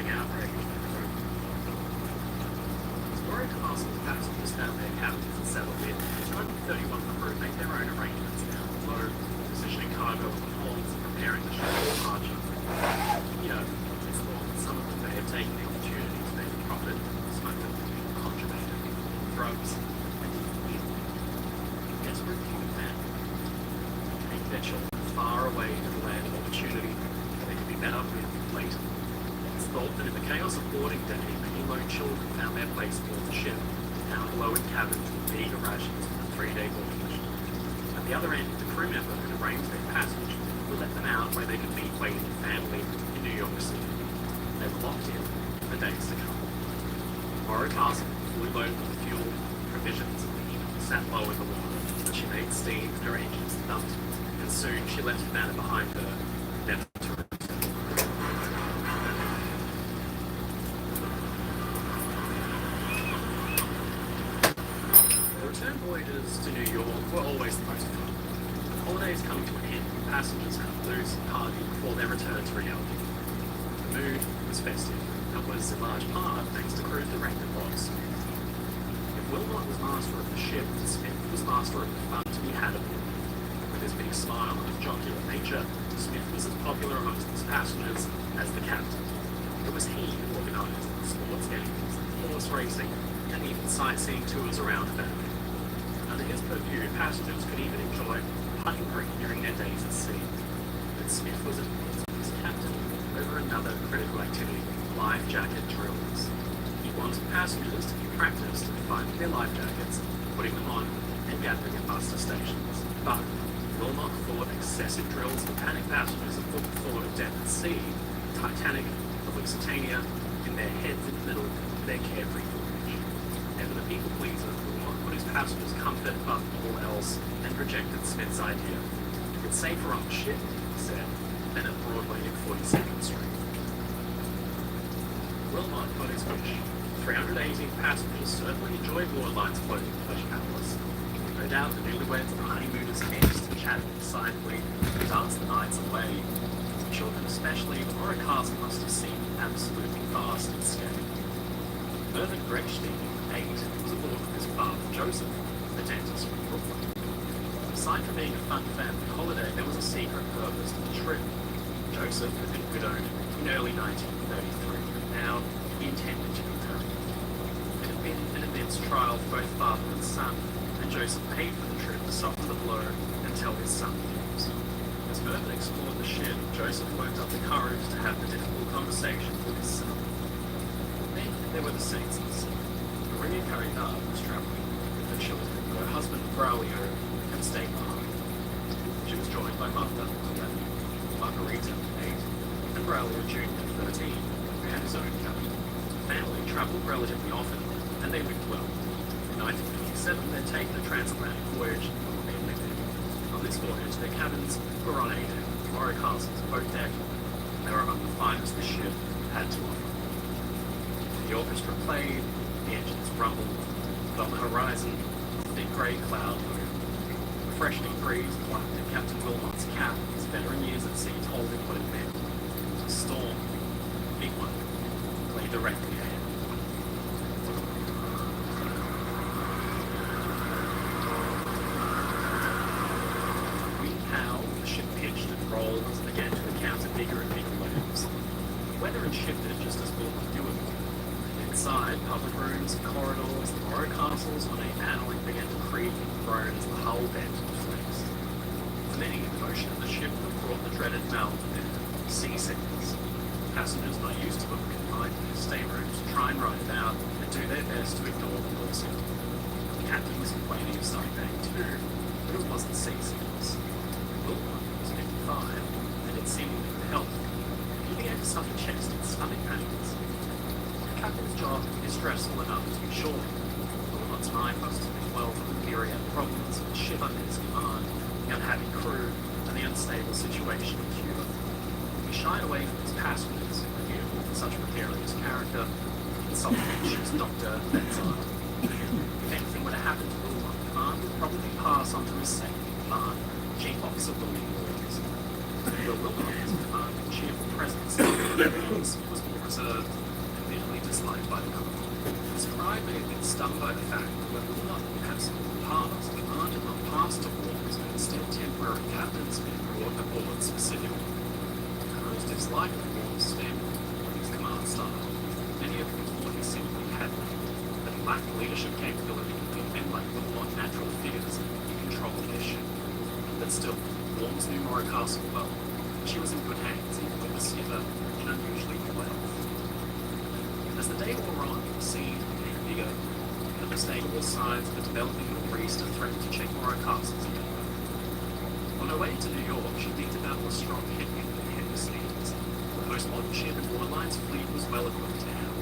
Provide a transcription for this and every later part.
becoming outraged. Explorer Castle's passengers found their captains and settled in. The 231 crew made their own arrangements down below, positioning cargo on the holds and preparing the ship for departure. It's thought that some of them may have taken the opportunity to make a profit, smuggled, contraband, drugs, and even desperate human men take their children far away to the land of opportunity where they could be met up with later. It's thought that in the chaos of boarding day, many lone children found their place aboard the ship, down below in cabins with meager rations for the 3-day voyage. At the other end, the crew member who arranged their passage would let them out where they could meet waiting family in New York City. They were locked in for days to come. Morrow Castle, fully loaded with fuel, provisions, and meat, sat low in the water, but she made steam and her engines thumped, and soon she left the manor behind her, never to return. The return voyages to New York were always the most fun. The holidays coming to an end, passengers cut loose and party before their return to reality. The mood was festive, and was in large part thanks to crew's director Bob Smith. If Wilmot was master of the ship, Smith was master of the fun to be had aboard. With his big smile and his jocular nature, Smith was as popular amongst his passengers as the captain. It was he who organised the sports games, horse racing, and even sightseeing tours around the bay. Under his purview, passengers could even enjoy hunting green during their days at sea. But Smith was at odds with his captain over another critical activity, life jacket drills. He wanted passengers to be practiced at finding their life jackets, putting them on, and gathering at muster stations. But Wilmot thought excessive drills for panicked passengers and put the thought of death at sea, Titanic, the Lusitania, in their heads in the middle of their carefree voyage. Ever the people pleaser, Wilmot put his passengers' comfort above all else and rejected Smith's idea. It's safer on the ship, he said, than at Broadway at 42nd Street. Wilmot got his wish. 318 passengers certainly enjoyed Lord Light's floating pleasure palace. No doubt the newlyweds and honeymooners danced and chatted excitedly, danced the nights away. The children especially, Morrow Castle must have seemed absolutely vast in scale. Mervyn Gretschstein, 8, was aboard with his father Joseph, the dentist from Brooklyn. Aside from being a fun family holiday, there was a secret purpose to the trip. Joseph had been widowed in early 1933. Now, he intended to be married. It had been an immense trial for both father and son, and Joseph paid for the trip to soften the blow and tell his son the news. As Mervyn explored the ship, Joseph worked up the courage to have the difficult conversation with his son. Then there were the saints of the sea. Maria Caridad was travelling with her children, her husband Braulio, and stayed behind. She was joined by Martha, 11, Margarita, 8, and Braulio Jr., 13, who had his own cabin. The family travelled relatively often, and they lived well. In 1957, they'd taken a transatlantic voyage on their living. On this voyage, their cabins were on A-deck, Morrow Castle's boat deck. They were among the finest the ship had to offer. The orchestra played, the engines rumbled, but on the horizon, a thick grey cloud loomed. A freshening breeze plucked at Captain Wilmot's cap. His veteran years at sea told him what it meant. A storm, a big one, lay directly ahead. The ship pitched and rolled as it began to encounter bigger and bigger waves. The weather had shifted just as Wilmot knew it would. Inside, public rooms and corridors, the Morrow Castle's ornate paneling began to creak and groan as the hull bent and flexed. For many, the motion of the ship had brought the dreaded malcontent, seasickness. Passengers not used to it were confined to their staterooms to try and ride it out and do their best to ignore the noise. The captain was complaining of some pain too, but it wasn't seasickness. Wilmot was 55, and it seemed to help. He began to suffer chest and stomach pains. The captain's job is stressful enough to be sure. Wilmot's mind must have been well from the myriad problems of the ship under his command, the unhappy crew, and the unstable situation in Cuba. He shied away from his passengers, uniform for such precarious character, consulted the ship's doctor at bedside. If anything were to happen to Wilmot, command would probably pass on to his second command, Chief Officer William Williams. Wilmot's cheerful presence was more reserved and bitterly disliked by the crew. His pride may have been stung by the fact that when Wilmot had some past, the command had not passed to Worms, but instead temporary captains been brought aboard specifically. The crew's dislike of Worms stemmed from his command style. Many of them thought he simply had that he lacked leadership capability, and men like Wilmot natural figures in control of their ship. But still, Worms knew Morro Castle well. She was in good hands, even with the skipper in unusually good health. As the day wore on, the scene became bigger, and unmistakable signs of a developing nor'easter threatened to check Morro Castle's again. On her way to New York, she picked about a strong headwind that had the seas. The most modern ship in Waterline's fleet was well equipped to handle.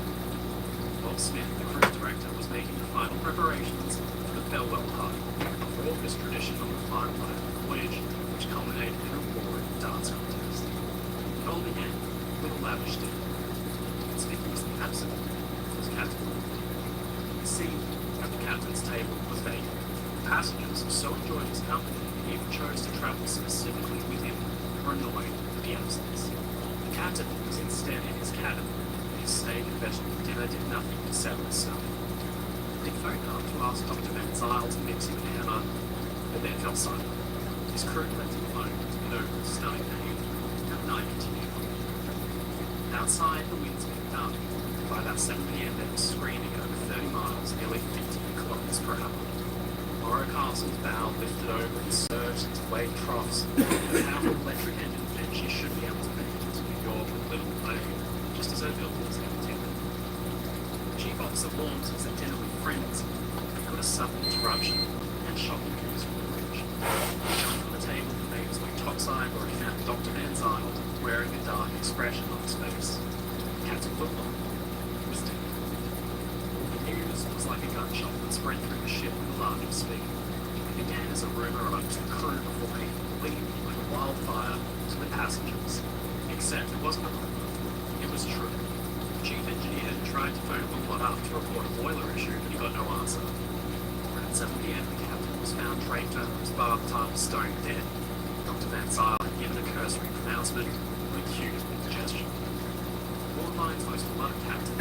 Bob Smith, the cruise director, was making the final preparations for the farewell party, a raucous tradition on the final night of the voyage, which culminated in a roaring dance contest. It all began with a lavish dinner. Conspicuously absent was Captain. The seat at the captain's table was vacant. Passengers so enjoyed his company they even chose to travel specifically with him or annoyed with the absence. The captain was instead in his cabin. His steak and vegetable dinner did nothing to settle his stomach. They phoned up to ask Dr. Van Zyl to mix him a hammer, but then fell silent. His crew left him alone with no stomach pain, and the night continued. Outside, the winds picked up. By about 7 p.m., they were screaming at over 30 miles, nearly 50 kilometers per hour. Morro Castle's bow lifted over and surged into wave troughs. The powerful electric engine meant she should be able to make it to New York with little delay, just as her buildings had intended. Chief Officer Worms was at dinner with friends, and got a sudden interruption and shocking news from the bridge. He jumped on the table and made his way topside, where he found Dr. Van Zyl wearing a dark expression on his face. Captain Wilmot was dead. The news was like a gunshot that spread through the ship with alarming speed. It began as a rumour amongst the crew before it leaped like a wildfire to the passengers. Except it wasn't a rumour. It was true. The chief engineer had tried to phone Wilmot up to report a boiler issue, but he got no answer. Around 7 p.m, the captain was found draped over his bathtub, stone dead. Dr. Van Zyl had given a cursory pronouncement with a cue indigestion. Waterline's most beloved captain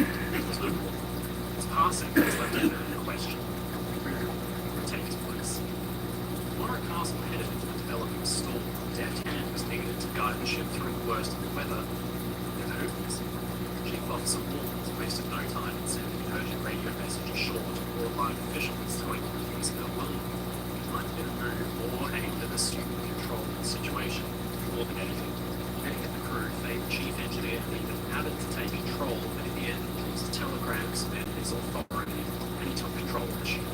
was no more. His passing was left in question. Who would take his place? Morro Castle headed into a developing storm. A deft hand was needed to guide the ship through the worst of the weather. And who was? Chief Officer Worms wasted no time in sending an urgent radio message ashore to Waterline officials telling them he was unwilling. It might have been a move more aimed at assuming control of the situation more than anything. Many of the crew favoured Chief Engineer and even added to take control, but in the end, his telegram cemented his authority, and he took control of the ship.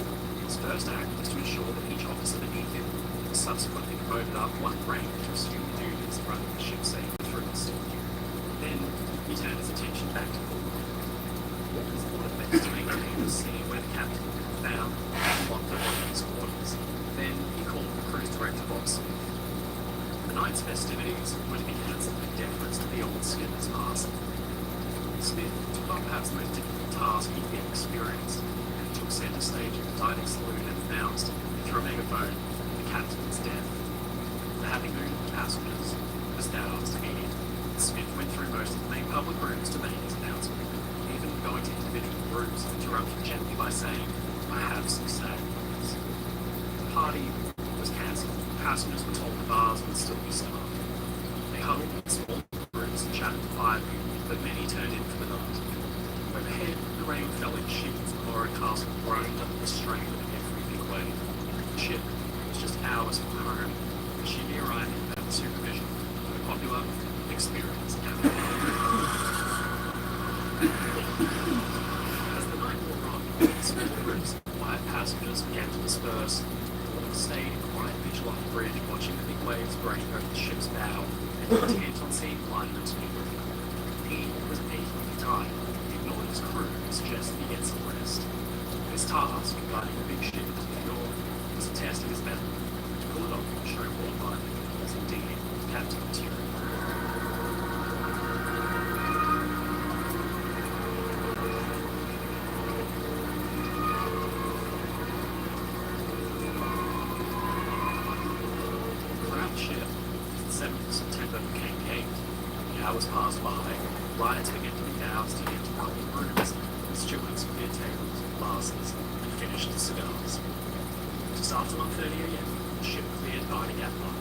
His first act was to ensure that each officer beneath him was subsequently promoted up one rank to assume the duties of running the ship safely through the storm. Then he turned his attention back to Wilmot. Worms thought it best to maintain the scene where the captain had been found and locked up in his quarters. Then he called the cruise director, Bob Smith. The night's festivities were to be cancelled in deference to the old skipper's passing. Smith took on perhaps the most difficult task he'd yet experienced, and took centre stage at the diving salute and announced, through a megaphone, the captain's death. The happy mood of the passengers was ours to hear. Smith went through most of the main public rooms to make his announcement, even going to individual rooms and interrupting gently by saying, "I have some sad news." The party was cancelled. Passengers were told the bars would still be staffed. They huddled in small rooms and chatted quietly, but many turned in for the night. Overhead, the rain fell in sheets and Morro Castle groaned under the strain of every big wave. The ship was just hours from home, and she'd be arriving under the supervision of a popular, experienced captain. As the night wore on, small groups of quiet passengers began to disperse. All stayed in quiet vigil on the bridge, watching the big waves break over the ship's bow, and intent on seeing linemen to New York. He was achingly tired. He ignored his crew and suggested he get some rest. His task, guiding the big ship into New York, was a test of his mettle. To pull it off and show Waterline that he was indeed captain material. 7th of September became gate. The hours passed by, lights began to be doused in empty public rooms, stewards cleared tables and glasses, and finished the cigars. Just after 1:30 a.m., the ship cleared Barney Gap Line.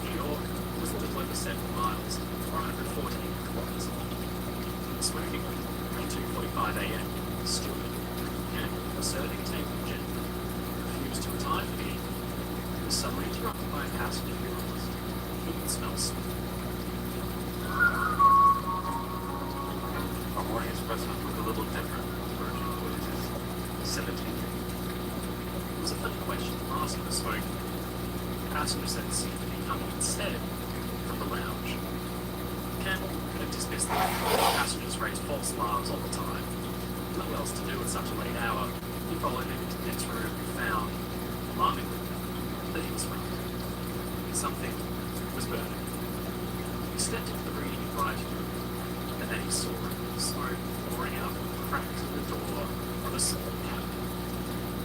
New York was a little over 7 miles, 414 kilometers long. The smoking room, at 2:45 a.m., the steward, Campbell, was serving a table of gentlemen, refused to retire for the evening. He was suddenly interrupted by a passenger who asked, "He can smell smoke." Our morning espresso looked a little different, Virgin Voyages. 17. It was a funny question asking the smoker. The passenger said it seemed to be coming instead from the lounge. Campbell could have dismissed the fact that passengers raised false alarms all the time. Little else to do at such a late hour, he followed him into the next room and found, alarmingly, that he was wrong. Something was burning. He stepped into the reading advisory room, and then he saw smoke pouring out from the cracks of the door of a small cabin.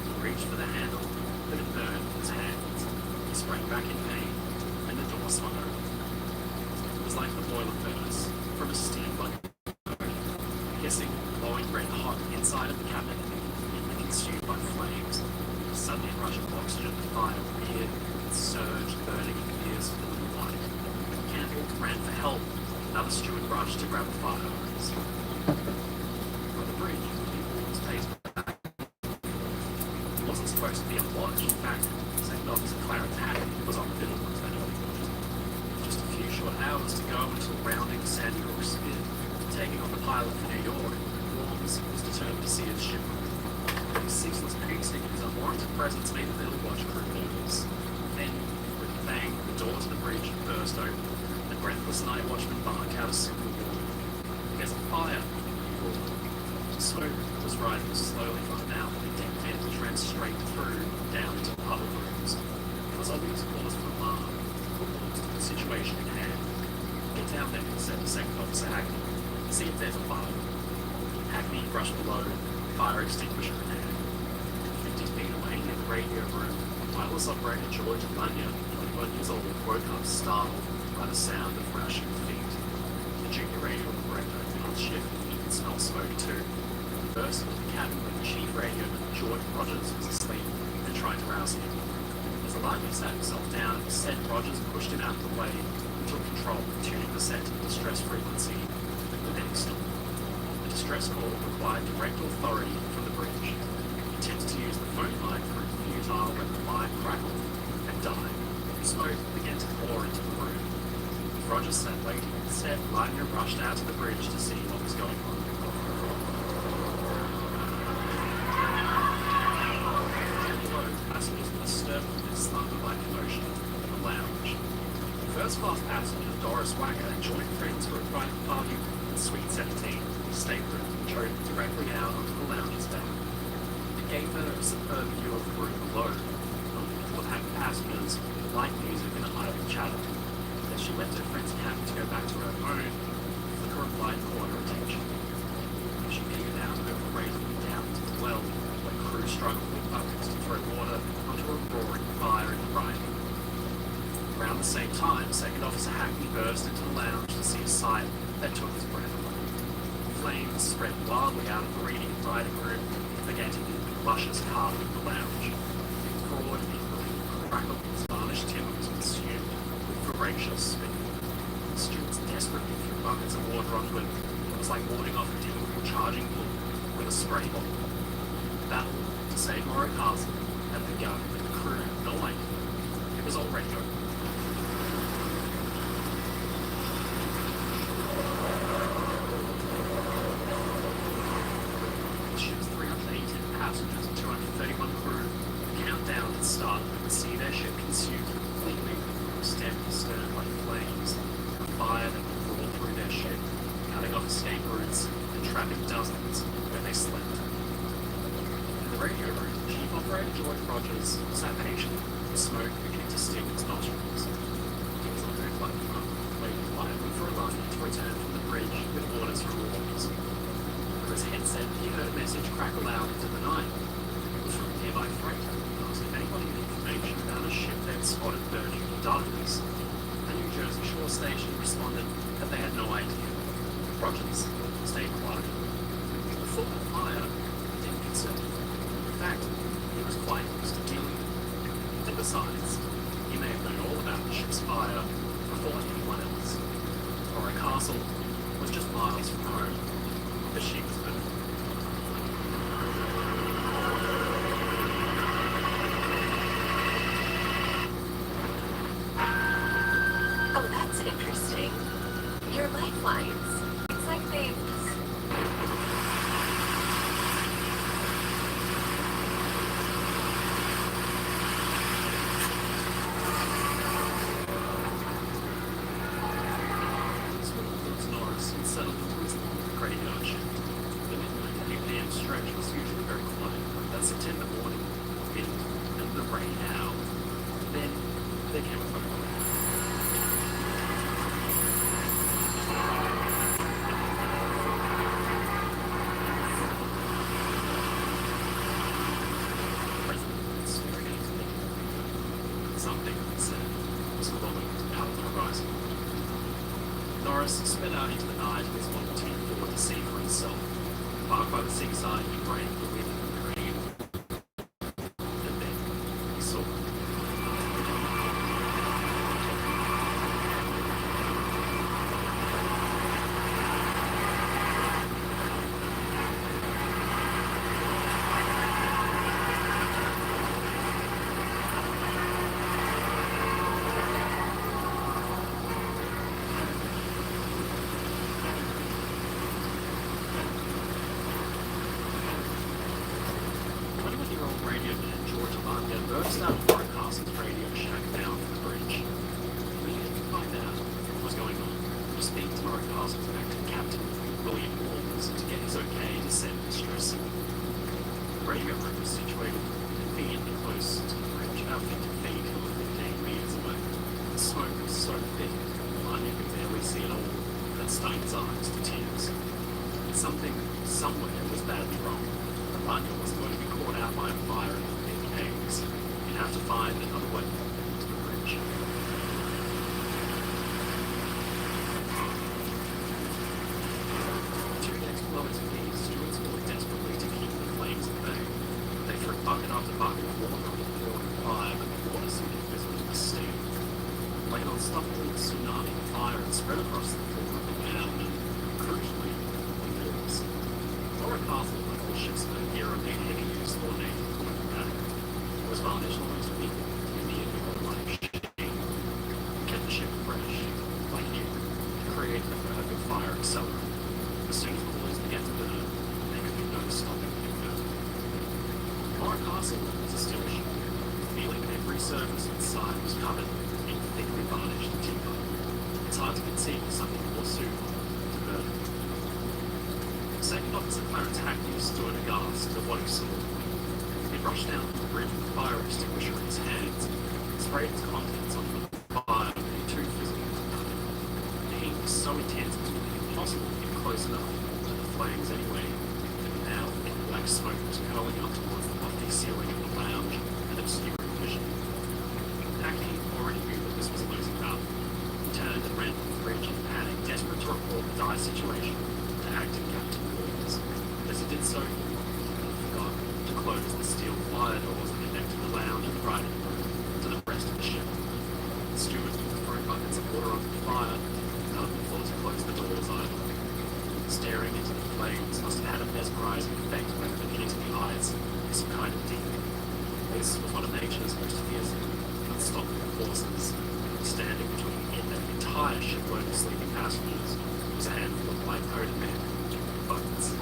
He reached for the handle, but it burned in his hands. He sprang back in pain, and the door swung open. It was like the boiler furnace from a steam bucket, hissing, glowing red hot inside of the cabin, and consumed by flames. A sudden rush of oxygen and fire appeared and surged, burning in the ears of the little light. Campbell ran for help. Another steward rushed to grab the fire hose. On the bridge, people was paced back. He wasn't supposed to be on watch. In fact, Second Officer Clarence Hackett was on the middle of that early morning. Just a few short hours to go until rounding Sandy Hook Spit, taking on the pilot for New York, Worms was determined to see his ship. His ceaseless pacing and his unwarranted presence made the middle watch crew nervous. Then, with a bang, the door to the bridge burst open. The breathless night watchman barked out a simple warning. "There's a fire!" he roared. Smoke was rising slowly from the mouth of the deck vent, which ran straight through, down into the public rooms. It was obvious cause for alarm, but to the situation in hand. "Get down there," said the Second Officer Hackney. "See if there's a fire." Hackney rushed below, fire extinguisher in hand. 50 feet away near the radio room, wireless operator George Bunya, 21 years old, woke up startled by the sound of rushing feet. The junior radio operator on shift, he could smell smoke too. He burst into the cabin where the chief radioman, George Rogers, was asleep and tried to rouse him. As the lineman sat himself down and said Rogers pushed him out of the way and took control, tuning the set to the distress frequency, but then he stopped. The distress call required direct authority from the bridge. He attempted to use the phone line for a futile when the line crackled and died. Smoke began to pour into the room. Rogers sat waiting. Instead, Lightner rushed out to the bridge to see what was going on. Down below, passengers were disturbed with this slumber-like commotion in the lounge. First-class passenger Doris Wagger joined friends for a private party in Suite 17, the stateroom, which opened directly out onto the lounge's deck. It gave her a superb view of the room below, full of happy passengers, light music and idle chatter. As she left her friend's cabin to go back to her own, a flicker of light caught her attention. She peered out over the railing down to the well, where crew struggled with buckets to throw water onto a roaring fire in the briny. Around the same time, Second Officer Hackney burst into the lounge to see a sight that took his breath away. Flames spread wildly out of the reading and writing room and began to be the luscious carpet of the lounge. It roared equally, crackled as varnished timber was consumed with voracious speed. The stewards desperately threw buckets of water onto it. It was like warding off a typical charging bull with a spray bottle. The battle to save Morrow Castle had begun, and the crew had no idea. It was already over. The ship's 318 passengers and 231 crew, the countdown had started to see their ship consumed completely from stem to stern by flames, a fire that would roar through their ship, cutting off escape routes and trapping dozens where they slept. In the radio room, Chief Operator George Rogers sat patiently, the smoke beginning to sting his nostrils. He was on her platform, waiting quietly for a line to return from the bridge with orders from Worms. Through his headset, he heard a message crackle out into the night. It was from a nearby freighter, asking if anybody had information about a ship they'd spotted burning in the darkness. A New Jersey station responded that they had no idea. Rogers stayed quiet. The thought of fire didn't concern him. In fact, he was quite used to dealing with it. And besides, he may have known all about the ship's fire before anyone else. Or a castle was just miles from home. The ship was burning. Oh, that's interesting. Your lifelines. It's like they've... Norris and settled into his long graveyard shift. The midnight 8 p.m. stretch was usually very quiet. That September morning, wind and the rain howled. Then there came a phone call. Something, he said, was glowing out of the horizon. Norris sped out into the night in his Model T Ford to see for himself. Parked by the seaside, he braved the wind and the rain. And then he saw it. Radio man George Armandale burst out of Warren Castle's Radio Shack down from the bridge. We needed to find out what was going on, to speak to Warren Castle's acting captain, William Walls, to get his okay to send distress signal. The radio room was situated conveniently close to the bridge, about 50 feet or 15 meters away. The smoke was so thick, Armandale could barely see at all, that stung his eyes to tears. Something, somewhere, was badly wrong. Armandale was going to be caught out by a fire in the big eggs. He'd have to find another way to the bridge. 2 days below his feet, stewards fought desperately to keep the flames at bay. They threw bucket after bucket of water on the floor of the fire, but the water seemed invisible to the steam. Like an unstoppable tsunami of fire, it spread across the floor of the ground and, crucially, the walls. Laura Castle, ship's era made heavy use of ornate pneumatic. It was varnished almost immediately in the like shade. Kept the ship fresh, like new, to create a good fire accelerant. As soon as the boys began to burn, there could be no stopping the burn. Laura Castle was a still ship, feeling every surface inside was covered in thickly varnished timber. It's hard to conceive of something more suitable to burn. Second Officer Clarence Hackney stood aghast at what he saw. He rushed down to the bridge with a fire extinguisher in his hands, sprayed its contents onto the fire, and he too physical to cut it. The heat was so intense it would be impossible to get close enough to the flames anyway, and now thick black smoke was curling up towards the lofty ceiling of the lounge and obscuring vision. Hackney already knew that this was a losing battle. He turned and ran to the bridge in panic, desperate to report the dire situation to acting captain. As he did so, he forgot to close the steel fire doors that connected the lounge and the riding room to the rest of the ship. The stewards were throwing buckets of water onto the fire, none of them thought to close the doors either. Staring into the flames must have had a mesmerizing effect when looking into the eyes of some kind of demon. This was one of nature's most fierce and unstoppable forces. Standing between it and the entire shipload of sleeping passengers was a handful of white-coated men with buckets.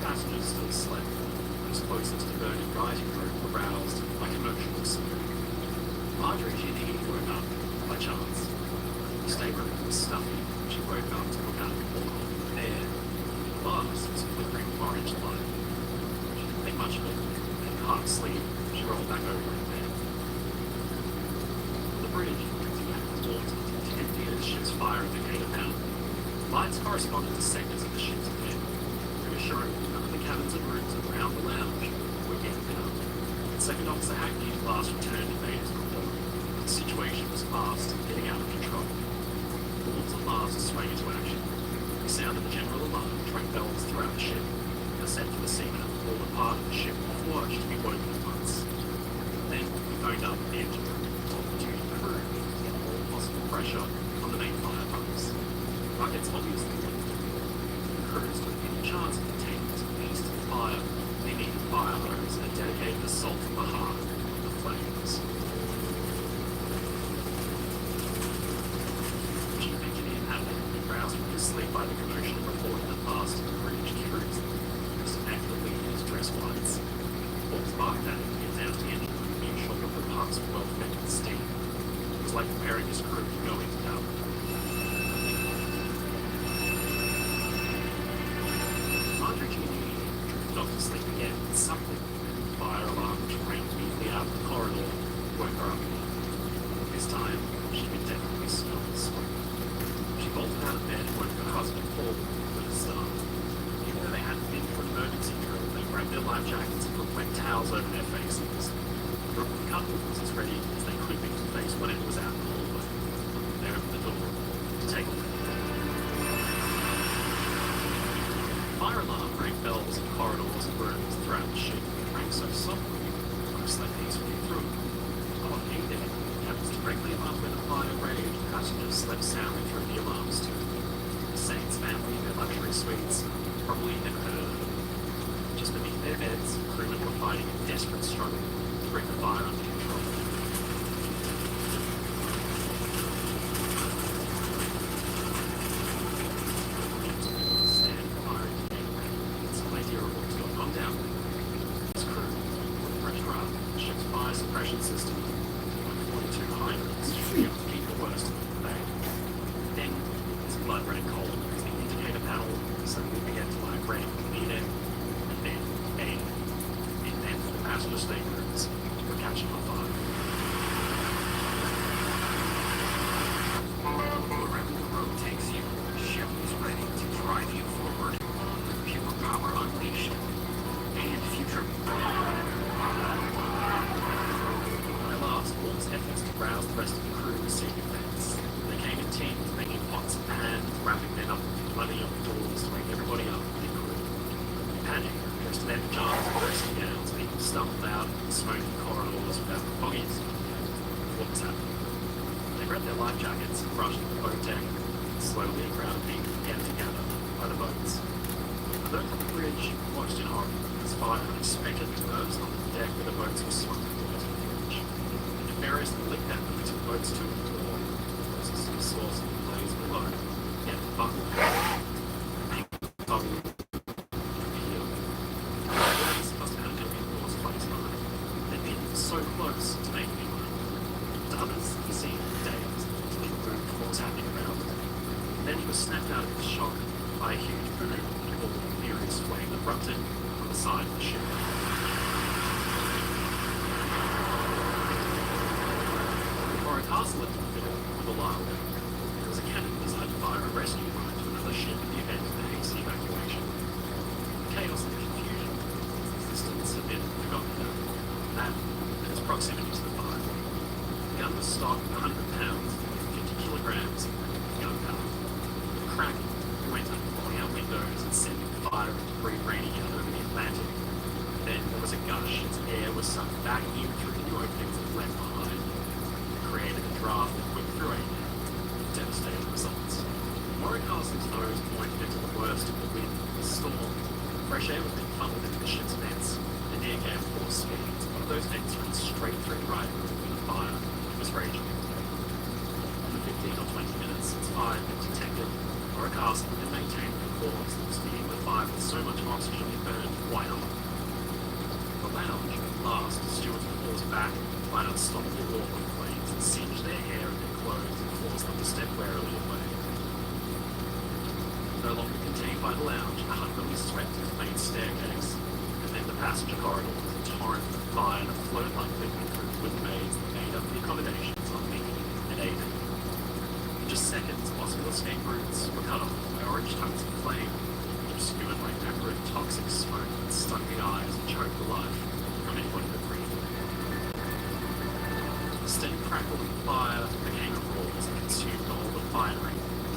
Passengers still slept. Those closest to the burning writing room were roused by commotional stirring. Marjorie and Edie woke up by chance. The stateroom was stuffy. She woke up to look out the porthole. There, the glass was flickering orange light. She didn't think much of it, and half asleep, she rolled back over in bed. The bridge was back to water, 10 feet of the ship's fire indicator down. Lights corresponded to sectors of the ship's deck, reassuring none of the cabins and rooms around the lounge were Second Officer Hackney at last returned and made his report. The situation was fast and getting out of control. Wolves at last swang into action. He sounded the general alarm and rang bells throughout the ship. They sent for the seamen and all the part of the ship off watch to be woken at once. Then he phoned up the engine room and told the duty crew to get all possible pressure on the main fire pumps. Buckets obviously leaked. The crews took any chance of containing this beast of fire. They needed fire hose and a dedicated assault from the heart of the flames. Chief Engineer Hadley, roused from his sleep by the commotion and reported that past the British crews was actively in his dress whites. Paul sparked at him to get down to the engine room, being sure that the pumps were well fed with steam. It was like preparing his crew to go into battle. Marjorie drifted off to sleep again, and something, the fire alarm which rang immediately out of the corridor, woke her up again. This time, she could definitely smell the smoke. She bolted out of bed and woke her husband Paul with a start. Even though they hadn't been for an emergency drill, they grabbed their life jackets and put wet towels over their faces. The couple was as ready as they could be to face whatever was out in the hallway. They opened the door to take off. Fire alarm rang bells in corridors and rooms throughout the ship. It rang so softly, almost like peacefully through it. On A deck, that was directly above where the fire raged, passengers slept soundly through the alarms too. The Saints family in their luxury suites probably never heard of it. Just beneath their beds, crewmen were fighting a desperate struggle to bring the fire under control. Suppression system, 42 hydrants, free up to keep the worst of the bay. Then, his blood ran cold as the indicator panel suddenly began to light red near them, and then the passenger staterooms were catching on fire. Wherever the road takes you, the ship is ready to drive you forward with pure power unleashed and future. Paul's efforts to rouse the rest of the crew received effects. They came in teams, making pots and pans, wrapping men up and flooding up the doors to wake everybody up they could. In panic, dressed in their pajamas and dressing gowns, people stumbled out in the smoky corridors without the foggiest what was happening. They grabbed their life jackets and rushed to the boat deck, and slowly a crowd of people began to gather by the boats. Those on the bridge watched in horror as fire unexpectedly burst onto the deck where the boats were smoking. Barriers that licked at them took boats to and toward. There was a source of the blaze below. Yet the buckle toggled appealed. This must have had a million doors close by. They'd been so close to making it one. To others, he seemed dazed until he moved what was happening around him. Then he was snapped out of his shock by a huge boom and a ball of furious flame erupted on the side of the ship. Castle left the fiddle with a lull. There was a cannon designed to fire a rescue line to another ship in the event of a hasty evacuation. The chaos and the confusion of its existence had been forgotten about. That and its proximity to the fire. The gun was stocked with 100 pounds, 50 kilograms of gunpowder. The cracking went up, blowing out windows and sending fire and debris raining out over the Atlantic. Then there was a gush as air was sucked back in through the openings it left behind. Created a draft that whipped through it, devastating results. Warwick Castle's nose pointed into the worst of the wind and the storm. Fresh air was being funneled into the ship's vents. The near gale force speeds. One of those vents ran straight through the right where the fire was raging. For 15 or 20 minutes since fire had been detected, Warwick Castle had maintained a course that was feeding the fire with so much oxygen it burned white hot. The lounge, at last, the stewards were forced back by an unstoppable wall of flames that singed their hair and their clothes and forced them to step warily away. No longer contained by the lounge, the hungrily swept to the main staircase, and then the passenger corridor was a torrent of fire that flowed like liquid through the wooden maze that made up the accommodations on B and A. In just seconds, possible escape routes were cut off by orange tongues of flame, which skewered like acrid toxic smoke that stung the eyes and choked the life from anybody that breathed. crackle of fire became a roars and consumed all the finery,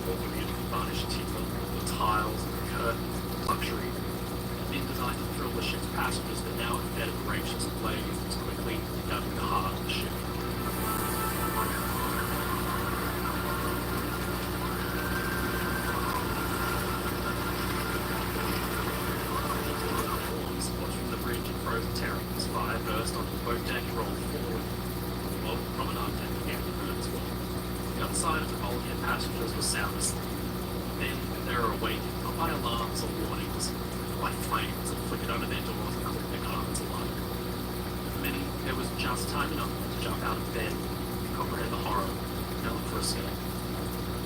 all the beautifully varnished timber, the tiles, the curtains, the luxury, been designed to thrill the ship's passengers, but now it fed a gracious blaze that was quickly engulfing the heart of the ship. Watching the bridge in frozen terror as fire burst onto the boat deck and rolled forward. While the promenade deck began to burn as well. The other side of the bulkhead passengers were sound asleep. Then they were awakened, not by alarms or warnings, but by flames that flickered under their doors and caught their carpets alight. For many, there was just time enough to jump out of bed, comprehend the horror, and look for escape.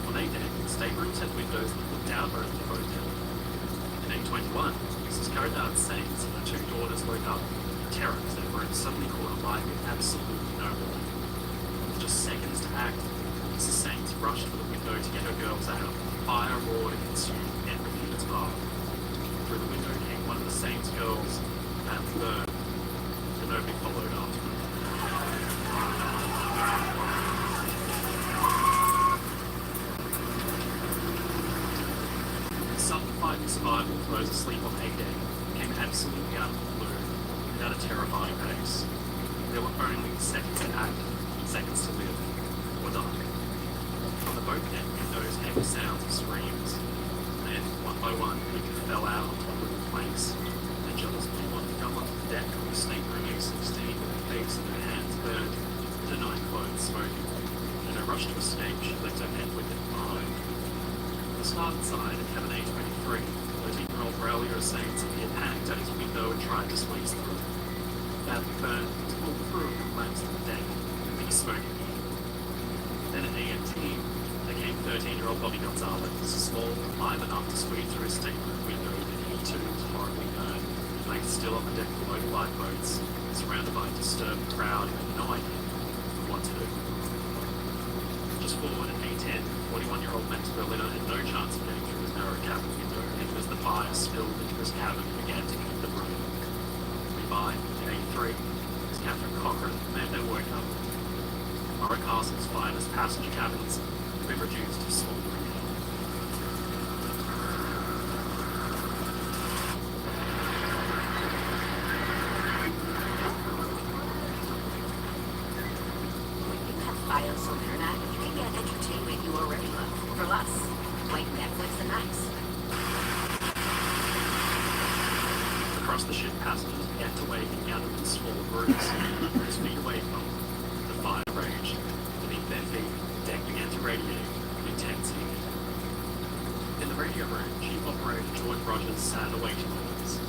On A-deck, staterooms had windows that looked out over the boat deck. In A21, Mrs. Carradine Saints and her two daughters woke up in terror as their room suddenly caught alight with absolutely no warning. With just seconds to act, Mrs. Saints rushed for the window to get her girls out. Fire roared and consumed everything in its path. Through the window came one of the Saints' girls, and burned, but nobody followed after her. The sudden fighting survival of those asleep on A-deck came absolutely out of the blue, and at a terrifying pace. There were only seconds to act, seconds to live, or die. On the boat deck, those heavy sounds of screams. Then, one by one, people fell out on top of the planks. And jealously, one fell onto the deck of the stateroom A16 with her face and her hands burned, and her night clothes smoking. In her rush to escape, she left her head with it behind. On the starboard side of cabin A23, 13-year-old Braulio Saints appeared panicked at his window and tried to squeeze through. Badly burned, he was pulled through and collapsed on the deck, and he was smoking. Then at AMT, there came 13-year-old Bobby Gonzalez, small and alive enough to squeeze through his stateroom window, but he too was horribly burned, laying still on the deck below the lifeboats, surrounded by a disturbed crowd who had no idea what to do. Just forward at A10, 41-year-old Max Berliner had no chance of getting through his narrow cabin window, and as the fire spilled into his cabin, he began to hit the room. Nearby, at A3, was Catherine Cochran, the man they woke up. Murray Castle's finest passenger cabins have been reduced to small room. When you have Fios on internet, you can get entertainment you already love for less, like Netflix and Nice. Across the ship, passengers began to wake and gathered in small groups, just feet away from them. The fire raged. Beneath their feet, the deck began to radiate with intense heat. In the radio room, Chief Operator George Rogers sat awaiting orders.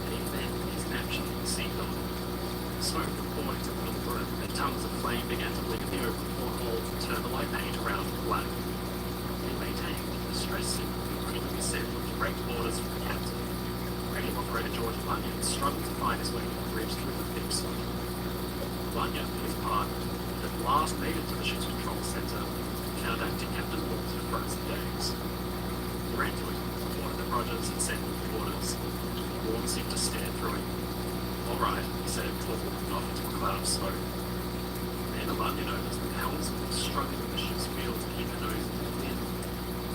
And even then, his inaction seemed on. Smoke poured into the little room, and tongues of flame began to lick at the open porthole and turn the light paint around to black. He maintained a stress signal could quickly be sent with direct orders from the captain. Radio Operator George Bunyan struggled to find his way to the bridge through the thick smoke. Bunyan, for his part, had at last made it to the ship's control center, counteracting Captain Walter frozen days. He ran to him, reported that Rogers had sent him orders. Warren seemed to stare through him. "All right," he said, talking off into a cloud of smoke. Commander Bunyan noticed that the helmsman was struggling with the ship's wheel to keep the nose into the wind.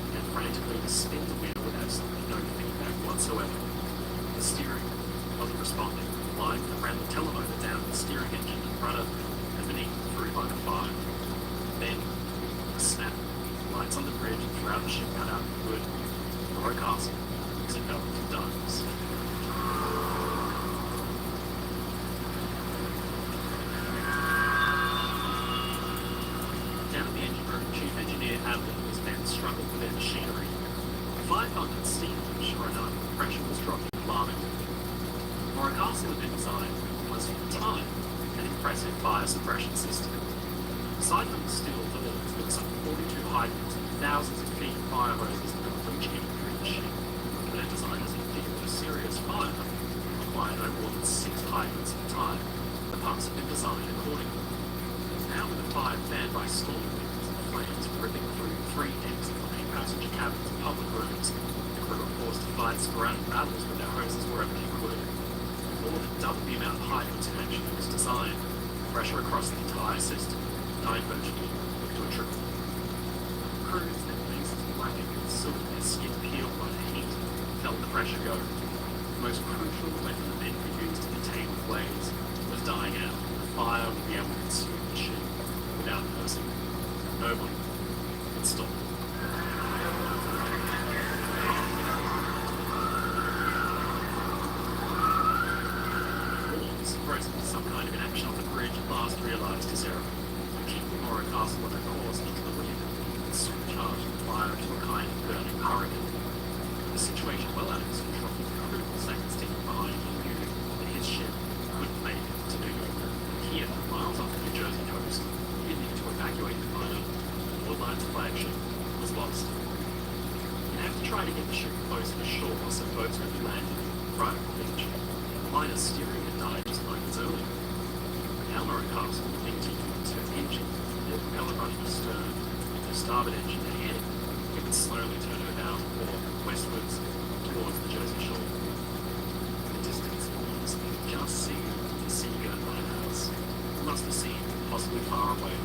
He had frantically to spin the wheel with absolutely no feedback whatsoever. The steering wasn't responding. The line that ran the telemotor down the steering engine and rudder had been eaten through by the fire. Then, a snap. Lights on the bridge and throughout the ship cut out for good. Morro Castle was enveloped in darkness. Down in the engine room, Chief Engineer Adler and his men struggled with their machinery. 500 steam, sure enough, the pressure was dropping alarmingly. Morro Castle had been designed was, for the time, an impressive fire suppression system. Aside from the steel doors, there were some 42 hydrants and thousands of feet of fire hoses that were reaching through the ship. But their designers had dealt with a serious fire required no more than 6 hydrants at a time. The pumps had been designed accordingly. Now with the fire fanned by storm winds and flames ripping through 3 decks of the main passenger cabins and public rooms, the crew were forced to fight sporadic battles with their hoses wherever they could. More than double the amount of hydrants in action was designed. Pressure across the entire system, divergently to a trickle. Crews that faces blackened with silver, their skin peeled by the heat, felt the pressure go. The most crucial weapon the men could use to contain the blaze was dying out. The fire would be able to consume the ship without noticing. No one could stop it. Frozen with some kind of inaction on the bridge, at last realized his error. Keeping Mora Castle on a course into the wind and supercharged the fire into a kind of burning hurricane. The situation well out of his control, the critical seconds ticking behind, he knew that his ship couldn't make it to New York. Here, miles off the New Jersey coast, he needed to evacuate the liner. Woodline's flagship was lost. He'd have to try to get the ship closer to shore so boats could be landed right on the beach. The liner's steering had died just moments earlier. Now Mora Castle continued to engine, their propeller running astern, their starboard engine ahead. It would slowly turn her bow or westwards towards the Jersey shore. The distance was just seen the Seagull lighthouse. It must have seemed possibly far away.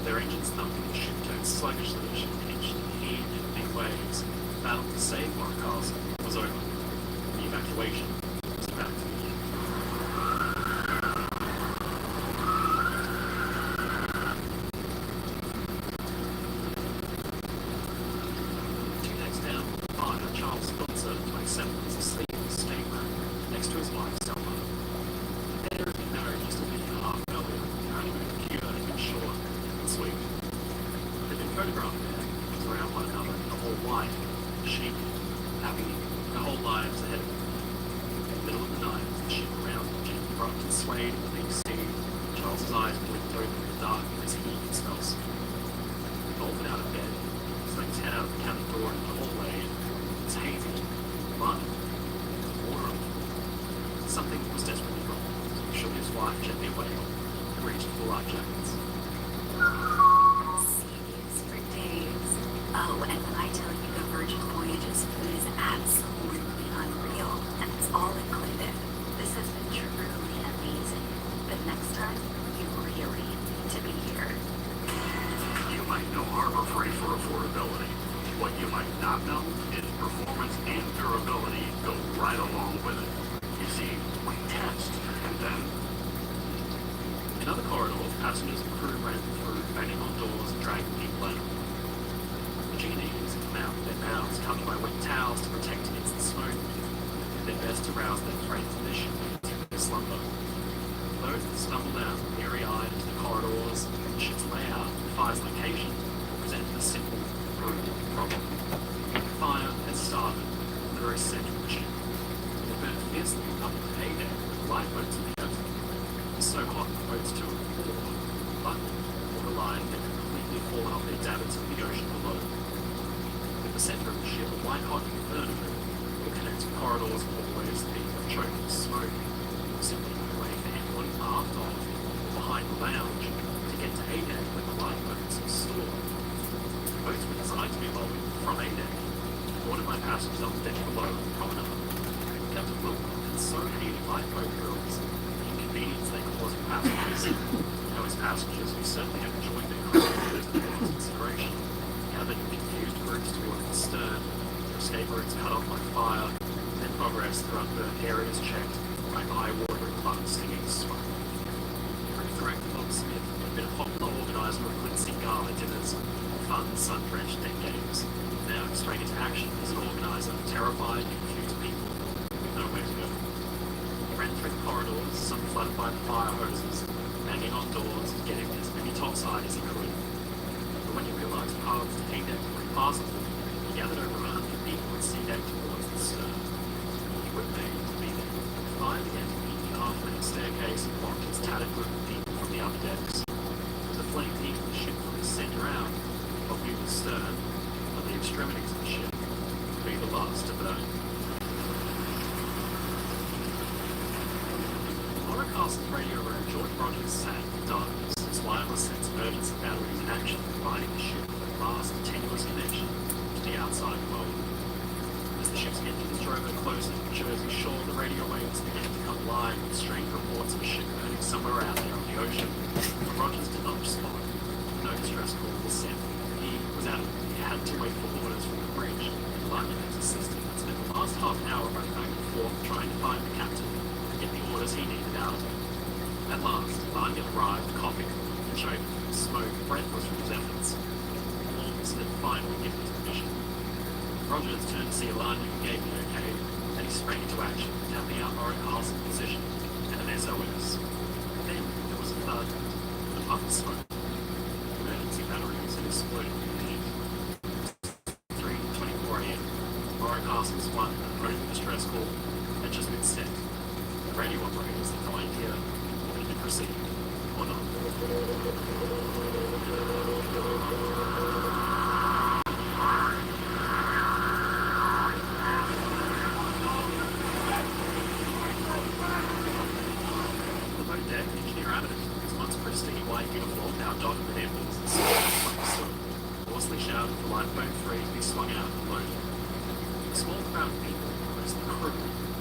Their engines thumping, the ship turned sluggishly as she pitched and heaved in big waves. The battle to save Mora Castle was over. The evacuation was about to begin. Charles Spitzer, 27, was asleep in his stateroom next to his wife, Selma. The pair had been married just a week and a half earlier, only moved to Cuba and been short and sweet. They'd been photographed there, around one another, the whole white, chic, happy, their whole lives ahead of them. In the middle of the night, as the ship around gently rocked and swayed in the big sea, Charles's eyes blinked open in the dark as he could smell smoke. He bolted out of bed, slammed his head out of the cabin door into the hallway. It was hazy, mud, water. Something was desperately wrong. He shook his wife gently away and reached for life jackets. Serious for days. Oh, and when I tell you the Virgin Voyages food is absolutely unreal, and it's all included. This has been truly amazing. But next time, you really need to be here. You might know Harbor Freight for affordability. What you might not know is performance and durability go right along with it. You see, we test, and then... In other corridors, passengers and crew ran through, banging on doors and dragging people out. The G&Es come out with their mouths covered by wet towels to protect against the smoke, and did their best to rouse their friends and their shipmates from their slumber. Those that stumbled out, weary-eyed into the corridors, the ship's layout, and fire's location, presented a simple problem. The fire had started in the very center of the ship. It burned fiercely up at the hay deck with the lifeboats in the ocean. It was so hot the boats to and forward, but water line had completely fallen off their davits of the ocean below. At the center of the ship, a white-hot inferno that connects corridors and hallways being choked with smoke. Simply a way for anyone aft of or behind the lounge to get to hay deck where the lifeboats were stored. Boats were designed to be lowered from a deck, boarded by passengers on the deck below the promenade. Captain Wilson had so hated lifeboat drills, the inconvenience they caused for passengers. Those passengers who certainly had enjoyed their cruise into consideration, gathered in confused groups towards the stern, their escape routes cut off by fire, and progress through unburnt areas checked by eye-watering bugs stinging smoke. Crew director Bob Smith had been a popular organizer of glitzy gala dinners, fun, sun-drenched deck games. Now, straight into action as an organizer of terrified, confused people with nowhere to go. He ran through the corridors, some flooded by the fire hoses, banging on doors and getting as many topside as he could. But when he realized paths to hay deck were impassable, he gathered over 100 people at sea deck towards the stern. He were made to be there. The fire began to eat the aft-main staircase and blocked his tattered group of people from the upper decks. As the flame heat of the ship from the center out, while we the stern, on the extremities of the ship, would be the last to burn. Mora Castle's radio room, George Rogers sat in the darkness, his wireless sense emergency batteries in action, providing the ship with a vast, tenuous connection to the outside world. As the ship's engines drove her closer to the Jersey shore, the radio waves began to come live with strange reports of a ship burning somewhere out there on the the ocean. But Rogers did not respond. No distress call was sent. He was out. He had to wait for orders from the bridge. Lanya's assistant had spent the last half hour running back and forth trying to find the captain and get the orders he needed out of him. At last, Lanya arrived, coughing, and showed smoke breathless from his efforts. Holmes had finally given his permission. Rogers turned to see Lanya who gave the okay, and he sprang into action, tapping out Warren Carlson's position and an SOS. Then there was a thud, and a puff of smoke. Emergency batteries had exploded in the heat. 3:24 a.m. Warren Carson's one approaching distress call had just been sent. The radio operators had no idea whether it had received or not. The boat deck, Engineer Abbott, his once pristine white uniform now dotted with emblems and swords like a sword, hoarsely shouted for lifeboat 3 to be swung out and loaded. A small crowd of people, mostly the crew,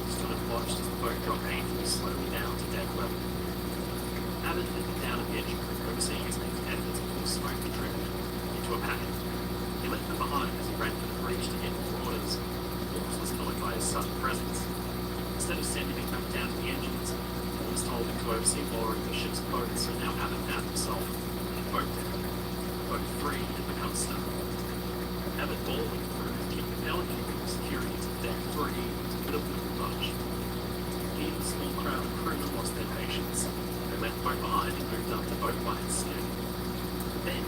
stood and watched as the boat dropped painfully slowly down to deck level. Abbott had been down at the engine room, overseeing his men's efforts to pull smoke and trim into a packet. He left them behind as he ran for the bridge to get more orders. Holmes was annoyed by his sudden presence. Instead of sending him back down to the engines, Holmes told him to oversee lowering the ship's boats, so now Abbott found himself in the boat deck. Boat 3 had become stuck. Abbott bawled the crew to keep compelling him from security to deck 3 to put up with the much. He and a small crowd of crewmen lost their patience. They left the boat behind and moved up to boat 1 instead. Then,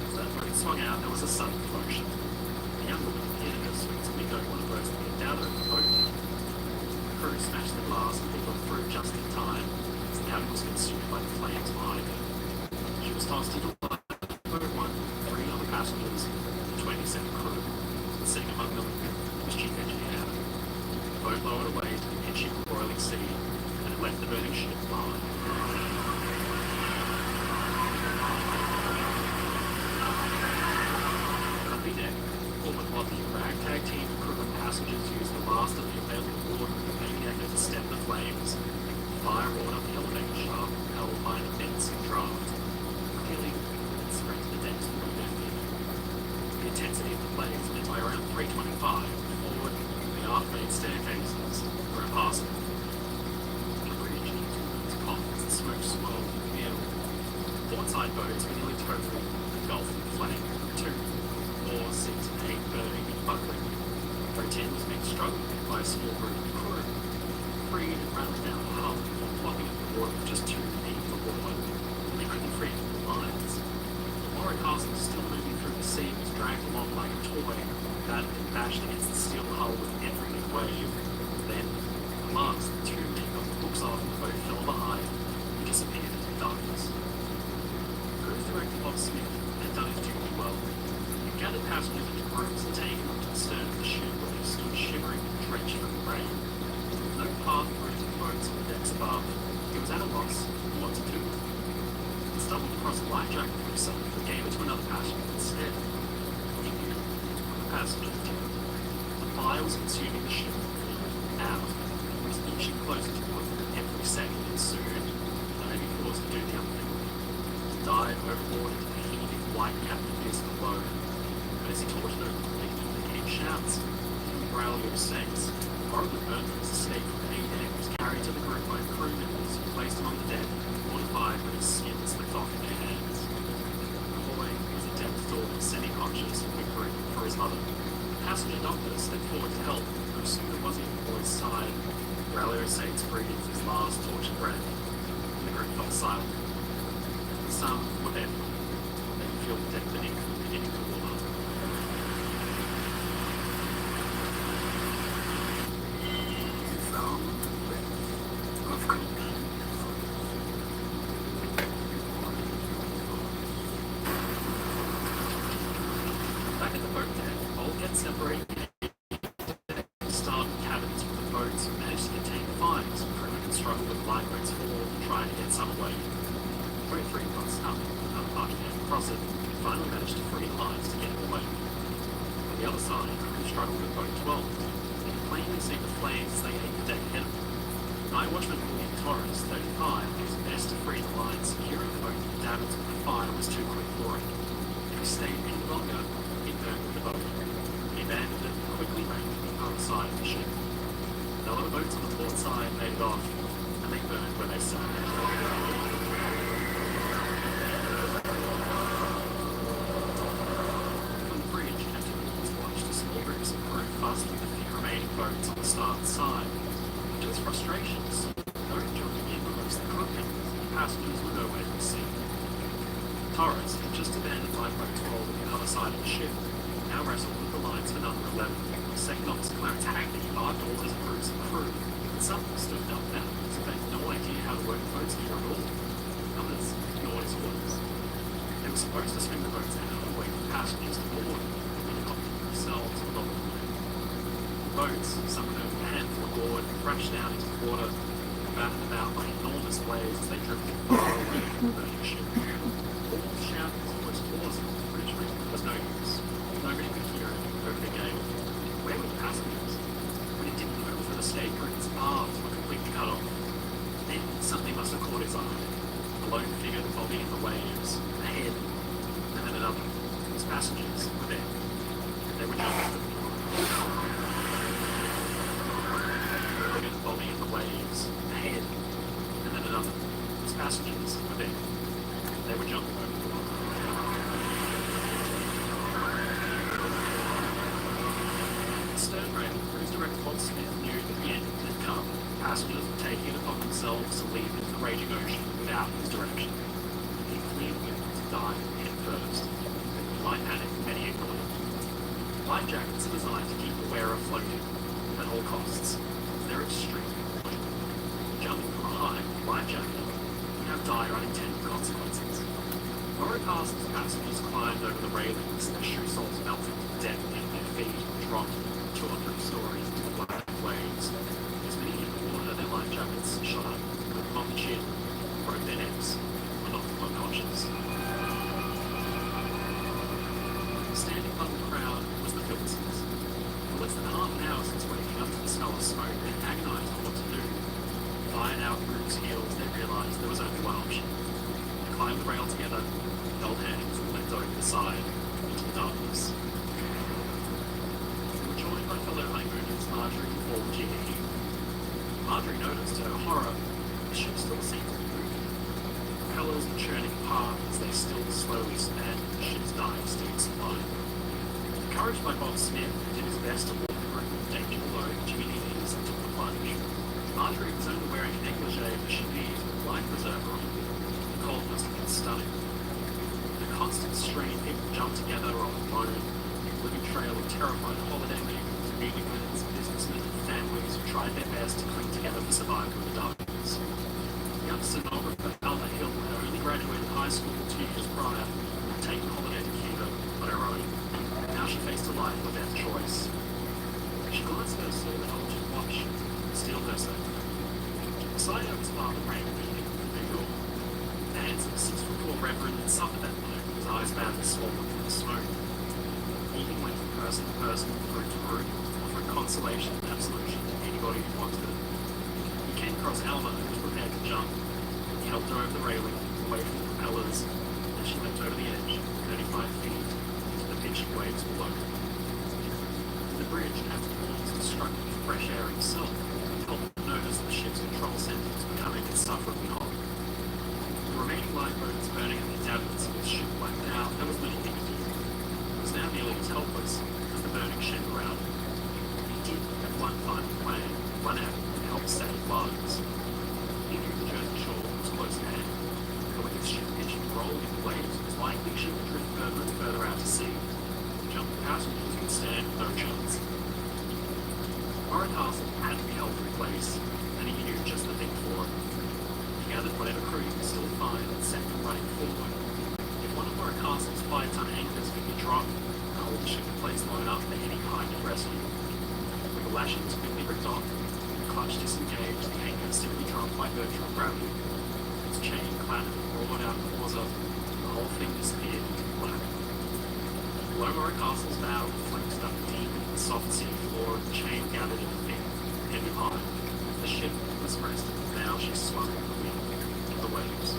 as that boat swung out, there was a sudden commotion. A young woman appeared in her suite to window one of those that looked out over the boat deck. The crew smashed the glass and they got through just in time as the cabin was consumed by the flames behind her. She was tossed into boat 1, 3 other passengers, and 27 crew. And sitting among them was Chief Engineer Abbott. The boat lowered away to the pitchy, roiling sea, and it left the burning ship behind. Company deck, all but what the ragtag team of crew and passengers used the last of the available water in the main effort to stem the flames. Fire roared up the elevator shaft, held by an immense draft. Clearly, it spread to the decks and moved empty. The intensity of the flames meant by around 3:25, forward, the aft main staircases were impassable. The bridge was coughed as the smoke swirled in the air. Portside boats were nearly totally engulfed in flame. 2, 4, 6, and 8 burning and buckling. Boat 10 was being struggled with by a small group of crew. 3 had run down the hull before flopping into the water with just 2 deep for water. They couldn't free from the lines. Warren Carson, still moving through the sea, was dragged along like a toy, battered and bashed against the steel hull with every new wave. Then, at last, the 2 men got the hooks off and the boat fell behind and disappeared into the darkness. Cruise Director Bob Smith had done his duty well. He gathered passengers into groups and taken them to the stern of the ship where they stood shivering and drenched from the rain. With no path through to the boats on the decks above, he was at a loss what to do. He stumbled across a life jacket for himself and gave it to another passenger instead. He knew what the passenger did. The fire was consuming the ship. Now, he was inching closer to it every second, and soon, the heavy forced to do the unthinkable. To dive overboard into the heaving white capped abyss below. But as he tortured over the leak, there came shouts. The Braulio saints, horribly burnt from his escape from the main deck, was carried to the group by crew members who placed him on the deck, mortified when his skin slipped off in their hands. The boy was a death's door, semi-conscious and whimpering for his mother. The passenger doctor stepped forward to help, no sooner was he at the boy's side. Braulio saints breathed his last tortured breath, and the group fell silent. Some were dead. They could feel the deck beneath them beginning to warm up. Of course. Back at the boat deck, bulkheads separated starboard cabins from the boats managed to contain fires, and crewmen struggled with lifeboats forward, trying to get some away. Boat 3 got stuck, another party came across it, and finally managed to free the lines to get it away. On the other side, crew struggled with boat 12. They could plainly see the flames as they ate the deck ahead of them. Night watchman William Torres, 35, did his best to free the line, securing the boat with davits, but the fire was too quick for him. If he stayed any longer, it burned with the boat. He abandoned it and quickly ran to the other side of the ship. The other boats on the port side made it off, and they burned where they sat. From the bridge, Captain Williams watched as small groups of crew fussed with the few remaining boats on the starboard side. To his frustration, no joining in amongst the cook members, and passengers were nowhere to be seen. Torres had just abandoned lifeboats rolled on the other side of the ship, now wrestled with the lines for number 11. Second Officer Clarence Hackney barked orders at groups of crew, and some stood dumbfounded as if they had no idea how to work the boats gear at all. Others ignored his orders. They were supposed to swing the boats out and wait for passengers to board, and the cockpit themselves were not on the way. Boats, some of them a handful aboard, thrashed down into the water, and battered about by enormous waves as they drifted far away from the burning ship. All shouting was almost plausible, but there was no use. Nobody could hear it over the gale. Where were the passengers? When it didn't move for the stake or its arms were completely cut off. Then something must have caught his eye. A lone figure bobbing in the waves, ahead, and then another. His passengers were there. They were jumping. Bobbing in the waves, ahead, and then another. His passengers were there. They were jumping over the water. The stern rail, Cruise Director Bob Smith knew that the end had come. Passengers were taking it upon themselves to leap into the raging ocean without his direction. He cleared the wind to dive head first. Light panic, many ignored it. Life jackets are designed to keep the wearer floating at all costs. They're extremely important. Jumping from a high life jacket can have dire unintended consequences. Laura Carson's passengers climbed over the railings, their shoe soles melted to death and their feet dropped 200 stories into the black waves. As many in the water, their life jackets shot up, put them on the chin, broke their necks, or knocked them unconscious. Standing above the crowd was the Phillinsons. For less than half an hour since waking up to the smell of smoke, they agonized on what to do. Fired out Group's heels, they realized there was only one option. They climbed the rail together, held hands, and leapt over the side into the darkness. They were joined by fellow honeymooners Marjorie and Paul G. Marjorie noticed, to her horror, the ship still seemed to be moving. Propellers were churning apart as they still slowly spanned the ship's dying steam supply. Encouraged by Bob Smith, who did his best to walk the group with danger below, Jimmy knees and took the plunge. Marjorie was only wearing a negligee of the chemise with a life preserver on. The cold must have been stunning. The constant strain, people jumped together on the boat, a living trail of terrified holiday makers, newlyweds, businessmen, and families who tried their best to cling together for survival in the darkness. Young sonographer Alma Hill had only graduated high school 2 years prior and had taken a holiday to Cuba on her own. Now she faced a life or death choice. She glanced at her silver elegant watch and steeled herself. Beside her was Father Raymond Egan from New York. The handsome 6'4" reverend had suffered that night with his eyes badly swollen from the smoke. Egan went from person to person, group to group, offering consolation and absolution to anybody who wanted it. He came across Alma, who was prepared to jump. He helped her over the railing, away from the propellers, and she leapt over the edge, 35 feet, into the pitching waves below. In the bridge, Captain Williams was struck with fresh air himself, and helped notice that the ship's control center was becoming insufferably hot. The remaining lifeboats burning at the davits of the ship blacked out, there was little he could do. He was now nearly as helpless as the burning ship around him. He did have one final plan, one act to help save lives. He knew the Jersey shore was close at hand, but with its ship pitching and rolling in the waves, it was likely she would drift further and further out to sea. Jumping passengers would stand no chance. Warren Castle had to be held in place, and he knew just the thing for it. He gathered whatever crew he could still find and set them running forward. If one of Warren Castle's 5-ton anchors could be dropped, the whole ship was placed low enough for any kind of rescue. With the lashings quickly ripped off, the clutch disengaged, the anchor simply dropped by virtue of gravity. Its chain clattered and roared out the hawser, the whole thing disappeared into the black. Below Warren Castle's bow, the flames stuck deep into the soft sea floor, and the chain gathered in a thick, heavy line. The ship was rested. Now she swung in the wind of the waves.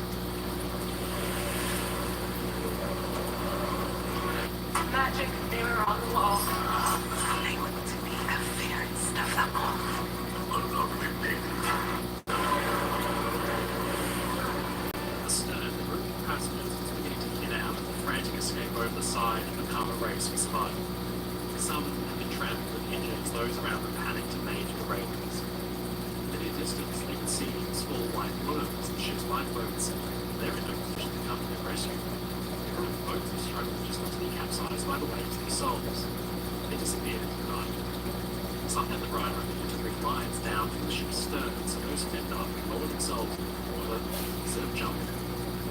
Magic mirror on the wall. They look to be a fairy stuff them off. A lovely baby. At the stern, the group of passengers was beginning to thin out, a frantic escape over the side and become a race for survival. Some had been trampled and injured as those around them panicked and made for the railings. In the distance, they could see small white balloons and ship's lifeboats. They were in no position to come to their rescue. The crew of boats were struggling just not to be capsized by the waves themselves. They disappeared into the night. Some had the bright idea to bring lines down from the ship's stern, so those fended up and lowered themselves into the water instead of jumping.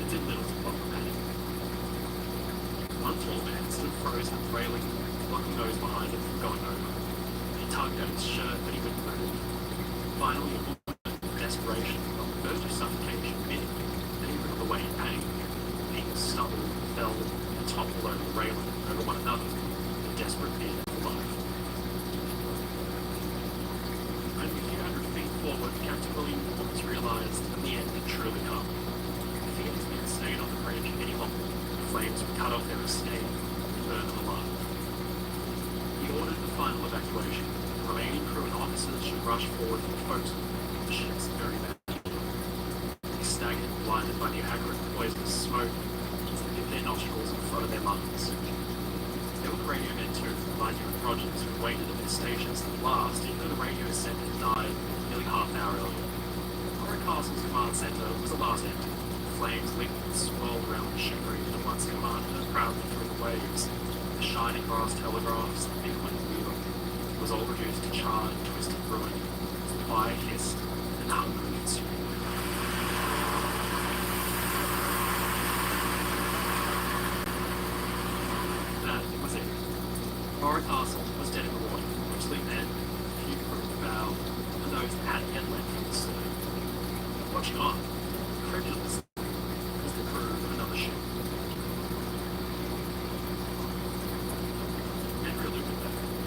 It did little to block the panic. One tall man stood frozen at the railing, blocking those behind him from going over. He tugged at his shirt, but he wouldn't move. Finally, a woman, in desperation, on the verge of suffocation, admitted that he wriggled away in pain. People stumbled, fell, and toppled over the railing over one another in desperate bid for life. Only a few hundred feet forward, Captain William Watts realized that the end had truly come. If he had been stayed on the bridge any longer, the flames would cut off their escape and burn them alive. He ordered the final evacuation. The remaining crew and officers should rush forward from the forecastle of the ship's very back. They staggered, blinded by the acrid poisonous smoke that hit their nostrils and flooded their lungs. There were the radio men too, Lightyear and Rogers, who waited at their stations to the last, even though the radio set had died nearly half an hour earlier. Warwick Castle's command centre was the last empty. Flames licked and swirled around the machinery that once commanded proudly through the waves. The shining brass telegraphs, the big wind wheel, was all reduced to charred and twisted ruin. The fire hissed and hunger consumed. That was it. Warwick Castle was dead in the water, mostly men, a few crew at the bow, and those that hadn't yet left from the stern. Watching on, incredulous, was the crew of another ship.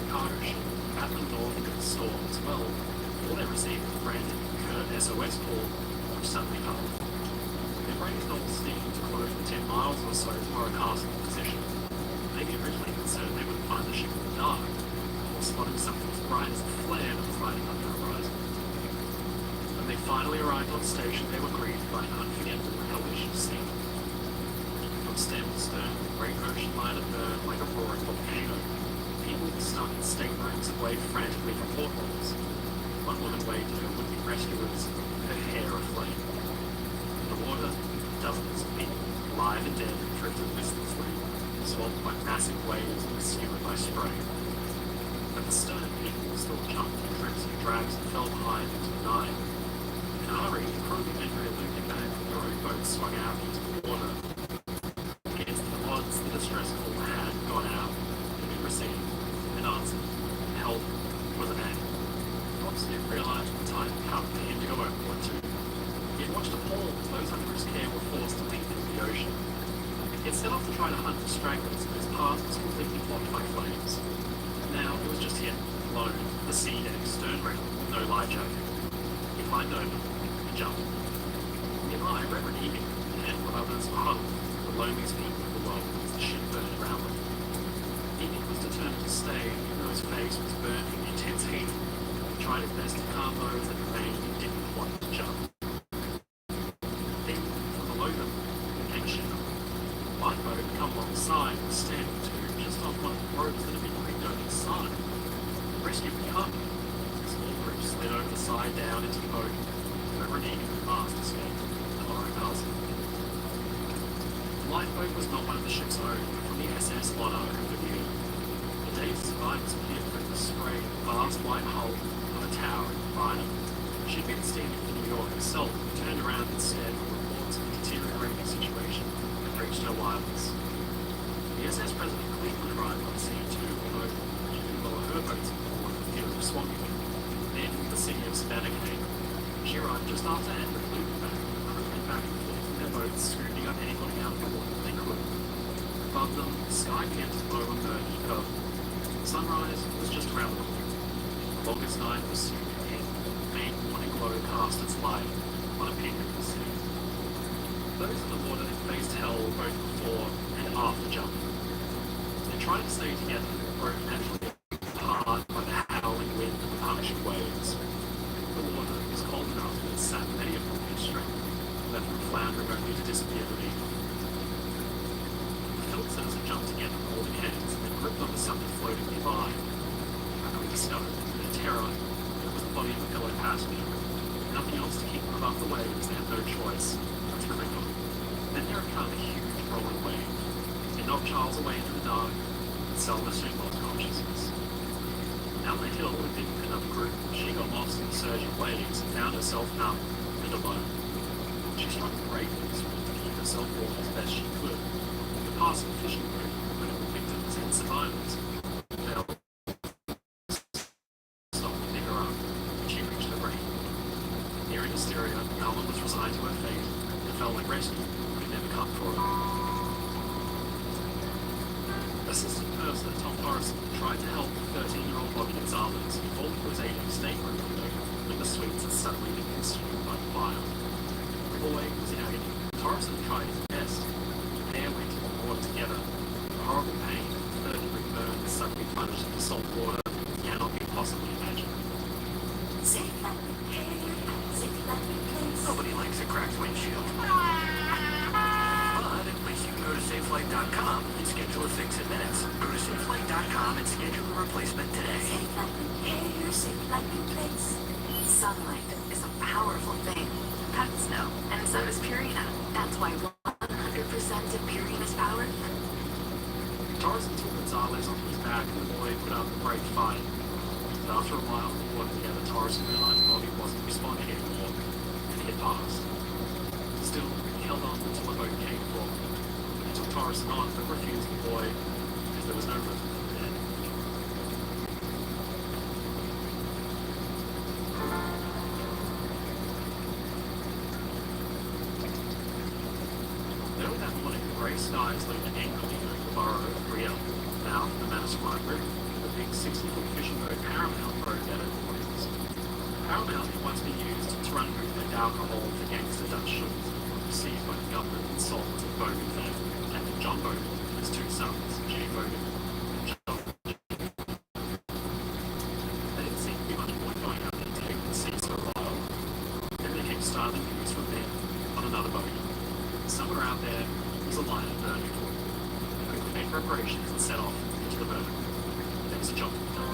Carter ship, battling north into the storm as well. All they received was a frantic, curt SOS call, which suddenly cut off. Their raised all steamed to close for 10 miles or so to Warwick Castle position. Maybe originally concerned they wouldn't find the ship in the dark, or spotting something as bright as a flare that was lighting up the horizon. When they finally arrived on station, they were greeted by an unforgettable, hellish scene. From stem to stern, the great ocean liner burned like a roaring volcano. People stuck in staterooms and waved frantically from portholes. One woman waved to her would-be rescuers, her hair aflame. In the water, dozens of people, alive and dead, drifted listlessly, swamped by massive waves and skewered by spray. At the stern, people still jumped in drifts and drags and fell behind into the night. In a hurry, the crew began relooping back from their own boat swung out into the water. Against the odds, the distress call had gone out and been received. Answered, help was an end. Smith realized the time had come for him to go overboard too. He had watched appalled as those under his care were forced to leap into the ocean. He had set off to try to hunt for stragglers, but his path was completely blocked by flames. Now it was just him, alone, the sea deck, stern rail, with no life jacket. He climbed over and jumped. Nearby, Reverend Egan and a handful of others were huddled, the loneliest people in the world as the ship burned around them. Egan was determined to stay, even though his face was burned from the intense heat. He tried his best to calm those that remained and didn't want to jump. Then, from below them, came a ship. A lifeboat had come alongside and was standing to just off one of the ropes that had been rigged over the side. The rescue would come. The small group slid over the side down into the boat. Reverend Egan and fast escaped to Warwick Castle. The lifeboat was not one of the ship's own, but from the SS Monarch of the New. The day's survivors appeared through the spray of the vast white hull of a tower in Liner. She had been steaming for New York herself, but turned around instead when reports of a deteriorating situation had reached her wireless. The SS President Cleveland arrived on scene too, although she didn't lower her boats in the water for fear of swamping them. Then the city of Savannah came. She arrived just after Andrew flew back, and the crew went back and forth in their boats, scooping up anybody out of the water they could. Above them, the sky began to glow and burn in purple. Sunrise was just around the corner. The longest night was soon to end. The faint morning glow bow cast its light on a peak of the sea. Those in the water had faced hell both before and after jumping. They tried to stay together, broken naturally apart by the howling wind and the punishing waves. The water was cold enough that it sapped many of them with strength, left them floundering only to disappear beneath. The Phillipsons had jumped together, holding hands, and gripped onto something floating nearby. Quickly discovered, to their terror, it was the body of a fellow passenger. Nothing else to keep them above the waves, they had no choice but to cling on. Then there had come a huge rolling wave. It knocked Charles away into the dark, and Selma soon lost consciousness. Emily Hill had been with another group. She got lost in the surging waves and found herself numb and alone. She struggled bravely to keep herself warm as best she could. The passing fishing group, when it were victims and survivors, fell stopped to pick her up, and she reached the brink. Near in hysteria, Ellen was resigned to her fate and felt like rescue could never come for her. Assistant Purser Tom Morrison tried to help the 13-year-old Bobby Gonzalez who thought he was aiding a stateroom window when the suites had suddenly been consumed by the fire. The boy was in agony. Morrison tried his best. The pair went to the water together. The horrible pain of third-degree burns suddenly plunged into salt water cannot be possibly imagined. Safe like the care, safe like the place. Nobody likes a cracked windshield. But at least you can go to safelight.com and schedule a fix in minutes. Go to safelight.com and schedule a replacement today. Safe like the care, safe like the place. Sunlight is a powerful thing. Pets know, and so does Purina. That's why 100% of Purina's power. Tarzan took Gonzalez onto his back and the boy put up a great fight. But after a while of working together, Tarzan realized Bobby wasn't responding anymore, and he had passed. Still, he held on until a boat came for him. He took Tarzan on, but refused the boy because there was no room for the dead. Early that morning, the grey skies loomed angrily over the borough of Rio, now from the Manasquan River, the big 60-foot fishing boat Paramount rode out of the waters. Paramount had once been used to run bootleg alcohol for gangster Dutch shores, seized by the government and sold to the Bogan family, and to John Bogan and his two sons, Jay Bogan and John. There didn't seem to be much point going out there to take the sea for a while. Then there came startling news from them on another boat. Somewhere out there was a liner burning. They quickly made preparations and set off into the burn. There was a job to be done.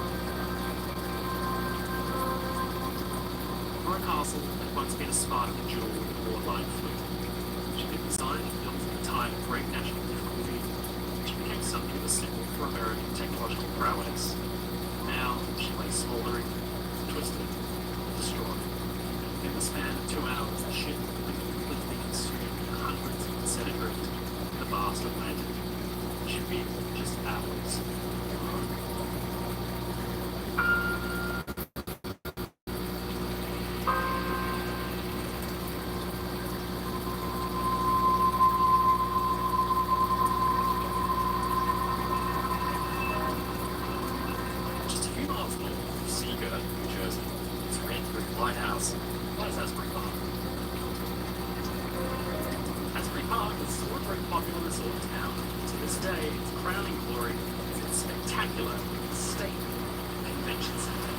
Laura Castle had once been a Spartan jewel with a warline fleet. She had been designed and built at a time of great national difficulty. She became something of a symbol for American technological prowess. Now she lay smoldering, twisted, destroyed. In the span of 2 hours, the ship had completely consumed hundreds and set adrift in the vast Atlantic. It should be just hours. Just a few miles north of Seagirt, New Jersey, is Red Brick Lighthouse. What is Asbury Park? Asbury Park is still a very popular resort town. To this day, its crowning glory is its spectacular, stately convention center.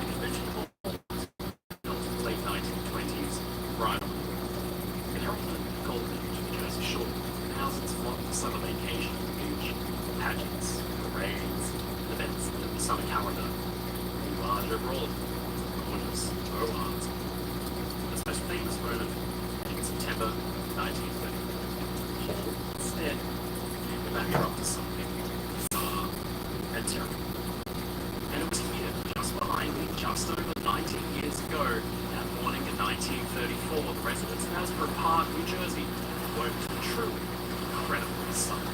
The convention hall was built in the late 1920s, right on the heralded Golden Age of the Jersey Shore, and houses flock for summer vacation on the beach, pageants, parades, events in the summer calendar, large overall, corners, Oards. Its most famous moment in September 1930. Hall instead became the backdrop to something bizarre and terrible. And it was here, just behind me, just over 19 years ago, that morning in 1934, the residents of Asbury Park, New Jersey, woke to a truly incredible sight.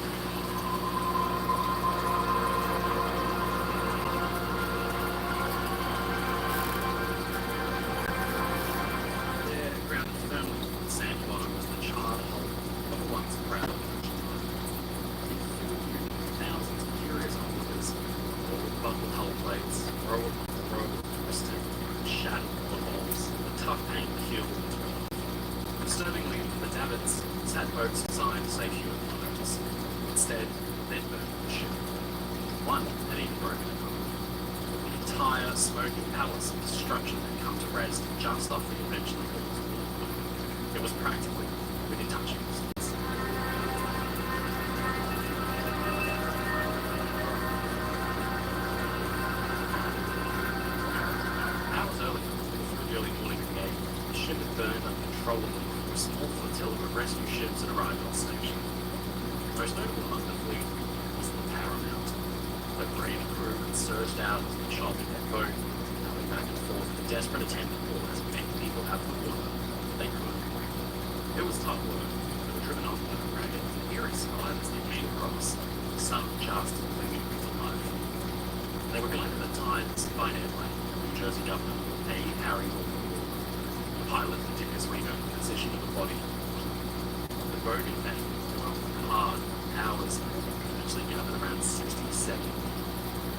There, grounded firmly to the sand bottom, was the charred hull of a once proud country. It filled you with thousands of curious onlookers, all with buckled hull plates, remained killed. Disturbingly, the davits sat boats designed to save human lives. Instead, they'd burned the ship. One had even broken another. The entire smoking palace of destruction had come to rest just off the eventually built wall. It was practically within touching distance. Hours earlier, before the early morning brigade, the ship had burned uncontrollably before a small flotilla of rescue ships had arrived on station. Most notable among the fleet was the Paramount. The brave crew had surged out into the choppy deck boat, going back and forth in a desperate attempt to pull as many people out of the water as they could. It was tough work. They were driven off by the ragged, eerie survivors they came across, some just clinging to life. They were guided at times by an airplane, New Jersey Governor A. Harry Walker. The pilot did his wing over the position of the body. The boat in vain, hard hours, eventually gathered around 67,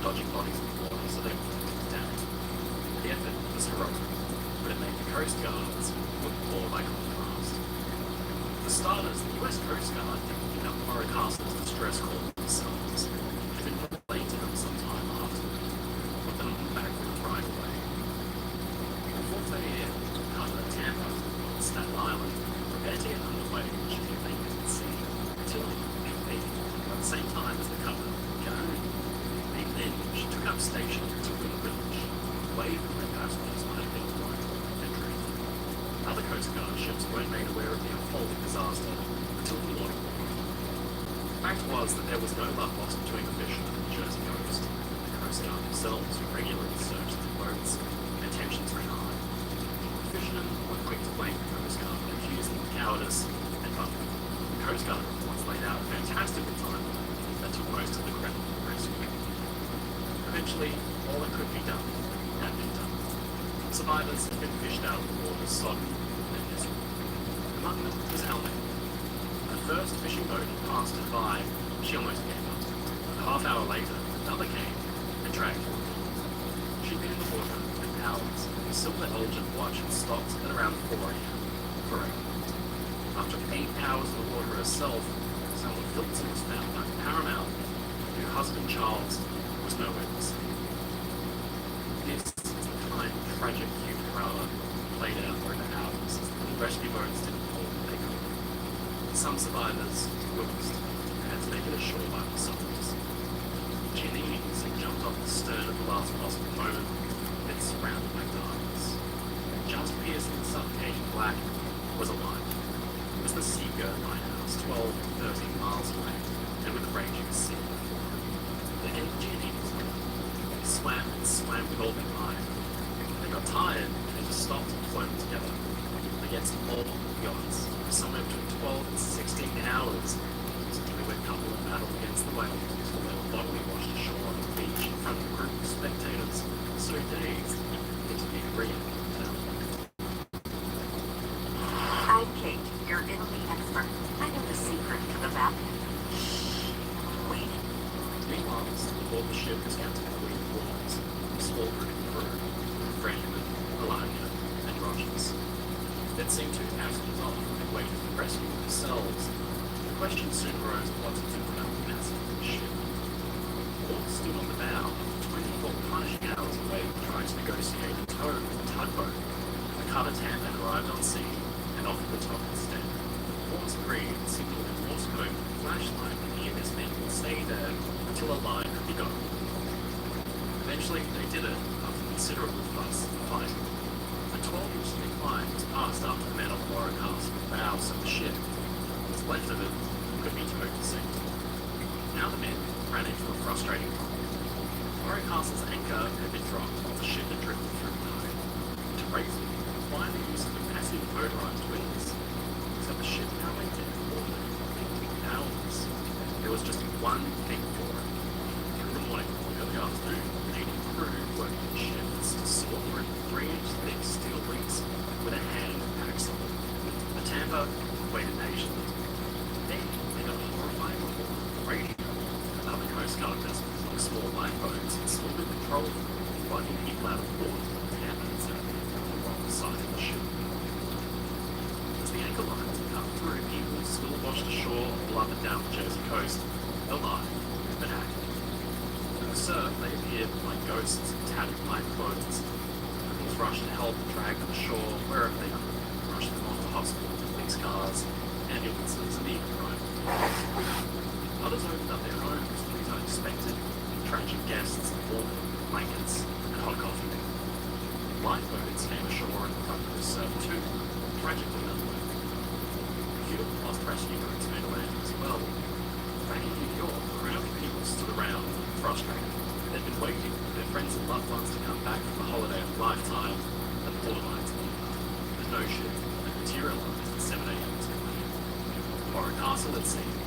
dodging bodies in the water so they wouldn't down. The effort was heroic, but it made the Coast Guards look more like a contrast. For starters, the US Coast Guard didn't pick up Warwick Castle's distress call themselves. It had been relayed to them sometime after, put them back right away. At 4:30 a.m., Carter Tampa on Staten Island prepared to get underway should the things at sea until it peaked at the same time as the cutter Canary. And then she took up station at Tipping Village, away from where passengers might have been right and drink. Other Coast Guard ships weren't made aware of the unfolding disaster until the morning. The fact was that there was no love lost between the fishermen and the Jersey coast. The Coast Guard themselves regularly searched the boats, and tensions ran high. The fishermen were quick to blame the Coast Guard and accuse them of cowardice and bumping. The Coast Guard reports laid out a fantastical timeline that took most of the credit for the rescue. Eventually, all that could be done had been done. Survivors had been fished out of the water, sodden and miserable. Among them was Alma. The first fishing boat had passed her by. She almost gave up. A half hour later, another came and dragged her. She'd been in the water for hours. The silver Elgin watch had stopped at around 4 a.m. Correct. After 8 hours in the water herself, Selma Phillips was found by Paramount, and her husband Charles was nowhere to see. This is the kind of tragic human drama played out over hours as the rescue boats didn't hold what they could. Some survivors were lost and had to make it ashore by themselves. Giannini's had jumped off the stern at the last possible moment, then surrounded by darkness. Just piercing the suffocating black was a light. It was the Seagirt Lighthouse, 12 to 13 miles away, and with a raging sea before it. They gave Giannini's way. They swam with all their might. They got tired and they just stopped and floated together. Against all odds, for somewhere between 12 and 16 hours, this newlywed couple had battled against the waves until they were bodily washed ashore on the beach in front of a group of spectators, so dazed into the agreement. I'm Kate, your Italy expert. I know the secret to the bathroom. Shh. Wait. Meanwhile, aboard the ship was Captain William Waters, a small group of crew, Frenchmen, Melania, and Rogers. They'd seen 2 passengers off and waited for rescue themselves. The question soon arose of what to do about the massive ship. Waters stood on the bow, 24 punishing hours away, trying to negotiate a tow with the tugboat. The cutter Tampa arrived on scene and offered the top instead. Waters agreed and signaled in Morse code with a flashlight that he and his men would stay there until a line could be got. Eventually, they did it after considerable fuss and fight. A 12-inch thick line was passed up the men on Warwick Castle bow so the ship, what was left of it, could be towed to safety. Now the men ran into a frustrating problem. Warwick Castle's anchor had been dropped while the ship had drifted through the night. To raise it required the use of a massive motorized wings, so the ship now went dead for 50 hours. There was just one thing for it. Through the morning or early afternoon, the native crew worked in shifts to saw through 3-inch thick steel rings with a hand axle. The Tampa waited patiently. Then they got a horrifying report on the radio. Other Coast Guard vessels, like small lifeboats, had still been patrolling, fighting people out of the water. The Tampa had set up on the wrong side of the ship. rushed to help drag them ashore wherever they could, rush them off to hospital, police cars, ambulances, and even Rome. Others opened up their homes to these unexpected, tragic guests of warmth, blankets, and hot coffee. Lifeboats came ashore and the public was served too, tragically unaware. A few lost rescue boats made a land as well. Back in New York, a crowd of people stood around, frustrated. They'd been waiting for their friends and loved ones to come back from the holiday of a lifetime, and the borderlines but no ship had materialized at 7 a.m. this morning. Morrow Castle, it seemed,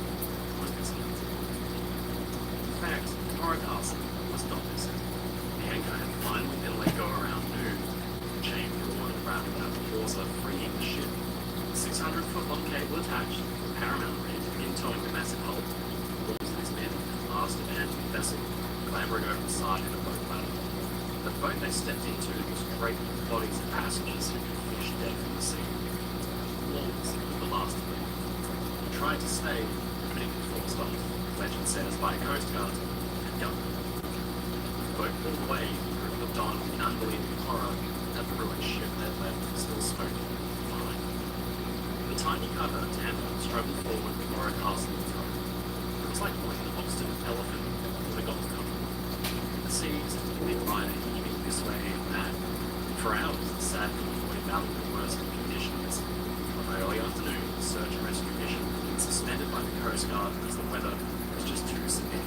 was missing. In fact, Morrow Castle was not missing. The anchor had finally been let go around noon. The chain drawn and wrapped about the hawser, freeing the ship. The 600-foot-long cable attached to the paramount rig in towing the massive hull. All of these men last abandoned the vessel, clambering over the side in a boat ladder. The boat they stepped into was draped with bodies of passengers who had fished dead from the sea. Walls were the last of them. They tried to stay, but it was forced off, legend says, by a coast guard and government. The boat pulled away, and looked on in unbelieving horror at the ruined ship they had left still smoking behind. The tiny cutter Tampa struggled forward with Morrow Castle in tow. It was like pulling an obstinate elephant with a golf cart. The seas of the big liner heaving this way and that. For hours, the sad convoy battled the worst of conditions. On the early afternoon, the search and rescue mission was suspended by the Coast Guard as the weather was just too severe.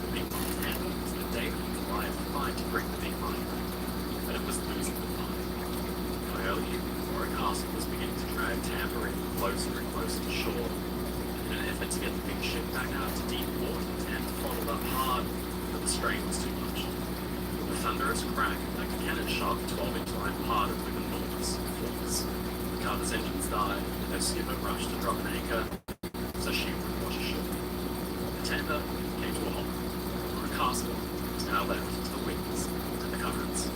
The big line Tampa was the day that Goliath fight to bring the big line back, but it was losing the fight. By early evening, Morrow Castle was beginning to drag Tampa in closer and closer to shore. In an effort to get the big ship back out to deep water, Tampa followed up hard, but the strain was too much. With a thunderous crack, like a cannon shot, 12-inch line parted with enormous force. The cutter's engines died, and their skipper rushed to drop an anchor so she would wash ashore. The Tampa came to a halt. Morrow Castle was now left to the winds and the currents.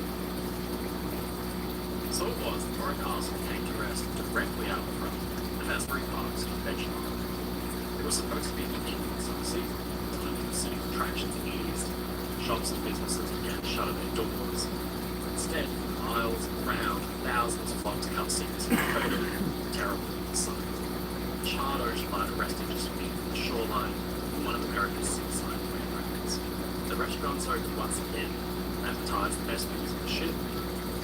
So it was that Morrow Castle came to rest directly out front of Asbury Park's convention hall. It was supposed to be the beginning of the season, time when the city's attractions eased. Shops and businesses began to shutter their doors. Instead, miles around, thousands flocked to come see this incredible, terrible sight. A charred ocean liner resting just feet from the shoreline of one of America's seaside railroads. The restaurants opened once again and advertised the best meals on the ship.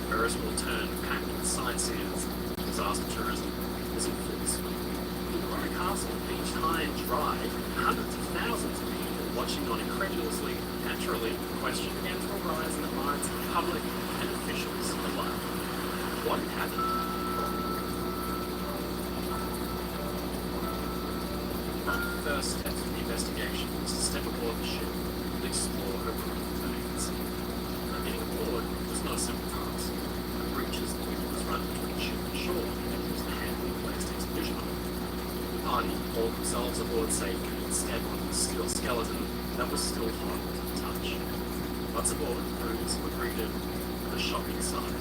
Ferris wheel turned packed with sightseers. Disaster tourism was in full swing. Morrow Castle beached high and dry, hundreds of thousands of people watching on incredulously. Naturally, the question began to arise in the minds of the public and officials alike. What had happened? One of the first steps of the investigation was to step aboard the ship and explore her private remains. Now, getting aboard was not a simple task. The breaches the wind was running between ship and shore and used the handling of waste expedition on it. The party hauled themselves aboard safely and stepped on the steel skeleton that was still hot to the touch. Once aboard, crews were greeted with a shocking sight.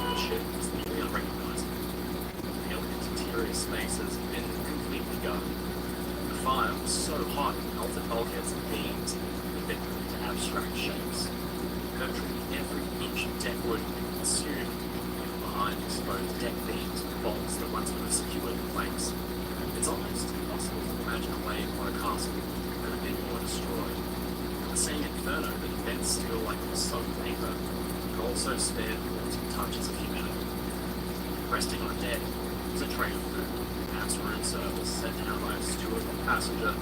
The ship was nearly unrecognizable. The elegant interior spaces had been completely gutted. The fire was so hot it melted bulkheads and beams and bent them into abstract shapes. Virtually every inch of deck wood had been consumed, behind exposed deck beams and bolts that once would have secured the planks. It's almost impossible to imagine a way Morrow Castle could have been more destroyed. The same inferno that bent steel like it was solid paper could also spare the wanting touches of humanity. Resting on deck was a tray of food, perhaps room service set down by a steward or passenger,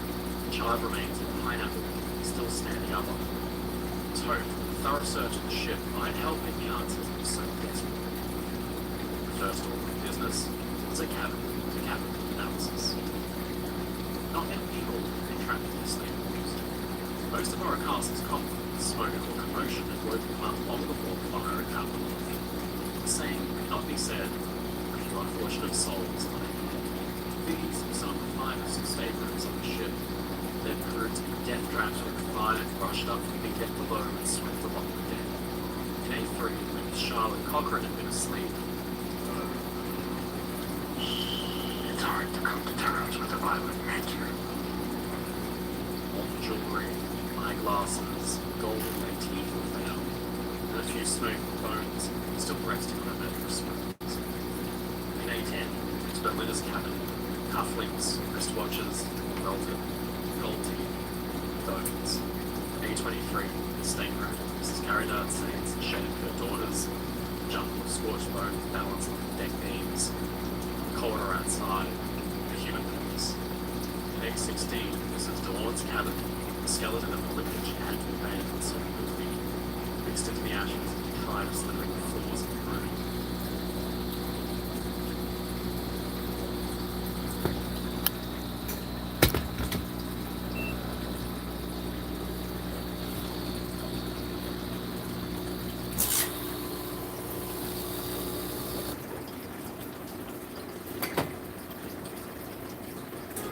the charred remains of pineapple still standing up on it. It was hoped that a thorough search of the ship might help in the answers that were so desperate. The first order of business was a cabin-to-cabin analysis. Not many people had been trapped in this state of news. Most of Morrow Castle's conflict, smoke, or commotion had woken them up long before the fire had come off. The same could not be said for a few unfortunate souls on the deck. These were some of the finest staterooms on the ship. They proved to be death traps where the fire had rushed up from the deck below and swept along the deck. In A3, Charlotte Cochrane had been asleep. hard to come to terms with the violent nature. All the jewelry, eyeglasses, golden motif were found, and a few smoking bones still resting on a bed of spoons. In A10, to Berlina's cabin, cufflinks, wristwatches, belted, gold teeth, bones. A23, the state room, Mrs. Caridad Saints shedded her daughters, jump of scorched bones balanced on the deck beams, corner outside, the human bones. In A16, Mrs. DeLorme's cabin, the skeleton of a liquid she had to abandon so quickly, mixed into the ashes and tried slithering the floors of the room.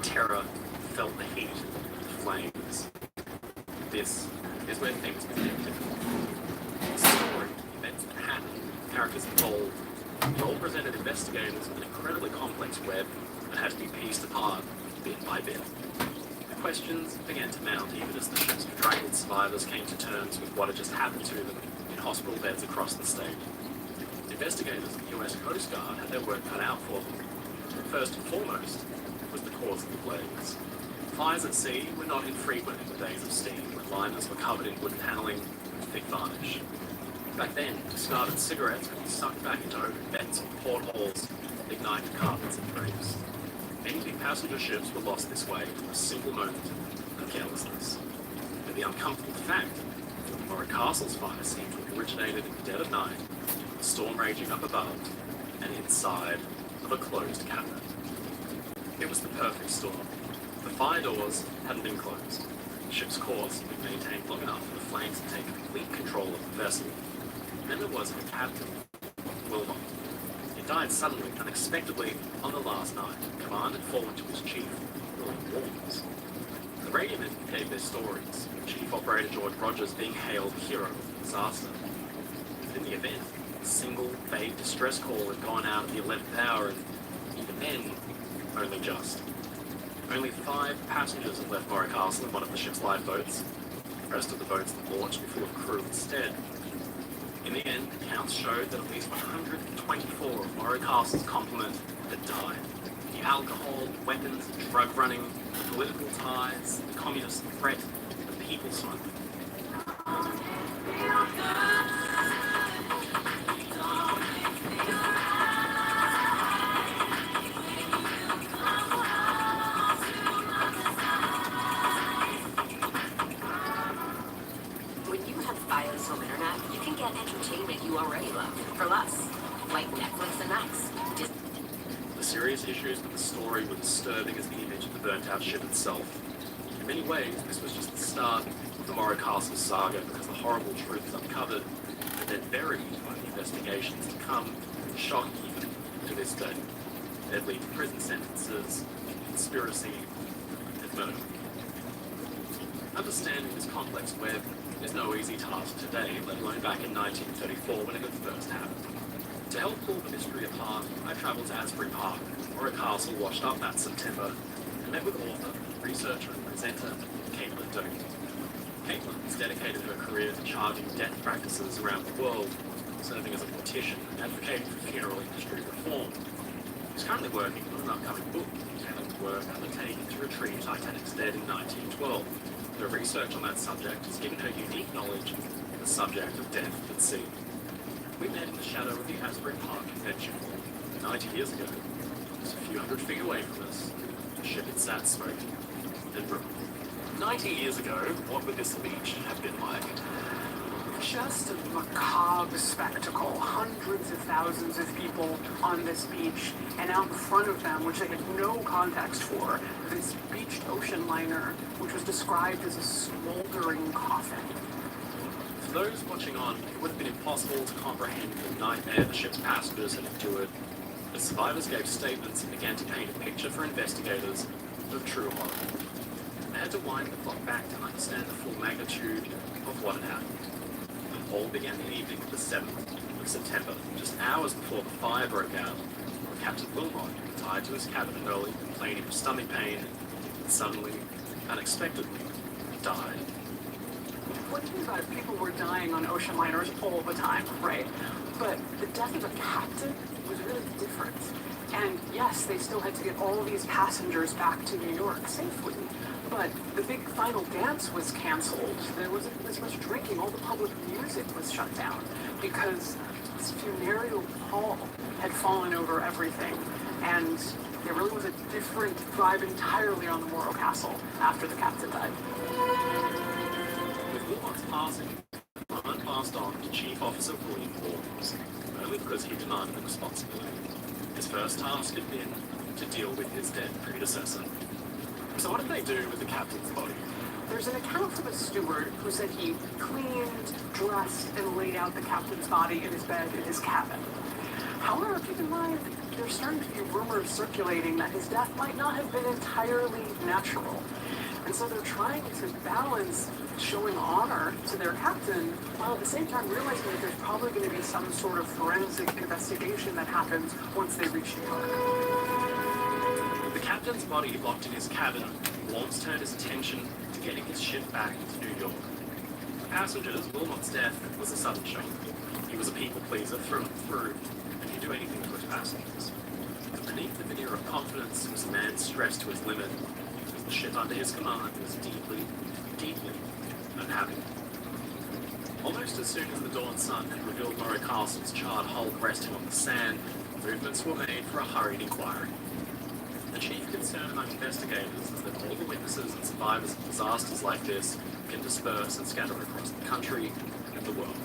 Terror felt the heat of flames. This is where things became difficult. The story, events that happened, characters involved, it all presented investigators with an incredibly complex web that had to be pieced apart bit by bit. The questions began to mount even as the ship's bedraggled survivors came to terms with what had just happened to them in hospital beds across the state. Investigators of the US Coast Guard had their work cut out for them. First and foremost was the cause of the blaze. Fires at sea were not infrequent in the days of steam, when liners were covered in wooden paneling and thick varnish. Back then, discarded cigarettes could be sucked back into open vents or portholes, igniting carpets and drapes. Many big passenger ships were lost this way through a single moment of carelessness. But the uncomfortable fact that the Murray Castle's fire seemed to have originated in the dead of night, with a storm raging up above and inside of a closed cabinet. It was the perfect storm. The fire doors hadn't been closed. The ship's course had been maintained long enough for the flames to take complete control of the vessel. Then there was the captain, Wilmot. He died suddenly, unexpectedly, on the last night. Command had fallen to his chief, William Warnes. The radiomen gave their stories, Chief Operator George Rogers being hailed hero of the disaster. But in the event, a single vague distress call had gone out at the 11th hour, and even then, only just. Only 5 passengers had left Murray Castle in one of the ship's lifeboats. The rest of the boats had launched were full of crew instead. In the end, accounts showed that at least 124 of Murray Castle's complement had died. The alcohol, weapons, drug running, the political ties, the communist threat, the people smoke. The serious issues with the story were disturbing as the image of the burnt-out ship itself. In many ways, this was just the start of the Murray Castle saga, because the horrible truth is uncovered and then buried by the investigations to come, shock even to this day. They'd lead to prison sentences, conspiracy, and murder. Understanding this complex web is no easy task today, let alone back in 1934 when it had first happened. To help pull the mystery apart, I travelled to Asbury Park, where a castle washed up that September, and met with author, researcher and presenter Caitlin Doty. Caitlin has dedicated her career to charging death practices around the world, serving as a politician and advocating for funeral industry reform. She's currently working on an upcoming book detailing the work undertaken to retrieve Titanic's dead in 1912. Her research on that subject has given her unique knowledge of the subject of death at sea. We met in the shadow of the Asbury Park Convention Hall 90 years ago. Just a few hundred feet away from us, the ship had sat smoking and brewing. 90 years ago, what would this beach have been like? Just a macabre spectacle. Hundreds of thousands of people on this beach, and out in front of them, which they had no context for, this beached ocean liner, which was described as a smoldering coffin. For those watching on, it would have been impossible to comprehend the nightmare the ship's passengers had endured. The survivors gave statements and began to paint a picture for investigators of true horror. They had to wind the clock back to understand the full magnitude of what had happened. The all began the evening of the 7th of September, just hours before the fire broke out. Captain Wilmot retired to his cabin early, complaining of stomach pain, and suddenly, unexpectedly, died. What do you mean by people were dying on ocean liners all the time, right? But the death of a captain was really different. And yes, they still had to get all these passengers back to New York safely. But the big final dance was canceled. There wasn't as much drinking. All the public music was shut down because this funereal pall had fallen over everything. And there really was a different vibe entirely on the Morro Castle after the captain died. With Wilmot's passing, Bond passed on to Chief Officer William Forbes, only because he demanded the responsibility. His first task had been to deal with his dead predecessor. So what did they do with the captain's body? There's an account from a steward who said he cleaned, dressed, and laid out the captain's body in his bed in his cabin. However, keep in mind, there's starting to be rumors circulating that his death might not have been entirely natural. And so they're trying to balance showing honor to their captain while at the same time realizing that there's probably going to be some sort of forensic investigation that happens once they reach New York. With the captain's body locked in his cabin, Lawrence turned his attention to getting his ship back to New York. For passengers, Wilmot's death was a sudden shock. He was a people pleaser through and through, and he'd do anything for his passengers. But beneath the veneer of confidence was a man stressed to his limit. The ship under his command was deeply, deeply unhappy. Almost as soon as the dawn sun had revealed Morro Castle's charred hull resting on the sand, movements were made for a hurried inquiry. The chief concern among investigators is that all the witnesses and survivors of disasters like this can disperse and scatter across the country and the world.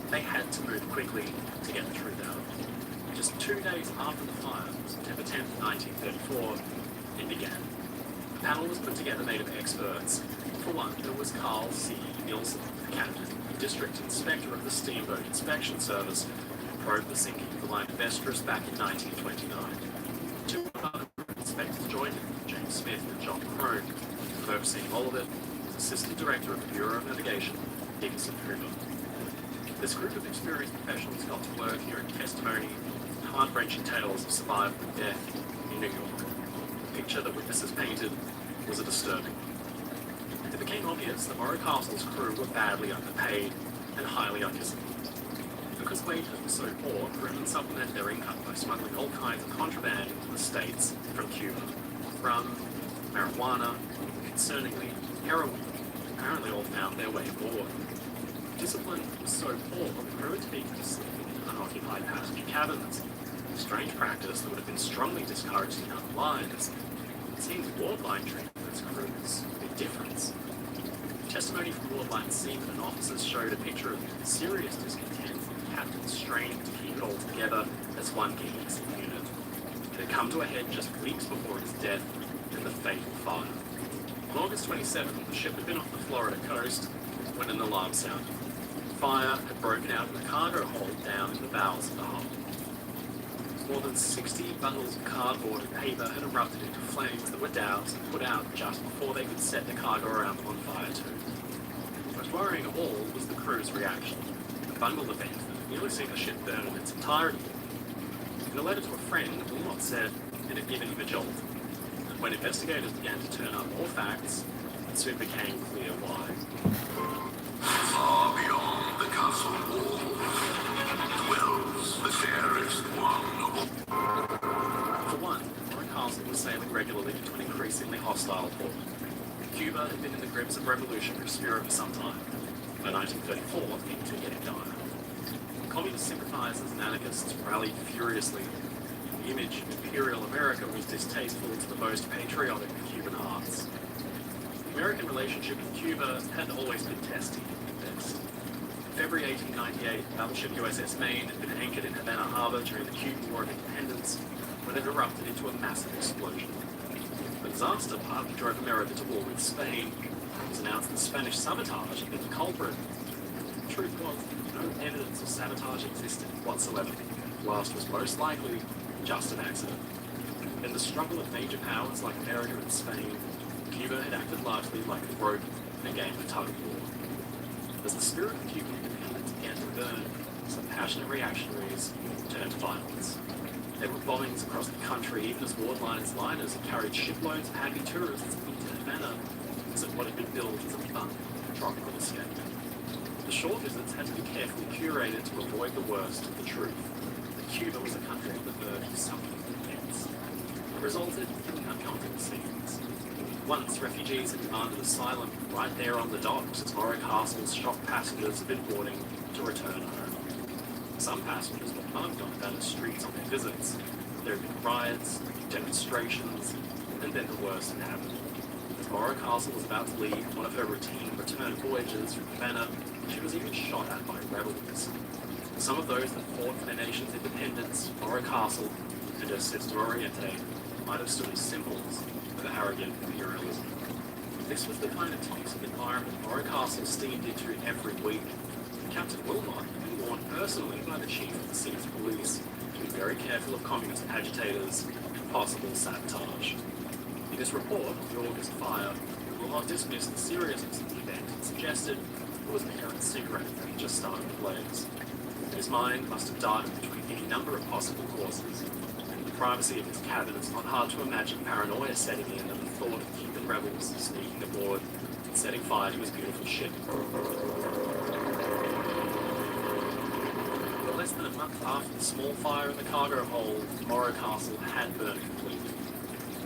They had to move quickly to get the truth out. Just 2 days after the fire, September 10th, 1934, it began. A panel was put together made of experts. For one, there was Carl C. Nielsen, the captain, the district inspector of the Steamboat Inspection Service, who probed the sinking of the line Vestris back in 1929. Two other inspectors joined him, James Smith and John Crone, and overseeing all of it was Assistant Director of the Bureau of Navigation, Dickinson Hoover. This group of experienced professionals got to work hearing testimony and heart-wrenching tales of survival and death in New York. The picture that witnesses painted was a disturbing one. It became obvious that Morro Castle's crew were badly underpaid and highly undisciplined. Because wages were so poor, crewmen supplemented their income by smuggling all kinds of contraband into the States from Cuba. Rum, marijuana, and concerningly, heroin apparently all found their way aboard. Discipline was so poor that the crew had to be sleeping in unoccupied passenger cabins. A strange practice that would have been strongly discouraged in other lines. It seems wardline treated its crews a big difference. Testimony from wardline seamen and officers showed a picture of serious discontent and the captain's straining to keep it all together as one cohesive unit. It had come to a head just weeks before his death and the fatal fire. On August 27th, the ship had been off the Florida coast when an alarm sounded. Fire had broken out in the cargo hold down in the bowels of the hull. More than 60 bundles of cardboard and paper had erupted into flames that were doused and put out just before they could set the cargo around them on fire too. Most worrying of all was the crew's reaction, a bungled event that had nearly seen the ship burn in its entirety. In a letter to a friend, Wilmot said it had given him a jolt. And when investigators began to turn up more facts, it soon became clear why. Far beyond the castle wall dwells the fairest one of all. For one, Morro Castle was sailing regularly to an increasingly hostile port. Cuba had been in the grips of revolutionary spirit for some time. By 1934, things were getting dire. Communist sympathizers and anarchists rallied furiously. The image of imperial America was distasteful to the most patriotic of Cuban hearts. The American relationship with Cuba had always been testy at best. In February 1898, battleship USS Maine had been anchored in Havana Harbor during the Cuban War of Independence when it erupted into a massive explosion. The disaster partly drove America to war with Spain. It was announced that Spanish sabotage had been the culprit. The truth was, no evidence of sabotage existed whatsoever. The blast was most likely just an accident. In the struggle of major powers like America and Spain, Cuba had acted largely like a rope in a game of tug-of-war. As the spirit of Cuban independence began to burn, some passionate reactionaries turned to violence. There were bombings across the country, even as Wardline's liners had carried shiploads of happy tourists into Havana, as if what had been billed as a fun, tropical escape. The shore visits had to be carefully curated to avoid the worst of the truth. That Cuba was a country on the verge of something immense. It resulted in uncomfortable scenes. Once, refugees had demanded asylum right there on the docks as Morro Castle's shocked passengers had been boarding to return home. Some passengers were mugged on Havana's streets on their visits. There had been riots, demonstrations, and then the worst had happened. As Morro Castle was about to leave one of her routine return voyages from Havana, she was even shot at by rebels. Some of those that fought for their nation's independence, Morro Castle and her sister Oriente might have stood as symbols of arrogant imperialism. This was the kind of toxic environment Morro Castle steamed into every week. Captain Wilmot had been warned personally by the chief of the city's police to be very careful of communist agitators and possible sabotage. In his report on the August fire, Wilmot dismissed the seriousness of the event and suggested it was an errant cigarette that had just started to blaze. His mind must have darted between any number of possible causes. In the privacy of his cabin, it's not hard to imagine paranoia setting in at the thought of Cuban rebels sneaking aboard and setting fire to his beautiful ship. But less than a month after the small fire in the cargo hold, Morro Castle had burned completely.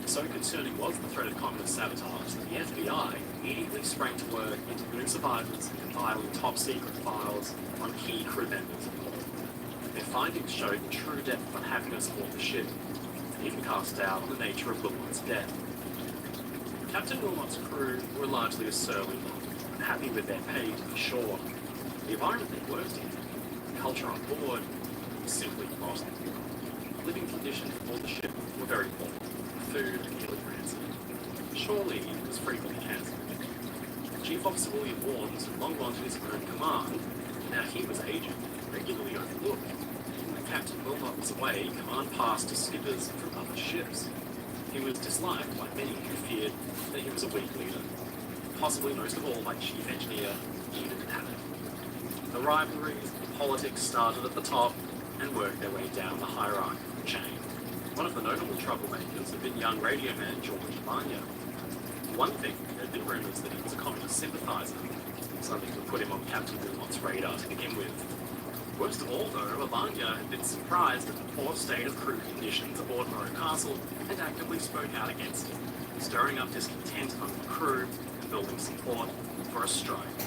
So concerning was the threat of communist sabotage that the FBI immediately sprang to work interviewing survivors and compiling top-secret files on key crew members. Their findings showed the true depth of unhappiness aboard the ship, and even cast doubt on the nature of Wilmot's death. Captain Wilmot's crew were largely a surly lot, unhappy with their pay to be sure. The environment they worked in, the culture on board, was simply rotten. Living conditions aboard the ship were very poor. Food nearly rancid. Surely it was frequently cancelled. Chief Officer William Warnes had long wanted his own command, and now he was aging, regularly overlooked. When Captain Wilmot was away, command passed to skippers from other ships. He was disliked by many who feared that he was a weak leader, possibly most of all by Chief Engineer Ian Hammond. The rivalries and politics started at the top and worked their way down the hierarchical chain. One of the notable troublemakers had been young radio man George Alanya. One thing, there had been rumours that he was a communist sympathiser, something that put him on Captain Wilmot's radar to begin with. Worst of all, though, Alanya had been surprised at the poor state of crew conditions aboard Morro Castle and actively spoke out against it, stirring up discontent among the crew and building support for a strike.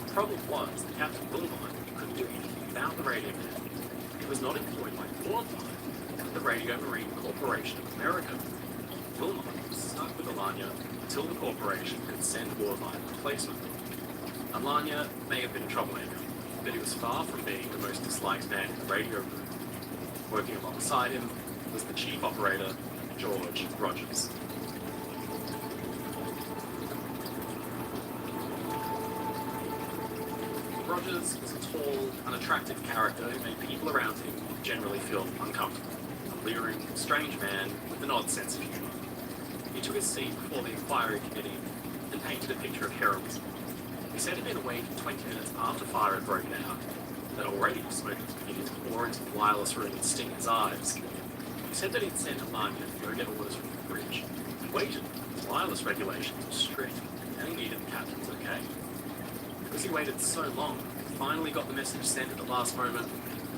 The problem was that Captain Wilmot couldn't do anything without the radio man. He was not employed by Wardline, the Radio Marine Corporation of America. Wilmot was stuck with Alanya until the corporation could send Wardline a replacement. Alanya may have been a troublemaker, but he was far from being the most disliked man in the radio room. Working alongside him was the chief operator, George Rogers. Rogers was a tall, unattractive character who made people around him generally feel uncomfortable. A leering, strange man with an odd sense of humour. He took his seat before the inquiry committee and painted a picture of heroism. He said he'd been awake 20 minutes after fire had broken out, that already smoke was beginning to pour into the wireless room and sting his eyes. He said that he'd sent Alanya to go get orders from the bridge, and waited. The wireless regulations were strict, and he needed the captain's okay. Because he waited so long, he finally got the message sent at the last moment.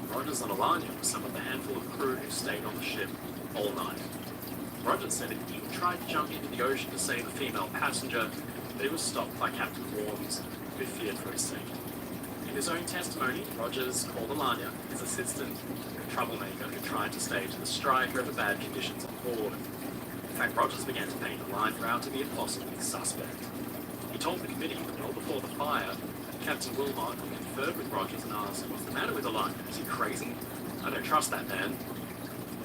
Rogers and Alanya were some of the handful of crew who stayed on the ship all night. Rogers said he even tried to jump into the ocean to save a female passenger, but he was stopped by Captain Warnes, who feared for his safety. In his own testimony, Rogers called Alanya his assistant, a troublemaker who tried to stage the strike over bad conditions on board. In fact, Rogers began to paint Alanya out to be a possible suspect. He told the committee that well before the fire, Captain Wilmot conferred with Rogers and asked, "What's the matter with Alanya? Is he crazy? I don't trust that man."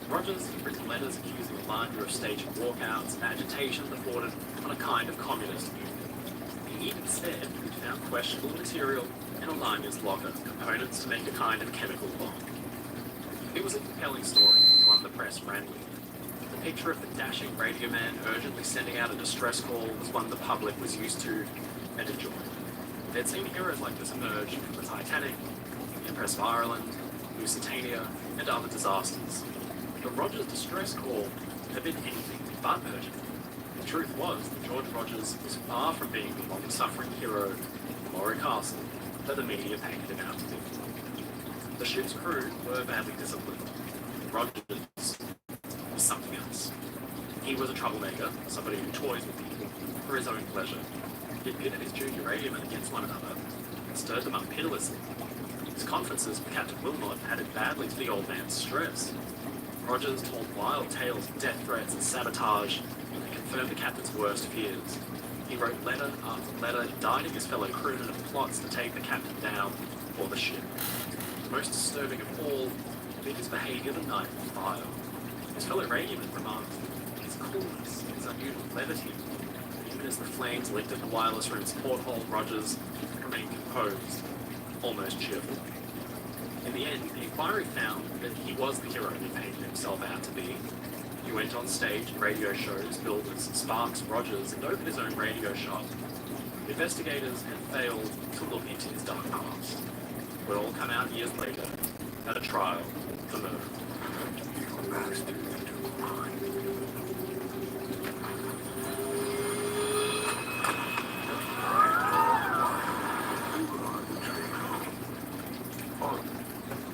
Rogers had written letters accusing Alanya of staging walkouts and agitation that bordered on a kind of communist union. He even said he'd found questionable material in Alanya's locker, components to make a kind of chemical bomb. It was a compelling story, one the press ran with. The picture of the dashing radio man urgently sending out a distress call was one the public was used to and enjoyed. They'd seen heroes like this emerge from the Titanic, the Empress of Ireland, Lusitania, and other disasters. But Rogers' distress call had been anything but urgent. The truth was that George Rogers was far from being the long-suffering hero in Maury Castle that the media painted him out to be. The ship's crew were badly disciplined. Rogers was something else. He was a troublemaker, somebody who toys with people for his own pleasure. He pitted his junior radiomen against one another and stirred them up pitilessly. His conferences with Captain Wilmot added badly to the old man's stress. Rogers told wild tales of death threats and sabotage and confirmed the captain's worst fears. He wrote letter after letter indicting his fellow crewmen of plots to take the captain down or the ship. The most disturbing of all had been his behaviour the night of the fire. His fellow radiomen remarked his coolness, his unusual levity. Even as the flames licked at the wireless room's porthole, Rogers remained composed, almost cheerful. In the end, the inquiry found that he was the hero he painted himself out to be. He went on stage in radio shows billed as Sparks Rogers and opened his own radio shop. The investigators had failed to look into his dark past. It would all come out years later at a trial for murder. You bastard, you do crime.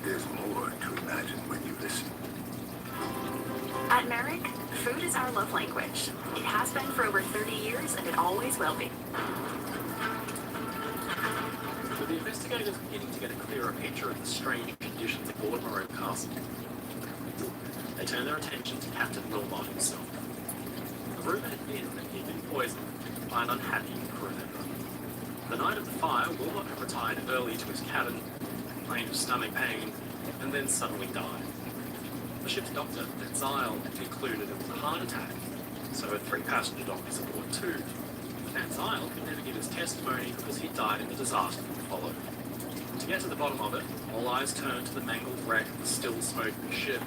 There's more to imagine when you listen. At Merrick, food is our love language. It has been for over 30 years, and it always will be. With the investigators beginning to get a clearer picture of the strange conditions aboard Moreau Castle, they turned their attention to Captain Wilmot himself. The rumour had been that he'd been poisoned by an unhappy crew member. The night of the fire, Wilmot had retired early to his cabin, complained of stomach pain, and then suddenly died. The ship's doctor, Van Zyl, had concluded it was a heart attack, so had 3 passenger doctors aboard too. Van Zyl could never give his testimony because he died in the disaster that followed. To get to the bottom of it, all eyes turned to the mangled wreck of the still smoking ship.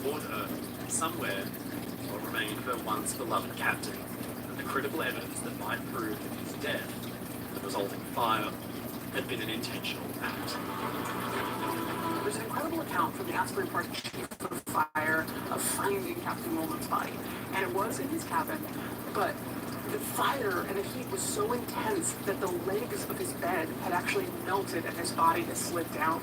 Aboard her, somewhere, what remained of her once beloved captain, and the critical evidence that might prove that his death, the resulting fire, had been an intentional act. There's an incredible account from the Asbury Park chief of fire of finding Captain Wilmot's body, and it was in his cabin, but the fire and the heat was so intense that the legs of his bed had actually melted and his body had slid down.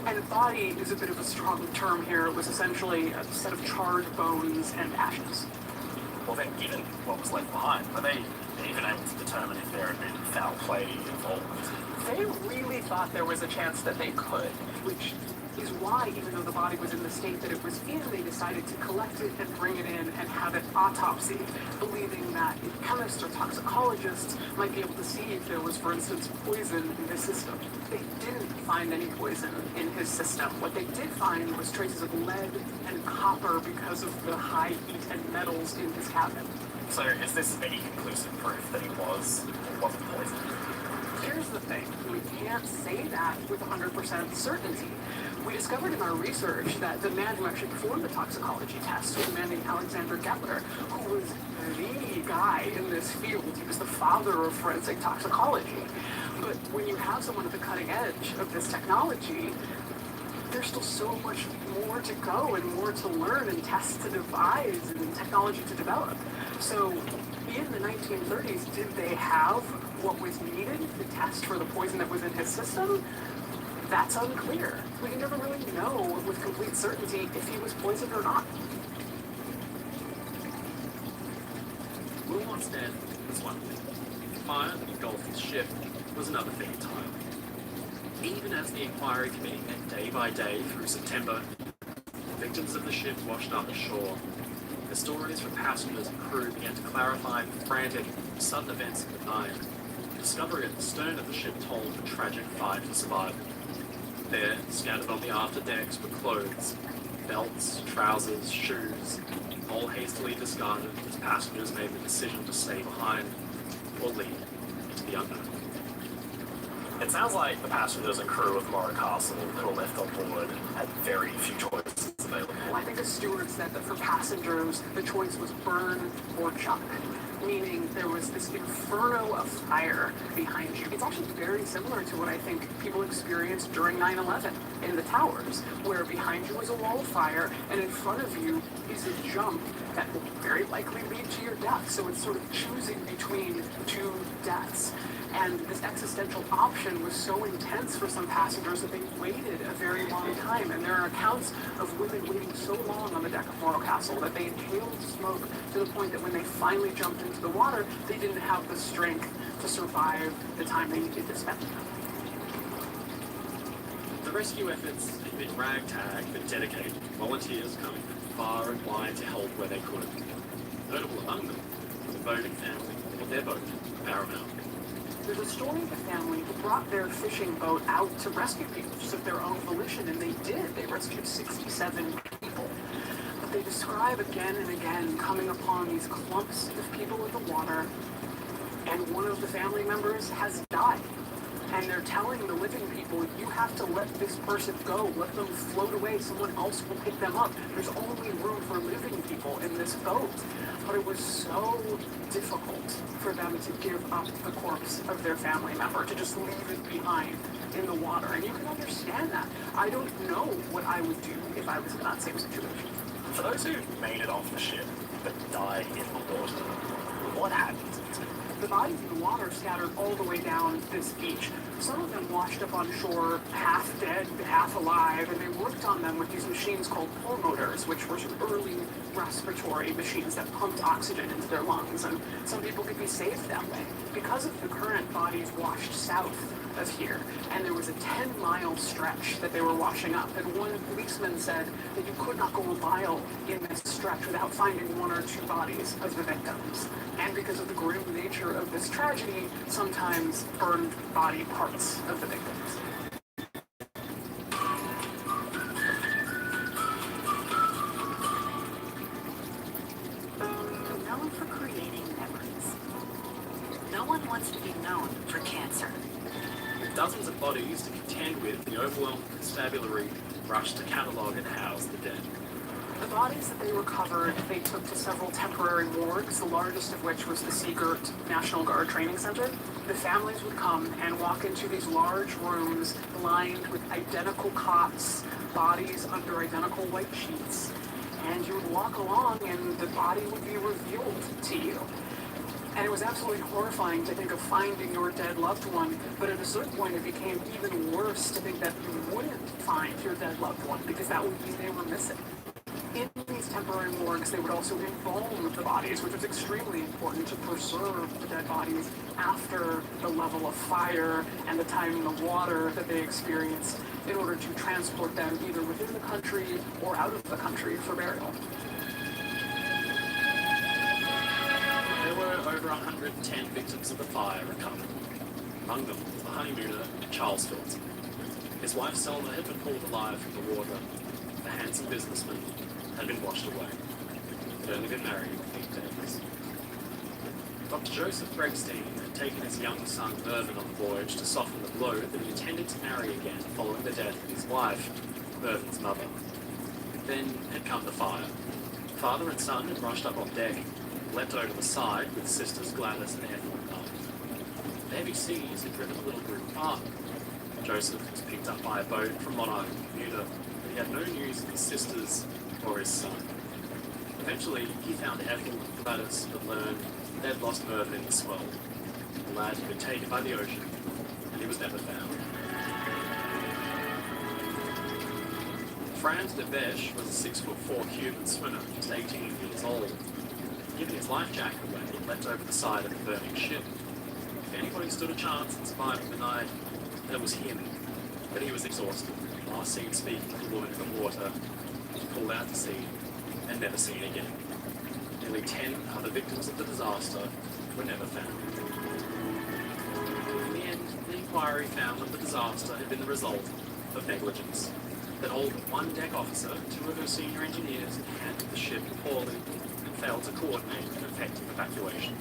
And body is a bit of a strong term here. It was essentially a set of charred bones and ashes. Well then, given what was left behind, were they even able to determine if there had been foul play involved? They really thought there was a chance that they could, which is why, even though the body was in the state that it was in, they decided to collect it and bring it in and have it autopsied, believing that chemists or toxicologists might be able to see if there was, for instance, poison in his system. They didn't find any poison in his system. What they did find was traces of lead and copper because of the high heat and metals in his cabin. So is this any conclusive proof that he was or wasn't poisoned? Here's the thing, we can't say that with 100% certainty. We discovered in our research that the man who actually performed the toxicology test was a man named Alexander Gettler, who was the guy in this field. He was the father of forensic toxicology. But when you have someone at the cutting edge of this technology, there's still so much more to go and more to learn and tests to devise and technology to develop. So in the 1930s, did they have what was needed to test for the poison that was in his system? That's unclear. We can never really know with complete certainty if he was poisoned or not. Wilmot's death was one thing. The fire that engulfed his ship was another thing entirely. Even as the inquiry committee met day by day through September, victims of the ship washed up ashore. The stories from passengers and crew began to clarify the frantic, sudden events of the night. The discovery at the stern of the ship told the tragic fight for survival. There, scattered on the after decks, were clothes, belts, trousers, shoes, all hastily discarded as passengers made the decision to stay behind or leave into the unknown. It sounds like the passengers and crew of Moreau Castle that were left on board had very few choices available. I think a steward said that for passengers, the choice was burn or jump, meaning there was this inferno of fire behind you. It's actually very similar to what I think people experienced during 9/11 in the towers, where behind you is a wall of fire and in front of you is a jump that will very likely lead to your death. So it's sort of choosing between two deaths. And this existential option was so intense for some passengers that they waited a very long time. And there are accounts of women waiting so long on the deck of Morro Castle that they inhaled smoke to the point that when they finally jumped into the water, they didn't have the strength to survive the time they needed to spend. The rescue efforts had been ragtag but dedicated, volunteers coming from far and wide to help where they could. Notable among them was the boating family, with their boat, Paramount. There's a story of a family who brought their fishing boat out to rescue people just of their own volition, and they did. They rescued 67 people. But they describe again and again coming upon these clumps of people in the water, and one of the family members has died. And they're telling the living people, you have to let this person go, let them float away, someone else will pick them up. There's only room for living people in this boat. But it was so difficult for them to give up the corpse of their family member, to just leave it behind in the water. And you can understand that. I don't know what I would do if I was in that same situation. For those who made it off the ship but died in the water, what happened to them? The bodies in the water scattered all the way down this beach. Some of them washed up on shore, half dead, half alive, and they worked on them with these machines called pulmotors, which were some early respiratory machines that pumped oxygen into their lungs, and some people could be saved that way. Because of the current, bodies washed south of here, and there was a 10-mile stretch that they were washing up, and one policeman said that you could not go a mile in this stretch without finding one or two bodies of the victims. And because of the grim nature of this tragedy, sometimes burned body parts of the victims. Known for creating memories. No one wants to be known for cancer. With dozens of bodies to contend with, the overwhelmed constabulary rushed to catalogue and house the dead. The bodies that they recovered, they took to several temporary morgues, the largest of which was the Seagirt National Guard Training Center. The families would come and walk into these large rooms lined with identical cots, bodies under identical white sheets. And you would walk along and the body would be revealed to you. And it was absolutely horrifying to think of finding your dead loved one, but at a certain point it became even worse to think that you wouldn't find your dead loved one, because that would mean they were missing. In these temporary morgues, they would also embalm the bodies, which was extremely important to preserve the dead bodies after the level of fire and the time in the water that they experienced, in order to transport them either within the country or out of the country for burial. There were over 110 victims of the fire recovered. Among them was the honeymooner Charles Phillips. His wife Selma had been pulled alive from the water. The handsome businessman had been washed away. He'd only been married 8 days. Dr. Joseph Gregstein had taken his young son Mervyn on the voyage to soften the blow that he intended to marry again following the death of his wife, Mervyn's mother. Then had come the fire. Father and son had rushed up on deck, leapt over the side with sisters Gladys and Ethel and Nine. The heavy seas had driven the little group apart. Joseph was picked up by a boat from Monarch Bermuda, but he had no news of his sisters or his son. Eventually, he found Ethel and Gladys, but learned they'd lost Mervyn in the swell. The lad had been taken by the ocean, and he was never found. Franz de Besch was a 6'4" Cuban swimmer, just 18 years old. Giving his life jacket away, he leapt over the side of the burning ship. If anybody stood a chance in surviving the night, it was him. But he was exhausted, last seen speaking to the woman in the water, pulled out to sea, and never seen again. Nearly 10 other victims of the disaster were never found. In the end, the inquiry found that the disaster had been the result of negligence. That old one-deck officer, 2 of her senior engineers, had handled the ship poorly and failed to coordinate an effective evacuation.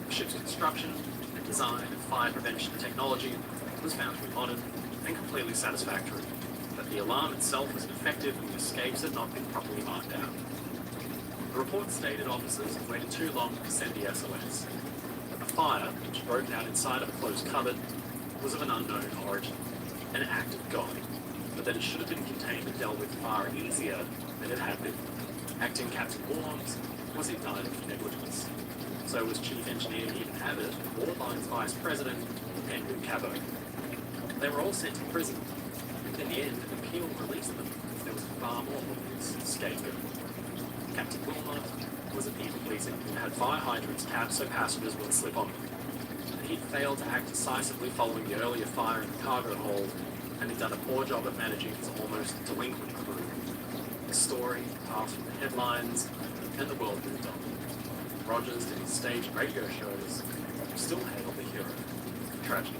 The ship's construction and design and fire prevention technology was found to be modern and completely satisfactory, but The alarm itself was defective and the escapes had not been properly marked out. The report stated officers had waited too long to send the SOS. The fire, which broke out inside of a closed cupboard, was of an unknown origin, an act of God, but that it should have been contained and dealt with far easier than it had been. Acting Captain Warnes was indicted for negligence. So was Chief Engineer Ian Abbott, Warline's Vice President, Andrew Cabot. They were all sent to prison, and in the end, an appeal released them. There was far more obvious scapegoat. Captain Wilmot was a people pleaser who had fire hydrants tapped so passengers wouldn't slip on them. He'd failed to act decisively following the earlier fire in the cargo hold, and he'd done a poor job at managing his almost delinquent crew. The story passed from the headlines, and the world moved on. Rogers did his stage radio shows, still hailed the hero. Tragedy.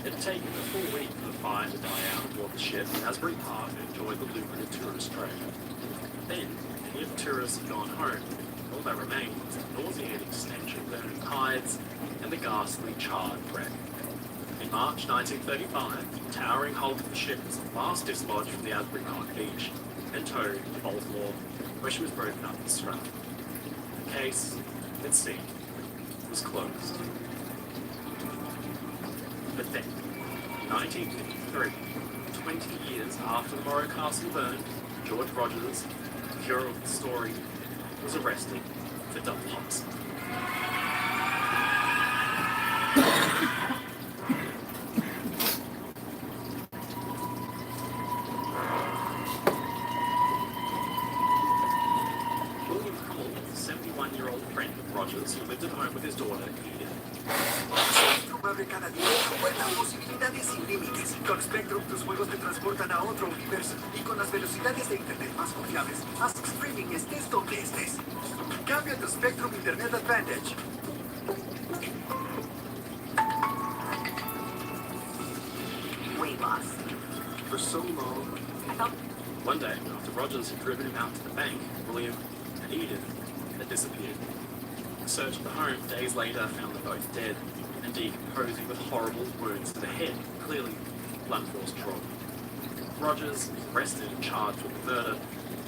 It had taken a full week for the fire to die out aboard the ship, and Asbury Park enjoyed the lucrative tourist trade. Then, many of the tourists had gone home. All that remained was the nauseating stench of burning hides and the ghastly charred wreck. In March 1935, the towering hull of the ship was at last dislodged from the Asbury Park beach and towed to Baltimore, where she was broken up and scrapped. The case, it seemed, was closed. But then, in 1953, 20 years after the Morro Castle burned, George Rogers, the hero of the story, was arrested for double homicide. William Hummel was a 71-year-old friend of Rogers who lived at home with his daughter, Edith. Probable cada día encuentra posibilidades sin límites. Con Spectrum tus juegos te transportan a otro universo y con las velocidades de internet más confiables, haz streaming estés donde estés. Cambia tu Spectrum Internet Advantage. Weight loss. For so long. I felt One day, after Rogers had driven him out to the bank, William and Edith had disappeared. A search of the home days later found them both dead and decomposing with horrible wounds to the head, clearly blunt force trauma. Rogers was arrested and charged with the murder.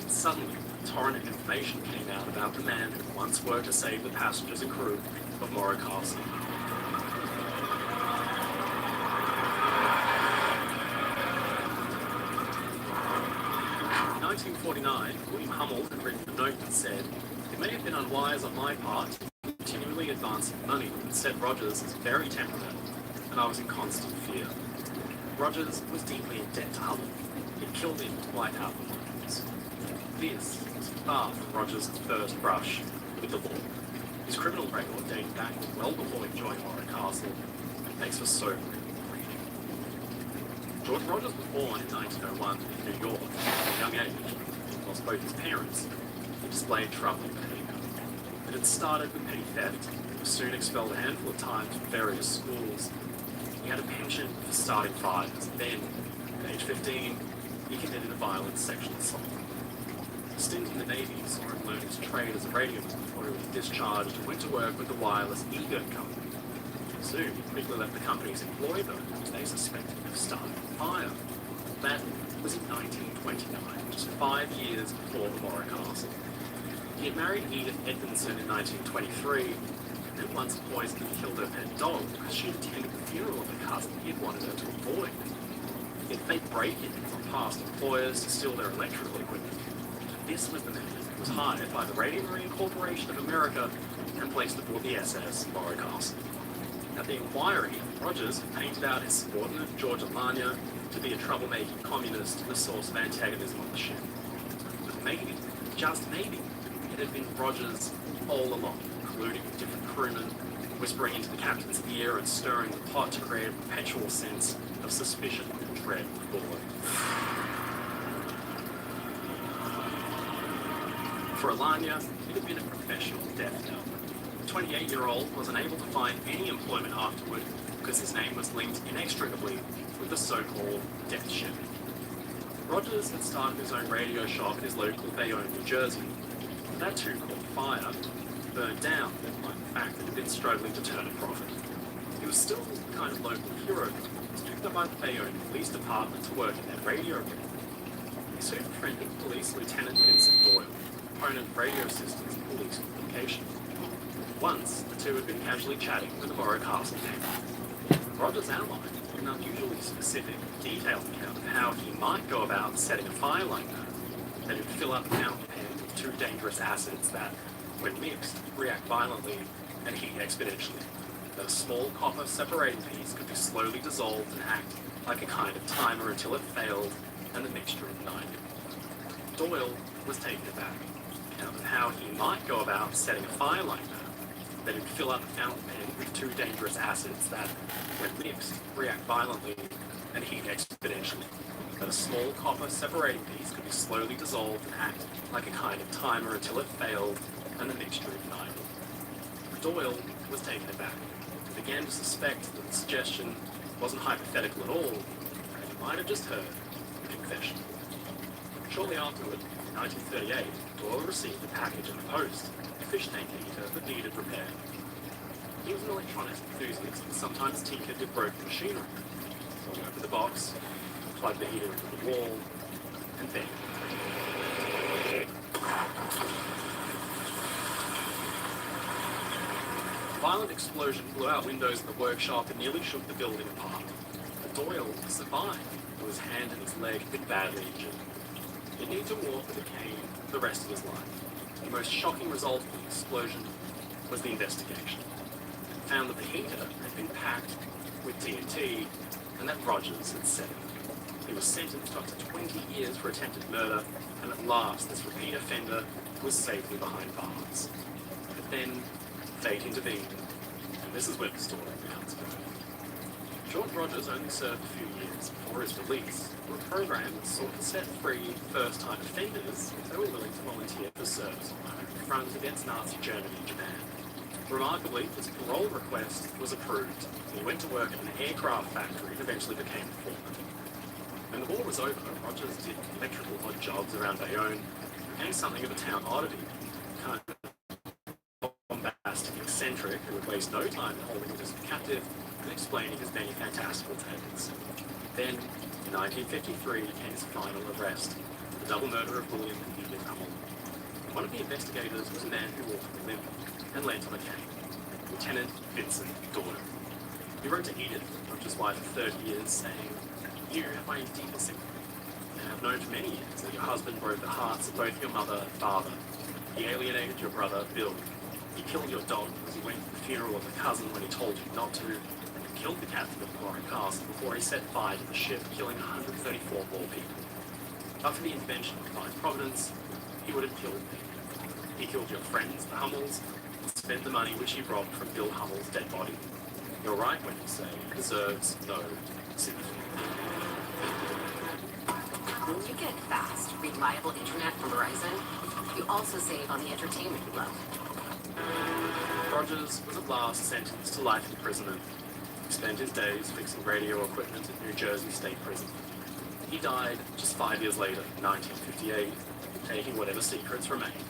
Suddenly, a torrent of information came out about the man who once worked to save the passengers and crew of Morro Castle. In 1949, William Hummel had written a note that said, "It may have been unwise on my part to continually advance money that said Rogers is very temperamental, and I was in constant fear." Rogers was deeply in debt to Hummel. He'd killed him to wipe out the loans. This was far from Rogers' first brush with the law. His criminal record dated back well before he joined Morro Castle, and makes for sobering reading. George Rogers was born in 1901 in New York at a young age. Lost both his parents. He displayed troubling behavior. It had started with petty theft. He was soon expelled a handful of times from various schools. He had a penchant for starting fires. Then, at age 15, he committed a violent sexual assault. A stint in the Navy saw him learn his trade as a radioman before he was discharged and went to work with the wireless Ego company. Soon, he quickly left the company's employ, though, which they suspected of starting a fire. That was in 1929, just 5 years before the Morro Castle. He had married Edith Edmondson in 1923, and once poisoned and killed her pet dog because she attended the funeral of a cousin he had wanted her to avoid. He had faked break-ins on past employers to steal their electrical equipment. This was the man who was hired by the Radio Marine Corporation of America and placed aboard the SS Morro Castle. At the inquiry, Rogers had painted out his subordinate, George Alanya, to be a troublemaking communist and a source of antagonism on the ship. But maybe, just maybe, it had been Rogers all along, colluding with different crewmen, whispering into the captain's ear and stirring the pot to create a perpetual sense of suspicion and dread aboard. For Alanya, it had been a professional death knell. The 28-year-old was unable to find any employment afterward because his name was linked inextricably with the so-called death ship. Rogers had started his own radio shop in his local Bayonne, New Jersey. That too caught fire, burned down, despite the fact that it had been struggling to turn a profit. He was still the kind of local hero who was picked up by the Bayonne Police Department to work in their radio room. He soon befriended Police Lieutenant Vincent Doyle, proponent of radio systems and police communication. Once, the two had been casually chatting when the Morrow Castle came up. Rogers outlined an unusually specific, detailed account of how he might go about setting a fire like that he'd fill up a fountain pen with two dangerous acids that, when mixed, react violently and heat exponentially. That a small copper separating piece could be slowly dissolved and act like a kind of timer until it failed and the mixture ignited. Doyle was taken aback. Account of how he might go about setting a fire like that he'd fill up a fountain pen with two dangerous acids that, when mixed, react violently and heat exponentially. That a small copper separating piece could be slowly dissolved and act like a kind of timer until it failed and the mixture ignited. Doyle was taken aback and began to suspect that the suggestion wasn't hypothetical at all, and he might have just heard a confession. Shortly afterward, in 1938, Doyle received a package in the post, a fish tank heater that needed repair. He was an electronics enthusiast and sometimes tinkered with broken machinery. So he opened the box, plugged the heater into the wall, and bang. A violent explosion blew out windows in the workshop and nearly shook the building apart. But Doyle survived, though his hand and his leg had been badly injured. He'd need to walk with a cane for the rest of his life. The most shocking result of the explosion was the investigation. It found that the heater had been packed with TNT and that Rogers had set it. He was sentenced to up to 20 years for attempted murder, and at last this repeat offender was safely behind bars. But then, fate intervened, and this is where the story becomes good. George Rogers only served a few years before his release for a program that sought to set free first-time offenders if they were willing to volunteer for service on the home front against Nazi Germany and Japan. Remarkably, his parole request was approved, and he went to work at an aircraft factory and eventually became a foreman. When the war was over, Rogers did electrical odd jobs around Bayonne, became something of a town oddity, kind of bombastic eccentric who would waste no time in holding him captive and explaining his many fantastical tales. Then, in 1953, came his final arrest, the double murder of William and Edith Hummel. One of the investigators was a man who walked with a limp and leant on a cane, Lieutenant Vincent Doyle. He wrote to Edith, Rogers' wife of 30 years, saying, "You have my deepest sympathy, and have known for many years that your husband broke the hearts of both your mother and father. He alienated your brother, Bill. He killed your dog because he went to the funeral of a cousin when he told you not to, and he killed the captain of Morrow Castle before he set fire to the ship, killing 134 more people. But for the intervention of divine providence, he would have killed me. He killed your friends, the Hummels, and spent the money which he robbed from Bill Hummel's dead body. You're right when you say he deserves no sympathy." When you get fast, reliable internet from Verizon, you also save on the entertainment you love. Rogers was at last sentenced to life imprisonment. He spent his days fixing radio equipment at New Jersey State Prison. He died just 5 years later, in 1958, taking whatever secrets remained.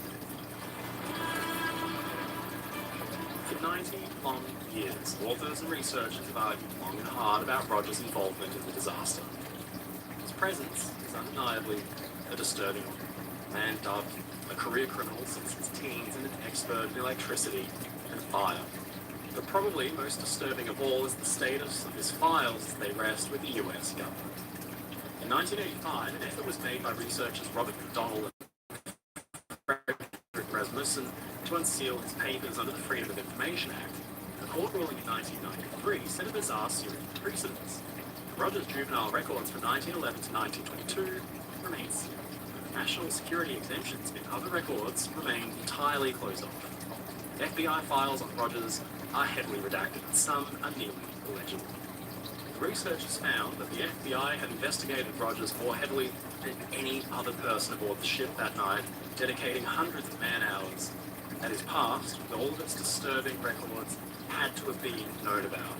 For 90 long years, authors and researchers have argued long and hard about Rogers' involvement in the disaster. His presence is undeniably a disturbing one. A man dubbed a career criminal since his teens and an expert in electricity and fire. But probably most disturbing of all is the status of his files as they rest with the US government. In 1985, an effort was made by researchers Robert McDonnell and Frederick Rasmussen to unseal his papers under the Freedom of Information Act. A court ruling in 1993 set a bizarre series of precedents. Rogers' juvenile records from 1911 to 1922 remain sealed. National security exemptions in other records remain entirely closed off. FBI files on Rogers are heavily redacted, and some are nearly illegible. The researchers found that the FBI had investigated Rogers more heavily than any other person aboard the ship that night, dedicating hundreds of man-hours. That his past, with all of its disturbing records, had to have been known about,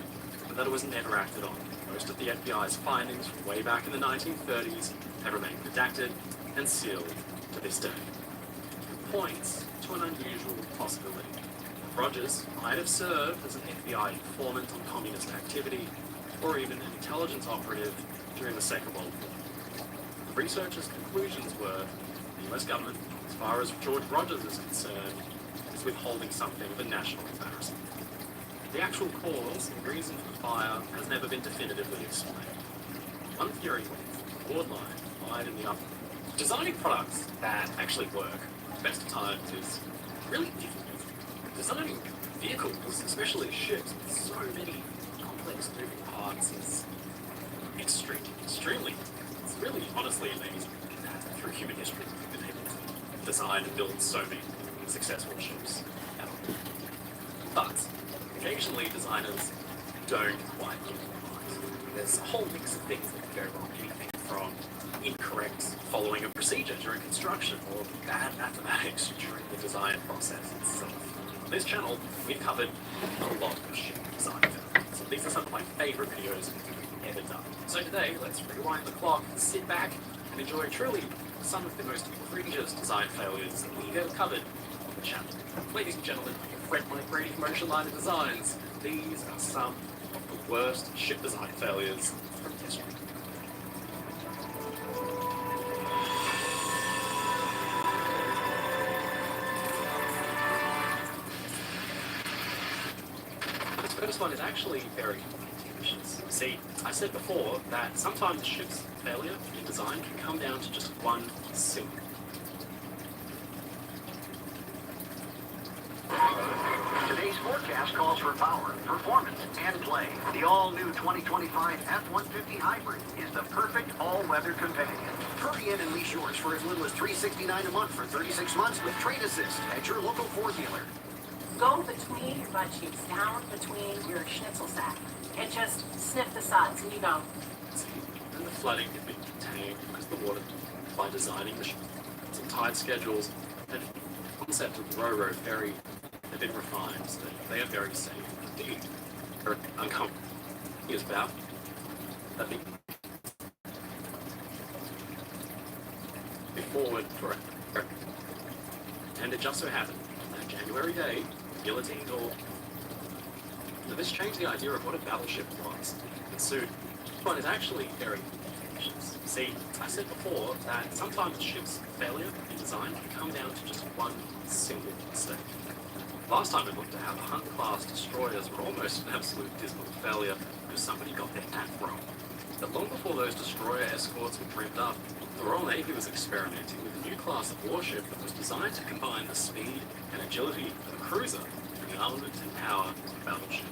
but that it was never acted on. Most of the FBI's findings from way back in the 1930s have remained redacted and sealed to this day. It points to an unusual possibility. Rogers might have served as an FBI informant on communist activity, or even an intelligence operative during the Second World War. The researchers' conclusions were the US government, as far as George Rogers is concerned, is withholding something of a national embarrassment. The actual cause and reason for the fire has never been definitively explained. One theory was the board line lied in the oven. Designing products that actually work best of times is really difficult. Designing vehicles, especially ships, with so many complex moving parts is extremely, it's really honestly amazing that through human history we've been able to design and build so many successful ships. But occasionally designers don't quite get it right. There's a whole mix of things that can go wrong, anything from incorrect following of procedure during construction or bad mathematics during the design process itself. On this channel, we've covered a lot of ship design films. So these are some of my favorite videos we've ever done. So today, let's rewind the clock, sit back, and enjoy truly some of the most egregious design failures that we've ever covered on the channel. Ladies and gentlemen, Fred Mike Brady Commercial Liner Designs. These are some of the worst ship design failures from history. This first one is actually very contentious. See, I said before that sometimes a ship's failure in design can come down to just one simple. Today's forecast calls for power, performance, and play. The all-new 2025 F-150 Hybrid is the perfect all-weather companion. Hurry in and lease yours for as little as $369 a month for 36 months with Trade Assist at your local Ford dealer. Go between your butt cheeks, down between your schnitzel sack, and just sniff the sides, and you go. And the flooding can be contained because the water, by designing the some tight schedules, and the concept of the Ro-Ro ferry have been refined so that they are very safe indeed. They're uncomfortable. Here's about that big forward for it. And it just so happened that January day, guillotine door. Now this changed the idea of what a battleship was. And soon, this one is actually very contentious. See, I said before that sometimes a ship's failure in design can come down to just one single mistake. Last time we looked at how the Hunt-class destroyers were almost an absolute dismal failure because somebody got their math wrong. But long before those destroyer escorts were dreamed up, the Royal Navy was experimenting with a new class of warship that was designed to combine the speed and agility of a cruiser with the armament and power of a battleship.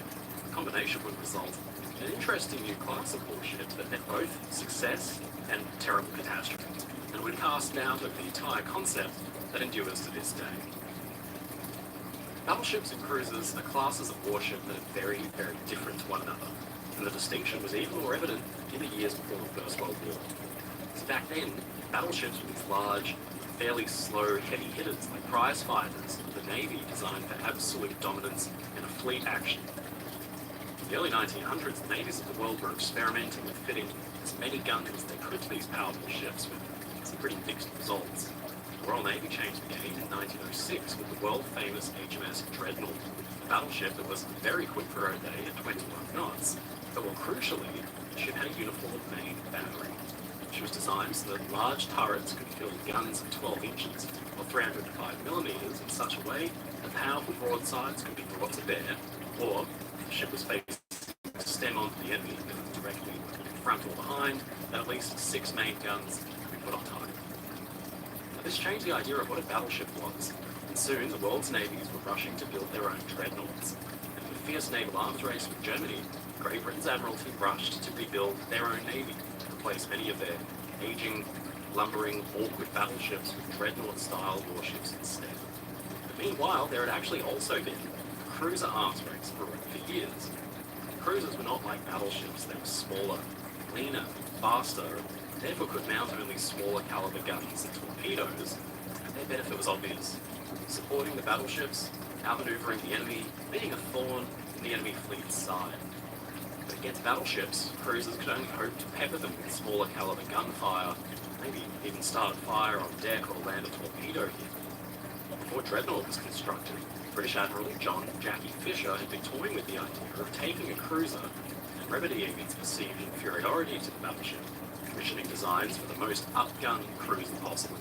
The combination would result in an interesting new class of warship that met both success and terrible catastrophe, and would cast doubt over the entire concept that endures to this day. Battleships and cruisers are classes of warship that are very, very different to one another, and the distinction was even more evident in the years before the First World War. So back then, battleships were these large, fairly slow, heavy hitters like prize fighters of the Navy designed for absolute dominance and a fleet action. In the early 1900s, the navies of the world were experimenting with fitting as many guns as they could to these powerful ships with some pretty mixed results. The Royal Navy changed the game in 1906 with the world-famous HMS Dreadnought, a battleship that was very quick for her day at 21 knots, but more crucially, the ship had a uniform main battery. She was designed so that large turrets could field guns of 12 inches or 305 millimeters in such a way that powerful broadsides could be brought to bear, or if the ship was facing to stem onto the enemy directly in front or behind, then at least 6 main guns could be put on target. This changed the idea of what a battleship was, and soon the world's navies were rushing to build their own dreadnoughts. And in a fierce naval arms race with Germany, Great Britain's Admiralty rushed to rebuild their own navy to replace many of their aging, lumbering, awkward battleships with dreadnought-style warships instead. But meanwhile, there had actually also been a cruiser arms race for years. Cruisers were not like battleships, they were smaller, leaner, faster, and therefore could mount only smaller caliber guns and torpedoes, and their benefit was obvious: supporting the battleships, outmaneuvering the enemy, being a thorn in the enemy fleet's side. But against battleships, cruisers could only hope to pepper them with smaller caliber gunfire, maybe even start a fire on deck or land a torpedo here. Before Dreadnought was constructed, British Admiral John Jackie Fisher had been toying with the idea of taking a cruiser and remedying its perceived inferiority to the battleship, commissioning designs for the most upgunned cruiser possible.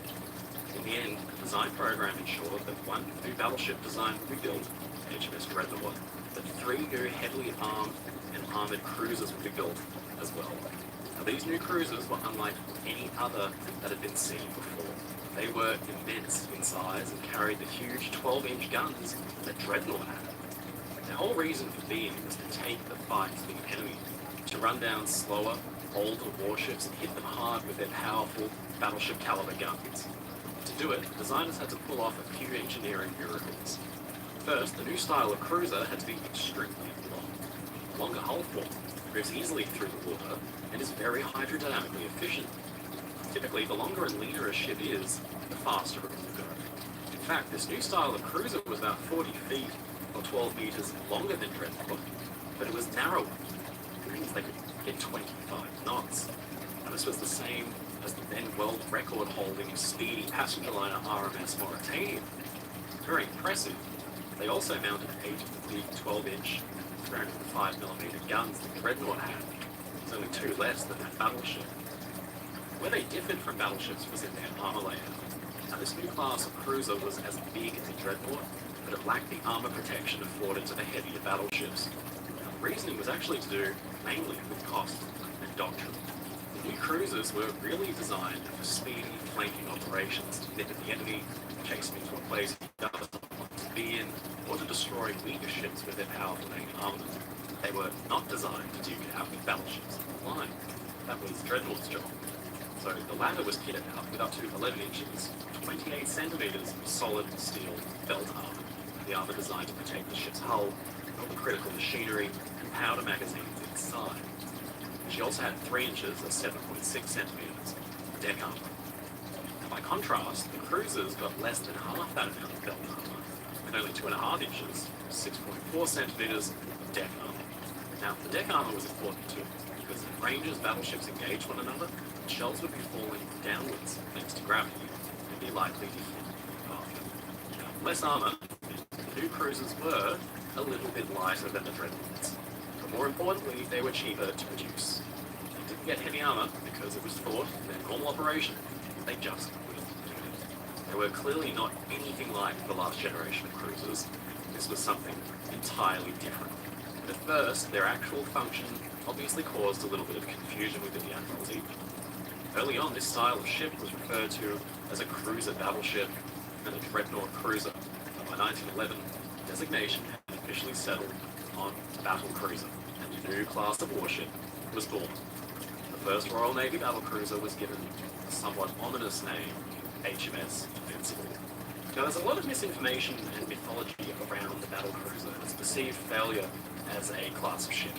In the end, the design program ensured that one new battleship design would be built, HMS Dreadnought, that 3 new heavily armed and armoured cruisers would be built as well. Now, these new cruisers were unlike any other that had been seen before. They were immense in size and carried the huge 12-inch guns that Dreadnought had. The whole reason for being was to take the fight to the enemy, to run down slower, older warships and hit them hard with their powerful battleship-caliber guns. To do it, designers had to pull off a few engineering miracles. First, the new style of cruiser had to be extremely long. Longer hull form moves easily through the water and is very hydrodynamically efficient. Typically, the longer and leaner a ship is, the faster it will go. In fact, this new style of cruiser was about 40 feet or 12 meters longer than Dreadnought, but it was narrower, which means they could get 25 knots. And this was the same as the then world record-holding speedy passenger liner RMS Mauritania. Very impressive. They also mounted 8 big 12-inch, 305mm guns that Dreadnought had. It was only 2 less than that battleship. Where they differed from battleships was in their armor layout. Now, this new class of cruiser was as big as a Dreadnought, but it lacked the armor protection afforded to the heavier battleships. Now, the reasoning was actually to do mainly with cost and doctrine. The new cruisers were really designed for speedy flanking operations to nip at the enemy, chase them into a place he doesn't want to be in, or to destroy weaker ships with their powerful main armament. They were not designed to duke it out with battleships on the line. That was Dreadnought's job. So the latter was kitted out with up to 11 inches, 28 centimeters of solid steel belt armor, the armor designed to protect the ship's hull, all the critical machinery, and powder magazines inside. She also had 3 inches or 7.6 centimeters of deck armor. Now, by contrast, the cruisers got less than half that amount of belt armor, with only 2.5 inches, 6.4 centimeters of deck armor. Now, the deck armor was important too, because if Rangers battleships engaged one another, shells would be falling downwards thanks to gravity and be likely to hit the path. Now, less armor, the new cruisers were a little bit lighter than the Dreadnoughts, but more importantly, they were cheaper to produce. They didn't get heavy armor because it was thought in their normal operation they just wouldn't do it. They were clearly not anything like the last generation of cruisers. This was something entirely different. But at first, their actual function obviously caused a little bit of confusion within the Admiralty. Early on, this style of ship was referred to as a cruiser battleship and a Dreadnought cruiser. But by 1911, the designation had officially settled on battle cruiser, and a new class of warship was born. The first Royal Navy battle cruiser was given a somewhat ominous name, HMS Invincible. Now, there's a lot of misinformation and mythology around the battle cruiser and its perceived failure as a class of ship.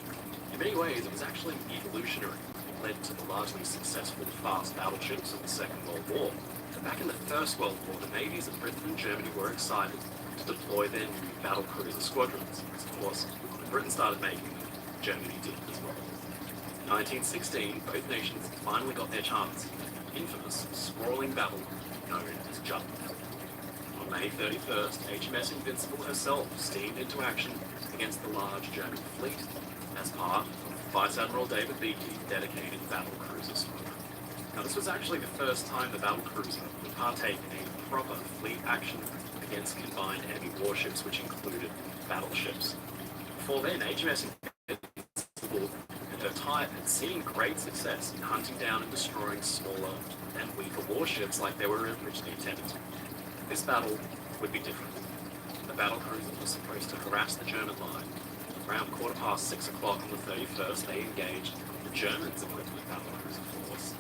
In many ways, it was actually evolutionary. It led to the largely successful fast battleships of the Second World War. But back in the First World War, the navies of Britain and Germany were excited to deploy their new battle cruiser squadrons. Because, of course, when Britain started making them, Germany did as well. In 1916, both nations finally got their chance, an infamous, sprawling battle known as Jutland. On May 31st, HMS Invincible herself steamed into action against the large German fleet as part of Vice Admiral David Beattie's dedicated battle cruiser squadron. Now, this was actually the first time the battle cruiser would partake in a proper fleet action against combined enemy warships, which included battleships. Before then, HMS Invincible and her type had seen great success in hunting down and destroying smaller and weaker warships like they were originally intended to. This battle would be different. The battle cruiser was supposed to harass the German line. Around 6:15 on the 31st, they engaged the Germans' equivalent battle cruiser force.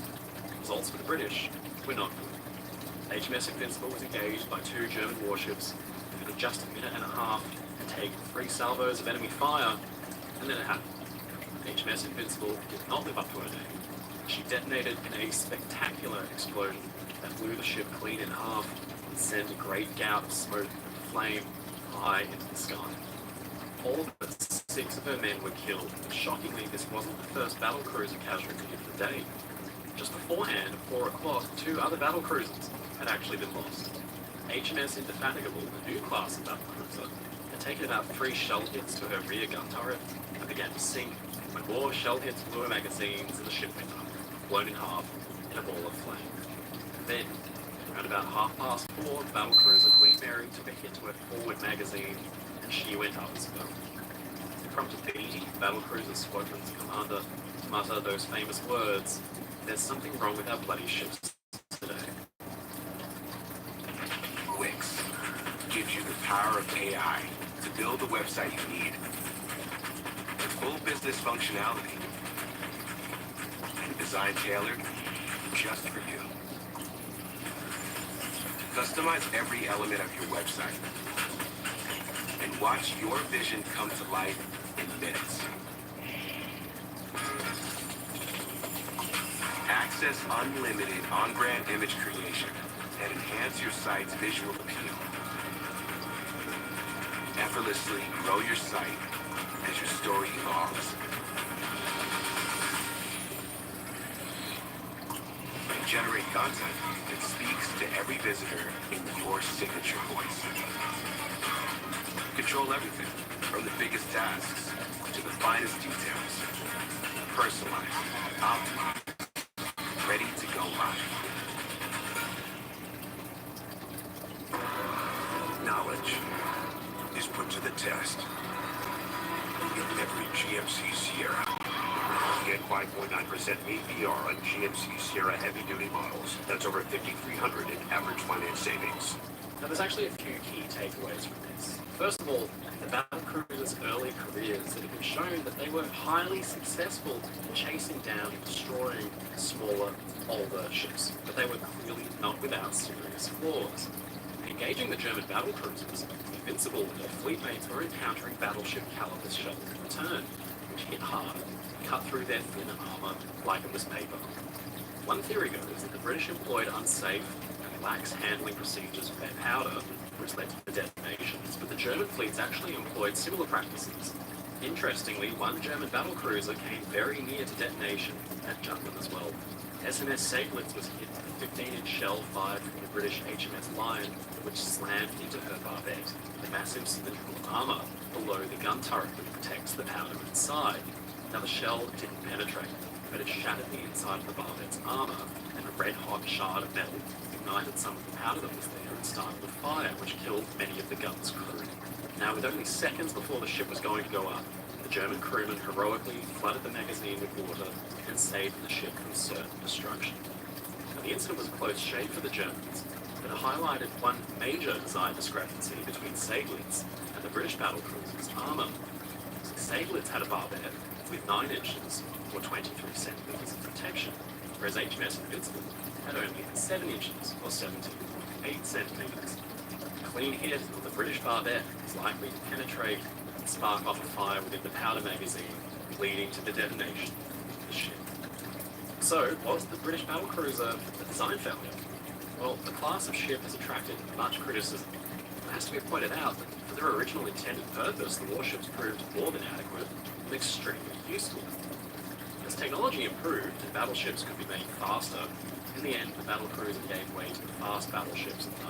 Results for the British were not good. HMS Invincible was engaged by 2 German warships within just a minute and a half and take 3 salvos of enemy fire, and then it happened. HMS Invincible did not live up to her name. She detonated in a spectacular explosion that blew the ship clean in half and sent a great gout of smoke and flame high into the sky. All but 6 of her men were killed, and shockingly, this wasn't the first battle cruiser casualty of the day. Just beforehand, at 4 o'clock, 2 other battle cruisers had actually been lost. HMS Indefatigable, a new class of battlecruiser, had taken about 3 shell hits to her rear gun turret and began to sink when more shell hits blew her magazines and the ship went up, blown in half in a ball of flame. Then, around about 4:30, the battlecruiser Queen Mary took a hit to her forward magazine and she went up as well. It prompted Beatty, battlecruiser squadron's commander, to mutter those famous words, "There's something wrong with our bloody ships today." Wix gives you the power of AI to build the website you need. With full business functionality. Design tailored just for you. Customize every element of your website and watch your vision come to life in minutes. Access unlimited on-brand image creation and enhance your site's visual appeal. Effortlessly grow your site as your story evolves. And generate content that speaks to every visitor in your signature voice. Control everything, from the biggest tasks to the finest details. Personalized, optimized, ready to go live. Knowledge is put to the test in every GMC Sierra. Get 5.9% APR on GMC Sierra heavy-duty models. That's over $5,300 in average finance savings. Now, there's actually a few key takeaways from this. First of all, the battlecruisers' early careers that have been shown that they were highly successful in chasing down and destroying smaller, older ships, but they were clearly not without serious flaws. Engaging the German battlecruisers, Invincible and their fleetmates were encountering battleship caliber shells in return, which hit hard, cut through their thin armour like it was paper. One theory goes that the British employed unsafe and lax handling procedures for their powder, which led to the detonations, but the German fleets actually employed similar practices. Interestingly, one German battlecruiser came very near to detonation at Jutland as well. SMS Seydlitz was hit with a 15-inch shell fired from the British HMS Lion, which slammed into her barbette, the massive cylindrical armour below the gun turret that protects the powder inside. Now, the shell didn't penetrate, but it shattered the inside of the barbette's armour, and a red-hot shard of metal ignited some of the powder that was there and started the fire, which killed many of the gun's crew. Now, with only seconds before the ship was going to go up, the German crewmen heroically flooded the magazine with water and saved the ship from certain destruction. Now, the incident was a close shave for the Germans, but it highlighted one major design discrepancy between Seydlitz and the British battlecruiser's armour. Seydlitz had a barbette with 9 inches or 23 centimetres of protection, whereas HMS Invincible had only 7 inches or 8 centimetres. A clean hit on the British barbette is likely to penetrate and spark off a fire within the powder magazine, leading to the detonation of the ship. So, was the British battlecruiser a design failure? Well, the class of ship has attracted much criticism. It has to be pointed out that for their original intended purpose, the warships proved more than adequate and extremely useful. As technology improved and battleships could be made faster, in the end the battlecruiser gave way to the fast battleships of the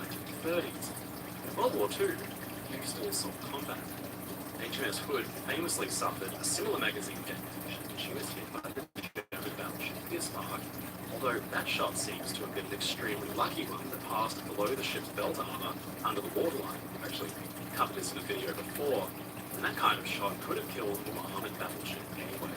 1930s. In World War II, used all assault combat. HMS Hood famously suffered a similar magazine detonation when she was hit by the German battleship Bismarck, although that shot seems to have been an extremely lucky one that passed below the ship's belt armour under the waterline. I've actually covered this in a video before, and that kind of shot could have killed a more armoured battleship anyway.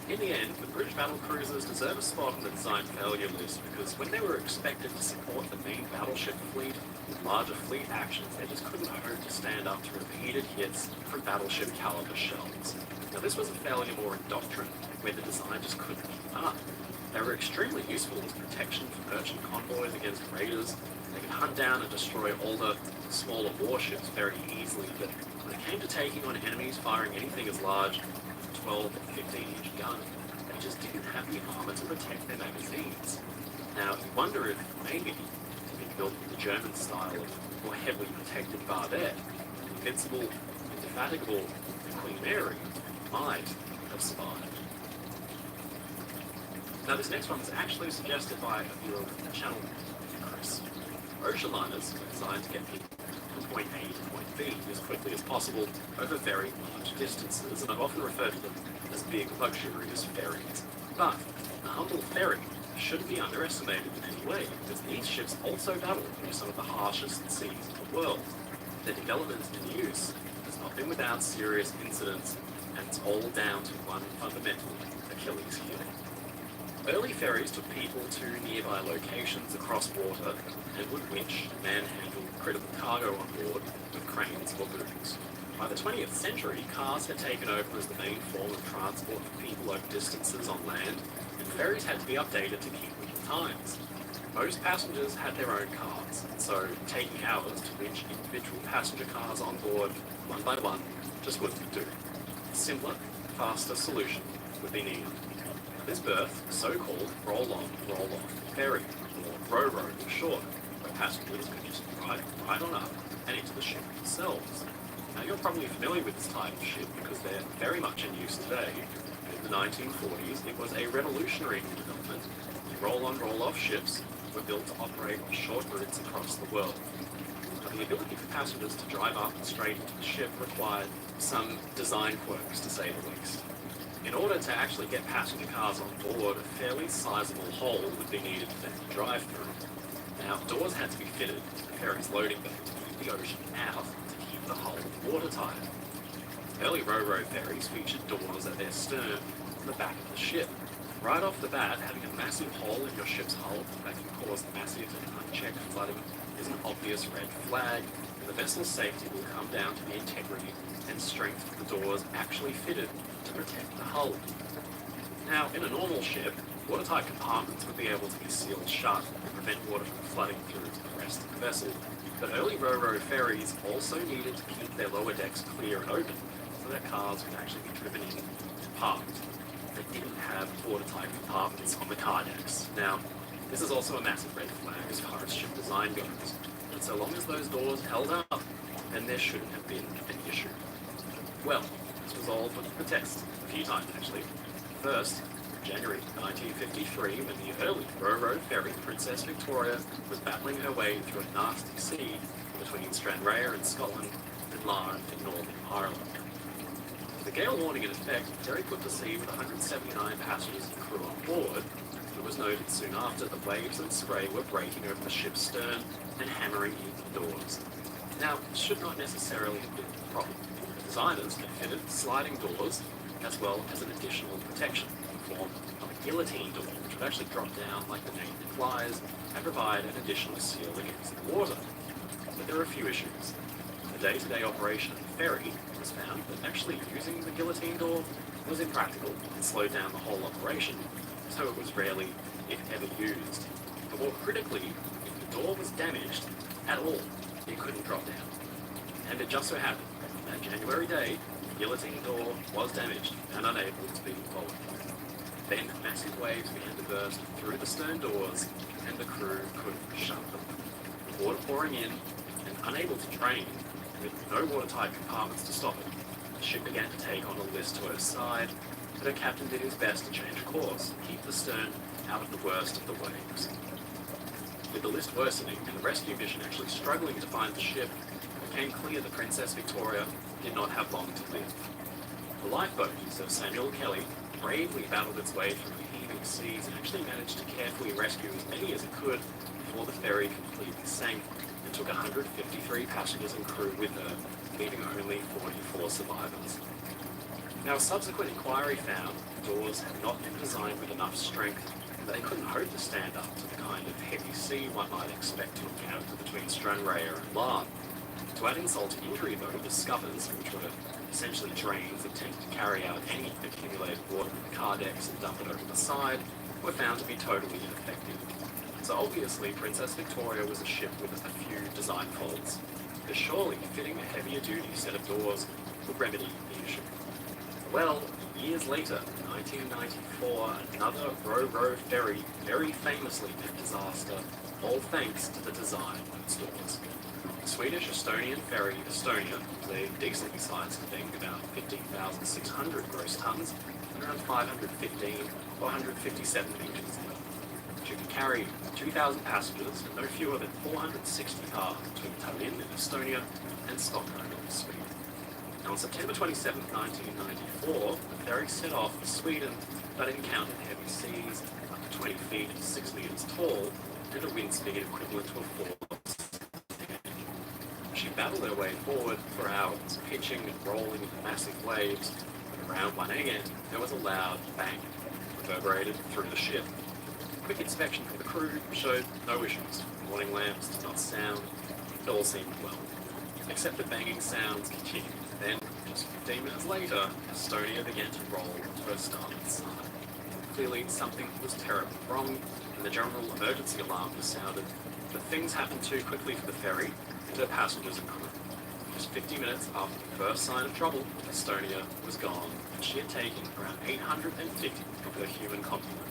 In the end, the British battlecruisers deserve a spot on the design failure list because when they were expected to support the main battleship fleet with larger fleet actions, they just couldn't hope to stand up to repeated hits from battleship caliber shells. Now, this was a failure more in doctrine, where the design just couldn't keep up. They were extremely useful as protection for merchant convoys against raiders. They could hunt down and destroy older, smaller warships very easily, but when it came to taking on enemies firing anything as large as a 12 or 15-inch gun, they just didn't have the armor to protect their magazines. Now, you wonder if maybe to be built with the German style of more heavily protected barbette, Invincible, Indefatigable, and Queen Mary might have survived. Now, this next one was actually suggested by a viewer of the channel, Chris. Ocean liners were designed to get people from point A to point B as quickly as possible over very large distances, and I've often referred to them as big, luxurious ferries. But the humble ferry shouldn't be underestimated in any way, because these ships also battle through some of the harshest seas in the world. Their development and use has not been without serious incidents, and it's all down to one fundamental Achilles heel. Early ferries took people to nearby locations across water and would winch and manhandle critical cargo on board with cranes or booms. By the 20th century, cars had taken over as the main form of transport for people over distances on land, and ferries had to be updated to keep with the times. Most passengers had their own cars, so taking hours to winch individual passenger cars on board, one by one, just wouldn't do. A simpler, faster solution would be needed. This birthed the so-called roll-on, roll-off ferry, or ro-ro for short, where passengers could just ride right on up and into the ship themselves. Now, you're probably familiar with this type of ship because they're very much in use today. In the 1940s, it was a revolutionary new development. Roll-on, roll-off ships were built to operate on short routes across the world. Now, the ability for passengers to drive up and straight into the ship required some design quirks, to say the least. In order to actually get passenger cars on board, a fairly sizable hole would be needed for them to drive through. Now, doors had to be fitted to the ferry's loading bay to keep the ocean out to keep the hull watertight. Early ro-ro ferries featured doors at their stern on the back of the ship. Right off the bat, having a massive hole in your ship's hull that can cause massive and unchecked flooding is an obvious red flag, and the vessel's safety will come down to the integrity and strength of the doors actually fitted to protect the hull. Now, in a normal ship, watertight compartments would be able to be sealed shut and prevent water from flooding through to the rest of the vessel. But early ro-ro ferries also needed to keep their lower decks clear and open so that cars could actually be driven in and parked. They didn't have watertight compartments on the car decks. Now, this is also a massive red flag as far as ship design goes. But so long as those doors held up, then there shouldn't have been an issue. Well, this was all put to the test, a few times actually. First, January 1953, when the early ro-ro ferry Princess Victoria was battling her way through a nasty sea between Stranraer in Scotland and Larne in Northern Ireland. With the gale warning in effect, the ferry put to sea with 179 passengers and crew on board. It was noted soon after that waves and spray were breaking over the ship's stern and hammering into the doors. Now, this should not necessarily have been a problem. The designers had fitted sliding doors as well as an additional protection in the form of a guillotine door, which would actually drop down like the name implies and provide an additional seal against the water. But there are a few issues. The day-to-day operation of the ferry was found that actually using the guillotine door was impractical and slowed down the whole operation, so it was rarely, if ever, used. But more critically, if the door was damaged at all, it couldn't drop down. And it just so happened that January day, the guillotine door was damaged and unable to be lowered. Then massive waves began to burst through the stern doors and the crew couldn't shut them. The water pouring in and unable to drain, with no watertight compartments to stop it, the ship began to take on a list to her side, but her captain did his best to change course, keep the stern out of the worst of the waves. With the list worsening and the rescue mission actually struggling to find the ship, it became clear the Princess Victoria did not have long to live. The lifeboat use of Samuel Kelly bravely battled its way through the heaving seas and actually managed to carefully rescue as many as it could before the ferry completely sank and took 153 passengers and crew with her, leaving only 44 survivors. Now, a subsequent inquiry found the doors had not been designed with enough strength and that they couldn't hope to stand up to the kind of heavy sea one might expect to encounter between Stranraer and Larne. To add insult to injury, though, the scuppers, which were essentially drains intended to carry out any accumulated water from the car decks and dump it over the side, were found to be totally ineffective. So obviously, Princess Victoria was a ship with a few design faults, but surely fitting a heavier duty set of doors would remedy the issue. Well, years later, in 1994, another ro-ro ferry very famously met disaster, all thanks to the design of its doors. The Swedish-Estonian ferry Estonia was a decently sized thing, about 15,600 gross tons, and around 515 or 157 meters long. She could carry 2,000 passengers and no fewer than 460 cars between Tallinn in Estonia and Stockholm in Sweden. Now, on September 27, 1994, the ferry set off for Sweden, but encountered heavy seas up to 20 feet and 6 meters tall, and a wind speed equivalent to a 4 knots. She battled her way forward for hours, pitching and rolling into massive waves, but around 1 a.m. there was a loud bang, reverberated through the ship. Quick inspection from the crew showed no issues. Warning lamps did not sound. It all seemed well. Except the banging sounds continued. Then, just 15 minutes later, Estonia began to roll to her starboard side. Clearly, something was terribly wrong, and the general emergency alarm was sounded. But things happened too quickly for the ferry and her passengers and crew. Just 50 minutes after the first sign of trouble, Estonia was gone, and she had taken around 850 of her human complement.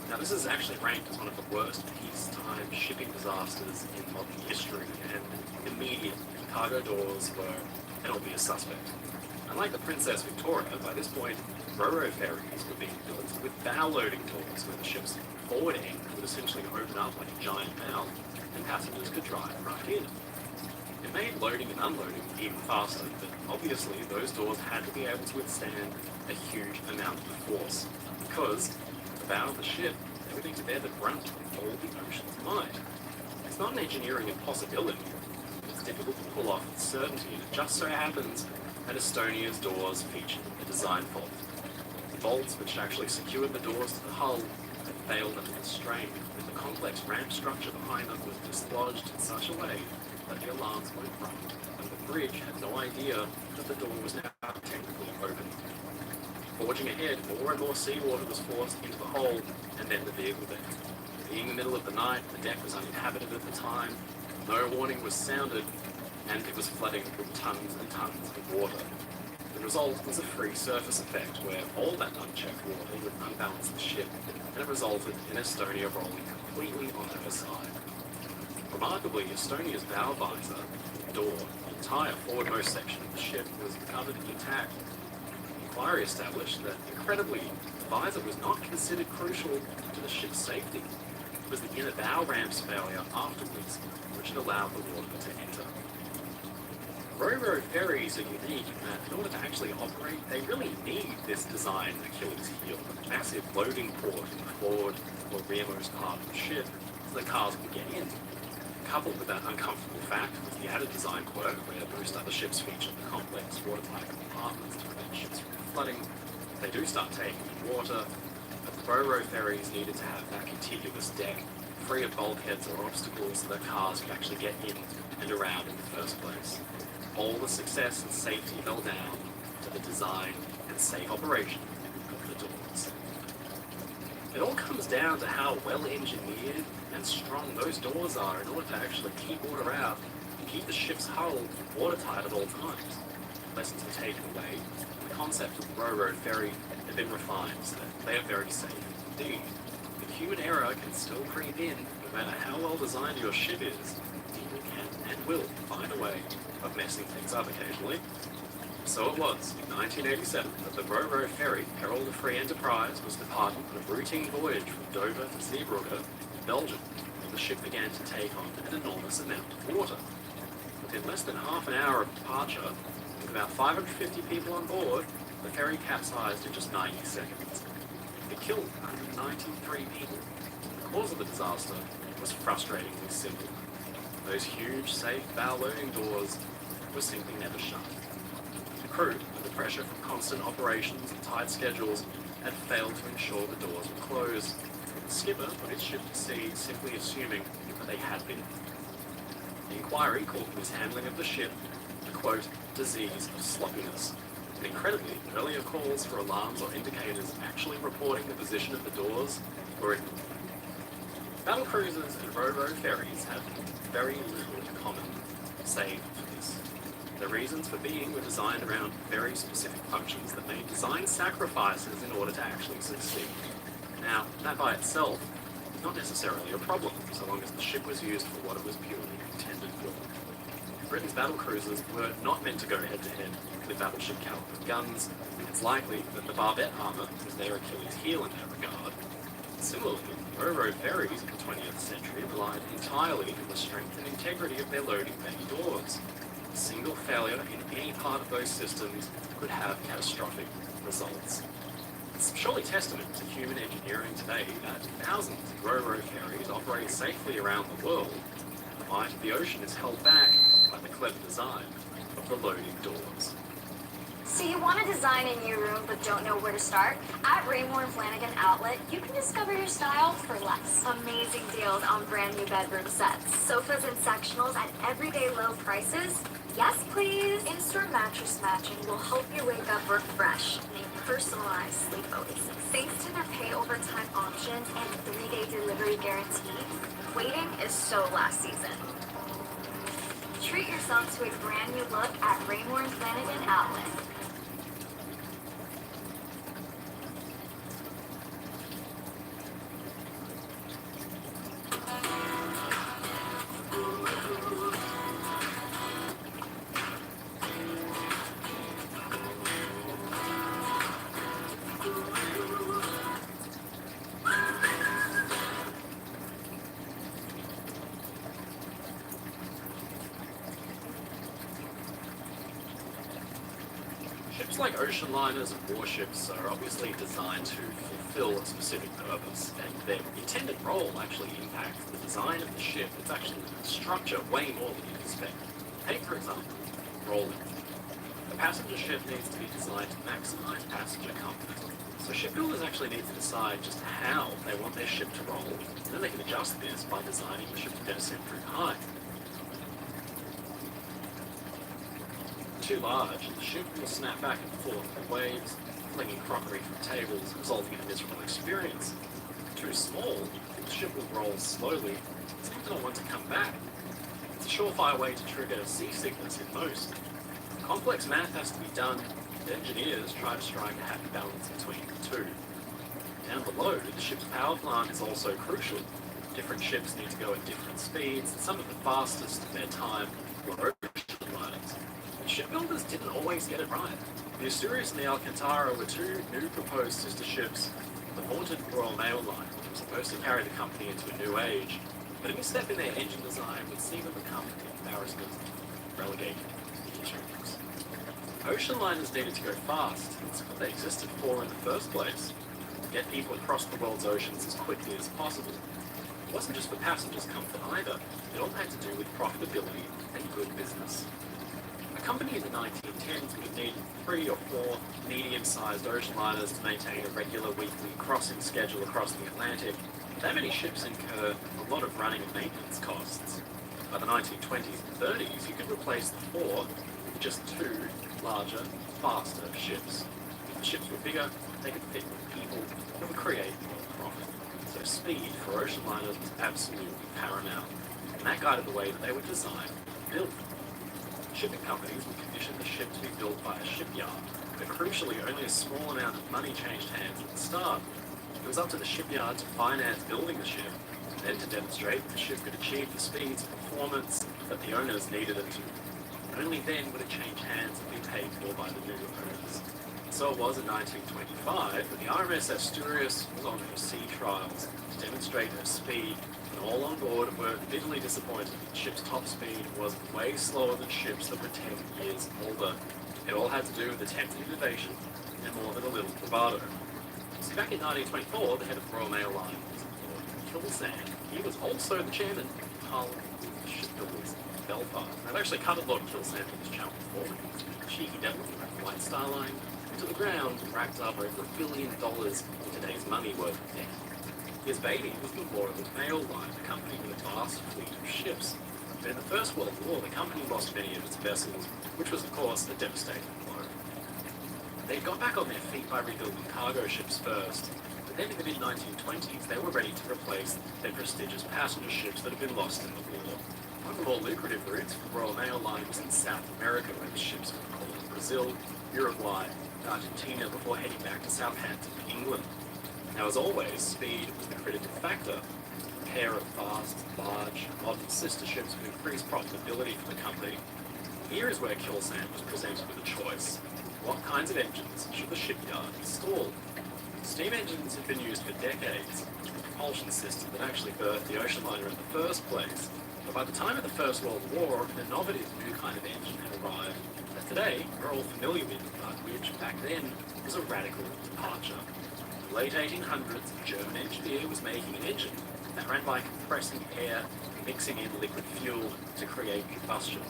Now, this is actually ranked as one of the worst peacetime shipping disasters in modern history, and immediately cargo doors were an obvious suspect. Unlike the Princess Victoria, by this point, ro-ro ferries were being built with bow loading doors where the ship's forward end would essentially open up like a giant mouth and passengers could drive right in. It made loading and unloading even faster, but obviously those doors had to be able to withstand a huge amount of force, because the bow of the ship, everything to bear the brunt of all the ocean's might. It's not an engineering impossibility. It's difficult to pull off with certainty, and it just so happens that Estonia's doors featured a design fault. The bolts which actually secured the doors to the hull had failed under the strain, and the complex ramp structure behind them was dislodged in such a way that the alarms went wrong, and the bridge had no idea that the door was now technically open. Forging ahead, more and more seawater was forced into the hole, and then the vehicle deck. Being the middle of the night, the deck was uninhabited at the time, no warning was sounded, and it was flooding with tons and tons of water. The result was a free surface effect, where all that unchecked water would unbalance the ship, and it resulted in Estonia rolling completely onto her side. Remarkably, Estonia's bow visor, door, the entire forwardmost section of the ship was recovered intact. Inquiry established that, incredibly, the visor was not considered crucial to the ship's safety. It was the inner bow ramp's failure afterwards which had allowed the water to enter. Ro-ro ferries are unique in that in order to actually operate, they really need this design Achilles heel, a massive loading port in the forward or rearmost part of the ship so the cars can get in. Coupled with that uncomfortable fact was the added design quirk where most other ships feature the complex watertight compartments to prevent ships from flooding. They do start taking in water, but the ro-ro ferries needed to have that contiguous deck, free of bulkheads or obstacles so that cars could actually get in and around in the first place. All the success and safety fell down to the design and safe operation of the doors. It all comes down to how well engineered and strong those doors are in order to actually keep water out and keep the ship's hull watertight at all times. Lessons were taken away, and the concept of the ro-ro ferry had been refined so that they are very safe indeed. But human error can still creep in. No matter how well designed your ship is, people can and will find a way of messing things up occasionally. So it was, in 1987, that the ro-ro ferry Herald of Free Enterprise was departing on a routine voyage from Dover to Zeebrugge, Belgium, when the ship began to take on an enormous amount of water. Within less than half an hour of departure, with about 550 people on board, the ferry capsized in just 90 seconds. It killed 193 people. The cause of the disaster was frustratingly simple. Those huge, safe bow loading doors were simply never shut. The crew, under pressure from constant operations and tight schedules, had failed to ensure the doors were closed. The skipper put his ship to sea, simply assuming that they had been. The inquiry called for his handling of the ship a, quote, disease of sloppiness. And incredibly, earlier calls for alarms or indicators actually reporting the position of the doors were ignored. Battle cruisers and ro-ro ferries have very little in common, save for this. The reasons for being were designed around very specific functions that made design sacrifices in order to actually succeed. Now, that by itself is not necessarily a problem, so long as the ship was used for what it was purely intended for. Britain's battle cruisers were not meant to go head-to-head with battleship caliber guns. It's likely that the barbette armour was their Achilles heel in that regard. Similarly, Ro-Ro ferries in the 20th century relied entirely on the strength and integrity of their loading bay doors. A single failure in any part of those systems could have catastrophic results. It's surely testament to human engineering today that thousands of Ro-Ro ferries operate safely around the world. The might of the ocean is held back by the clever design of the loading doors. So you want to design a new room but don't know where to start? At Raymore and Flanagan Outlet, you can discover your style for less. Amazing deals on brand new bedroom sets, sofas and sectionals at everyday low prices. Yes, please. In-store mattress matching will help you wake up refreshed. Personalized sleep oasis. Thanks to their pay overtime options and 3-day delivery guarantee, waiting is so last season. Treat yourself to a brand new look at Raymore and Flanagan Outlet. Ships like ocean liners and warships are obviously designed to fulfill a specific purpose, and their intended role actually impacts the design of the ship. It's actually structure way more than you expect. Take, for example, rolling. A passenger ship needs to be designed to maximize passenger comfort. So shipbuilders actually need to decide just how they want their ship to roll, and then they can adjust this by designing the ship to better sit through height. Too large, the ship will snap back and forth from waves, flinging crockery from tables, resulting in a miserable experience. Too small, the ship will roll slowly, seem to not want to come back. It's a surefire way to trigger seasickness in most. Complex math has to be done, and engineers try to strike a happy balance between the two. Down below, the ship's power plant is also crucial. Different ships need to go at different speeds, and some of the fastest of their time were ocean liners. Shipbuilders didn't always get it right. The Asturias and the Alcantara were two new proposed sister ships. The haunted Royal Mail line was supposed to carry the company into a new age, but a misstep in their engine design would see them become embarrassment, relegated to ships. Ocean liners needed to go fast. That's what they existed for in the first place. Get people across the world's oceans as quickly as possible. It wasn't just for passengers' comfort either. It all had to do with profitability and good business. A company in the 1910s would have needed 3 or 4 medium-sized ocean liners to maintain a regular weekly crossing schedule across the Atlantic. That many ships incur a lot of running and maintenance costs. By the 1920s and 30s, you could replace the 4 with just 2 larger, faster ships. If the ships were bigger, they could fit more people and would create more profit. So speed for ocean liners was absolutely paramount, and that guided the way that they were designed and built. Shipping companies would commission the ship to be built by a shipyard, but crucially only a small amount of money changed hands at the start. It was up to the shipyard to finance building the ship, and then to demonstrate that the ship could achieve the speeds and performance that the owners needed it to. Only then would it change hands and be paid for by the new owners. So it was in 1925 that the RMS Asturias was on her sea trials to demonstrate her speed, and all on board were bitterly disappointed that the ship's top speed was way slower than ships that were 10 years older. It all had to do with attempted innovation and more than a little bravado. See, back in 1924, the head of the Royal Mail Line was Lord Kilsand. He was also the chairman of Parliament of Shipbuilders in Belfast. I've actually covered Lord Kilsand in this channel before. Cheeky devil who ran the White Star Line into the ground and racked up over $1 billion in today's money worth of debt. His baby was the Royal Mail Line, a company with a vast fleet of ships. But in the First World War, the company lost many of its vessels, which was, of course, a devastating blow. They got back on their feet by rebuilding cargo ships first, but then in the mid-1920s, they were ready to replace their prestigious passenger ships that had been lost in the war. One of the more lucrative routes for the Royal Mail Line was in South America, where the ships would call in Brazil, Uruguay, and Argentina before heading back to Southampton, England. Now, as always, speed was the critical factor. A pair of fast, large, modern sister ships would increase profitability for the company. Here is where Kilsand was presented with a choice. What kinds of engines should the shipyard install? Steam engines have been used for decades. The propulsion system that actually birthed the ocean liner in the first place. But by the time of the First World War, an innovative new kind of engine had arrived that today we're all familiar with, but which back then was a radical departure. In the late 1800s, a German engineer was making an engine that ran by compressing air and mixing in liquid fuel to create combustion.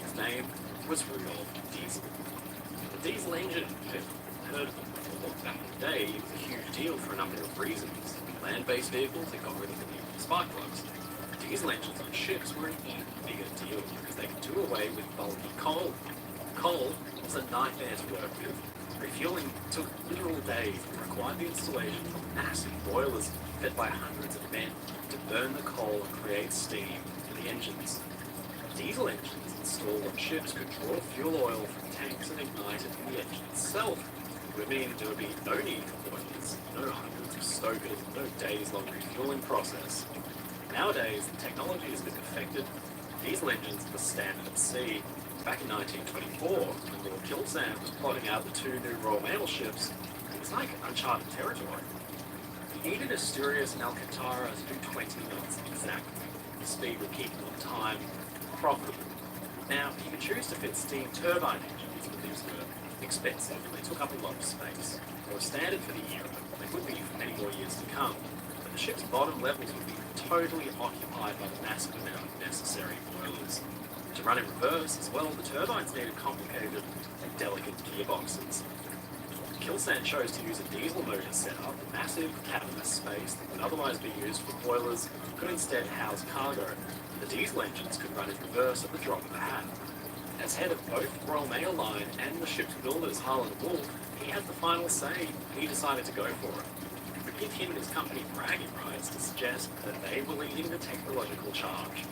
His name was Rudolf Diesel. The diesel engine, if you've heard of it before, back in the day, it was a huge deal for a number of reasons. Land-based vehicles, they got rid of the need for spark plugs. Diesel engines on ships were an even bigger deal because they could do away with bulky coal. Coal was a nightmare to work with. Refueling took literal days and required the installation of massive boilers fed by hundreds of men to burn the coal and create steam for the engines. Diesel engines installed on ships could draw fuel oil from tanks and ignite it in the engine itself. It would mean there would be no need for boilers, no hundreds of stokers, no days-long refueling process. Nowadays, the technology has been perfected. Diesel engines are the standard at sea. Back in 1924, when Lord Kilsand was plotting out the two new Royal Mail ships, it was like uncharted territory. He needed Asturias and Alcantara to do 20 knots exactly. The speed would keep them on time and profitable. Now, you could choose to fit steam turbine engines, but these were expensive and they took up a lot of space. They were standard for the era, and they would be for many more years to come. But the ship's bottom levels would be totally occupied by the massive amount of necessary boilers. To run in reverse as well, the turbines needed complicated and delicate gearboxes. Kilsand chose to use a diesel motor setup. The massive cavernous space that would otherwise be used for boilers could instead house cargo. The diesel engines could run in reverse at the drop of a hat. As head of both the Royal Mail Line and the ship's builders, Harland and Wolff, he had the final say. He decided to go for it. It would give him and his company bragging rights to suggest that they were leading the technological charge.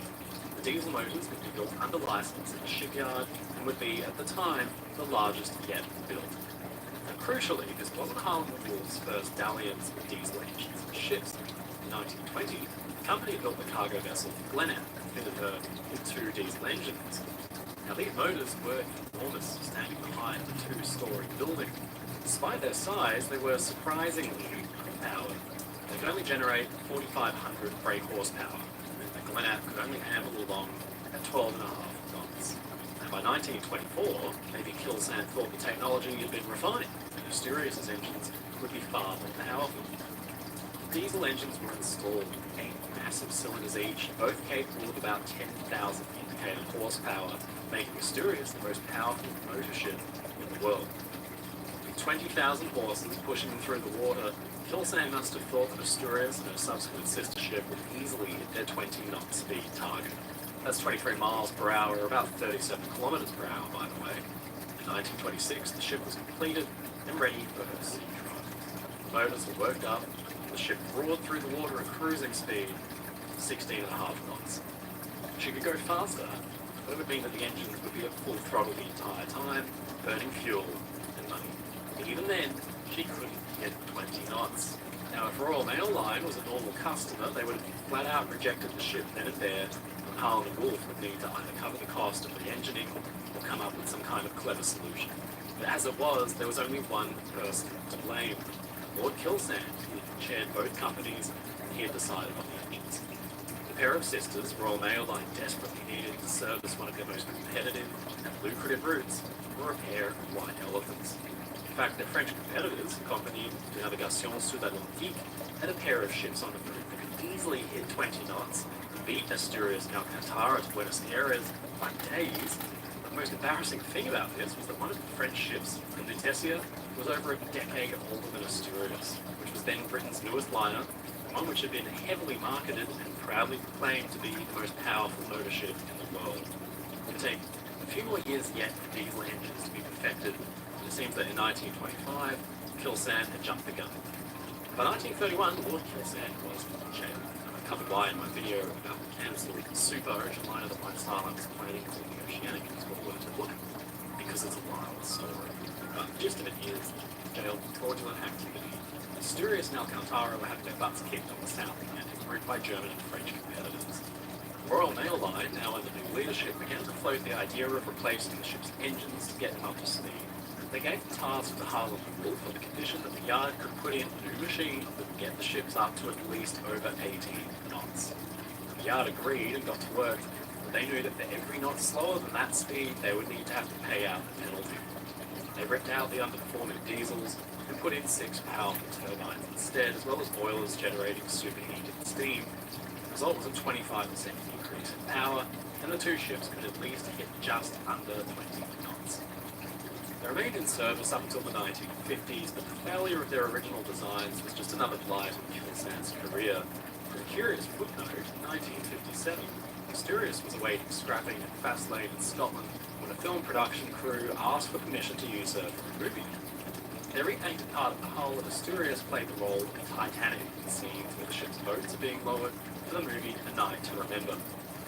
The diesel motors would be built under license in the shipyard and would be, at the time, the largest yet built. And crucially, this wasn't Harland and Wolff's first dalliance with diesel engines and ships. In 1920, the company built the cargo vessel Glenat and fitted her with two diesel engines. Now these motors were enormous, standing behind the two-story building. Despite their size, they were surprisingly powered. They could only generate 4,500 brake horsepower, and the Glenat could only amble along at 12.5 knots. And by 1924, maybe Kilsand thought the technology had been refined, and Asturias' engines would be far more powerful. Diesel engines were installed, 8 massive cylinders each, both capable of about 10,000 indicated horsepower, making Asturias the most powerful motor ship in the world. With 20,000 horses pushing them through the water, Kilsand must have thought that Asturias and her subsequent sister ship would easily hit their 20-knot speed target. That's 23 miles per hour, or about 37 kilometers per hour, by the way. In 1926, the ship was completed and ready for her sea trial. The motors were worked up, and the ship roared through the water at cruising speed, 16.5 knots. She could go faster, but it would mean that the engines would be at full throttle the entire time, burning fuel and money. But even then, she couldn't hit 20 knots. Now, if Royal Mail Line was a normal customer, they would have flat out rejected the ship then and there, and Harland and Wolff would need to either cover the cost of the engineering or come up with some kind of clever solution. But as it was, there was only one person to blame. Lord Kilsand, who chaired both companies, and he had decided on the engines. The pair of sisters, Royal Mail Line, desperately needed to service one of their most competitive and lucrative routes, were a pair of white elephants. In fact, their French competitors, Compagnie de Navigation Sud-Atlantique, had a pair of ships on the route that could easily hit 20 knots and beat Asturias and Alcantara to Buenos Aires by days. But the most embarrassing thing about this was that one of the French ships, the Lutetia, was over a decade older than Asturias, which was then Britain's newest liner, one which had been heavily marketed and proudly proclaimed to be the most powerful motor ship in the world. It would take a few more years yet for diesel engines to be perfected. It seems that in 1925, Kilsand had jumped the gun. By 1931, Lord Kilsand was in jail. I covered why in my video about the cancelled super ocean liner that White Star was planning called the Oceanic. It's well worth a look because it's a wild story. But the gist of it is jailed for fraudulent activity. Asturias and Alcantara were having their butts kicked on the South Atlantic route by German and French competitors. The Royal Mail Line, now under new leadership, began to float the idea of replacing the ship's engines to get them up to speed. They gave the task to Harlan Wolff on the condition that the yard could put in a new machine that would get the ships up to at least over 18 knots. The yard agreed and got to work, but they knew that for every knot slower than that speed, they would need to have to pay out the penalty. They ripped out the underperforming diesels and put in 6 powerful turbines instead, as well as boilers generating superheated steam. The result was a 25% increase in power, and the two ships could at least hit just under 20 knots. They remained in service up until the 1950s, but the failure of their original designs was just another blight on Kilsan's career. For a curious footnote, in 1957, Asturias was awaiting scrapping at Faslane in Scotland when a film production crew asked for permission to use her for a movie. They repainted part of the hull, and Asturias played the role of Titanic in the scenes where the ship's boats are being lowered for the movie A Night to Remember,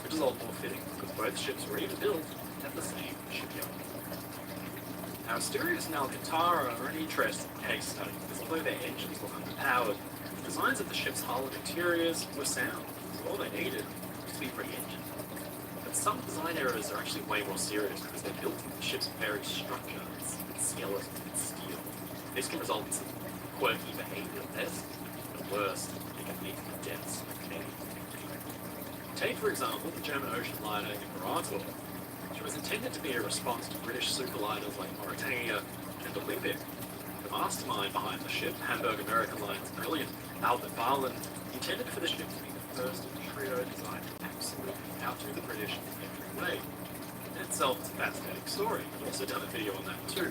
which is all the more fitting because both ships were even built at the same shipyard. Now, Asturias and Alcantara are an interesting case study because although their engines were underpowered, the designs of the ship's hull and interiors were sound, so all they needed was to be re-engined. But some design errors are actually way more serious because they're built into the ship's very structure, its skeleton, its steel. This can result in some quirky behavior at best, but at worst, it can lead to deaths of many. Take, for example, the German ocean liner Imperator. She was intended to be a response to British superliners like Mauretania and Olympic. The mastermind behind the ship, Hamburg American Line's brilliant Albert Barlin, intended for the ship to be the first of the trio designed to absolutely outdo the British in every way. In itself, it's a fascinating story. I've also done a video on that too,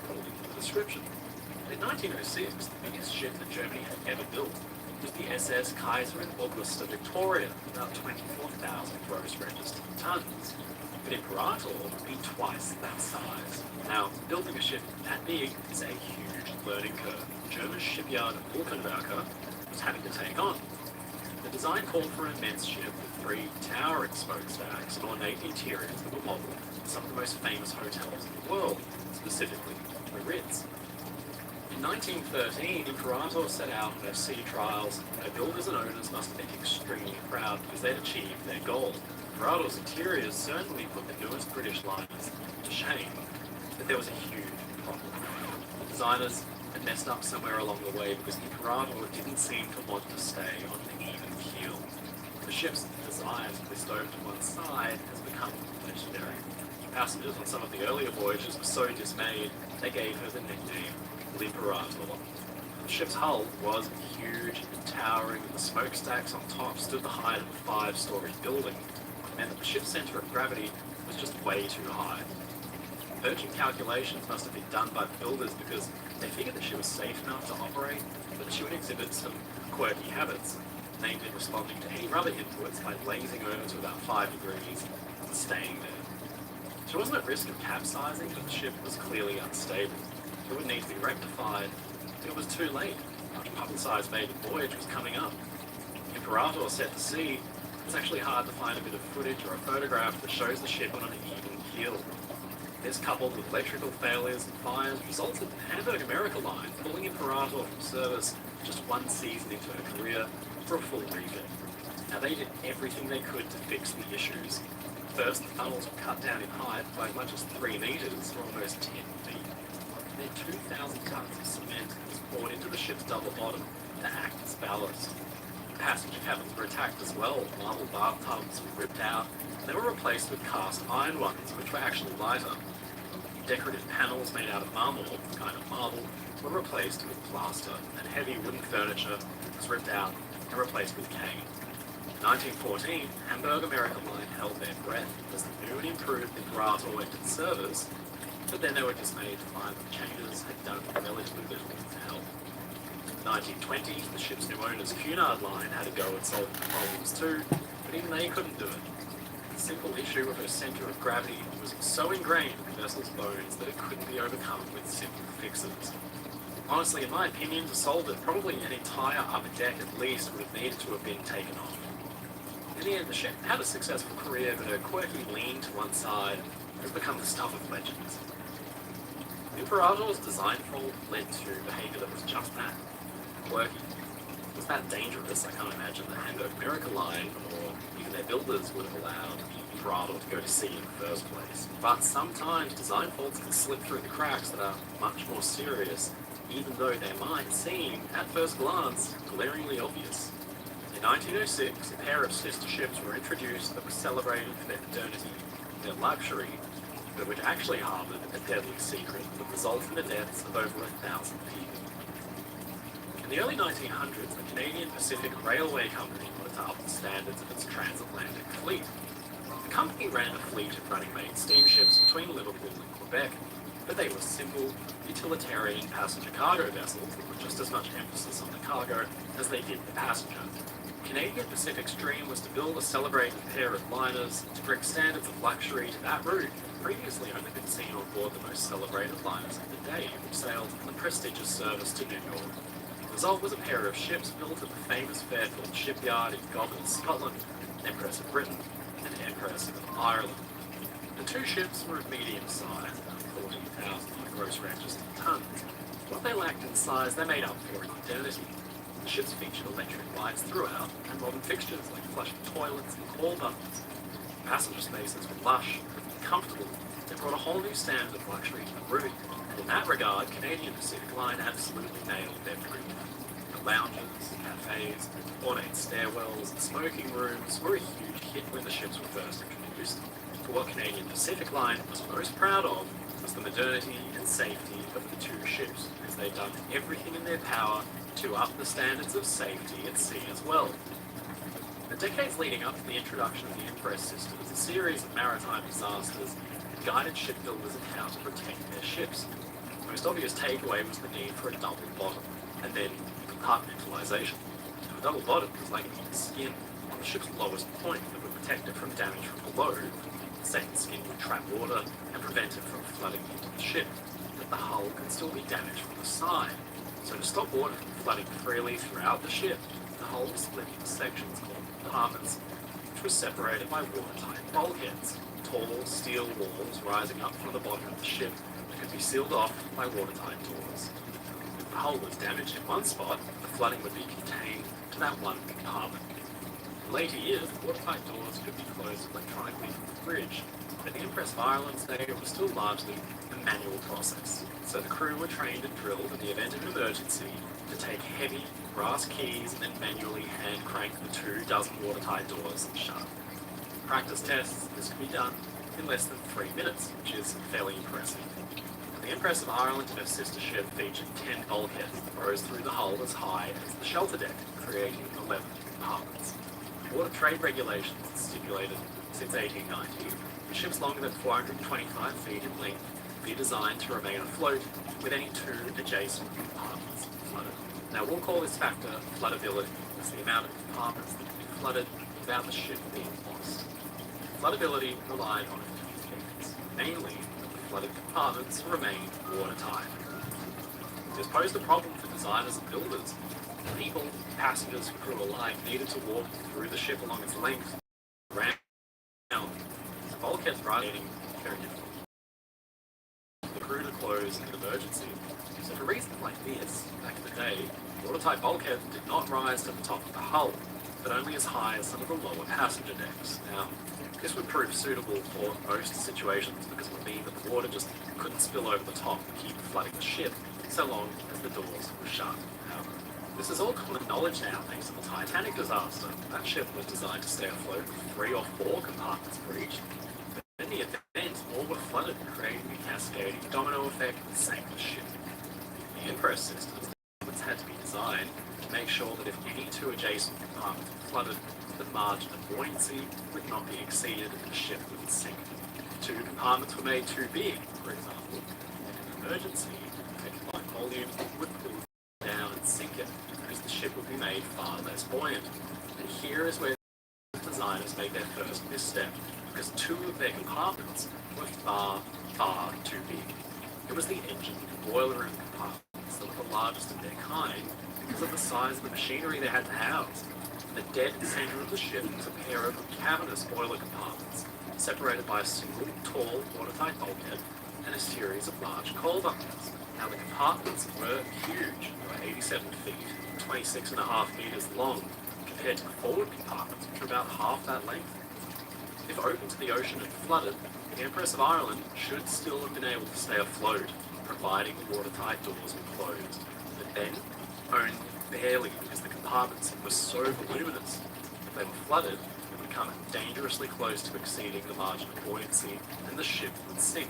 probably in the description. In 1906, the biggest ship that Germany had ever built was the SS Kaiser and Augusta Victoria, about 24,000 gross registered tons. But Imperator would be twice that size. Now, building a ship that big is a huge learning curve. The German shipyard of Wolfenwerker was having to take on. The design called for an immense ship with 3 towering smokestacks and ornate interiors that were modeled in some of the most famous hotels in the world, specifically the Ritz. In 1913, Imperator set out on her sea trials, and her builders and owners must have been extremely proud because they'd achieved their goal. Imperator's interiors certainly put the newest British liners to shame, but there was a huge problem. The designers had messed up somewhere along the way because Imperator didn't seem to want to stay on an even keel. The ship's desire to twist over to one side has become legendary. Passengers on some of the earlier voyages were so dismayed, they gave her the nickname L'Imperator. The ship's hull was huge and towering, and the smokestacks on top stood the height of a 5-story building, which meant that the ship's centre of gravity was just way too high. Urgent calculations must have been done by the builders because they figured that she was safe enough to operate, but that she would exhibit some quirky habits, namely responding to any rudder inputs by lazing over to about 5 degrees and staying there. She wasn't at risk of capsizing, but the ship was clearly unstable. It would need to be rectified. It was too late. A much publicised maiden voyage was coming up. Imperator set to sea. It's actually hard to find a bit of footage or a photograph that shows the ship on an even keel. This, coupled with electrical failures and fires, resulted in Hamburg America Line pulling Imperator from service just 1 season into her career for a full refit. Now, they did everything they could to fix the issues. First, the funnels were cut down in height by as much as 3 metres, or almost 10 feet. Then 2,000 tons of cement was poured into the ship's double bottom to act as ballast. Passenger cabins were attacked as well. Marble bathtubs were ripped out, and they were replaced with cast iron ones, which were actually lighter. Decorative panels made out of marble, a kind of marble, were replaced with plaster, and heavy wooden furniture was ripped out and replaced with cane. In 1914, Hamburg American Line held their breath as the new and improved Imperator entered service, but then they were dismayed to find that the changes had done relatively little to help. In the 1920s, the ship's new owners Cunard Line had a go at solving the problems too, but even they couldn't do it. The simple issue of her centre of gravity was so ingrained in the vessel's bones that it couldn't be overcome with simple fixes. Honestly, in my opinion, to solve it, probably an entire upper deck at least would have needed to have been taken off. In the end, the ship had a successful career, but her quirky lean to one side has become the stuff of legends. Imperator's design fault led to behaviour that was just that, quirky. It was that dangerous, I can't imagine the Hamburg America Line, or even their builders, would have allowed Prado to go to sea in the first place. But sometimes design faults can slip through the cracks that are much more serious, even though they might seem, at first glance, glaringly obvious. In 1906, a pair of sister ships were introduced that were celebrated for their modernity, their luxury, but which actually harbored a deadly secret that resulted in the deaths of over 1,000 people. In the early 1900s, the Canadian Pacific Railway Company wanted to up the standards of its transatlantic fleet. The company ran a fleet of running-mate steamships between Liverpool and Quebec, but they were simple, utilitarian passenger cargo vessels with just as much emphasis on the cargo as they did the passenger. Canadian Pacific's dream was to build a celebrated pair of liners to bring standards of luxury to that route previously only been seen on board the most celebrated liners of the day, which sailed on the prestigious service to New York. The result was a pair of ships built at the famous Fairfield shipyard in Goggles, Scotland, Empress of Britain and Empress of Ireland. The two ships were of medium size, about 14,000 gross registered tons. What they lacked in size, they made up for in modernity. The ships featured electric lights throughout, and modern fixtures like flushing toilets and call buttons. Passenger spaces were lush and comfortable. They brought a whole new standard of luxury to the route, and in that regard, Canadian Pacific Line absolutely nailed their dream. The lounges, cafes, ornate stairwells, and smoking rooms were a huge hit when the ships were first introduced. But what Canadian Pacific Line was most proud of was the modernity and safety of the two ships, as they'd done everything in their power to up the standards of safety at sea as well. The decades leading up to the introduction of the Empress sisters, a series of maritime disasters guided shipbuilders in how to protect their ships. The most obvious takeaway was the need for a double bottom, and then compartmentalization. Now, a double bottom was like a skin on the ship's lowest point that would protect it from damage from below. The second skin would trap water and prevent it from flooding into the ship, but the hull could still be damaged from the side. So to stop water from flooding freely throughout the ship, the hull was split into sections called compartments, which were separated by watertight bulkheads, tall steel walls rising up from the bottom of the ship that could be sealed off by watertight doors. If the hull was damaged in one spot, the flooding would be contained to that one compartment. In later years, the watertight doors could be closed electronically from the bridge, but in the Empress of Ireland's day, it was still largely a manual process. So the crew were trained and drilled in the event of an emergency to take heavy brass keys and manually hand crank the 24 watertight doors shut. In practice tests, this could be done in less than 3 minutes, which is fairly impressive. The Empress of Ireland and her sister ship featured 10 bulkheads that rose through the hull as high as the shelter deck, creating 11 compartments. Water trade regulations stipulated since 1890 that ships longer than 425 feet in length be designed to remain afloat with any two adjacent compartments flooded. Now we'll call this factor floodability. It's the amount of compartments that can be flooded without the ship being lost. Floodability relied on a few things, mainly that the flooded compartments remained watertight. This posed a problem for designers and builders. People, passengers, and crew alike needed to walk through the ship along its length, around. The bulkheads riding very difficult. The crew to close in an emergency. So for reasons like this, back in the day, watertight bulkheads did not rise to the top of the hull, but only as high as some of the lower passenger decks. Now, this would prove suitable for most situations because it would mean that the water just couldn't spill over the top and keep flooding the ship so long as the doors were shut. Now, this is all common knowledge now thanks to the Titanic disaster. That ship was designed to stay afloat with 3 or 4 compartments for each. But in the event, all were flooded, creating a cascading domino effect that sank the ship. The Empress sisters had to be designed to make sure that if any 2 adjacent compartments were flooded, the margin of buoyancy would not be exceeded and the ship would sink. If 2 compartments were made too big, for example, in an emergency, a light volume would pull it down and sink it, because the ship would be made far less buoyant. And here is where designers made their first misstep, because 2 of their compartments were far, far too big. It was the engine and boiler room compartments that were the largest of their kind because of the size of the machinery they had to house. The dead center of the ship was a pair of cavernous boiler compartments, separated by a single, tall, watertight bulkhead and a series of large coal bunkers. Now the compartments were huge. They were 87 feet, 26.5 meters long, compared to the forward compartments, which were about half that length. If open to the ocean and flooded, the Empress of Ireland should still have been able to stay afloat, providing the watertight doors were closed. But then, only barely, because the compartments were so voluminous. If they were flooded, it would come dangerously close to exceeding the margin of buoyancy, and the ship would sink.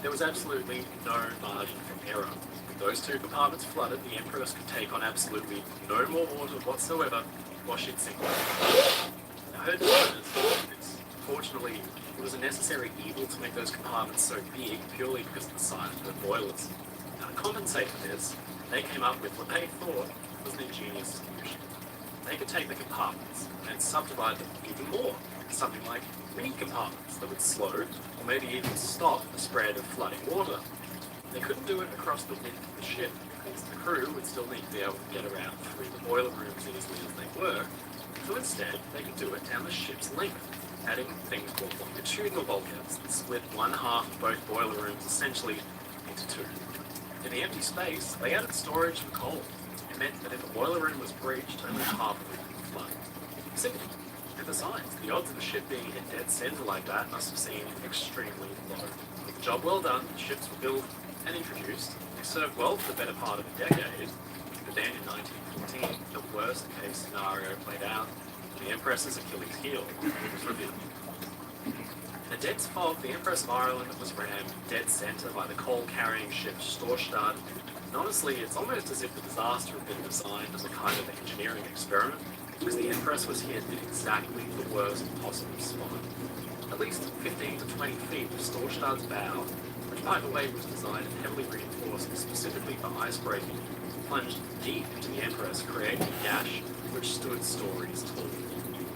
There was absolutely no margin for error. With those two compartments flooded, the Empress could take on absolutely no more water whatsoever, or she'd sink. Now, her designers thought this. Fortunately, it was a necessary evil to make those compartments so big purely because of the size of the boilers. Now, to compensate for this, they came up with what they thought was an ingenious solution. They could take the compartments and subdivide them even more, something like mini compartments that would slow or maybe even stop the spread of flooding water. They couldn't do it across the width of the ship because the crew would still need to be able to get around through the boiler rooms easily as they were. So instead, they could do it down the ship's length, adding things called longitudinal bulkheads that split one half of both boiler rooms essentially into two. In the empty space, they added storage for coal. It meant that if a boiler room was breached, only half of it would flood. Simple. And besides, the odds of the ship being hit dead center like that must have seemed extremely low. With the job well done, the ships were built and introduced. They served well for the better part of a decade. But then in 1914, the worst case scenario played out. The Empress's Achilles heel was revealed. In a dense fog, the Empress of Ireland was rammed dead center by the coal-carrying ship Storstad. And honestly, it's almost as if the disaster had been designed as a kind of engineering experiment, because the Empress was hit in exactly the worst possible spot. At least 15 to 20 feet of Storstad's bow, which by the way was designed and heavily reinforced specifically for ice breaking, plunged deep into the Empress, creating a gash which stood stories tall.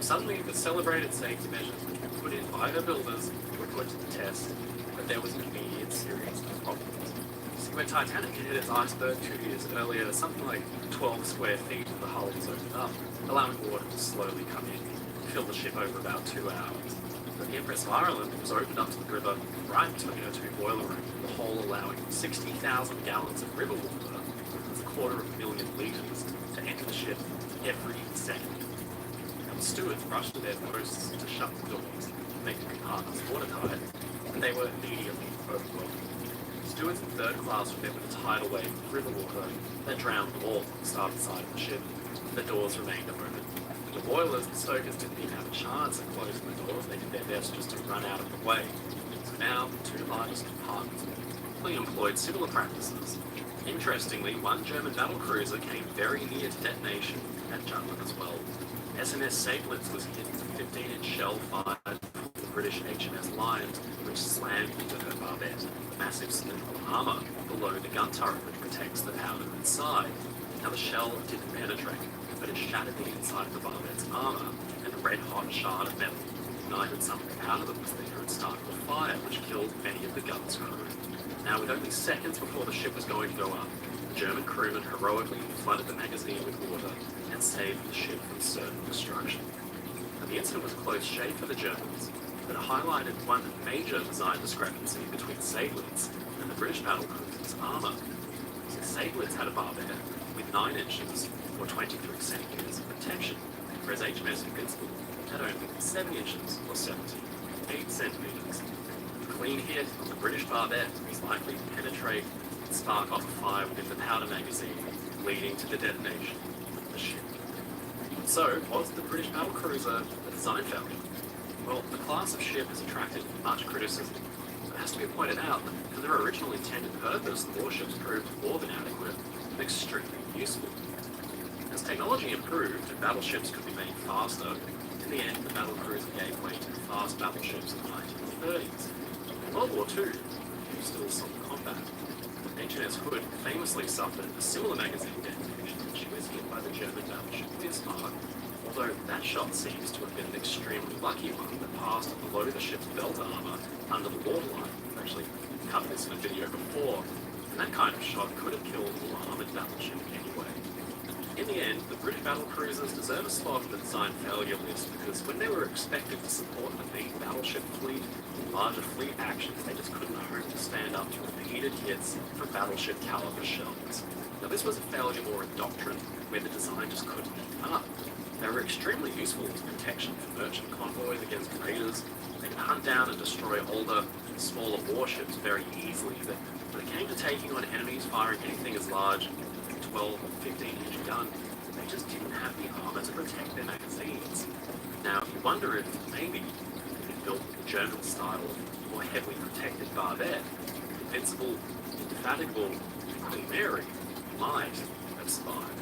Suddenly, the celebrated safety measures which were put in by the builders were put to the test, but there was an immediate series of problems. See, when Titanic hit its iceberg 2 years earlier, something like 12 square feet of the hull was opened up, allowing water to slowly come in and fill the ship over about 2 hours. But the Empress of Ireland was opened up to the river right between her two boiler rooms, the whole allowing 60,000 gallons of river water, that's 250,000 litres, to enter the ship every second. The stewards rushed to their posts to shut the doors, make the compartments watertight, and they were immediately overwhelmed. Stewards in third class were met with a tidal wave of river water that drowned them all on the starboard side of the ship. The doors remained open. The boilers and stokers didn't even have a chance at closing the doors. They did their best just to run out of the way. So now, the two largest compartments quickly employed similar practices. Interestingly, one German battlecruiser came very near to detonation at Jutland as well. SMS Sablitz was hit with a 15-inch shell fired from the British HMS Lions, which slammed into her barbette, a massive cylindrical armour below the gun turret which protects the powder inside. Now the shell didn't penetrate, but it shattered the inside of the barbette's armour, and a red-hot shard of metal ignited some of the powder that was there and started a fire which killed many of the gun's crew. Now, with only seconds before the ship was going to go up, the German crewmen heroically flooded the magazine with water and saved the ship from certain destruction. Now, the incident was a close shave for the Germans, but it highlighted one major design discrepancy between Sablitz and the British battlecruiser's armour. So Sablitz had a barbette with 9 inches or 23 centimetres of protection, whereas HMS Invincible had only 7 inches or 78 centimetres. A clean hit on the British barbette was likely to penetrate and spark off a fire within the powder magazine, leading to the detonation of the ship. So, was the British battlecruiser a design failure? Well, the class of ship has attracted much criticism. It has to be pointed out that for their original intended purpose, the warships proved more than adequate and extremely useful. As technology improved and battleships could be made faster, in the end, the battlecruiser gave way to fast battleships in the 1930s. In World War II, still some combat. HMS Hood famously suffered a similar magazine detonation when she was hit by the German battleship Bismarck, although that shot seems to have been an extremely lucky one that passed below the ship's belt armour under the waterline. I've actually covered this in a video before, and that kind of shot could have killed an armoured battleship anyway. In the end, the British battlecruisers deserve a spot on the design failure list because when they were expected to support the main battleship fleet in larger fleet actions, they just couldn't hope to stand up to repeated hits from battleship caliber shells. Now this was a failure more in doctrine, where the design just couldn't keep up. They were extremely useful as protection for merchant convoys against raiders. They could hunt down and destroy older, smaller warships very easily, but when it came to taking on enemies firing anything as large as a 12 or 15-inch gun, they just didn't have the armor to protect their magazines. Now, you wonder if maybe if it built the German style of more heavily protected barbette, invincible, indefatigable Queen Mary might have survived.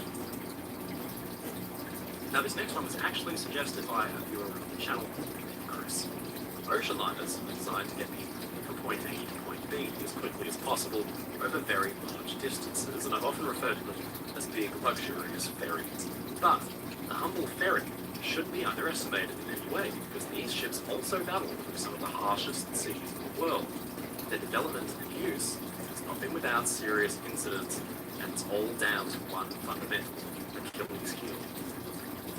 Now, this next one was actually suggested by a viewer of the channel, Chris. Ocean liners are designed to get people from point A to point B as quickly as possible over very large distances, and I've often referred to them as big, luxurious ferries. But the humble ferry shouldn't be underestimated in any way, because these ships also battle with some of the harshest seas in the world. Their development and use has not been without serious incidents, and it's all down to one fundamental Achilles heel.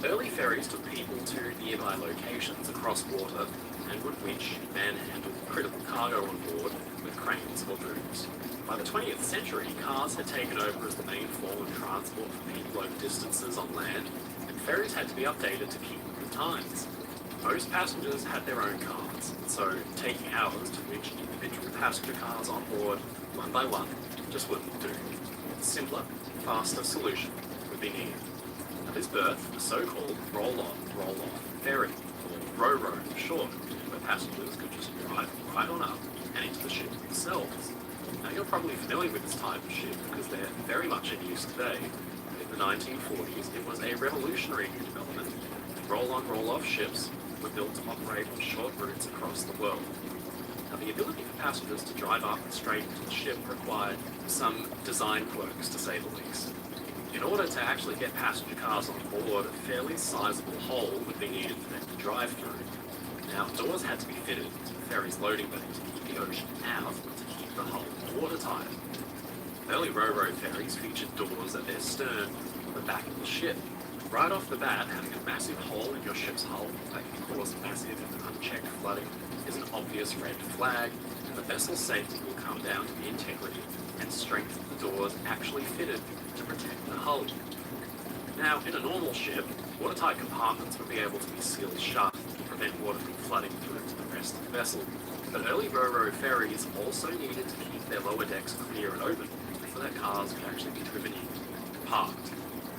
Early ferries took people to nearby locations across water and would winch and manhandle critical cargo on board with cranes or booms. By the 20th century, cars had taken over as the main form of transport for people over distances on land, and ferries had to be updated to keep with the times. Most passengers had their own cars, so taking hours to winch individual passenger cars on board one by one just wouldn't do. A simpler, faster solution would be needed. This birthed the so-called roll-on, roll-off ferry, or ro-ro for short, where passengers could just drive right on up and into the ship themselves. Now, you're probably familiar with this type of ship because they're very much in use today. In the 1940s, it was a revolutionary new development. Roll-on, roll-off ships were built to operate on short routes across the world. Now, the ability for passengers to drive up and straight into the ship required some design quirks, to say the least. In order to actually get passenger cars on board, a fairly sizable hole would be needed for them to drive through. Now, doors had to be fitted to the ferry's loading bay to keep the ocean out and to keep the hull watertight. Early ro-ro ferries featured doors at their stern on the back of the ship. Right off the bat, having a massive hole in your ship's hull that can cause massive and unchecked flooding is an obvious red flag, and the vessel's safety will come down to the integrity and strength of the doors actually fitted to protect the hull. Now, in a normal ship, watertight compartments would be able to be sealed shut to prevent water from flooding through to the rest of the vessel. But early ro-ro ferries also needed to keep their lower decks clear and open so that cars could actually be driven in and parked.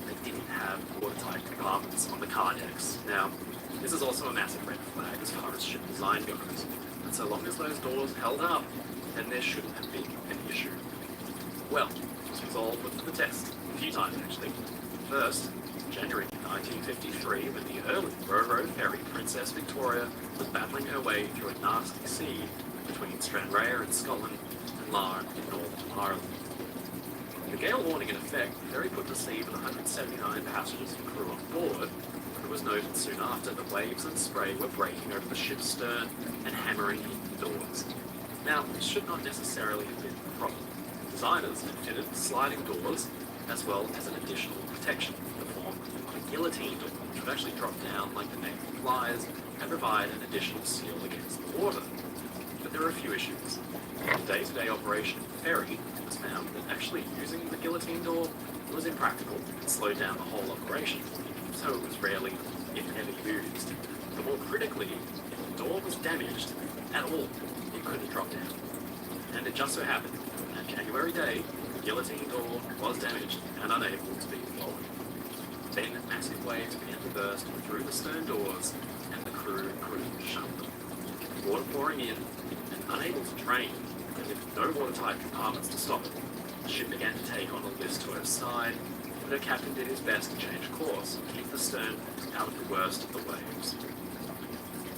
They didn't have watertight compartments on the car decks. Now, this is also a massive red flag as far as ship design goes. And so long as those doors held up, then there shouldn't have been an issue. Well, this was all put to the test, a few times actually. First, January 1953, when the early ro-ro ferry Princess Victoria was battling her way through a nasty sea between Stranraer in Scotland and Larne in Northern Ireland. The gale warning in effect, the ferry put to sea with 179 passengers and crew on board, but it was noted soon after that waves and spray were breaking over the ship's stern and hammering in the doors. Now, this should not necessarily have been a problem. Designers had fitted sliding doors as well as an additional protection in the form of a guillotine door, which would actually drop down like the neck of flies and provide an additional seal against the water. But there were a few issues. In the day-to-day operation of the ferry, it was found that actually using the guillotine door was impractical and slowed down the whole operation, so it was rarely, if ever, used. But more critically, if the door was damaged at all, it couldn't drop down. And it just so happened that January day, the guillotine door was damaged and unable to be lowered. Then massive waves began to burst through the stern doors, and the crew couldn't shut them. Water pouring in and unable to drain, and with no watertight compartments to stop it, the ship began to take on a list to her side, but her captain did his best to change course and keep the stern out of the worst of the waves.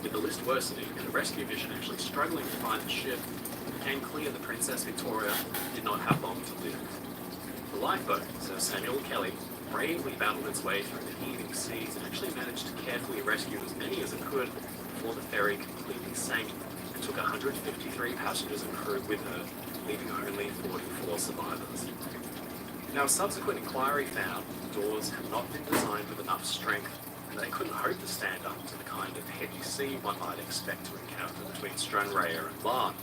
With the list worsening and the rescue mission actually struggling to find the ship, it became clear that Princess Victoria did not have long to live. The lifeboat, Sir Samuel Kelly, bravely battled its way through the heaving seas and actually managed to carefully rescue as many as it could before the ferry completely sank and took 153 passengers and crew with her, leaving only 44 survivors. Now, subsequent inquiry found the doors had not been designed with enough strength, and they couldn't hope to stand up to the kind of heavy sea one might expect to encounter between Stranraer and Larne.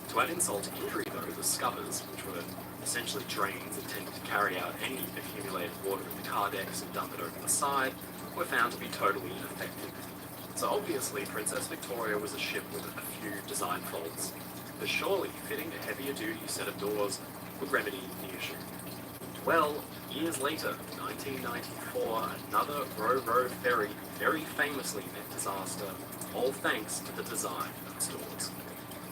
To add insult to injury, though, the scuppers, which were essentially drains intended to carry out any accumulated water in the car decks and dump it over the side, were found to be totally ineffective. So obviously Princess Victoria was a ship with a few design faults, but surely fitting a heavier duty set of doors would remedy the issue. Well, years later, 1994, another Ro-Ro ferry very famously met disaster, all thanks to the design of its doors.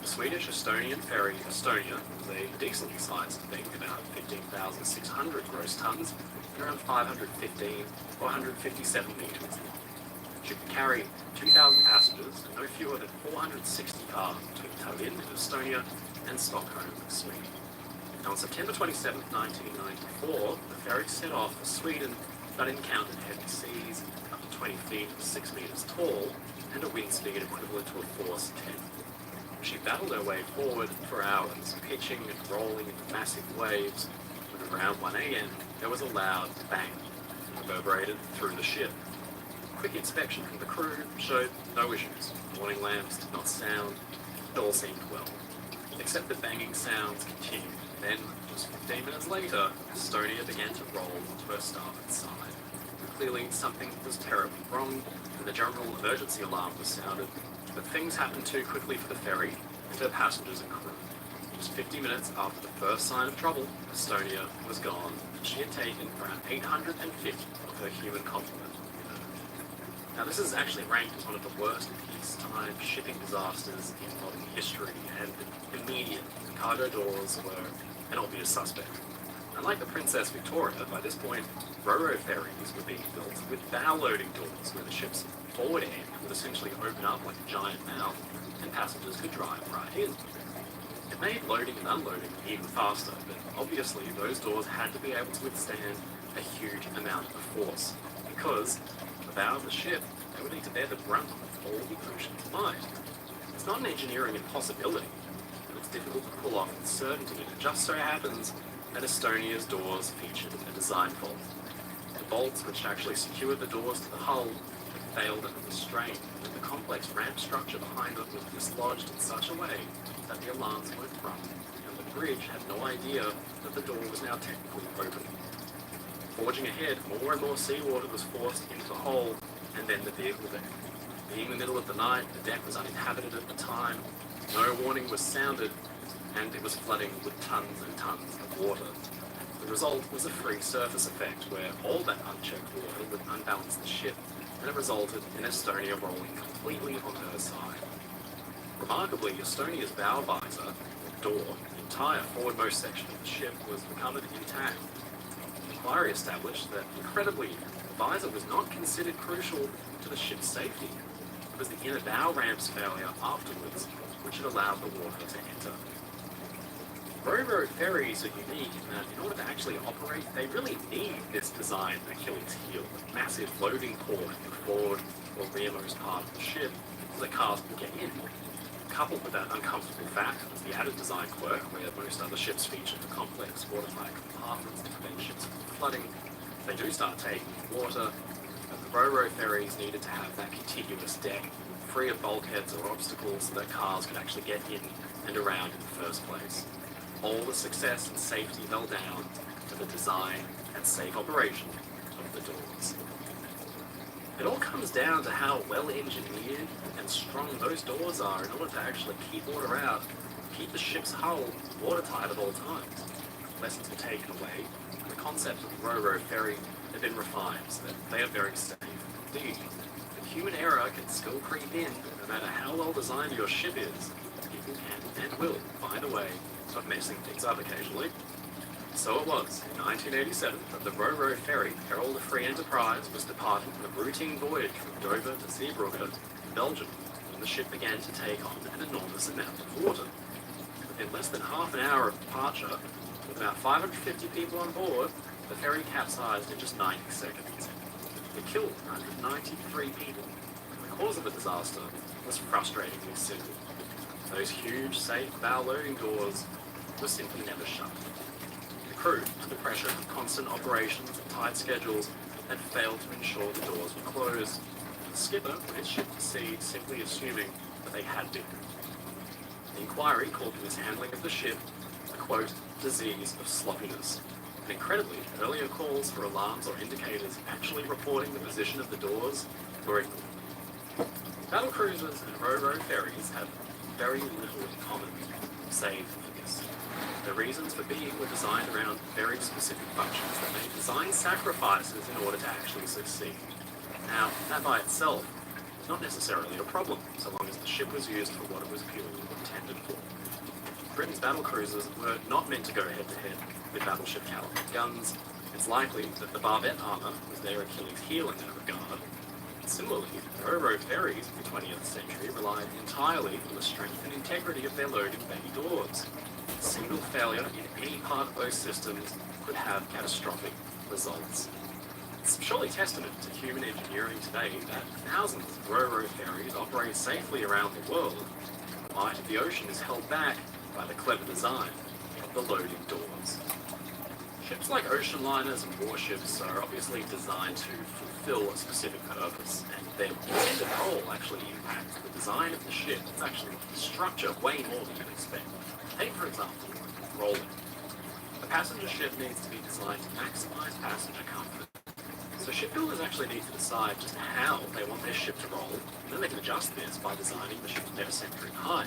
The Swedish-Estonian ferry Estonia was a decently sized thing, about 15,600 gross tons, and around 515 or 157 meters long. She could carry 2,000 passengers and no fewer than 460 cars between Tallinn in Estonia and Stockholm in Sweden. Now, on September 27, 1994, the ferry set off for Sweden but encountered heavy seas up to 20 feet, 6 meters tall, and a wind speed equivalent to a force 10. She battled her way forward for hours, pitching and rolling into massive waves, when around 1 a.m. there was a loud bang that reverberated through the ship. Quick inspection from the crew showed no issues. Warning lamps did not sound. It all seemed well. Except the banging sounds continued. Then, just 15 minutes later, Estonia began to roll onto her starboard side. Clearly, something was terribly wrong, and the general emergency alarm was sounded. But things happened too quickly for the ferry and her passengers and crew. Just 50 minutes after the first sign of trouble, Estonia was gone, and she had taken around 850 of her human complement. Now, this is actually ranked as one of the worst peacetime shipping disasters in modern history, and immediate cargo doors were an obvious suspect. Unlike the Princess Victoria, by this point, Ro-Ro ferries were being built with bow loading doors where the ship's forward end would essentially open up like a giant mouth, and passengers could drive right in. It made loading and unloading even faster, but obviously those doors had to be able to withstand a huge amount of force, because the bow of the ship, they would need to bear the brunt of all the ocean's might. It's not an engineering impossibility, but it's difficult to pull off with certainty, and it just so happens that Estonia's doors featured a design fault. The bolts which actually secured the doors to the hull had failed under the strain, and the complex ramp structure behind it was dislodged in such a way that the alarms weren't rung, and the bridge had no idea that the door was now technically open. Forging ahead, more and more seawater was forced into the hole, and then the vehicle deck. Being the middle of the night, the deck was uninhabited at the time, no warning was sounded, and it was flooding with tons and tons of water. The result was a free surface effect, where all that unchecked water would unbalance the ship, and it resulted in Estonia rolling completely on her side. Remarkably, Estonia's bow visor, or door, the entire forwardmost section of the ship, was recovered intact. Inquiry established that, incredibly, the visor was not considered crucial to the ship's safety. It was the inner bow ramp's failure afterwards which had allowed the water to enter. Ro-Ro ferries are unique in that in order to actually operate, they really need this design Achilles heel, a massive loading port in the forward or rearmost part of the ship so the cars can get in. Coupled with that uncomfortable fact was the added design quirk where most other ships feature the complex watertight compartments to prevent ships from flooding. They do start taking water, but the Ro-Ro ferries needed to have that contiguous deck, free of bulkheads or obstacles so that cars could actually get in and around in the first place. All the success and safety fell down to the design and safe operation of the doors. It all comes down to how well engineered and strong those doors are in order to actually keep water out, keep the ship's hull watertight at all times. Lessons were taken away, and the concept of the Ro-Ro ferry had been refined so that they are very safe indeed. But human error can still creep in, no matter how well designed your ship is. People can and will find a way of messing things up occasionally. So it was, in 1987, that the Ro-Ro ferry, Herald of Free Enterprise, was departing on a routine voyage from Dover to Zeebrugge, in Belgium, when the ship began to take on an enormous amount of water. Within less than half an hour of departure, with about 550 people on board, the ferry capsized in just 90 seconds. It killed 193 people. The cause of the disaster was frustratingly simple. Those huge, safe bow loading doors were simply never shut. The crew, under the pressure of constant operations and tight schedules, had failed to ensure the doors were closed. The skipper put his ship to sea, simply assuming that they had been. The inquiry called for his handling of the ship a, quote, disease of sloppiness. And incredibly, earlier calls for alarms or indicators actually reporting the position of the doors were ignored. Battle cruisers and ro-ro ferries have very little in common, save for this. The reasons for being were designed around very specific functions that made design sacrifices in order to actually succeed. Now, that by itself is not necessarily a problem, so long as the ship was used for what it was purely intended for. Britain's battle cruisers were not meant to go head-to-head with battleship caliber guns. It's likely that the barbette armour was their Achilles' heel in that regard. Similarly, ro-ro ferries of the 20th century relied entirely on the strength and integrity of their loading bay doors. A single failure in any part of those systems could have catastrophic results. It's surely testament to human engineering today that thousands of ro-ro ferries operate safely around the world. The might of the ocean is held back by the clever design of the loading doors. Ships like ocean liners and warships are obviously designed to fulfill a specific purpose, and their intended role actually impacts the design of the ship. It's actually the structure way more than you'd expect. Take, for example, rolling. A passenger ship needs to be designed to maximize passenger comfort. So shipbuilders actually need to decide just how they want their ship to roll, and then they can adjust this by designing the ship's better centering height.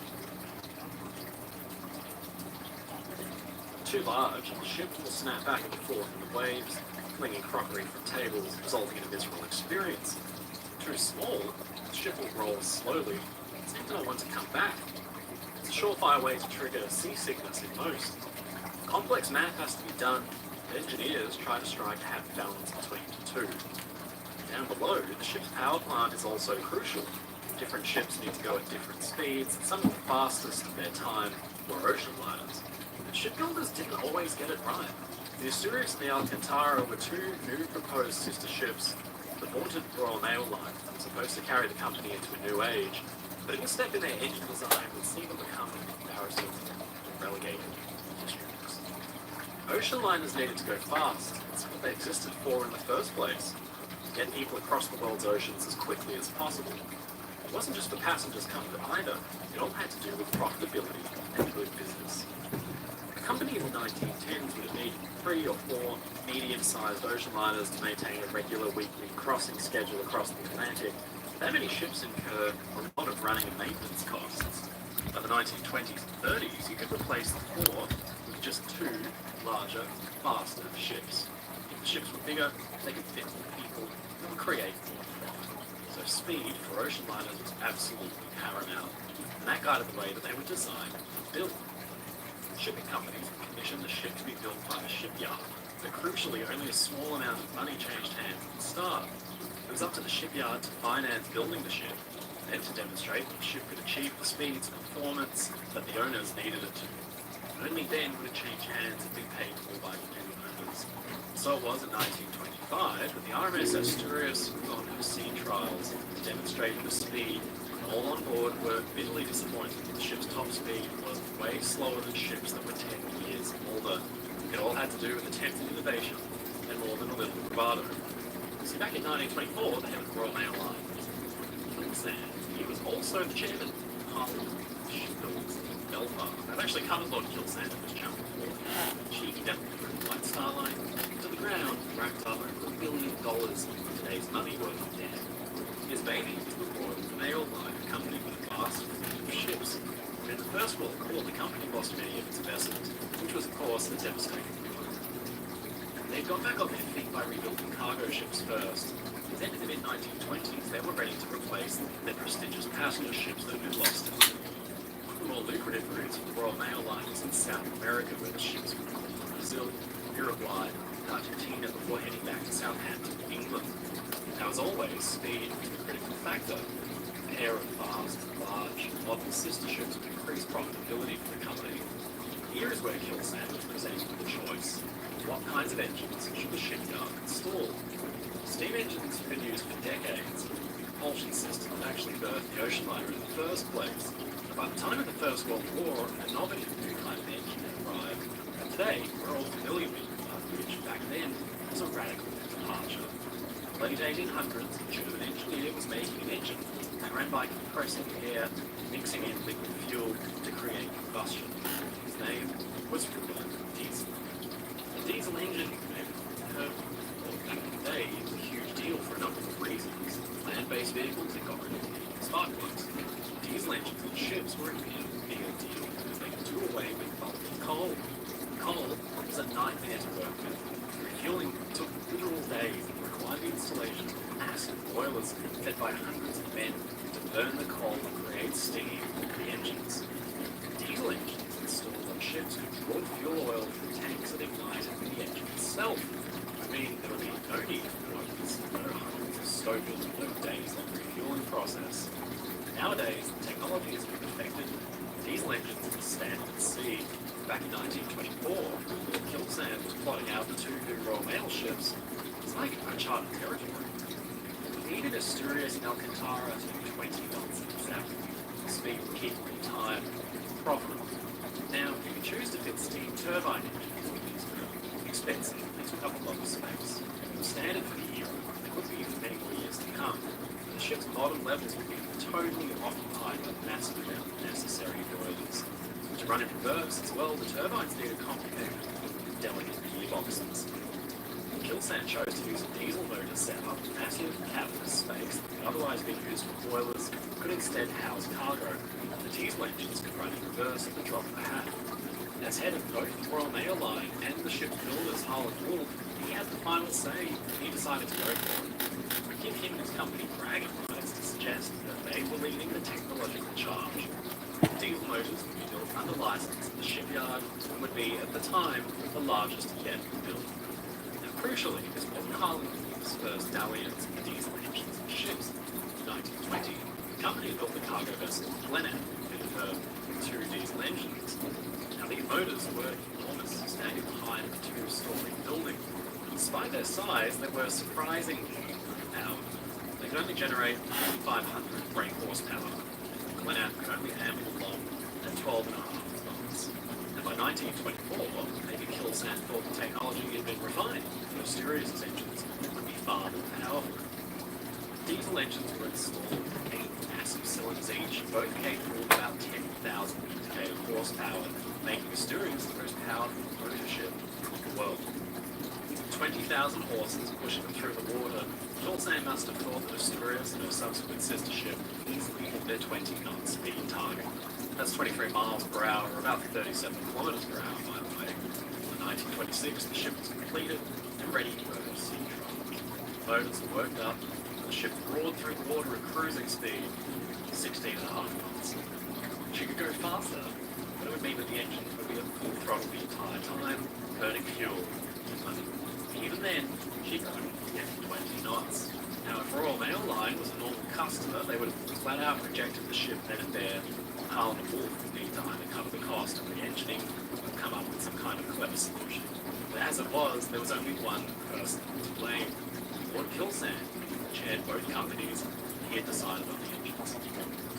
Too large, the ship will snap back and forth in the waves, flinging crockery from tables, resulting in a miserable experience. Too small, the ship will roll slowly, seem to not want to come back. It's a surefire way to trigger seasickness in most. Complex math has to be done, and engineers try to strike a happy balance between the two. Down below, the ship's power plant is also crucial. Different ships need to go at different speeds, and some of the fastest of their time were ocean liners. But shipbuilders didn't always get it right. The Asturias and the Alcantara were two new proposed sister ships. The vaunted Royal Mail line was supposed to carry the company into a new age, but a step in their engine design would see them become embarrassing and relegated districts. Ocean liners needed to go fast. That's what they existed for in the first place. Get people across the world's oceans as quickly as possible. It wasn't just for passengers' comfort either. It all had to do with profitability and good business. A company in the 1910s would have needed 3 or 4 medium-sized ocean liners to maintain a regular weekly crossing schedule across the Atlantic. That many ships incur a lot of running and maintenance costs. By the 1920s and 30s, you could replace the 4 with just 2 larger, faster ships. If the ships were bigger, they could fit more people and create more profit. So speed for ocean liners was absolutely paramount, and that guided the way that they were designed and built. Shipping companies commissioned the ship to be built by the shipyard, but crucially only a small amount of money changed hands at the start. It was up to the shipyard to finance building the ship, and to demonstrate that the ship could achieve the speeds and performance that the owners needed it to. And only then would it change hands and be paid for by the new owners. So it was in 1925 that the RMS Asturias was on her sea trials to demonstrate the speed. All on board were bitterly disappointed that the ship's top speed was way slower than ships that were 10 years older. It all had to do with attempted innovation and more than a little bravado. See, back in 1924, the head of the Royal Mail Line was Sand. He was also the chairman of Parliament Shipbuilders in Belfast. I've actually covered Lord Kilsand in this channel before. She definitely threw the White Star Line to the ground and racked up over $1 billion in today's money worth of debt. His baby is the Royal Mail Line, a company with a vast fleet of ships. And in the First World War, the company lost many of its vessels, which was, of course, a devastating blow. They'd gone back on their feet by rebuilding cargo ships first. Then in the mid-1920s, they were ready to replace their prestigious passenger ships that had been lost in the war. One of the more lucrative routes for the Royal Mail Line was in South America, where the ships would go to Brazil, Uruguay, and Argentina before heading back to Southampton, England. Now, as always, speed was the critical factor. A pair of fast, large, modern sister ships would increase profitability for the company. Here is where Kilsand was presented with a choice. What kinds of engines should the shipyard install? Steam engines have been used for decades. The propulsion system that actually birthed the ocean liner in the first place. But by the time of the First World War, an innovative new kind of engine had arrived. And today, we're all familiar with, which back then was a radical departure. In the late 1800s, a German engineer was making an engine that ran by compressing air, mixing in liquid fuel to create combustion. His name was Rudolf diesel. The diesel engine, back in the day, was a huge deal for a number of reasons. Land-based vehicles that got rid of the spark plugs. Diesel engines on ships were a big deal because they could do away with bulky coal. Coal was a nightmare to work with. Refueling took literal days and required the installation of massive boilers fed by hundreds of men to burn the coal and create steam for the engines. Diesel engines installed on ships could draw fuel oil from tanks that ignited the engine itself, which means there would be no need for boilers, no hundreds of stoves, no days-long refueling process. Nowadays, the technology has been perfected. Diesel engines are standard at sea. Back in 1924, Lord Kilsand was plotting out the two new Royal Mail ships. It's like uncharted territory. He needed Asturias and Alcantara to do 20 knots exactly. Speed would keep in time, profitable. Now, you can choose to fit steam turbine engines with these expensive. They took up a lot of space. It was standard for the era. It could be for many more years to come. The ship's bottom levels would be totally occupied by massive amount of necessary boilers. To run in reverse as well, the turbines needed complicated, delicate gearboxes. Kilsand chose to use a diesel motor setup. Massive cavernous space that could otherwise be used for boilers could instead house cargo. The diesel engines could run in reverse at the drop of a hat. As head of both the Royal Mail Line and the ship builders, Harlan Wolff, he had the final say. He decided to go for it. We give him and his company bragging rights to suggest that they were leading the technological charge. Diesel motors would be built under license at the shipyard and would be, at the time, the largest yet built. Now, crucially, this wasn't Harlan Wolff's first dalliance with diesel engines and ships. In 1920, the company built the cargo vessel Glenat, fitted her with two diesel engines. Now, these motors were enormous, standing behind a two-story building. Despite their size, they were surprisingly powered. They could only generate 4,500 brake horsepower. Glenat could only amble along at 12.5 knots. And by 1924, maybe Kilsand thought the technology had been refined. The Asturias' engines would be far more powerful. Diesel engines were installed with 8 massive cylinders each, both capable of about 10,000 indicated horsepower, making Asturias the most powerful motor ship in the world. 20,000 horses pushing them through the water, Kilsand must have thought that Asturias and her subsequent sister ship easily hit their 20-knot speed target. That's 23 miles per hour, or about 37 kilometers per hour, by the way. In 1926, the ship was completed and ready to go to sea trial. Motors were worked up, and the ship roared through the water at cruising speed, 16.5 knots. She could go faster, but it would mean that the engines would be at full throttle the entire time, burning fuel. Even then, she could only get 20 knots. Now, if Royal Mail Line was a normal customer, they would have flat out rejected the ship then and there. Harlan Wolff would need time to cover the cost of re-engineing and come up with some kind of clever solution. But as it was, there was only one person to blame. Lord Kilsand, who chaired both companies, he had decided on the engines.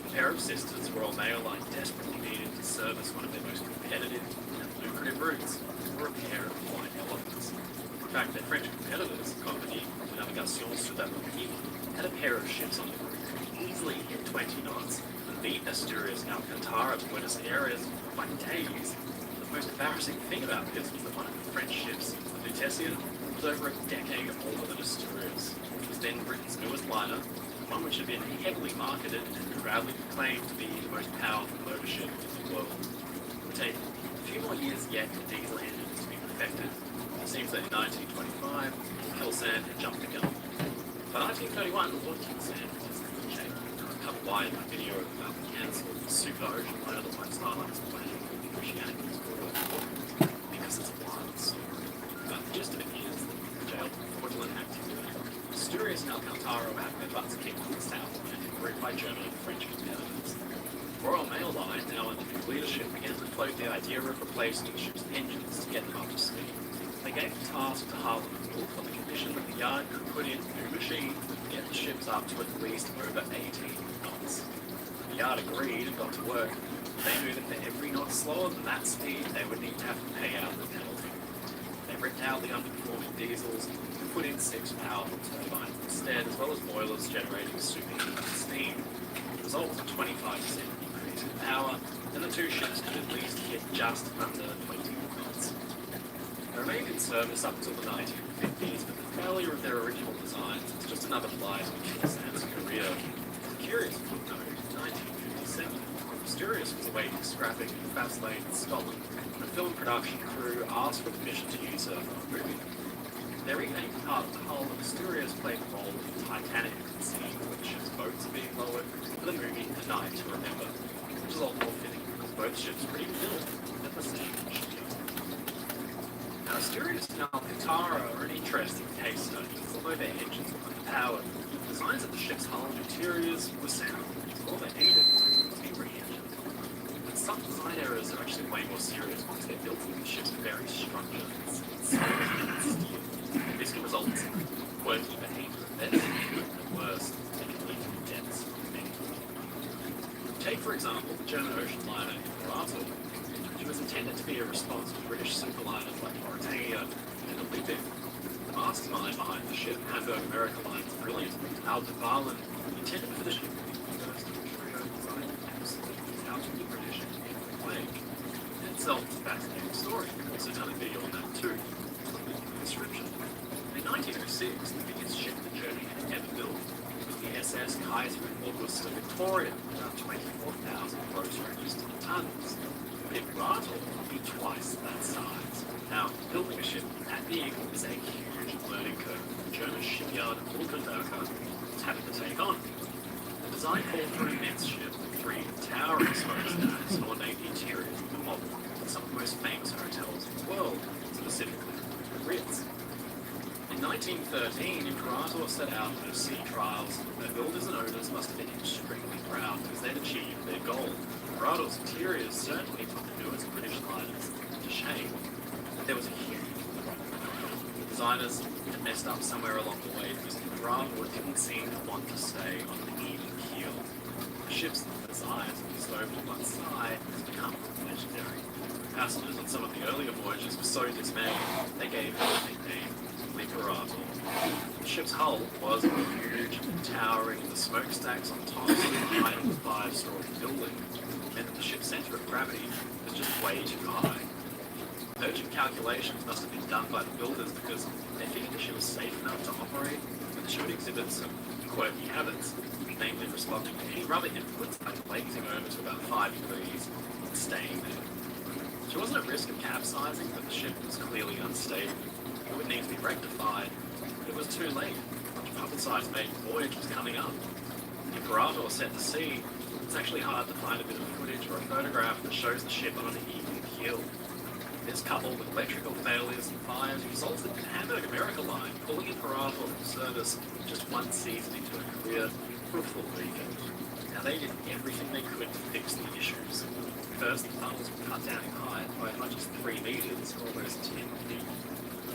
A pair of sisters, Royal Mail Line desperately needed to service one of their most competitive and lucrative routes, a repair of flying elephants. In fact, their French competitors, the company de Navigation Sud-Atlantique, had a pair of ships on the route that could easily hit 20 knots and beat Asturias and Alcantara to Buenos Aires by days. The most embarrassing thing about this was that one of the French ships, the Lutetia, was over a decade older than Asturias. It was then Britain's newest liner, one which had been heavily marketed and proudly proclaimed to be the most powerful motor ship in the world. It would take a few more years yet for diesel engines to be perfected. It seems that in 1925, Kilsand had jumped the gun. By 1931, Lord Kilsand was in shape. I covered wide in my video about the cancelled super ocean liner that won't start on its planet with Christianity is good. Because it's a wild story. But the gist of it is that jailed for fraudulent activity. Asturias and Alcantara were having their butts kicked in the Southland, grouped by German and French competitors. Royal Mail Line, now under new leadership, began to float the idea of replacing the ship's engines to get them up to speed. They gave the task to Harlan Wolff on the condition that the yard could put in new machines to get the ships up to at least over 18 knots. The yard agreed and got to work. They knew that for every knot slower than that speed, they would need to have to pay out the penalty. They ripped out the underperforming diesels and put in 6 powerful turbines instead, as well as boilers generating superheated steam. The result was a 25% increase in power, and the two ships could at least hit just under 20 knots. remained in service up until the 1950s, but the failure of their original designs was just another blight on Kiyosani's career. Curious footnote, in 1957, Mysterious was awaiting scrapping in Faslane, Scotland, when a film production crew asked for permission to use her for a movie. They renamed part of the hull, and Mysterious played a role in Titanic, the scene where the ship's boats are being lowered, for the movie A Night to Remember, which is all more fitting because both ships were being built at the same shipyard. Now, Mysterious and Alcantara are an interesting case study, although their engines were underpowered. Designs of the ship's hull and interiors were sound, all they needed was to be re-engined. But some design errors are actually way more serious because they're built into the ship's very structure and steel. This can result in quirky behavior, better than good and worse, and can lead to deaths of many. Take, for example, the German ocean liner Imperator, which was intended to be a response to British superliners like Mauretania and Olympic. The mastermind behind the ship, Hamburg America Line's brilliant Aldebaran, intended for the ship to be the first trio design absolutely out of the British in every way. In itself, it's a fascinating story. I've also done a video on that too. Description. In 1906, the biggest ship the Germany had ever built was the SS Kaiser Augusta Victoria, about 24,000 gross registered tons. The Imperator would be twice that size. Now, building a ship that big is a huge learning curve the German shipyard Ulkenwerker was having to take on. The design called for an immense ship with 3 towering smokestacks and ornate interiors with a model of some of the most famous hotels in the world, specifically the Ritz. In 1913, Imperator set out for sea trials. Their builders and owners must have been extremely proud because they'd achieved their goal. Imperator's interiors certainly put the newest British liners to shame. But there was a huge problem. The designers had messed up somewhere along the way because Imperator didn't seem to want to stay on an even keel. The ship's designs was over to one side has become legendary. Passengers on some of the earlier voyages were so dismayed, they gave her the nickname Imperator. The ship's hull was huge and towering, and the smokestacks on top of the height of the 5-story building meant that the ship's center of gravity was just way too high. Urgent calculations must have been done by the builders because they figured the ship was safe enough to operate, but the ship would exhibit some quirky habits, namely responding to any rubber inputs like glazing over to about 5 degrees and staying there. She wasn't at risk of capsizing, but the ship was clearly unstable. It would need to be rectified, but it was too late. The publicized maiden voyage was coming up. The Imperator was set to sea. It's actually hard to find a bit of footage or a photograph that shows the ship on an even keel. This, coupled with electrical failures and fires, resulted in Hamburg America Line pulling Imperator from service just one season into her career for a full weekend. Now, they did everything they could to fix the issues. First, the funnels were cut down in height by as much as 3 meters, or almost 10 feet.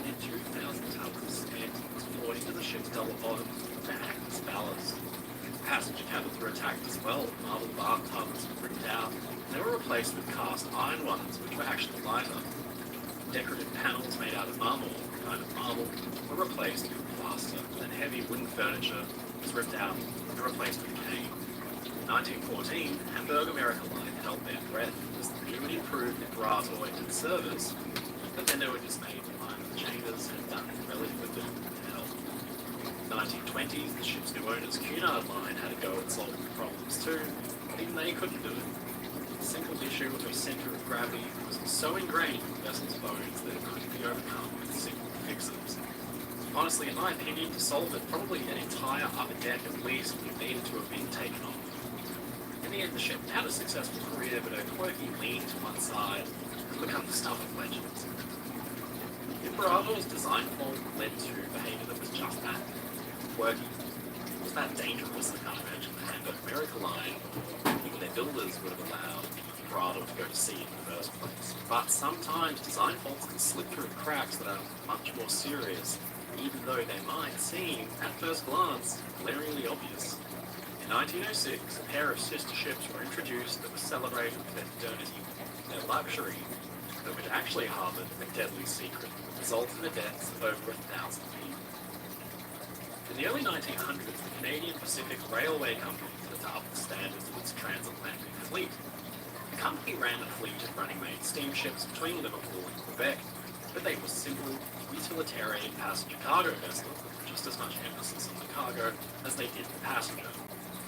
And 2,000 tons of cement was poured into the ship's double bottom to act as ballast. Passenger cabins were attacked as well. Marble bathtubs were ripped out. They were replaced with cast iron ones, which were actually lighter. Decorative panels made out of marble, a kind of marble, were replaced with plaster, and heavy wooden furniture was ripped out and replaced with cane. In 1914, Hamburg America Line held their breath as the new and improved Imperator entered service, but then they were dismayed to find that the chambers had done relatively little to help. In the 1920s, the ship's new owners, Cunard Line, had a go at solving the problems too, but even they couldn't do it. The single issue with her centre of gravity was so ingrained in the vessel's bones that it couldn't be overcome with simple fixes. Honestly, in my opinion, to solve it, probably an entire upper deck at least would needed to have been taken off. In the end, the ship had a successful career, but her quirky lean to one side has become the stuff of legends. Imperator's design flaw led to behaviour that was just that, quirky. It was that dangerous I can't imagine the Hamburg America Line, even their builders would have allowed Imperator to go to sea in the first place. But sometimes design faults can slip through cracks that are much more serious, even though they might seem, at first glance, glaringly obvious. In 1906, a pair of sister ships were introduced that were celebrated for their modernity, their luxury, but which actually harboured a deadly secret that resulted in the deaths of over 1,000 people. In the early 1900s, the Canadian Pacific Railway Company set up the standards of its transatlantic fleet. The company ran a fleet of running-mate steamships between Liverpool and Quebec. but they were simple, utilitarian passenger cargo vessels with just as much emphasis on the cargo as they did the passenger.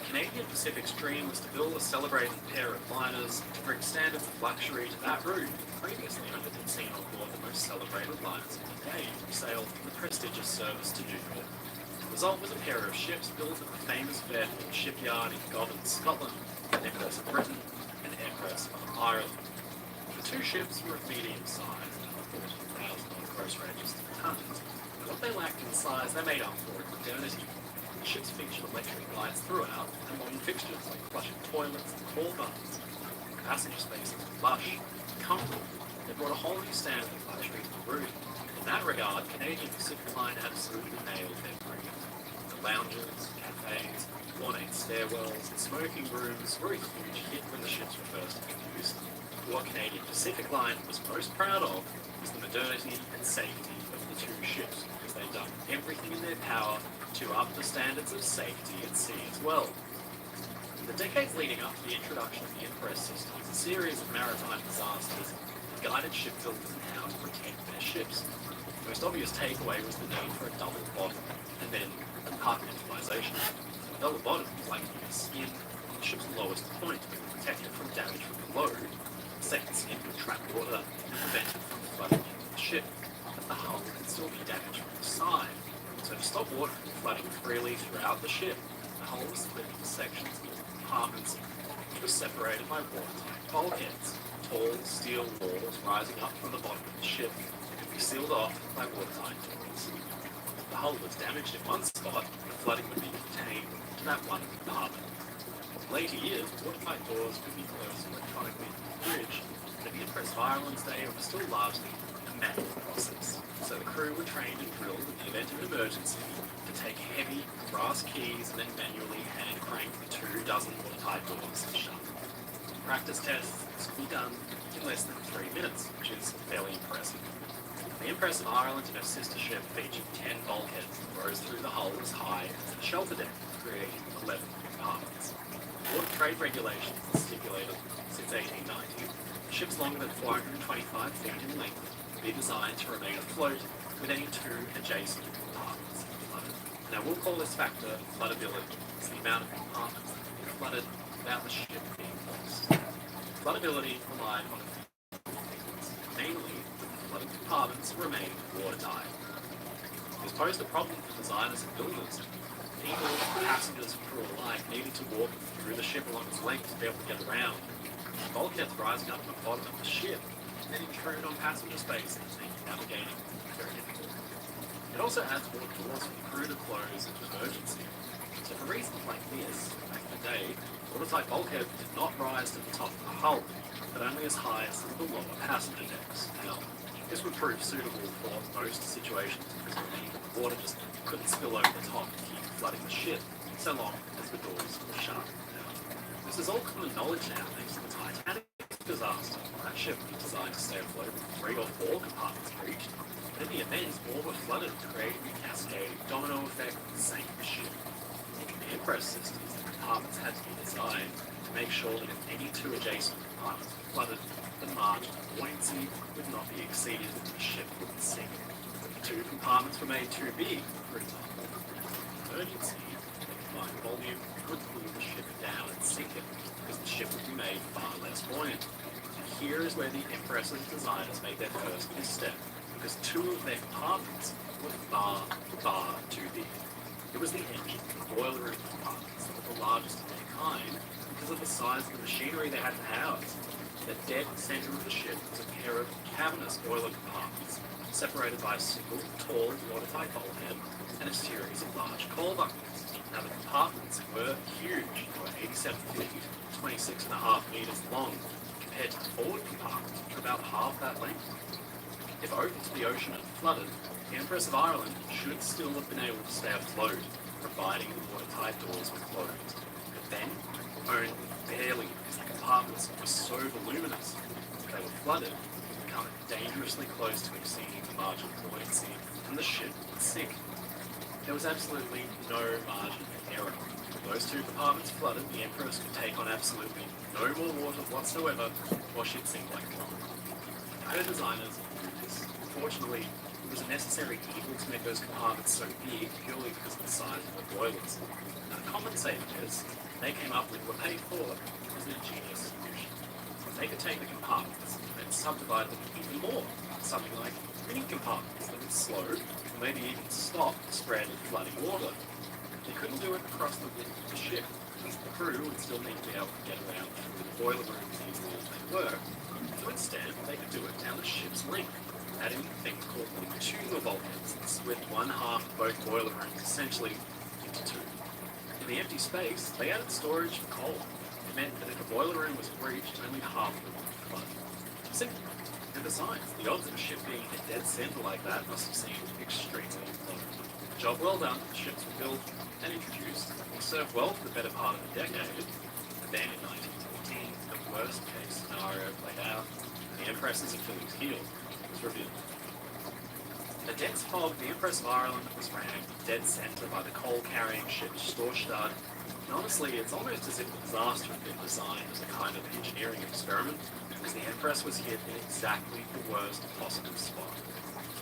Canadian Pacific's dream was to build a celebrated pair of liners to bring standards of luxury to that route, previously only been seen on board the most celebrated liners of the day, who sailed from the prestigious service to Newport. The result was a pair of ships built at the famous Fairfield shipyard in Govan, Scotland, the Empress of Britain and Empress of Ireland. The two ships were of medium size, about 14,000 on gross registered tons. What they lacked in size, they made up for in modernity. The ships featured electric lights throughout and modern fixtures like flushing toilets and tall bars. The passenger spaces were lush and comfortable. They brought a whole new standard of luxury to the route. In that regard, Canadian Pacific Line absolutely nailed their dream. The lounges, cafes, ornate stairwells, and smoking rooms were a huge hit when the ships were first introduced. What Canadian Pacific Line was most proud of was the modernity and safety of the two ships, because they'd done everything in their power to up the standards of safety at sea as well. In the decades leading up to the introduction of the Empress systems, a series of maritime disasters guided shipbuilders in how to protect their ships. The most obvious takeaway was the need for a double bottom, and then compartmentalization. A double bottom was like a skin on the ship's lowest point to protect it from damage from below. The second skin would trap water and prevent it from flooding into the ship, but the hull could still be damaged from the side. So to stop water from flooding freely throughout the ship, the hull was split into sections called compartments, which were separated by watertight bulkheads, tall steel walls rising up from the bottom of the ship that could be sealed off by watertight doors. If the hull was damaged in one spot, the flooding would be contained to that one compartment. In later years, watertight doors could be closed electronically from the bridge, but at the Empress of Ireland's day, it was still largely a manual process. So the crew were trained and drilled in the event of an emergency to take heavy brass keys and then manually hand crank the 24 watertight doors shut. Practice tests could be done in less than 3 minutes, which is fairly impressive. The Empress of Ireland and her sister ship featured 10 bulkheads that rose through the hull as high as the shelter deck, creating 11 compartments. Water trade regulations have stipulated since 1890 ships longer than 425 feet in length be designed to remain afloat with any two adjacent compartments flooded. Now we'll call this factor floodability. It's the amount of compartments that can be flooded without the ship being lost. Floodability relied on a few things, namely the flooded compartments remain watertight. This posed a problem for designers and builders. People, passengers, and crew alike needed to walk through the ship along its length to be able to get around. The bulkheads rising up from the bottom of the ship and intrude on passenger spaces, making navigating very difficult. It also adds more doors for the crew to close in an emergency. So for reasons like this, back in the day, watertight bulkheads did not rise to the top of the hull, but only as high as some of the lower passenger decks. Now, this would prove suitable for most situations because the water just couldn't spill over the top and keep flooding the ship, so long as the doors were shut. This is all common knowledge now thanks to the Titanic disaster. That ship was designed to stay afloat with 3 or 4 compartments breached, but in the event, all were flooded, creating a cascade domino effect that sank the ship. In the Empress systems, the compartments had to be designed to make sure that if any two adjacent compartments were flooded, the margin of buoyancy would not be exceeded and the ship wouldn't sink. If the 2 compartments were made too big, for example, in an emergency, the combined volume would pull the ship down and sink it, because the ship would be made far less buoyant. And here is where the Empress's designers made their first misstep, because 2 of their compartments were far too big. It was the engine and boiler room compartments that were the largest of their kind because of the size of the machinery they had to house. The dead center of the ship was a pair of cavernous boiler compartments, separated by a single, tall, watertight bulkhead and a series of large coal buckets. Now the compartments were huge. They were 87 feet, 26.5 meters long, compared to the forward compartments, which were about half that length. If open to the ocean and flooded, the Empress of Ireland should still have been able to stay afloat, providing the watertight doors were closed. But then, only barely, because the compartments were so voluminous. If they were flooded, it would become dangerously close to exceeding the margin of buoyancy, and the ship would sink. There was absolutely no margin for error. If those 2 compartments flooded, the Empress could take on absolutely no more water whatsoever, or she'd sink like a rock. Her designers knew this. Unfortunately, it was a necessary evil to make those compartments so big purely because of the size of the boilers. Now, the common saving is they came up with what they thought was an ingenious solution. They could take the compartments and subdivide them even more, something like mini compartments that would slow or maybe even stop the spread of flooding water. They couldn't do it across the width of the ship, because the crew would still need to be able to get around through the boiler rooms as easily as they were. So instead, they could do it down the ship's length, adding things called longitudinal bulkheads that split one half of both boiler rooms essentially into two. In the empty space, they added storage for coal. It meant that if a boiler room was breached, only half of it would flood. Simple. And besides, the odds of a ship being in a dead center like that must have seemed extremely low. Job well done. The ships were built and introduced. They served well for the better part of a decade. But then in 1914, the worst case scenario played out. The Empress's Achilles heel was revealed. In a dense fog, the Empress of Ireland was ranked dead center by the coal-carrying ship Storstad. And honestly, it's almost as if the disaster had been designed as a kind of engineering experiment, as the Empress was hit in exactly the worst possible spot.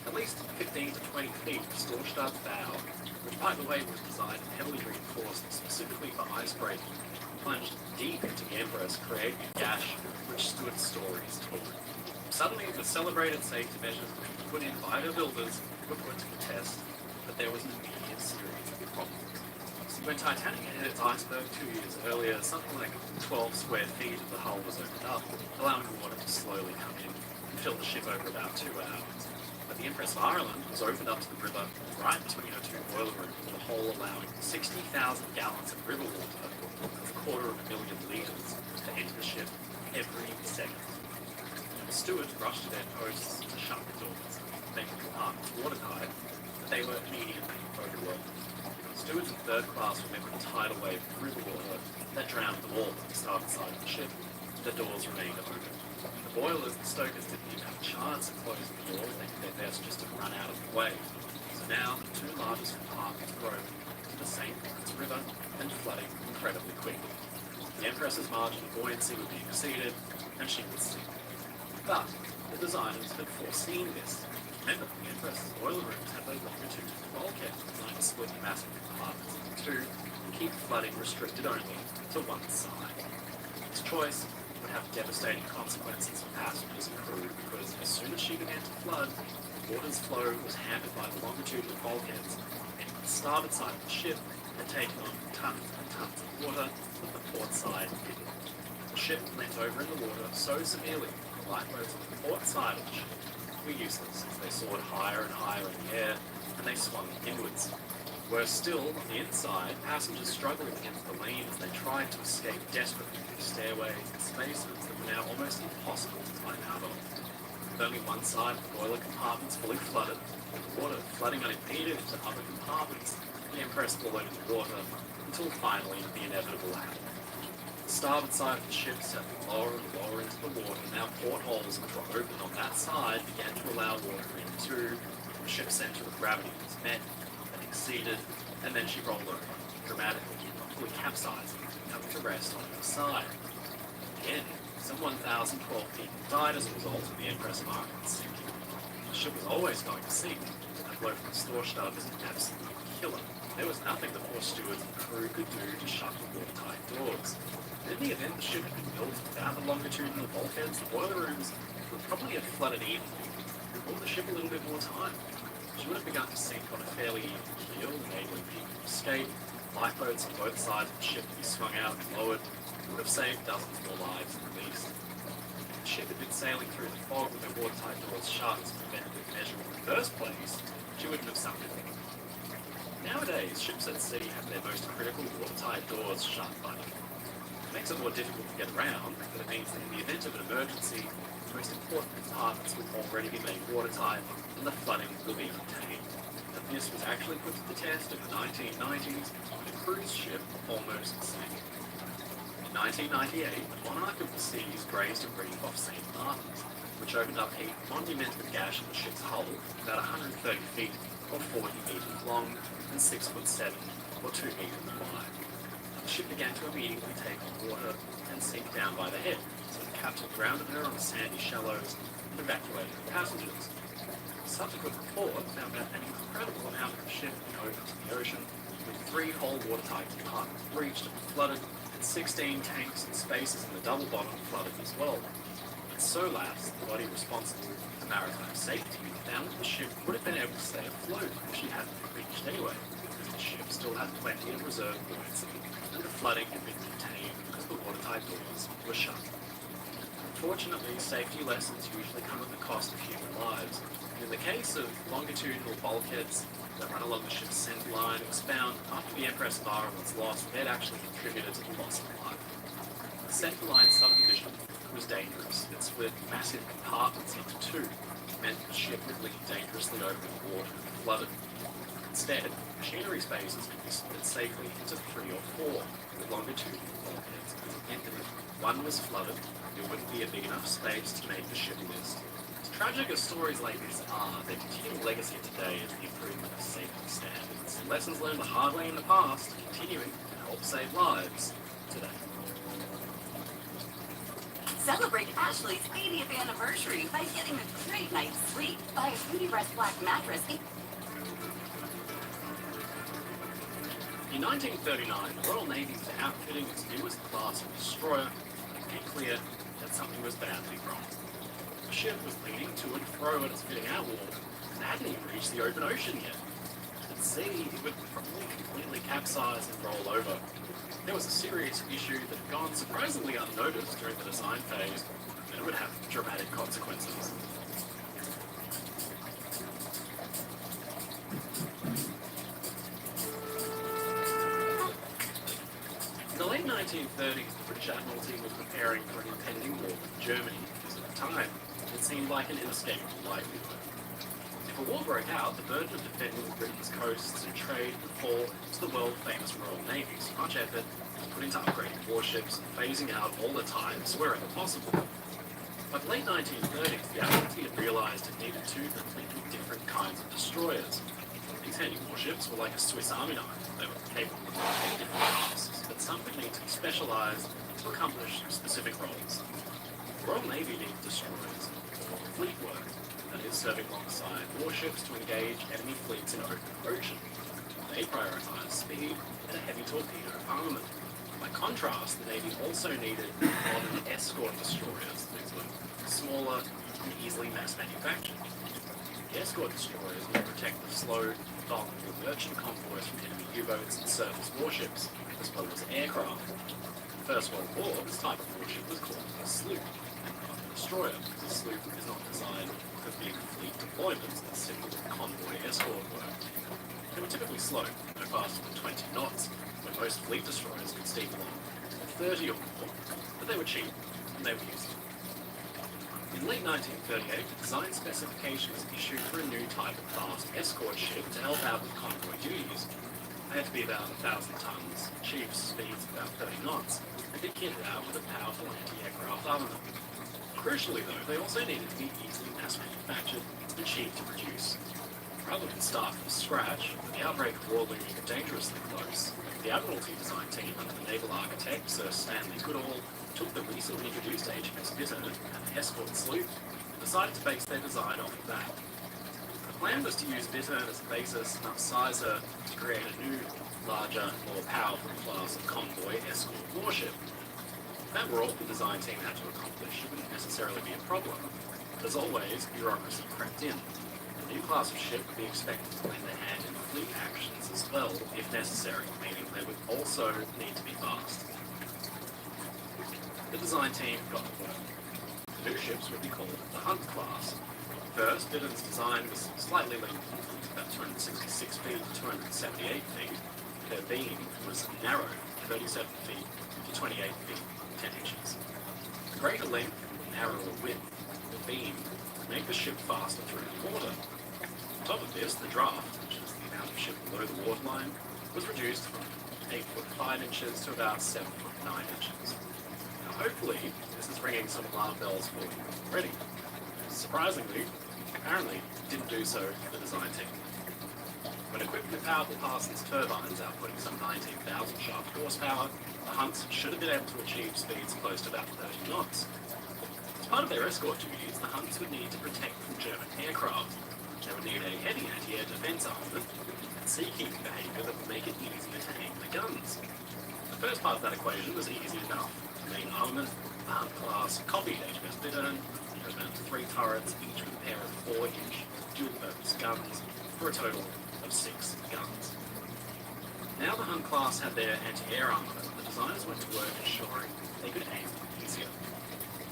At least 15 to 20 feet of Storstad's bow, which by the way was designed and heavily reinforced specifically for ice breaking, plunged deep into the Empress, creating a gash which stood stories tall. Suddenly, the celebrated safety measures which were put in by the builders were put to the test, but there was an immediate series of problems. So when Titanic hit its iceberg 2 years earlier, something like 12 square feet of the hull was opened up, allowing water to slowly come in and fill the ship over about 2 hours. But the Empress of Ireland was opened up to the river right between her two boiler rooms, with the hole allowing 60,000 gallons of river water, or 250,000 litres, to enter the ship every second. The stewards rushed to their posts to shut the doors, making the compartments watertight, but they were immediately overwhelmed. Stewards in third class were met with a tidal wave of river water that drowned them all on the starboard side of the ship. The doors remained open. The boilers, the stokers didn't even have a chance of closing the doors. They did their best just to run out of the way. So now the two largest compartments were open to the St. Lawrence River and flooding incredibly quickly. The Empress's margin of buoyancy would be exceeded, and she would sink. But the designers had foreseen this. Remember, the Empress's boiler rooms had those longitudinal bulkheads designed to split the massive compartments into two and keep flooding restricted only to one side. This choice would have devastating consequences for passengers and crew, because as soon as she began to flood, the water's flow was hampered by the longitudinal bulkheads, and the starboard side of the ship had taken on tons and tons of water that the port side didn't. The ship went over in the water so severely that the lifeboats on the port side of the ship were useless as they soared higher and higher in the air and they swung inwards. Worse still, on the inside, passengers struggled against the lean as they tried to escape desperately through stairways and spaces that were now almost impossible to climb out of. With only one side of the boiler compartments fully flooded, with the water flooding unimpeded into other compartments, the Empress followed in the water until finally the inevitable happened. The starboard side of the ship settled lower and lower into the water. Now portholes which were open on that side began to allow water in too. The ship's centre of gravity was met and exceeded, and then she rolled over, dramatically, fully capsizing, coming to rest on her side. Again, some 1,012 people died as a result of the Empress of Ireland's sinking. The ship was always going to sink, and that blow from the Storstad was an absolute killer. There was nothing the poor stewards and crew could do to shut the watertight doors. In the event the ship had been built without the longitudinal bulkheads, the boiler rooms would probably have flooded evenly, and bought the ship a little bit more time. She would have begun to sink on a fairly even keel, enabling people to escape. Lifeboats on both sides of the ship would be swung out and lowered, and would have saved dozens more lives at least. If the ship had been sailing through the fog with her watertight doors shut as a preventative measure in the first place, she wouldn't have sunk it. Nowadays, ships at sea have their most critical watertight doors shut by default. It makes it more difficult to get around, but it means that in the event of an emergency, the most important compartments will already be made watertight and the flooding will be contained. And this was actually put to the test in the 1990s when a cruise ship almost sank. In 1998, the Monarch of the Seas grazed a reef off St. Martin's, which opened up a monumental gash in the ship's hull, about 130 feet or 40 metres long and 6'7" or 2 metres wide. The ship began to immediately take on water and sink down by the head, so the captain grounded her on the sandy shallows and evacuated the passengers. subsequent report found that an incredible amount of the ship went over to the ocean, with 3 whole watertight compartments breached and flooded, and 16 tanks and spaces in the double bottom flooded as well. And SOLAS, the body responsible for maritime safety, found that the ship would have been able to stay afloat if she hadn't been breached anyway, because the ship still had plenty of reserve buoyancy, and the flooding had been contained because the watertight doors were shut. Unfortunately, safety lessons usually come at the cost of human lives, and in the case of longitudinal bulkheads that run along the ship's center line, it was found after the Empress Vara was lost, they had actually contributed to the loss of life. The center line subdivision was dangerous. It split massive compartments into 2, meant the ship would leak dangerously over the water and flooded. Instead, machinery spaces could be split safely into 3 or 4, with longitudinal bulkheads, and if one was flooded, there wouldn't be a big enough space to make the ship list. As tragic as stories like this are, their continuing legacy today is the improvement of safety standards. Lessons learned the hard way in the past, continuing to help save lives today. Celebrate Ashley's 80th anniversary by getting a great night's sleep. Buy a Beauty Rest Black mattress. In 1939, the Royal Navy was outfitting its newest class of destroyer, and it became clear that something was badly wrong. The ship was leaning to and fro at its fitting out wall, and hadn't even reached the open ocean yet. At sea, it would probably completely capsize and roll over. There was a serious issue that had gone surprisingly unnoticed during the design phase, and it would have dramatic consequences. In the late 1930s, the British Admiralty was preparing for an impending war with Germany, because at the time, it seemed like an inescapable likelihood. If a war broke out, the burden of defending Britain's coasts and trade would fall to the world-famous Royal Navy, so much effort was put into upgrading warships and phasing out all the types wherever possible. By the late 1930s, the Admiralty had realised it needed 2 completely different kinds of destroyers. These heavy warships were like a Swiss Army knife. They were capable of many different tasks, but some would need to be specialised to accomplish specific roles. The Royal Navy needed destroyers for fleet work, that is, serving alongside warships to engage enemy fleets in open ocean. They prioritised speed and a heavy torpedo armament. By contrast, the Navy also needed modern escort destroyers. These were smaller and easily mass-manufactured. The escort destroyers would protect the slow, vulnerable merchant convoys from enemy U-boats and surface warships, as well as aircraft. In the First World War, this type of warship was called a sloop, and not a destroyer, because a sloop is not designed for big fleet deployments and simple convoy escort work. They were typically slow, no faster than 20 knots, when most fleet destroyers could steam along at 30 or more, but they were cheap, and they were useful. In late 1938, the design specification was issued for a new type of fast escort ship to help out with convoy duties. They had to be about 1,000 tons, achieve speeds of about 30 knots, and be kitted out with a powerful anti-aircraft armament. Crucially though, they also needed to be easily mass-manufactured and cheap to produce. Rather than start from scratch, with the outbreak of war looming dangerously close, the Admiralty design team under the naval architect Sir Stanley Goodall took the recently introduced HMS Bittern and the escort sloop and decided to base their design off of that. The plan was to use Bittern as a basis and upsize her to create a new, larger, more powerful class of convoy escort warship. If that were all the design team had to accomplish, it wouldn't necessarily be a problem. But as always, bureaucracy crept in. The new class of ship would be expected to lend a hand in fleet actions as well, if necessary, meaning they would also need to be fast. The design team got to work. The new ships would be called the Hunt class. First, Bittern's design was slightly lengthy, about 266 feet to 278 feet. Their beam was narrow, 37 feet to 28 feet, 10 inches. The greater length and narrower width of the beam would make the ship faster through the water. On top of this, the draft, which is the amount of ship below the waterline, was reduced from 8 foot 5 inches to about 7 foot 9 inches. Hopefully, this is ringing some alarm bells for you already. Surprisingly, apparently, it didn't do so for the design team. When equipped with powerful Parsons turbines outputting some 19,000 shaft horsepower, the Hunts should have been able to achieve speeds close to about 30 knots. As part of their escort duties, the Hunts would need to protect from German aircraft. They would need a heavy anti-air defense armament and seakeeping behavior that would make it easier to aim the guns. The first part of that equation was easy enough. The main armament, the Hunt class, copied HMS Bittern, it mounted 3 turrets, each with a pair of 4-inch dual-purpose guns, for a total of 6 guns. Now the Hunt class had their anti-air armament, the designers went to work ensuring they could aim easier.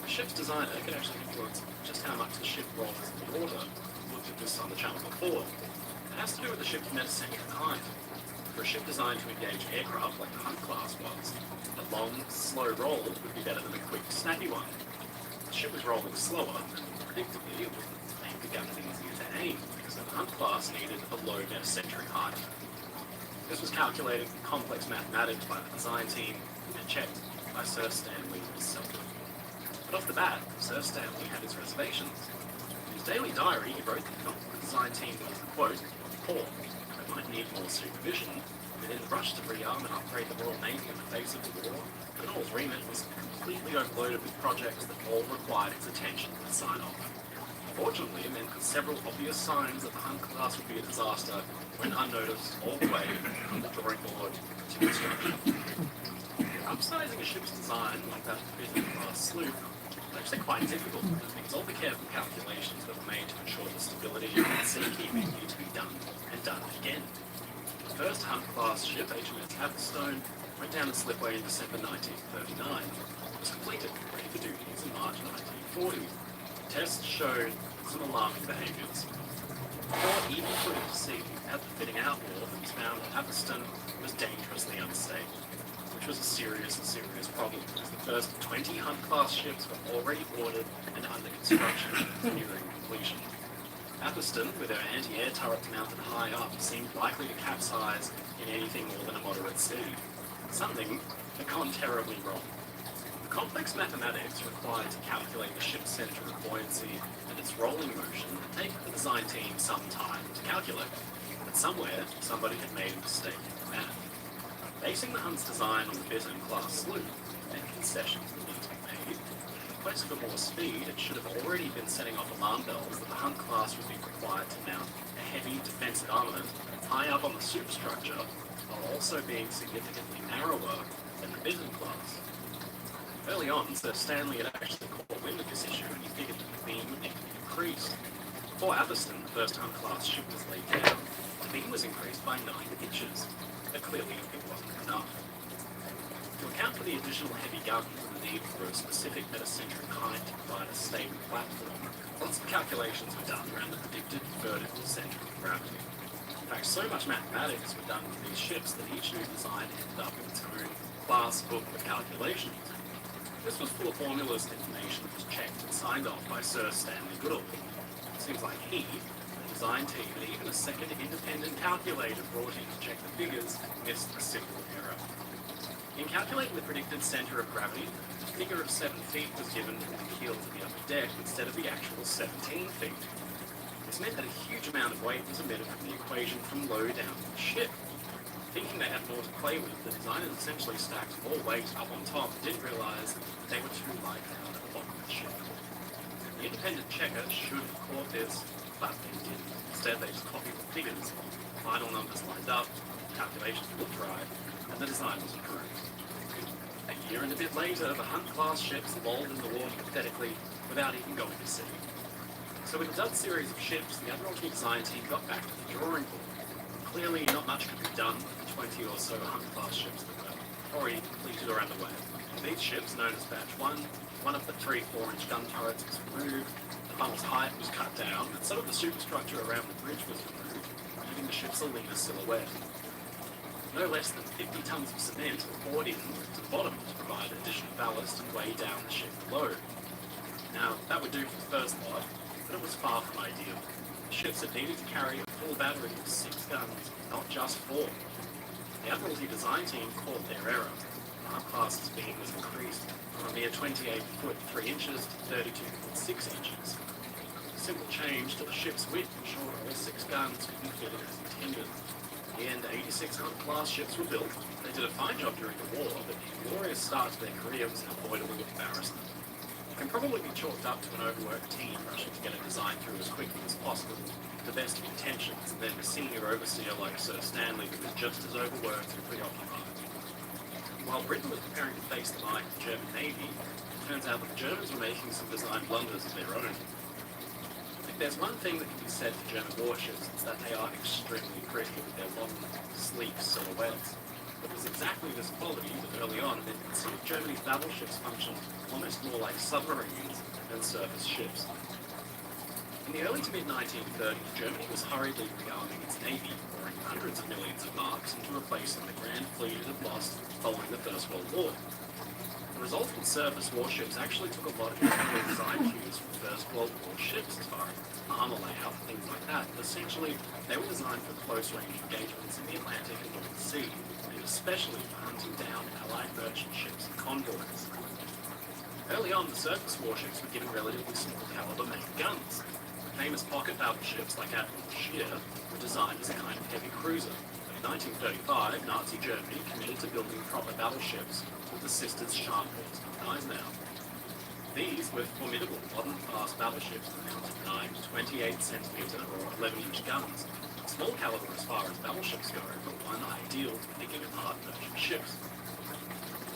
The ship's designer could actually influence just how much the ship rolls in the water. We looked at this on the channel before. It has to do with the ship's metacentric height. For a ship designed to engage aircraft like the Hunt class was, a long, slow roll would be better than a quick, snappy one. The ship was rolling slower, and predictably it would make the gun easier to aim, so the Hunt class needed a low metacentric height. This was calculated with complex mathematics by the design team and checked by Sir Stanley himself. But off the bat, Sir Stanley had his reservations. In his daily diary, he wrote that the design team was, quote, poor. They might need more supervision, but in the rush to rearm and upgrade the Royal Navy in the face of the war, Goodall's remit was completely overloaded with projects that all required his attention and sign-off. Fortunately, it meant that several obvious signs that the Hunt class would be a disaster went unnoticed all the way from the drawing board to construction. Upsizing a ship's design, like that of the Bittern class sloop, was actually quite difficult because all the careful calculations that were made to ensure the stability and seakeeping needed to be done and done again. The first Hunt class ship, HMS Atherstone, went down the slipway in December 1939. It was completed, ready for duties in March 1940. Tests showed some alarming behaviours. Before even putting to sea, at the fitting out wharf, it was found that Atherstone was dangerously unstable, which was a serious problem because the first 20 Hunt-class ships were already ordered and under construction, nearing completion. Atherstone, with her anti-air turrets mounted high up, seemed likely to capsize in anything more than a moderate sea. Something had gone terribly wrong. Complex mathematics required to calculate the ship's centre of buoyancy and its rolling motion would take the design team some time to calculate. But somewhere, somebody had made a mistake in the math. Basing the Hunt's design on the Bittern class sloop, and concessions that needed to be made, in the quest for more speed, it should have already been setting off alarm bells that the Hunt class would be required to mount a heavy defensive armament high up on the superstructure, while also being significantly narrower than the Bittern class. Early on, Sir Stanley had actually caught wind of this issue and he figured that the beam would need to be increased. Before Atherstone, the first Hunt-class ship was laid down, the beam was increased by 9 inches, but clearly it wasn't enough. To account for the additional heavy guns and the need for a specific metacentric height to provide a stable platform, lots of calculations were done around the predicted vertical centre of gravity. In fact, so much mathematics were done with these ships that each new design ended up with its own class book of calculations. This was full of formulas and information that was checked and signed off by Sir Stanley Goodall. It seems like he, the design team, and even a second independent calculator brought in to check the figures missed a simple error. In calculating the predicted centre of gravity, the figure of 7 feet was given from the keel to the upper deck instead of the actual 17 feet. This meant that a huge amount of weight was omitted from the equation from low down the ship. Thinking they had more to play with, the designers essentially stacked more weight up on top and didn't realise that they were too light down at the bottom of the ship. The independent checker should have caught this, but they didn't. Instead, they just copied the figures. Final numbers lined up, calculations looked right, and the design was approved. A year and a bit later, the Hunt-class ships lolled in the water pathetically without even going to sea. So with the Dud series of ships, the Admiralty design team got back to the drawing board. Clearly, not much could be done with the 20 or so Hunt-class ships that were already completed or underway. These ships, known as Batch 1, one of the 3 4-inch gun turrets was removed, the funnel's height was cut down, and some of the superstructure around the bridge was removed, giving the ship's a leaner silhouette. No less than 50 tons of cement were poured in to the bottom to provide additional ballast and weigh down the ship below. Now, that would do for the first lot, but it was far from ideal. Ships had needed to carry a full battery of 6 guns, not just 4. The Admiralty design team caught their error. The Hunt-class's beam was increased from a mere 28 foot 3 inches to 32 foot 6 inches. A simple change to the ship's width ensured all 6 guns could be fitted as intended. In the end, 86 Hunt-class ships were built. They did a fine job during the war, but the glorious start to their career was an avoidable embarrassment. can probably be chalked up to an overworked team rushing to get a design through as quickly as possible, with the best of intentions, and then a senior overseer like Sir Stanley who was just as overworked and preoccupied. While Britain was preparing to face the might of the German Navy, it turns out that the Germans were making some design blunders of their own. If there's one thing that can be said for German warships, it's that they are extremely pretty with their long, sleek silhouettes. It was exactly this quality that early on it considered Germany's battleships functioned almost more like submarines than surface ships. In the early to mid-1930s, Germany was hurriedly rearming its navy, pouring hundreds of millions of marks into replacing the grand fleet it had lost following the First World War. The resultant surface warships actually took a lot of technical design cues from First World War ships as far as armor layout, things like that, but essentially they were designed for close-range engagements in the Atlantic and North Sea, and especially for hunting down Allied merchant ships and convoys. Early on, the surface warships were given relatively small caliber main guns. Famous pocket battleships like Admiral Scheer were designed as a kind of heavy cruiser. In 1935, Nazi Germany committed to building proper battleships with the sisters Scharnhorst and Gneisenau. These were formidable, modern, fast battleships that mounted 9 to 28 centimetre or 11-inch guns, small caliber as far as battleships go, but one ideal for picking apart merchant ships.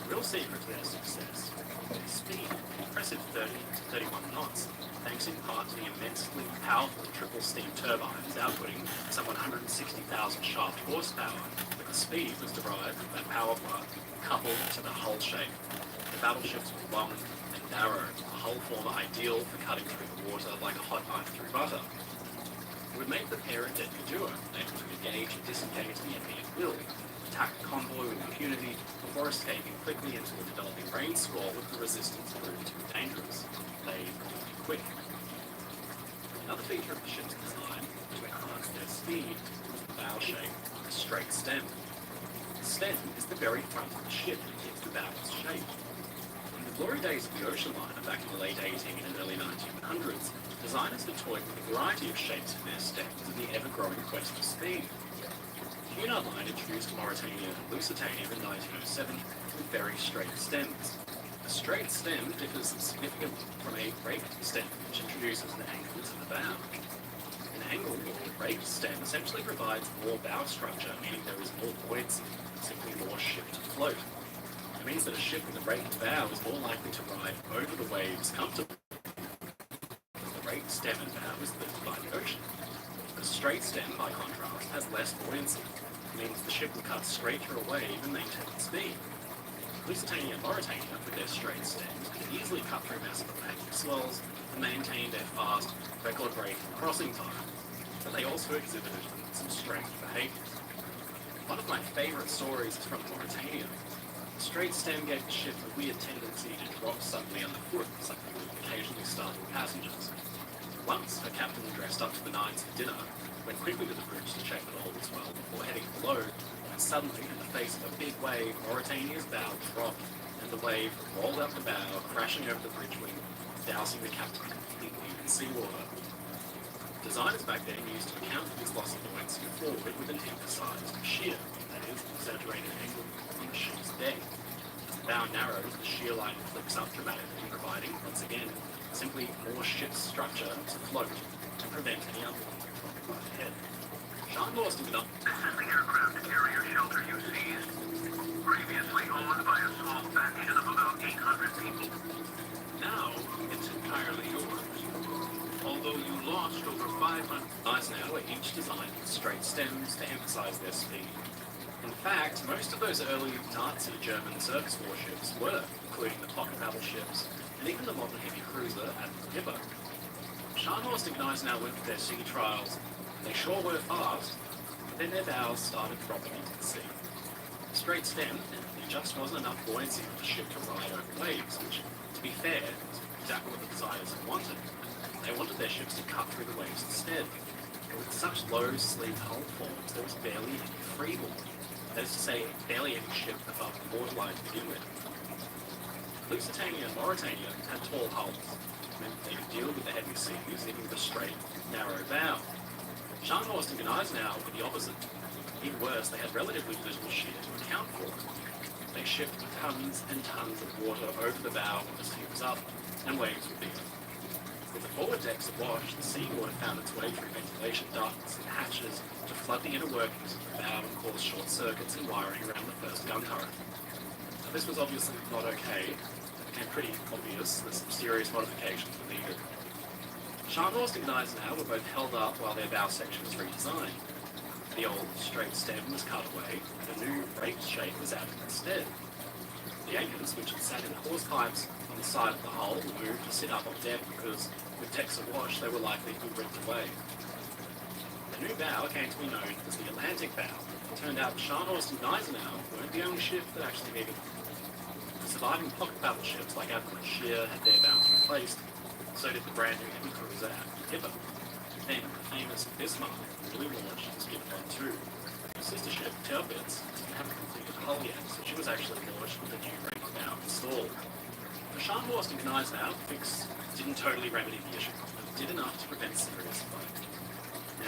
The real secret to their success was their speed, impressive 30 to 31 knots, thanks in part to the immensely powerful triple steam turbines outputting some 160,000 shaft horsepower, but the speed was derived from that power plant coupled to the hull shape. The battleships were long and narrow, a hull form ideal for cutting through the water like a hot knife through butter. It would make the pair a deadly duo, able to engage and disengage the enemy at will, attack a convoy with impunity before escaping quickly into a developing rain squall if the resistance proved too dangerous. They would be quick. Another feature of the ship's design, to enhance their speed, was the bow shape, a straight stem. The stem is the very front of the ship and gives the bow its shape. In the glory days of the ocean liner back in the late 18 and early 1900s, designers had toyed with a variety of shapes in their stems in the ever-growing quest for speed. Cunard Line introduced Mauritania and Lusitania in 1907 with very straight stems. A straight stem differs significantly from a raked stem, which introduces an angle to the bow. An angled or raked stem essentially provides more bow structure, meaning there is more buoyancy, simply more ship to float. It means that a ship with a raked bow is more likely to ride over the waves comfortably. The raked stem and bow is lifted by the ocean. A straight stem, by contrast, has less buoyancy. It means the ship will cut straight through a wave and maintain its speed. Lusitania and Mauritania, with their straight stems, could easily cut through massive opaque swells and maintain their fast, record-breaking crossing time, but they also exhibited some strange behaviours. One of my favourite stories is from Mauritania. The straight stem gave the ship a weird tendency to drop suddenly underfoot, something that would occasionally startle passengers. Once, her captain dressed up to the nines for dinner, went quickly to the bridge to check that all was well before heading below, and suddenly, in the face of a big wave, Mauritania's bow dropped, and the wave rolled up the bow, crashing over the bridge wing, dousing the captain completely in seawater. Designers back then used to account for this loss of buoyancy forward with an emphasized shear, that is, exaggerated angle on the ship's deck. As the bow narrows, the shear line flips up dramatically, providing, once again, simply more ship's structure to float and prevent any unwanted dropping right ahead. Scharnhorst and This is the aircraft carrier shelter you seized, previously owned by a small faction of about 800 people. Now, it's entirely yours. Although you lost over 500 Gneisenau were each designed with straight stems to emphasize their speed. In fact, most of those early Nazi German surface warships were, including the pocket battleships, and even the modern heavy cruiser Admiral Hippo. Scharnhorst and Gneisenau went for their sea trials. They sure were fast, but then their bows started dropping into the sea. A straight stem, there just wasn't enough buoyancy for the ship to ride over waves, which, to be fair, is exactly what the designers had wanted. They wanted their ships to cut through the waves instead. But with such low, sleek hull forms, there was barely any freeboard. That is to say, barely any ship above the waterline to begin with. Lusitania and Mauritania had tall hulls, meant they could deal with the heavy seas, even with a straight, narrow bow. Scharnhorst and Gneisenau were the opposite. Even worse, they had relatively little shear to account for. They shipped tons and tons of water over the bow when the sea was up, and waves were bigger. With the forward decks awash, the seawater found its way through ventilation ducts and hatches to flood the inner workings of the bow and cause short circuits in wiring around the first gun turret. Now, this was obviously not okay. It became pretty obvious that some serious modifications were needed. Scharnhorst and Gneisenau were both held up while their bow section was redesigned. The old straight stem was cut away, and a new raked shape was added instead. The anchors, which had sat in hose pipes on the side of the hull, were moved to sit up on deck because, with decks awash, they were likely to be ripped away. The new bow came to be known as the Atlantic bow. It turned out Scharnhorst and Gneisenau weren't the only ship that actually needed them. The surviving pocket battleships like Admiral Scheer had their bows replaced, so did the brand new heavy cruiser Admiral Hipper. Then the famous Bismarck newly launched was given one too. Her sister ship, Tirpitz, didn't have a completed hull yet, so she was actually launched with a new raked bow installed. For Scharnhorst and Gneisenau, the fix didn't totally remedy the issue, but it did enough to prevent serious flooding.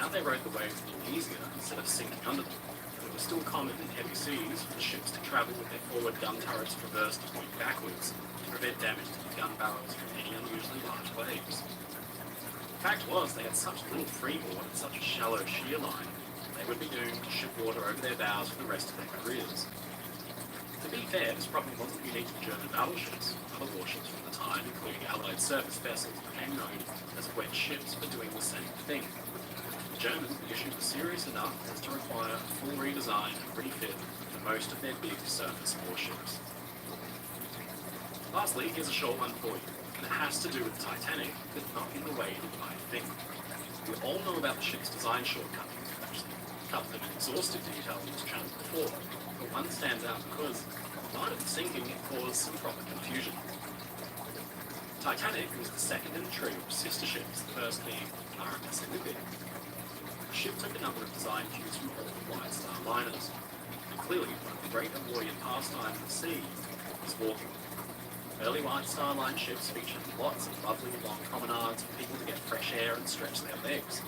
Now they rode the waves a little easier instead of sinking under them. It was still common in heavy seas for the ships to travel with their forward gun turrets reversed to point backwards to prevent damage to the gun barrels from any unusually large waves. The fact was, they had such little freeboard and such a shallow shear line, they would be doomed to ship water over their bows for the rest of their careers. To be fair, this problem wasn't unique to German battleships. Other warships from the time, including Allied surface vessels, became known as wet ships for doing the same thing. The Germans, the issue was serious enough as to require a full redesign and refit for most of their big surface warships. Lastly, here's a short one for you, and it has to do with the Titanic, but not in the way that you might think. We all know about the ship's design shortcomings. We've actually covered them in exhaustive detail on this channel before, but one stands out because the night of the sinking it caused some proper confusion. Titanic was the second in a trio of sister ships, the first being RMS Olympic. The ship took a number of design cues from all the White Star liners, and clearly one of the great Avoyant pastimes at sea was walking. Early White Star Line ships featured lots of lovely long promenades for people to get fresh air and stretch their legs.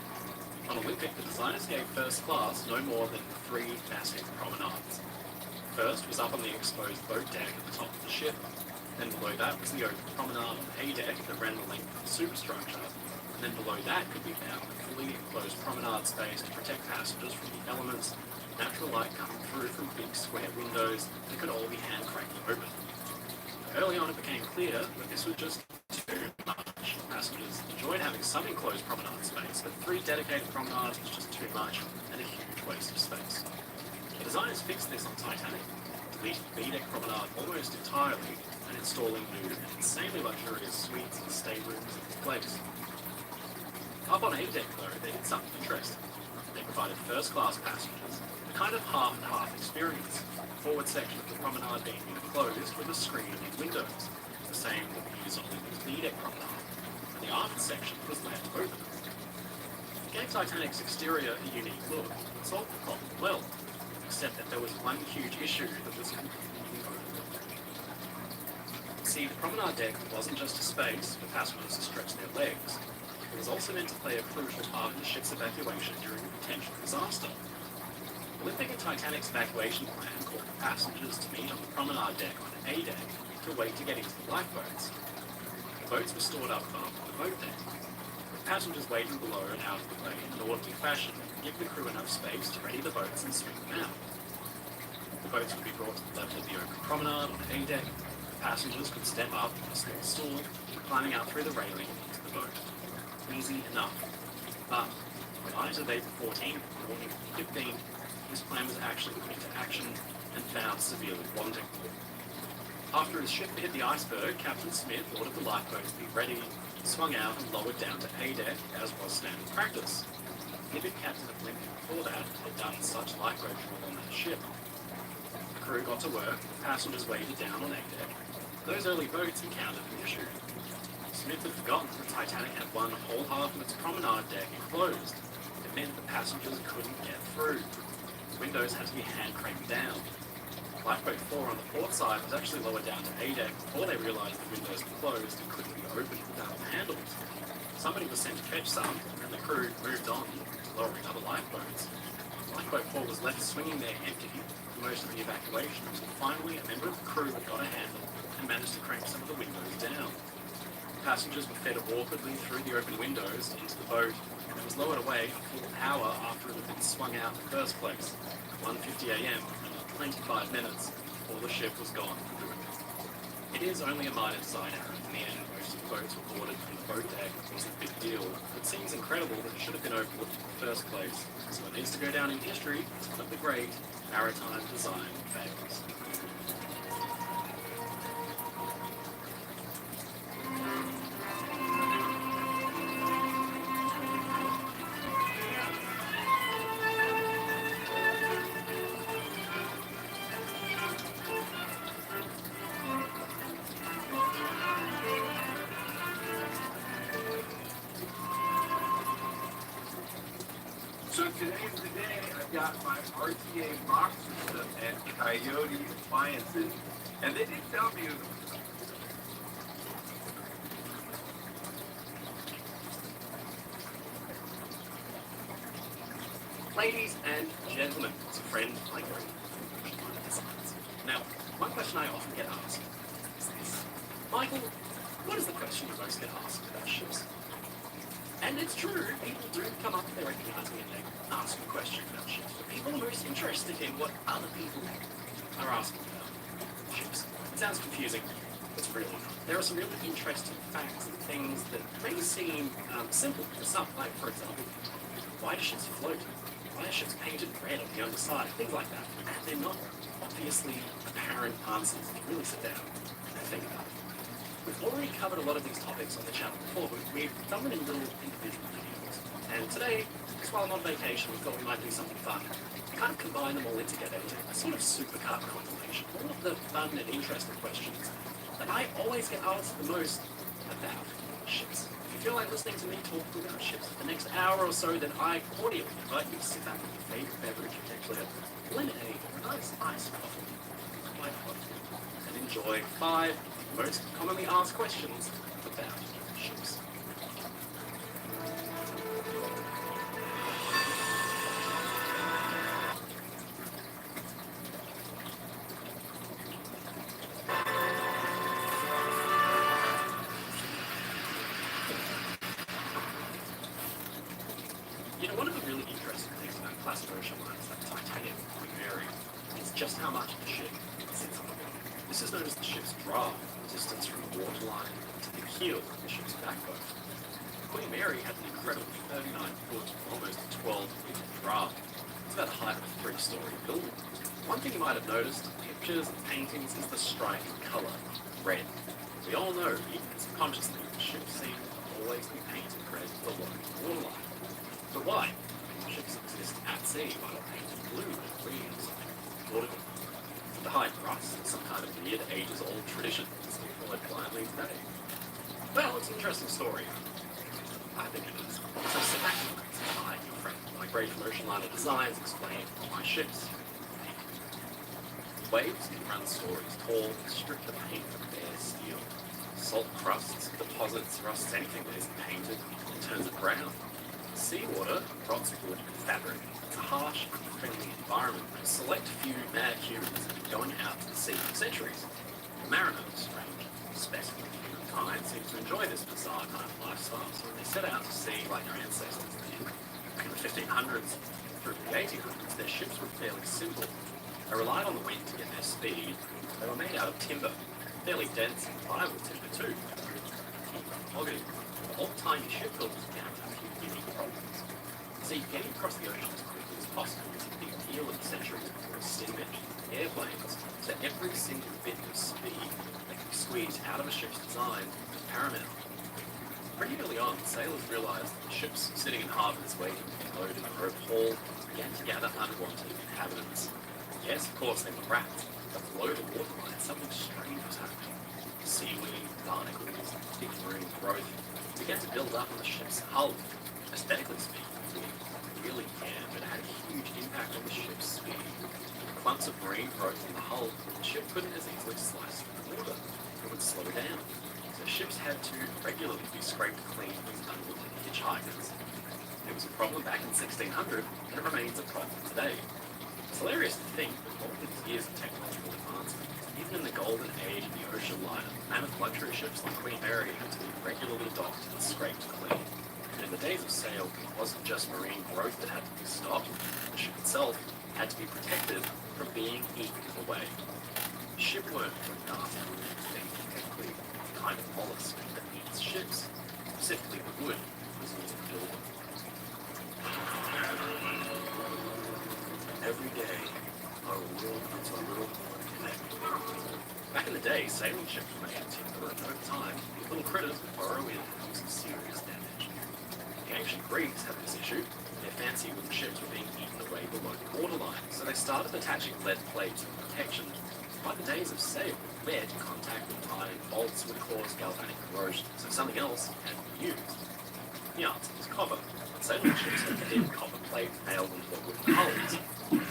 On Olympic, the designers gave first class no more than 3 massive promenades. First was up on the exposed boat deck at the top of the ship. Then below that was the open promenade on A deck that ran the length of the superstructure. And then below that could be found a fully enclosed promenade space to protect passengers from the elements, natural light coming through from big square windows that could all be hand cranked open. Early on it became clear that this was just too much. Passengers enjoyed having some enclosed promenade space, but 3 dedicated promenades was just too much and a huge waste of space. The designers fixed this on Titanic, deleting the B-deck promenade almost entirely and installing new and insanely luxurious suites and staterooms in its place. Up on A-deck though, they did something interesting. They provided first-class passengers a kind of half-and-half experience. The forward section of the promenade being enclosed with a screen and windows, the same that we use on the B-deck promenade, and the aft section was left open. It gave Titanic's exterior a unique look and solved the problem well, except that there was one huge issue that was completely overlooked. See, the promenade deck wasn't just a space for passengers to stretch their legs. It was also meant to play a crucial part in the ship's evacuation during a potential disaster. Olympic and Titanic's evacuation plan called for passengers to meet on the promenade deck on A deck to wait to get into the lifeboats. The boats were stored up above the boat deck, with passengers waiting below and out of the way in an orderly fashion to give the crew enough space to ready the boats and swing them out. The boats would be brought to the level of the open promenade on A deck. The passengers could step up on a small stool, climbing out through the railing into the boat. Easy enough. But on the night of April 14th, the morning of 15th, this plan was actually put into action and found severely wanting. After his ship hit the iceberg, Captain Smith ordered the lifeboats to be ready, swung out and lowered down to A deck, as was standard practice. He'd been captain of Olympic before that and had done such lifeboat drill on that ship. The crew got to work, the passengers waited down on A deck. Those early boats encountered an issue. Smith had forgotten that the Titanic had one whole half of its promenade deck enclosed. It meant the passengers couldn't get through. The windows had to be hand cranked down. Lifeboat 4 on the port side was actually lowered down to A deck before they realised the windows were closed and couldn't be opened without handles. Somebody was sent to fetch some, and the crew moved on to lowering other lifeboats. Lifeboat 4 was left swinging there empty for most of the evacuation until finally a member of the crew got a handle and managed to crank some of the windows down. Passengers were fed awkwardly through the open windows into the boat, and it was lowered away a full hour after it had been swung out in the first place, 1:50 a.m., 25 minutes before the ship was gone for good. It is only a minor design error. In the end, most of the boats were boarded from the boat deck. It was a big deal. It seems incredible that it should have been overlooked in the first place, so it needs to go down in history as one of the great maritime design fails. So today's the day I've got my RTA box system at Coyote Appliances, and they did tell me it was Ladies and gentlemen, it's a friend like Ray. Now, one question I often get asked is this. Michael, what is the question you most get asked about ships? And it's true, people do come up, they recognise me and they ask a question about ships. But people are most interested in what other people are asking about ships. It sounds confusing, but it's really not. There are some really interesting facts and things that may seem simple to some. Like, for example, why do ships float? Why are ships painted red on the underside? Things like that. And they're not obviously apparent answers if you really sit down and think about it. We've already covered a lot of these topics on the channel before, but we've done them in little individual videos. And today, just while I'm on vacation, we thought we might do something fun. Kind of combine them all in together into a sort of supercut compilation. All of the fun and interesting questions that I always get asked the most about ships. If you feel like listening to me talk about ships for the next hour or so, then I cordially invite you to sit back with your favorite beverage, potentially a lemonade or a nice iced coffee, quite hot, and enjoy 5 most commonly asked questions about ships. You know, one of the really interesting things about classic ocean liners like Titanic and Queen Mary is just how much the ship sits on the water. This is known as the ship's draft, distance from the waterline to the keel of the ship's backbone. Queen Mary had an incredible 39-foot, almost 12-meter draft. It's about the height of a 3-story building. One thing you might have noticed in pictures and paintings is the striking colour, red. We all know, even subconsciously, the ship's scene will always be painted red below the waterline. But why? Ships exist at sea, why not painted blue and green or something nautical? To hide rust, some kind of weird ages-old tradition that's still followed blindly today. Well, it's an interesting story. I think it is. So sit back and say hi to your friend. My great ocean liner designs explain why ships paint. Waves can run stories tall and strip the paint from bare steel. Salt crusts, deposits, rusts, anything that isn't painted and turns it brown. Seawater rots wood and fabric. It's a harsh, unfriendly environment. A select few mad humans have been going out to the sea for centuries. The mariners, strange specimen of humankind, seem to enjoy this bizarre kind of lifestyle, so when they set out to sea like our ancestors did in the 1500s through the 1800s, their ships were fairly simple. They relied on the wind to get their speed. They were made out of timber, fairly dense and pliable timber too. Old-timey shipbuilders began to have a few unique problems. See, getting across the ocean as quickly as possible was a big deal in the centuries before steam engines and airplanes, so every single bit of speed that could be squeezed out of a ship's design was paramount. Pretty early on, sailors realized that the ships sitting in harbors waiting to be loaded in a rope haul began to gather unwanted inhabitants. Yes, of course, they were rats, but below the waterline, something strange was happening. Seaweed, barnacles, thick marine growth began to build up on the ship's hull. Aesthetically speaking, really can, but it had a huge impact on the ship's speed. Clumps of marine growth in the hull, the ship couldn't as easily slice through the water. It would slow down. So ships had to regularly be scraped clean of unwanted hitchhikers. It was a problem back in 1600, and it remains a problem today. hilarious to think that all these years of technological advancement, even in the golden age of the ocean liner, mammoth luxury ships like Queen Mary had to be regularly docked and scraped clean. And in the days of sail, it wasn't just marine growth that had to be stopped, the ship itself had to be protected from being eaten away. Shipworms were nasty thing, technically the kind of mollusk that eats ships, specifically the wood was used to build them. Every day, our world gets a little more connected. Back in the day, sailing ships were made of timber, and over time, little critters would burrow in and do some serious damage. The ancient Greeks had this issue. Their fancy wooden ships were being eaten away below the waterline, so they started attaching lead plates for protection. By the days of sail, lead in contact with iron bolts would cause galvanic corrosion, so something else had to be used. The answer was copper. Sailing ships had thin copper plate nailed into their wooden hulls.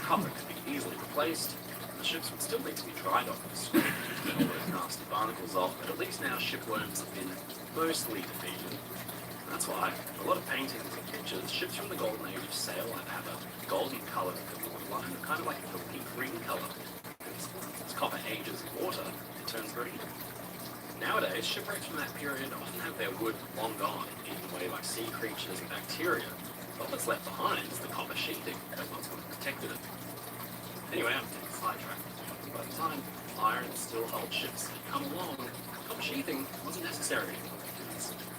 Copper could be easily replaced, and the ships would still need to be dried off with scrape to get all those nasty barnacles off, but at least now shipworms have been mostly defeated. That's why a lot of paintings and pictures, ships from the golden age of sail either have a golden colour to the waterline, kind of like a milky green colour. As copper ages in water, it turns green. Nowadays, shipwrecks from that period often have their wood long gone, eaten away by sea creatures and bacteria. But what's left behind is the copper sheathing that once would have protected it. Anyway, I'm getting sidetracked. By the time iron and steel-hulled ships had come along, copper sheathing wasn't necessary.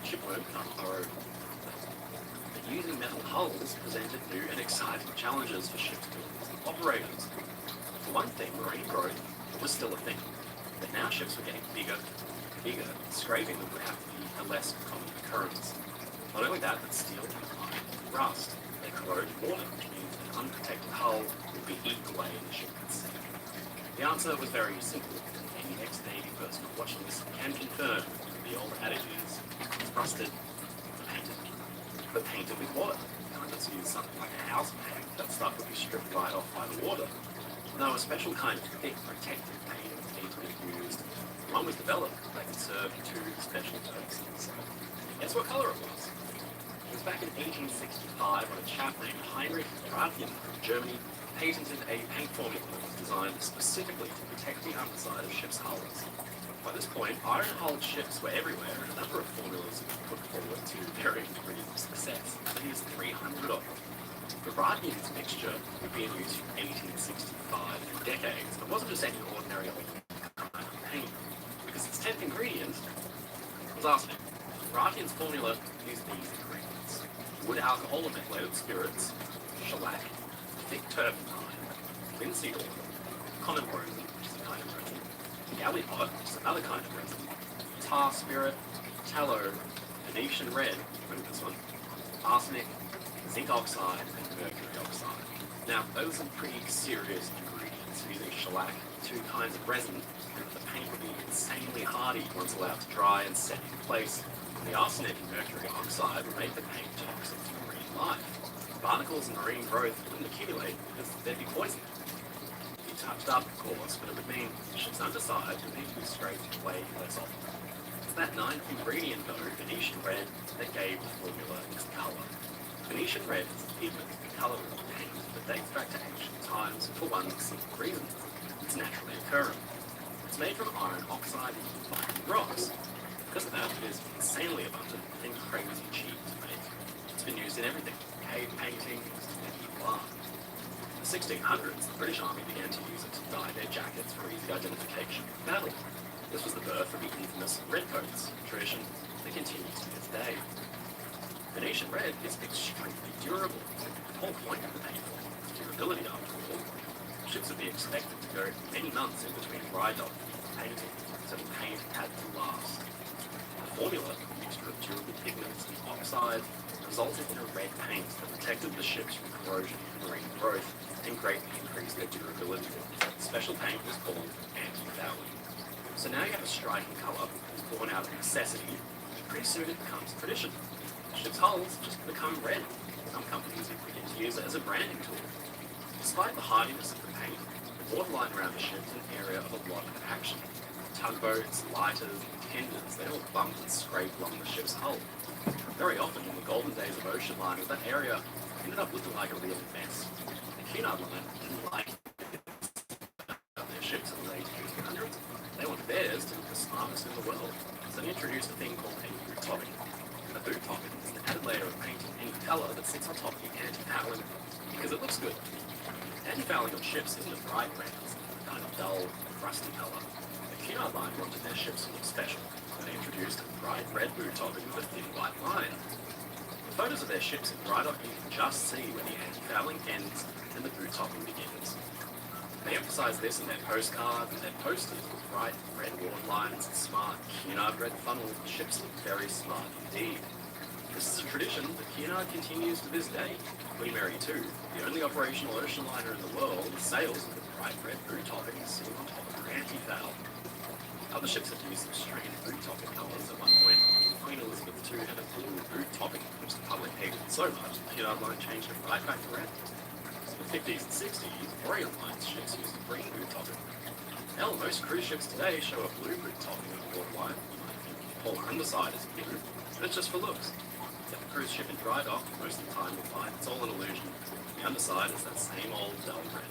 Shipworm can't borrow. But using metal hulls presented new and exciting challenges for ship builders and operators. For one thing, marine growth was still a thing. But now ships were getting bigger, and scraping them would have to be a less common occurrence. Not only that, but steel and iron would rust. They corrode water, which means an unprotected hull would be eaten away and the ship could sink. The answer was very simple. Any ex-Navy person watching this can confirm the old adage is, it's rusted, it's painted. But painted with water. You can't just use something like a house paint. That stuff would be stripped right off by the water. No, a special kind of thick protective paint needs to be used. One was developed that could serve two special purposes. Guess what colour it was? It was back in 1865 when a chap named Heinrich Radien from Germany patented a paint formula that was designed specifically to protect the underside of ships' hulls. By this point, iron-hulled ships were everywhere, and a number of formulas were put forward to varying degrees of success. Here's 300 of them. The Radian's mixture would be in use from 1865 for decades. It wasn't just any ordinary old kind of paint, because its 10th ingredient was arsenic. Radian's formula used these ingredients: wood alcohol or methylated spirits, shellac, thick turpentine, linseed oil, common rosin, which is a kind of resin, gallipot, which is another kind of resin, tar spirit, tallow, Venetian red, remember this one, arsenic, zinc oxide, and mercury oxide. Now, those are pretty serious ingredients. Using shellac, two kinds of resin, and the paint would be insanely hardy once allowed to dry and set in place. And the arsenic and mercury oxide would make the paint toxic to marine life. Barnacles and marine growth wouldn't accumulate because they'd be poisoned. It'd be touched up, of course, but it would mean the ship's underside would need to be scraped way less often. It's that ninth ingredient, though, Venetian red, that gave the formula its colour. Venetian red is a pigment, the colour of the paint, that dates back to ancient times for one simple reason. It's naturally occurring. It's made from iron oxide and volcanic rocks. Because of that, it is insanely abundant and crazy cheap to make. It's been used in everything: cave painting, medieval art. In the 1600s, the British Army began to use it to dye their jackets for easy identification in battle. This was the birth of the infamous redcoats, a tradition that continues to this day. Venetian red is extremely durable. The whole point of the paint is durability, after all. Ships would be expected to go many months in between dry docking and painting, so the paint had to last. The formula, a mixture of durable pigments and oxide, resulted in a red paint that protected the ships from corrosion and marine growth and greatly increased their durability. The special paint was called anti-fouling. So now you have a striking colour born out of necessity, and pretty soon it becomes tradition. Ships' hulls just become red. Some companies even begin to use it as a branding tool. Despite the hardiness of the paint, the waterline around the ship is an area of a lot of action. Tugboats, lighters, and tenders, they all bumped and scraped along the ship's hull. Very often, in the golden days of ocean liners, that area ended up looking like a real mess. The Cunard line didn't like it. farmers in the world. So they introduced a thing called a boot topping. A boot topping is an added layer of paint in any colour that sits on top of the anti-fouling because it looks good. Anti-fouling on ships isn't a bright red, it's a kind of dull, rusty colour. The Cunard line wanted their ships to look special, so they introduced a bright red boot topping with a thin white line. The photos of their ships in dry dock, you can just see where the anti-fouling ends and the boot topping begins. They emphasise this in their postcards and their posters with bright red worn lines and smart Cunard red funnels. The ships look very smart indeed. This is a tradition that Cunard continues to this day. Queen Mary II, the only operational ocean liner in the world, sails with a bright red boot topping sitting on top of her anti-foul. Other ships have used some strange boot topping colours. At one point, Queen Elizabeth II had a blue boot topping, which the public hated so much the Cunard line changed it right back to red. In the 50s and 60s, Orient Line's ships used a green boot topping. Hell, most cruise ships today show a blue boot topping on the water line. The whole underside is blue, but it's just for looks. Get the cruise ship in dry dock, most of the time you'll find it's all an illusion. The underside is that same old dull red.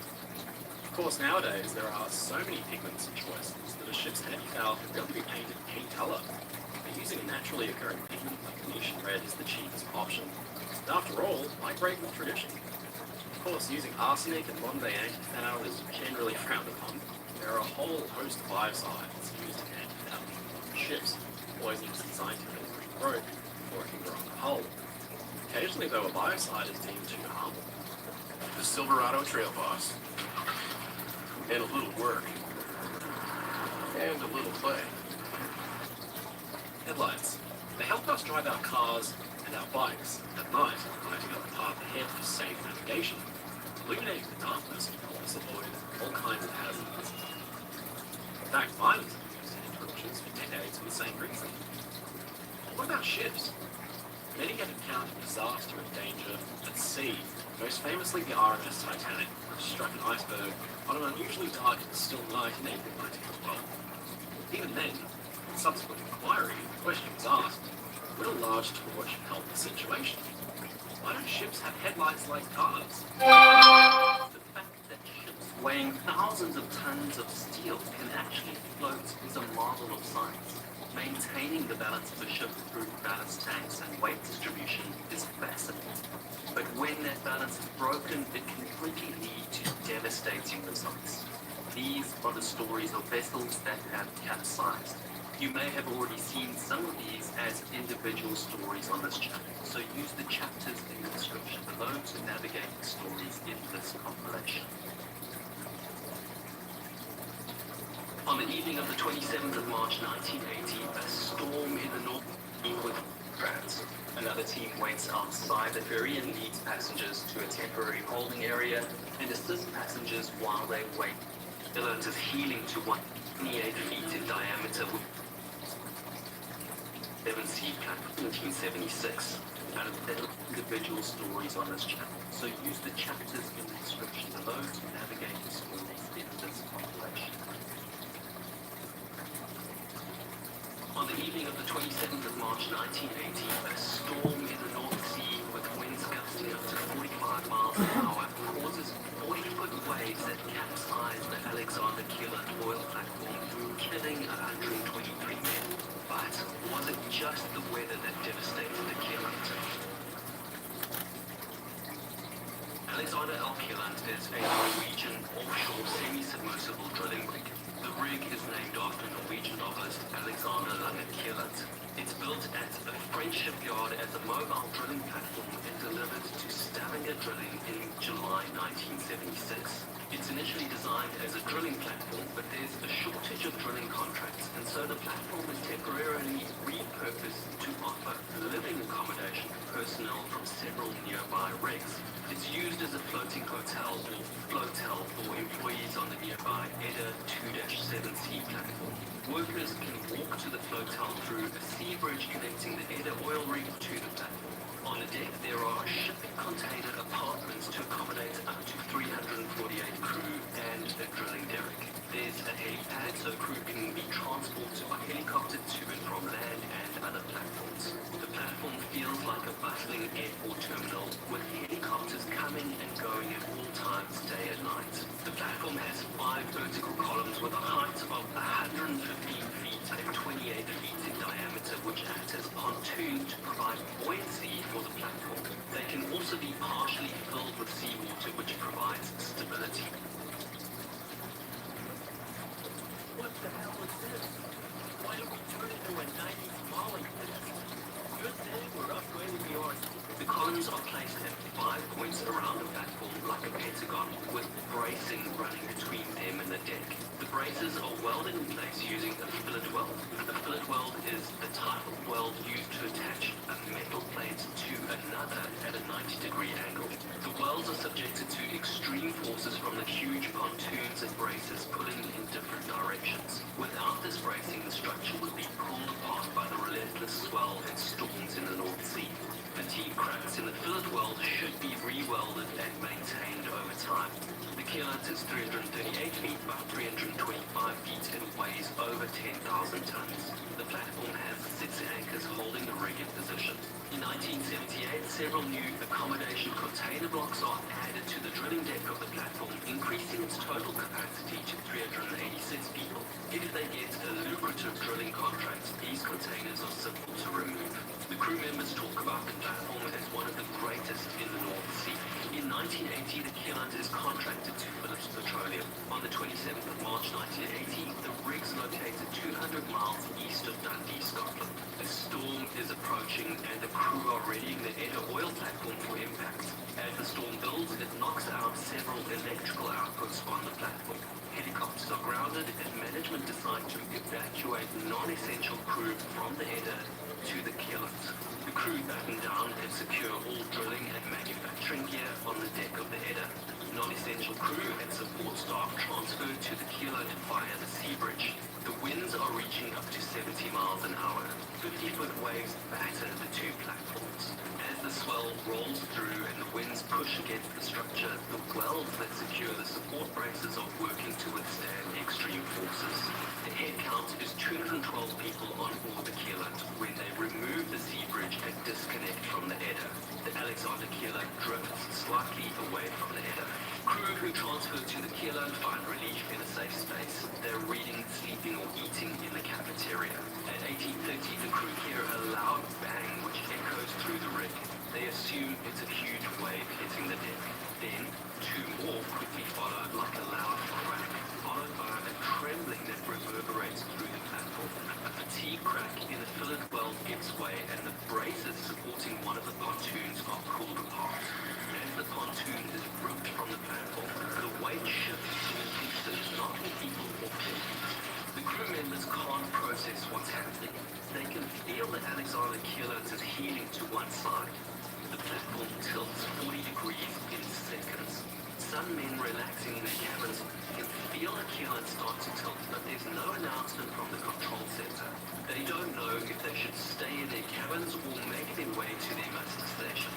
Of course, nowadays there are so many pigments and choices that a ship's anti-foul can really be painted any colour. But using a naturally occurring pigment like Venetian red is the cheapest option. And after all, why break with tradition? Of course, using arsenic and modern-day anti-foul is generally frowned upon. There are a whole host of biocides used in anti-foul. Ships, poisons designed to kill growth before it can grow on the hull. Occasionally, though, a biocide is deemed too harmful. The Silverado Trail Boss. And a little work. And a little play. Headlights. They help us drive our cars and our bikes at night, lighting up the path ahead for safe navigation. Illuminating the darkness can help us avoid all kinds of hazards. In fact, miners have used head torches for decades for the same reason. What about ships? Many have encountered disaster and danger at sea, most famously the RMS Titanic, which struck an iceberg on an unusually dark and still night in April 1912. Even then, in subsequent inquiry, the question was asked, would a large torch help the situation? Why don't ships have headlights like cars? The fact that ships weighing thousands of tons of steel can actually float is a marvel of science. Maintaining the balance of a ship through ballast tanks and weight distribution is fascinating. But when that balance is broken, it can quickly lead to devastating results. These are the stories of vessels that have capsized. You may have already seen some of these as individual stories on this channel, so use the chapters in the description below to navigate the stories in this compilation. On the evening of the 27th of March 1980, a storm in the North with France. Another team waits outside the ferry and leads passengers to a temporary holding area and assists passengers while they wait. The alert is healing to 28 feet in diameter with 7C platform 1976. Out of 10 individual stories on this channel, so use the chapters in the description below to navigate the stories in this compilation. On the evening of the 27th of March 1980, a storm in the North Sea with winds gusting up to 45 miles an hour causes 40-foot waves that capsize the Alexander Keeler oil platform, killing 123 men. But was it just the weather that devastated the Keeland? Alexander L. Keeland is a Norwegian offshore semi-submersible drilling rig. The rig is named after Norwegian novelist Alexander Lange Keeland. It's built at a French shipyard as a mobile drilling platform and delivered to Stavanger Drilling in July 1976. It's initially designed as a drilling platform, but there's a shortage of drilling contracts, and so the platform is temporarily repurposed to offer living accommodation for personnel from several nearby rigs. It's used as a floating hotel or flotel for employees on the nearby Edda 2-7C platform. Workers can walk to the flotel through a sea bridge connecting the Edda oil rig to the platform. On the deck, there are shipping container apartments to accommodate up to 348 crew and a drilling derrick. There's a helipad so crew can be transported by helicopter to and from land and other platforms. The platform feels like a bustling airport terminal with helicopters coming and going at all times, day and night. The platform has 5 vertical columns with a height of 115 feet and 28 feet in diameter, which act as pontoons to provide buoyancy for the platform. They can also be partially filled with seawater, which provides stability. What the hell is this? Why don't we turn it into a 90s falling pit? Good thing we're upgrading the RC. The columns are placed at 5 points around the platform like a pentagon, with bracing running between them and the deck. The braces are welded in place using a fillet weld. A fillet weld is the type of weld used to attach a metal plate to another at a 90-degree angle. The welds are subjected to extreme forces from the huge pontoons and braces pulling in different directions. Without this bracing, the structure would be pulled apart by the relentless swell and storms in the North Sea. Fatigue cracks in the fillet weld should be re-welded and maintained over time. The keelhunt is 338 feet by 325 feet and weighs over 10,000 tons. The platform has 6 anchors holding the rig in position. In 1978, several new accommodation container blocks are added to the drilling deck of the platform, increasing its total capacity to 386 people. If they get a lucrative drilling contract, these containers are simple to remove. The crew members talk about the platform as one of the greatest in the North Sea. In 1980, the keelhunt is contracted to Phillips Petroleum. On the 27th of March 1980, the rig's located 200 miles east of Dundee, Scotland. A storm is approaching and the crew are readying the Edda oil platform for impact. As the storm builds, it knocks out several electrical outputs on the platform. Helicopters are grounded and management decide to evacuate non-essential crew from the Edda to the keelhunt. The crew batten down and secure all drilling and manufacturing gear on the deck of the Edda. Non-essential crew and support staff transferred to the keelhunt via the sea bridge. The winds are reaching up to 70 miles an hour. 50-foot waves batter the 2 platforms. As the swell rolls through and the winds push against the structure, the welds that secure the support braces are working to withstand extreme forces. The head count is 212 people on board the keelhunt when they remove the sea bridge and disconnect from the Edda. The Alexander keelhunt drifts slightly away from the Edda. Crew who transfer to the keelhunt find relief in a safe space. They're reading, sleeping or eating in the cafeteria. At 18:30, the crew hear a loud bang which echoes through the rig. They assume it's a huge wave hitting the deck. Then, 2 more quickly follow like a loud crack, followed by a trembling that reverberates through the platform. A fatigue crack in the fillet weld gives way and the braces supporting one of the pontoons are pulled apart. As the pontoon is ripped from the platform, the weight shifts to pieces, knocking people off their feet. The crew members can't process what's happening. They can feel the Alexander keelhunt is heeling to one side. The platform tilts 40 degrees in seconds. Some men relaxing in their cabins can feel the keelhunt start to tilt, but there's no announcement from the control center. They don't know if they should stay in their cabins or make their way to their muster stations.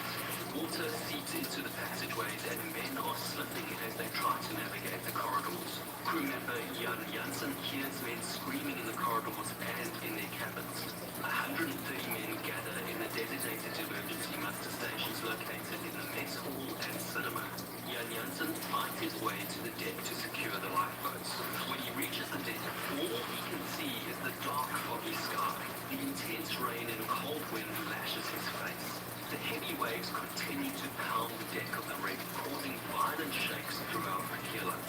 Water seeps into the passageways and men are slipping as they try to navigate the corridors. Crew member Jan Jansen hears men screaming in the corridors and in their cabins. 130 men gather in the designated emergency muster stations located in the mess hall and cinema. Jan Jansen finds his way to the deck to secure the lifeboats. When he reaches the deck, all he can see is the dark, foggy sky. The intense rain and cold wind lashes his face. The heavy waves continue to pound the deck of the rig, causing violent shakes throughout the keelhunt.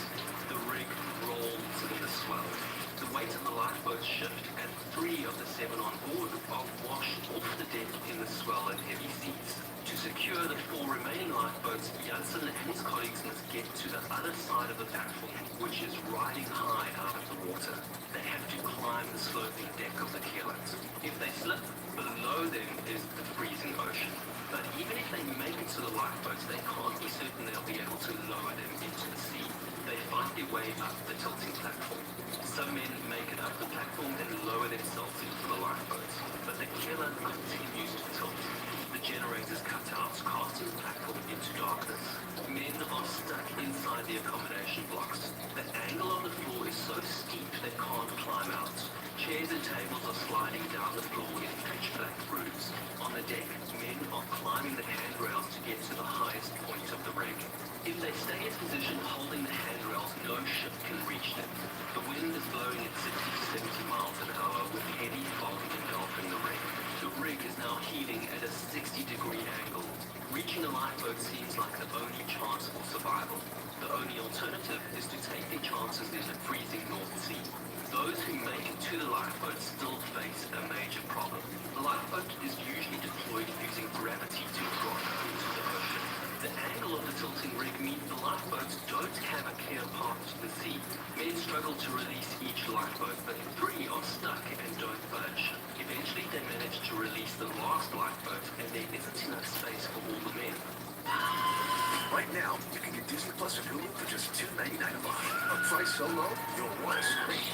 The rig rolls in the swell. The weight of the lifeboats shift, and 3 of the 7 on board are washed off the deck in the swell and heavy seas. To secure the 4 remaining lifeboats, Janssen and his colleagues must get to the other side of the platform, which is riding high out of the water. They have to climb the sloping deck of the keelhunt. If they slip, below them is the freezing ocean. But even if they make it to the lifeboats, they can't be certain they'll be able to lower them into the sea. They fight their way up the tilting platform. Some men make it up the platform and lower themselves into the lifeboats, but the keelhunt continues to tilt. The generators cut out, casting the platform into darkness. Men are stuck inside the accommodation blocks. The angle of the floor is so steep they can't climb out. Chairs and tables are sliding down the floor in pitch black grooves. On the deck, men are climbing the handrails to get to the highest point of the rig. If they stay in position holding the handrails, no ship can reach them. The wind is blowing at 60 to 70 miles an hour with heavy fog engulfing the rig. The rig is now heaving at a 60-degree angle. Reaching a lifeboat seems like the only chance for survival. The only alternative is to take their chances in the freezing North Sea. Those who make it to the lifeboat still face a major problem. The lifeboat is usually deployed using gravity to drop into the ocean. The angle of the tilting rig means the lifeboats don't have a clear path to the sea. Men struggle to release each lifeboat, but 3 are stuck and don't budge. Eventually they manage to release the last lifeboat, and there isn't enough space for all the men. Right now, you can get Disney Plus and Hulu for just $2.99 a month. A price so low, you'll want to scream.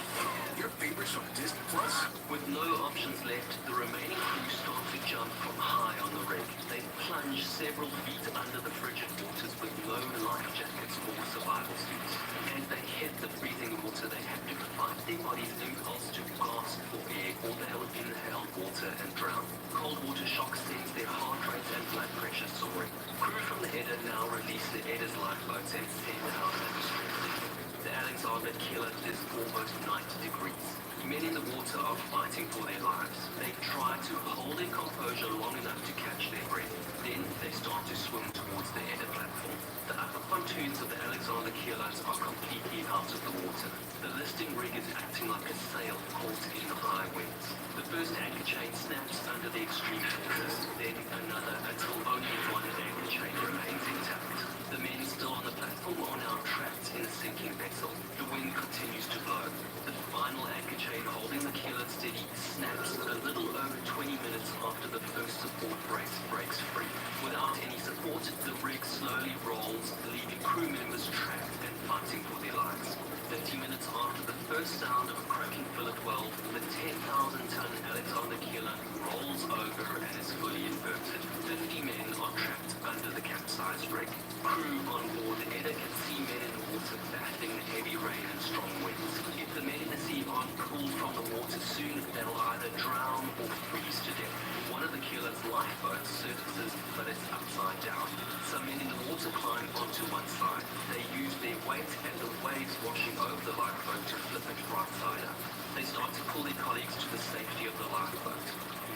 Your favorites from Disney Plus? With no options left, the remaining crew start to jump from high on the rig. They plunge several feet under the frigid waters with no life jackets or survival suits. As they hit the freezing water, they have to fight their body's impulse to gasp for air, or they will inhale water and drown. Cold water shock sends their heart rate and blood pressure soaring. Crew from the Edda now release the Edda's lifeboats and send out a distress signal. The Alexander Keeler is almost 90 degrees. Men in the water are fighting for their lives. They try to hold their composure long enough to catch their breath. Then they start to swim towards the Edda platform. The upper pontoons of the Alexander Keelers are completely out of the water. The listing rig is acting like a sail caught in high winds. The first anchor chain snaps under the extreme forces, then another until only one anchor chain remains intact. The men still on the platform are now trapped in a sinking vessel. The wind continues to blow. The final anchor chain holding the keeler steady snaps a little over 20 minutes after the first support brace breaks free. Without any support, the rig slowly rolls, leaving crew members trapped and fighting for their lives. 30 minutes after the first sound of a cracking fillet weld, the 10,000-ton Alexander Keeler rolls over and is fully inverted. 50 men are trapped under the capsized rig. Crew on board the Edda can see men in the water battling the heavy rain and strong winds. If the men in the sea aren't pulled from the water soon, they'll either drown or freeze to death. One of the Keeler's lifeboats surfaces, but it's upside down. Some men in the water climb onto one side. They use their weight and the waves washing over the lifeboat to flip it right side up. They start to pull their colleagues to the safety of the lifeboat.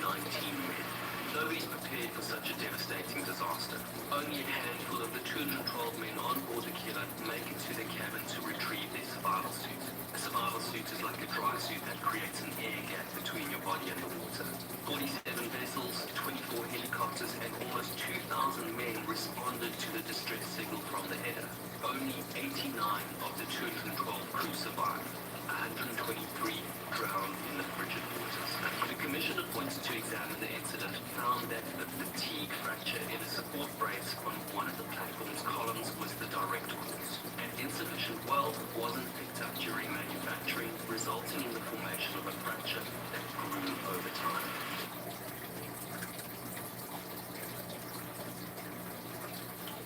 19 men. Nobody's prepared for such a devastating disaster. Only a handful of the 212 men on board the Keeler make it to the cabin to retrieve their survival suit. A survival suit is like a dry suit that creates an air gap between your body and the water. 47 vessels, 24 helicopters, and almost 2,000 men responded to the distress signal from the Edda. Only 89 of the 212 crew survived. 123 drowned in the frigid waters. The commission appointed to examine the incident found that the fatigue fracture in a support brace on one of the platform's columns was the direct cause, and insufficient weld wasn't picked up during manufacturing, resulting in the formation of a fracture that grew over time.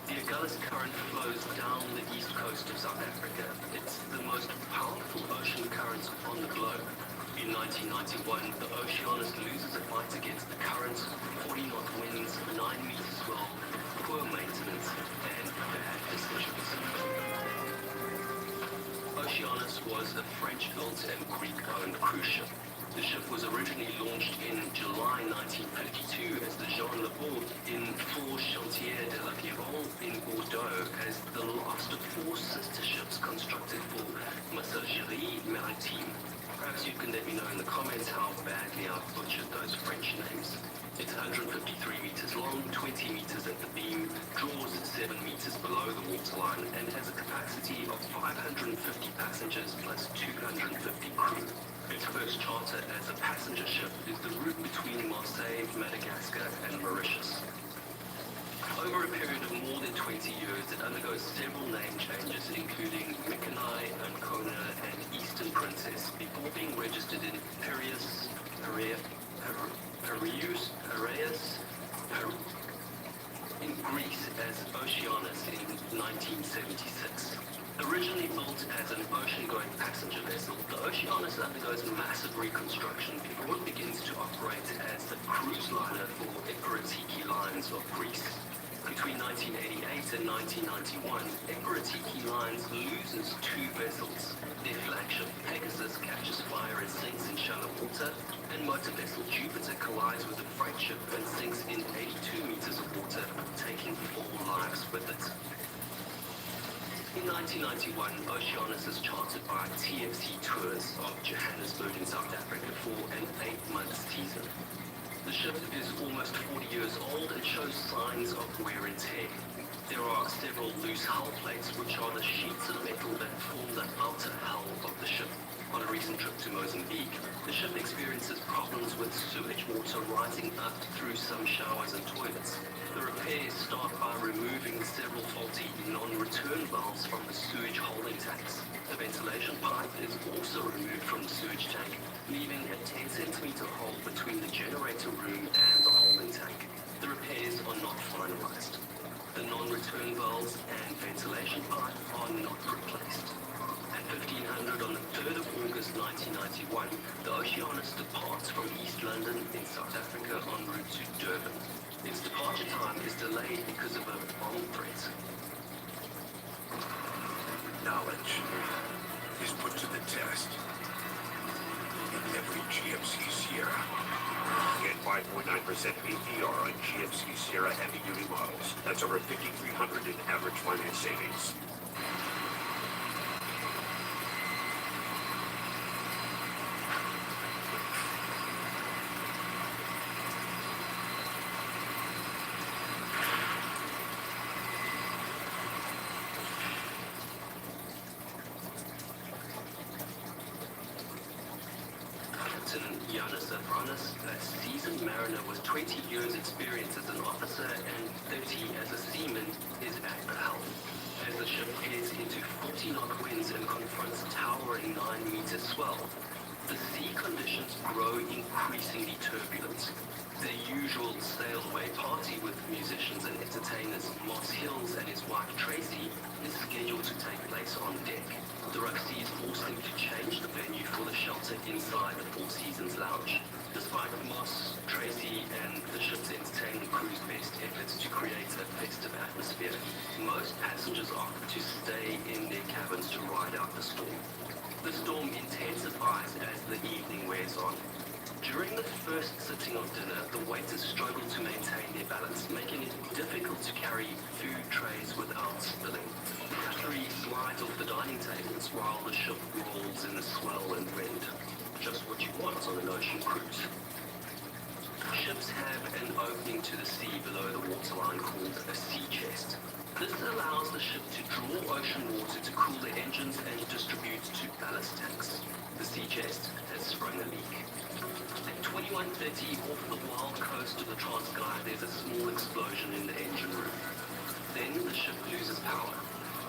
The Agulhas Current flows down the east coast of South Africa. It's the most powerful ocean current on the globe. In 1991, the Oceanus loses a fight against the currents, 40-knot winds, 9 meters swell, poor maintenance, and bad decisions. Oceanus was a French-built and Greek-owned cruise ship. The ship was originally launched in July 1952 as the Jean Le Beau in Four Chantiers de la Piedmont in Bordeaux as the last of 4 sister ships constructed for Messageries Maritimes. Perhaps you can let me know in the comments how badly I've butchered those French names. It's 153 meters long, 20 meters at the beam, draws 7 meters below the waterline, and has a capacity of 550 passengers plus 250 crew. Its first charter as a passenger ship is the route between Marseille, Madagascar, and Mauritius. Over a period of more than 20 years, it undergoes several name changes, including Mykonai, Ancona, and Eastern Princess, before being registered in Piraeus in Greece as Oceanus in 1976. Originally built as an ocean-going passenger vessel, the Oceanus undergoes massive reconstruction before it begins to operate as a cruise liner for Iperatiki Lines of Greece. Between 1988 and 1991, Iperatiki Lines loses two vessels. Their flagship, Pegasus, catches fire and sinks in shallow water, and motor vessel Jupiter collides with a freight ship and sinks in 82 meters of water, taking 4 lives with it. In 1991, Oceanus is chartered by TFC Tours of Johannesburg in South Africa for an 8-month season. The ship is almost 40 years old and shows signs of wear and tear. There are several loose hull plates, which are the sheets of metal that form the outer hull of the ship. On a recent trip to Mozambique, the ship experiences problems with sewage water rising up through some showers and toilets. The repairs start by removing several faulty non-return valves from the sewage holding tanks. The ventilation pipe is also removed from the sewage tank, leaving a 10-centimeter hole between the generator room and the holding tank. The repairs are not finalized. The non-return valves and ventilation pipe are not replaced. At 1500 on the 3rd of August 1991, the Oceanus departs from East London in South Africa en route to Durban. Its departure time is delayed because of a bomb threat. Knowledge is put to the test in every GMC Sierra. Get 5.9% APR on GMC Sierra heavy-duty models. That's over $5,300 in average finance savings. A seasoned mariner with 20 years experience as an officer and 30 as a seaman, is at the helm. As the ship heads into 40-knot winds and confronts towering 9-meter swell, the sea conditions grow increasingly turbulent. The usual sail-away party with musicians and entertainers, Moss Hills and his wife Tracy, is scheduled to take place on deck. The rough seas force him to change the venue for the shelter inside the Four Seasons Lounge. Despite Moss, Tracy, and the ship's entertainment crew's best efforts to create a festive atmosphere, most passengers opt to stay in their cabins to ride out the storm. The storm intensifies as the evening wears on. During the first sitting of dinner, the waiters struggle to maintain their balance, making it difficult to carry food trays without spilling. Cutlery slides off the dining tables while the ship rolls in the swell and wind. Just what you want on an ocean cruise. Ships have an opening to the sea below the waterline called a sea chest. This allows the ship to draw ocean water to cool the engines and distribute to ballast tanks. The sea chest has sprung a leak. At 21:30 off the wild coast of the Transkei, there's a small explosion in the engine room. Then the ship loses power.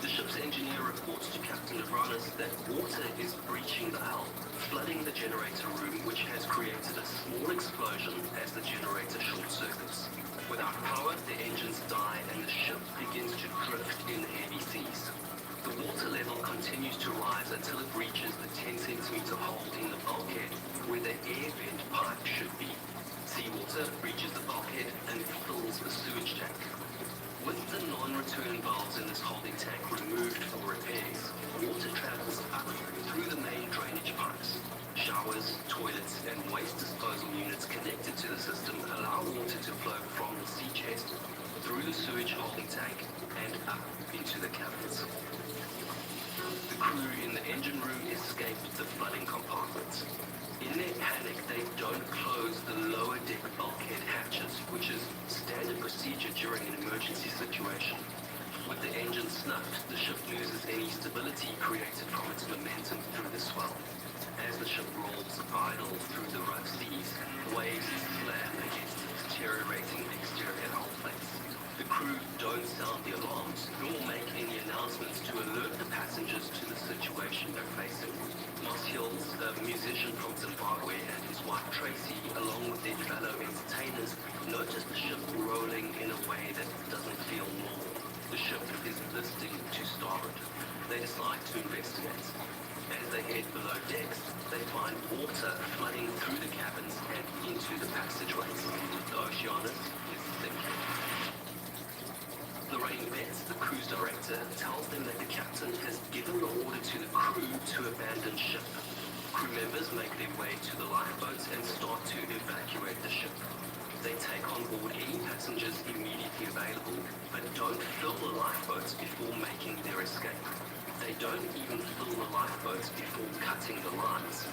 The ship's engineer reports to Captain Avranis that water is breaching the hull, flooding the generator room, which has created a small explosion as the generator short-circuits. Without power, the engines die and the ship begins to drift in the heavy seas. The water level continues to rise until it reaches the 10-centimeter hole in the bulkhead where the air vent pipe should be. Seawater reaches the bulkhead and fills the sewage tank. With the non-return valves in this holding tank removed for repairs, water travels up through the main drainage pipes. Showers, toilets, and waste disposal units connected to the system allow water to flow from the sea chest through the sewage holding tank and up into the cabins. The crew in the engine room escaped the flooding compartments. In their panic, they don't close the lower deck bulkhead hatches, which is standard procedure during an emergency situation. With the engine snuffed, the ship loses any stability created from its momentum through the swell. As the ship rolls idle through the rough seas, waves slam against the deteriorating exterior hull plates. The crew don't sound the alarms, nor make any announcements to alert the passengers to the situation they're facing. Moss Hills, a musician from Zimbabwe, and his wife Tracy, along with their fellow entertainers, notice the ship rolling in a way that doesn't feel normal. The ship is listing to starboard. they decide to investigate. As they head below decks, they find water flooding through the cabins and into the passageways. The Oceanus is sinking. Lorraine Betts, the cruise director, tells them that the captain has given the order to the crew to abandon ship. Crew members make their way to the lifeboats and start to evacuate the ship. They take on board any passengers immediately available, but don't fill the lifeboats before making their escape. They don't even fill the lifeboats before cutting the lines.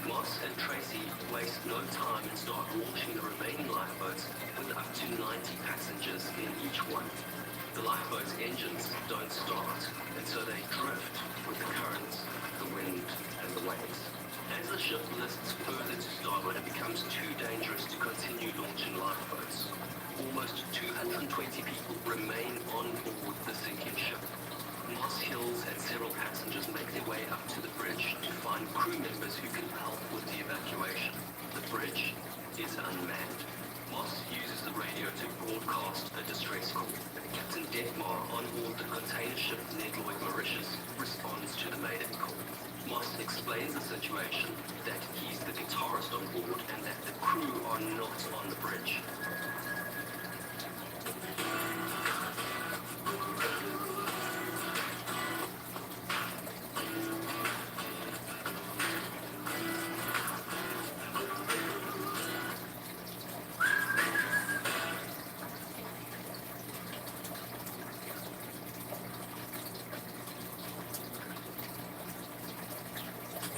Moss and Tracy waste no time and start launching the remaining lifeboats with up to 90 passengers in each one. The lifeboat's engines don't start, and so they drift with the currents, the wind, and the waves. As the ship lists further to starboard, it becomes too dangerous to continue launching lifeboats. Almost 220 people remain on board the sinking ship. Moss Hills and several passengers make their way up to the bridge to find crew members who can help with the evacuation. The bridge is unmanned. Moss uses the radio to broadcast a distress call. Captain Detmar on board the container ship Nedloyd Mauritius responds to the mayday call. Moss explains the situation, that he's the guitarist on board and that the crew are not on the bridge.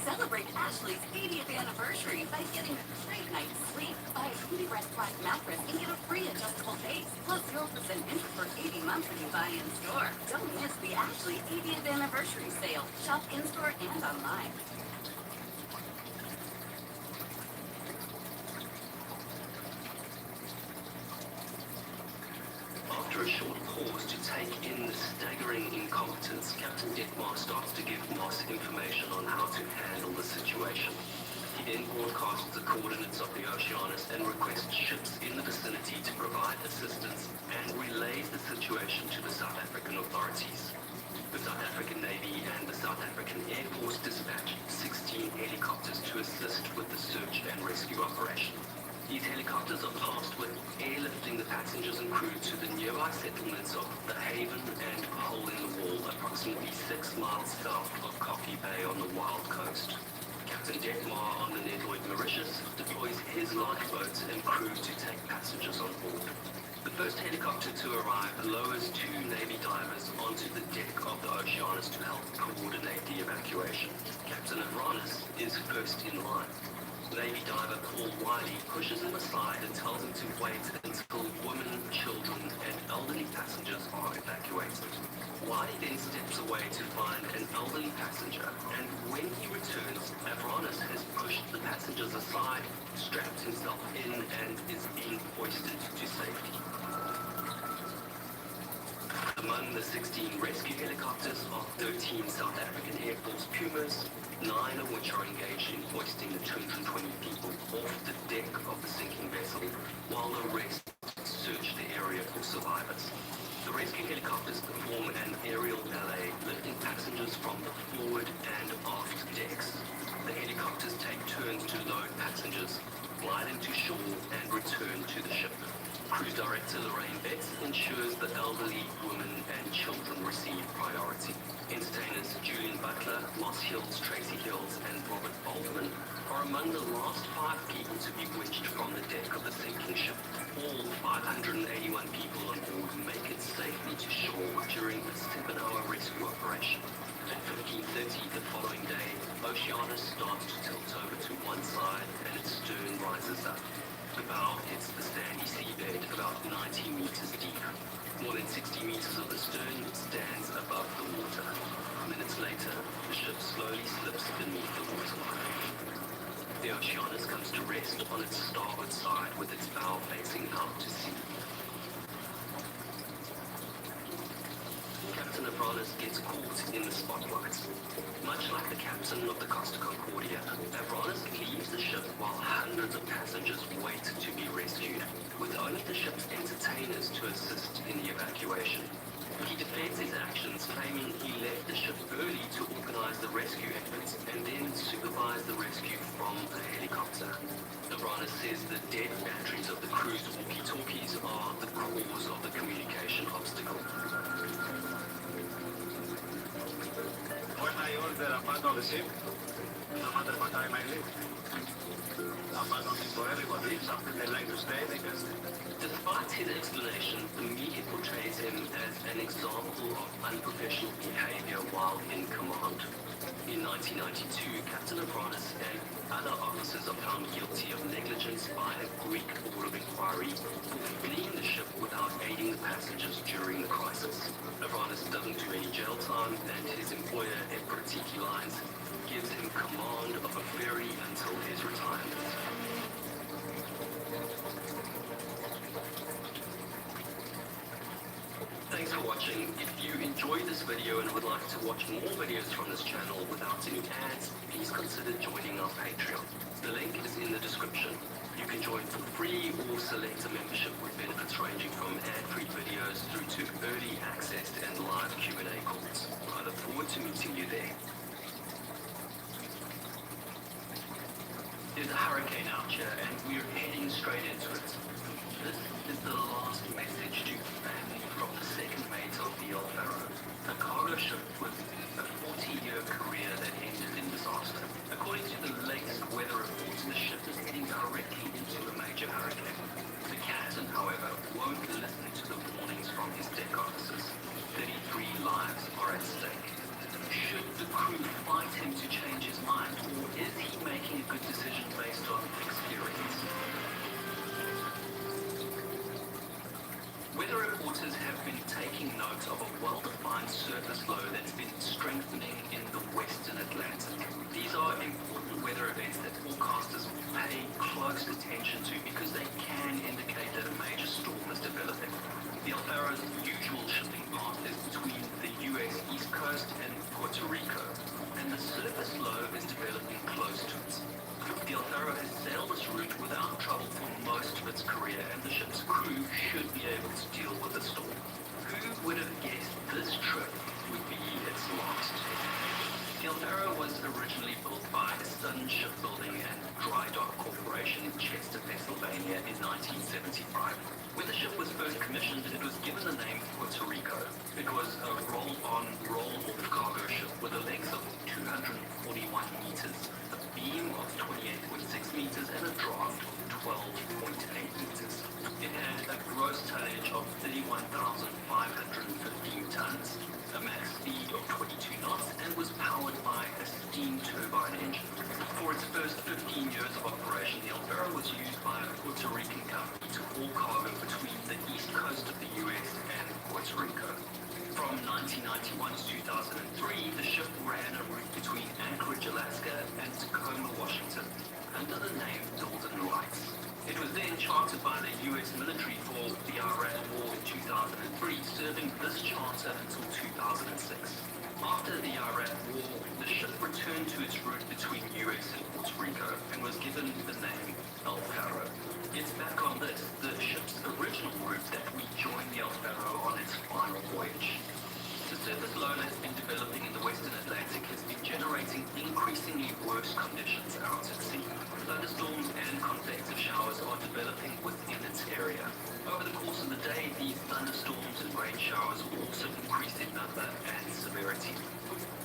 Celebrate Ashley's 80th anniversary by getting a great night's sleep. Buy a Beauty Rest Black mattress and get a free adjustable base. Plus 0% interest for 80 months when you buy in store. Don't miss the Ashley 80th anniversary sale. Shop in store and online. After a short pause to take in the staggering incompetence, Captain Detmar starts to give Moss information on how to handle the situation. He then broadcasts the coordinates of the Oceanus and requests ships in the vicinity to provide assistance and relays the situation to the South African authorities. The South African Navy and the South African Air Force dispatched 16 helicopters to assist with the search and rescue operation. These helicopters are tasked with airlifting the passengers and crew to the nearby settlements of The Haven and Hole in the Wall, approximately 6 miles south of Coffee Bay on the Wild Coast. Captain Detmar on the Nedloyd Mauritius deploys his lifeboats and crew to take passengers on board. The first helicopter to arrive lowers 2 Navy divers onto the deck of the Oceanus to help coordinate the evacuation. Captain Avranis is first in line. Navy diver Paul Wiley pushes him aside and tells him to wait until women, children, and elderly passengers are evacuated. Wiley then steps away to find an elderly passenger, and when he returns, Avranis has pushed the passengers aside, strapped himself in, and is being hoisted to safety. Among the 16 rescue helicopters are 13 South African Air Force Pumas, 9 of which are engaged in hoisting the 220 people off the deck of the sinking vessel, while the rest search the area for survivors. The rescue helicopters perform an aerial ballet, lifting passengers from the forward and aft decks. The helicopters take turns to load passengers, glide into shore, and return to the ship. Cruise Director Lorraine Betts ensures the elderly, women, and children receive priority. Entertainers Julian Butler, Moss Hills, Tracy Hills, and Robert Baldwin are among the last 5 people to be winched from the deck of the sinking ship. All 581 people on board make it safely to shore during a 7-hour rescue operation. At 15:30 the following day, Oceanus starts to tilt over to one side and its stern rises up. The bow hits the sandy seabed about 90 meters deep. More than 60 meters of the stern stands above the water. Minutes later, the ship slowly slips beneath the waterline. The Oceanus comes to rest on its starboard side with its bow facing out to sea. Captain Avranis gets caught in the spotlight. Much like the captain of the Costa Concordia, Avranis leaves the ship while hundreds of passengers wait to be rescued, with only the ship's entertainers to assist in the evacuation. He defends his actions, claiming he left the ship early to organize the rescue efforts and then supervise the rescue from a helicopter. Abranes says the dead batteries of the crew's walkie-talkies are the cause of the communication obstacle. When I order a pad on the ship, no matter what time I leave. A pad on it for everybody, something they like to stay because... Despite his explanation, the media portrays him as an example of unprofessional behavior while in command. In 1992, Captain Abranes and other officers are found guilty of negligence by a Greek Board of Inquiry for fleeing the ship without aiding the passengers during the crisis. Abranes doesn't do any jail time, and his employer, Eprotiki Lines, gives him command of a ferry until his retirement. Thanks for watching. If you enjoyed this video and would like to watch more videos from this channel without any ads, please consider joining our Patreon. The link is in the description. You can join for free or select a membership with benefits ranging from ad-free videos through to early access and live Q&A calls. I look forward to meeting you there. There's a hurricane out here and we're heading straight into it. This is the last message to family from the second mate of the El Faro, a cargo ship with a 40-year career that ended in disaster. According to the latest weather reports, the ship is heading directly into a major hurricane. The captain, however, won't listen to the warnings from his deck officers. 33 lives are at stake. Should the crew fight him to change his mind, or is he making a good decision based on experience? Weather reporters have been taking note of a well-defined surface low that's been strengthening in the western Atlantic. These are important weather events that forecasters pay close attention to because they can indicate that a major storm is developing. The El Faro's usual shipping path is between the US East Coast and Puerto Rico, and the surface low is developing close to it. The El Faro has sailed this route without trouble for most of its career, and the ship's crew should be able to deal with the storm. Who would have guessed this trip would be its last? The El Faro was originally built by Sun Shipbuilding and Dry Dock Corporation in Chester, Pennsylvania in 1975. When the ship was first commissioned, it was given the name Puerto Rico. It was a roll-on, roll-off cargo ship with a length of 241 meters, a beam of 28.6 meters, and a draft of 12.8 meters. It had a gross tonnage of 31,515 tons, a max speed of 22 knots, and was powered by a steam turbine engine. For its first 15 years of operation, the El Faro was used by a Puerto Rican company to haul cargo between the east coast of the US and Puerto Rico. From 1991 to 2003, the ship ran a route between Anchorage, Alaska, and Tacoma, Washington, under the name Golden Lights. It was then chartered by the US military for the Iraq War in 2003, serving this charter until 2006. After the Iraq War, the ship returned to its route between US and Puerto Rico and was given the name El Faro. It's back on this, the ship's original route, that we joined the El Faro on its final voyage. The surface low that's been developing in the western Atlantic has been generating increasingly worse conditions out at sea. Thunderstorms and convective showers are developing within its area. Over the course of the day, these thunderstorms and rain showers will also increase in number and severity.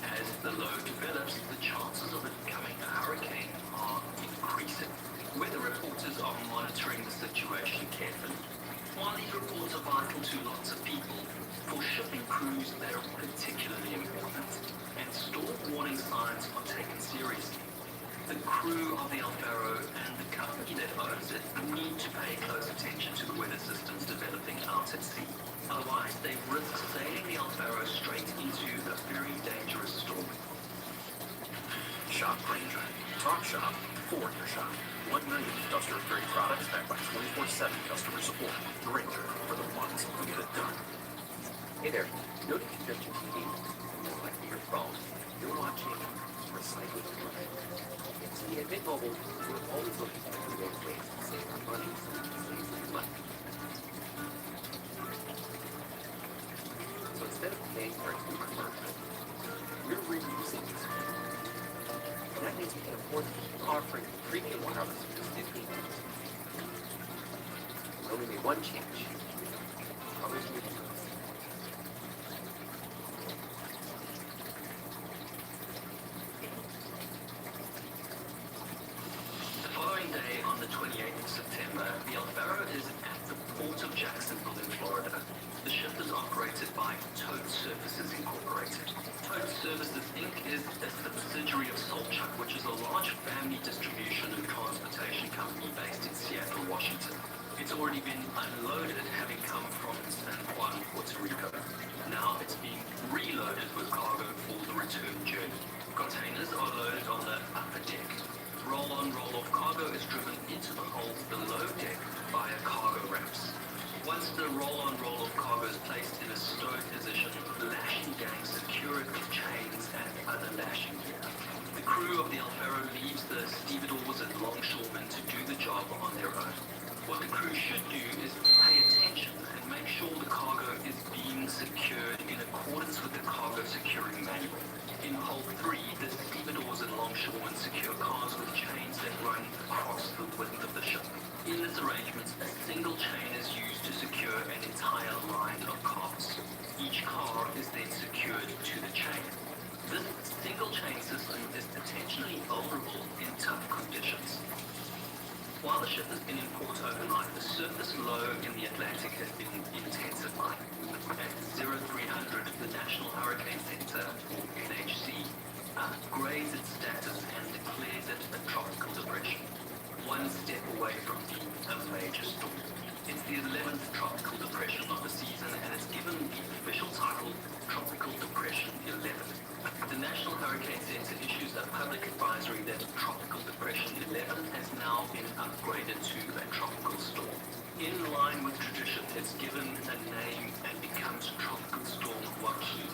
As the low develops, the chances of it becoming a hurricane are increasing. Weather reporters are monitoring the situation carefully. While these reports are vital to lots of people, for shipping crews they are particularly important, and storm warning signs are taken seriously. The crew of the El Faro and the company that owns it need to pay close attention to the weather systems developing out at sea. Otherwise, they risk sailing the El Faro straight into a very dangerous storm. Shop Granger. Talk shop for your shop. 1 million industrial grade products backed by 24/7 customer support. Granger for the ones who get it done. Hey there. Notice you just your TV. Like your phone. You're watching Recycling Live. See, at Mint Mobile, we're always looking for creative ways to save our money. Save your money. So instead of paying for a new commercial, we're reusing this video. And that means we can afford to keep offering premium wireless service in convenience. We only made one change. Others made two. The following day, on the 28th of September, the Alfaro is at the port of Jacksonville in Florida. The ship is operated by Tote Services Incorporated. Tote Services Inc. is a subsidiary of Solchuk, which is a large family distribution and transportation company based in Seattle, Washington. It's already been unloaded, having come from San Juan, Puerto Rico. Now it's being reloaded with cargo for the return journey. Containers are loaded on the upper deck. Roll-on, roll-off cargo is driven into the hold below deck via cargo ramps. Once the roll-on, roll-off cargo is placed in a stowed position, lashing gangs secure it with chains and other lashing gear. The crew of the Alfaro leaves the stevedores and longshoremen to do the job on their own. What the crew should do is pay attention and make sure the cargo is being secured in accordance with the cargo securing manual. In hold 3, the stevedores and longshoremen secure cars with chains that run across the width of the ship. In this arrangement, a single chain is used to secure an entire line of cars. Each car is then secured to the chain. This single chain system is potentially vulnerable in tough conditions. While the ship has been in port overnight, the surface low in the Atlantic has been intensifying. At 0300, the National Hurricane Center, or NHC, upgrades its status and declares it a tropical depression, one step away from being a major storm. It's the 11th tropical depression of the season, and it's given the official title Tropical Depression 11. The National Hurricane Center issues a public advisory that Tropical Depression 11 has now been upgraded to a tropical storm. In line with tradition, it's given a name and becomes Tropical Storm Joaquin.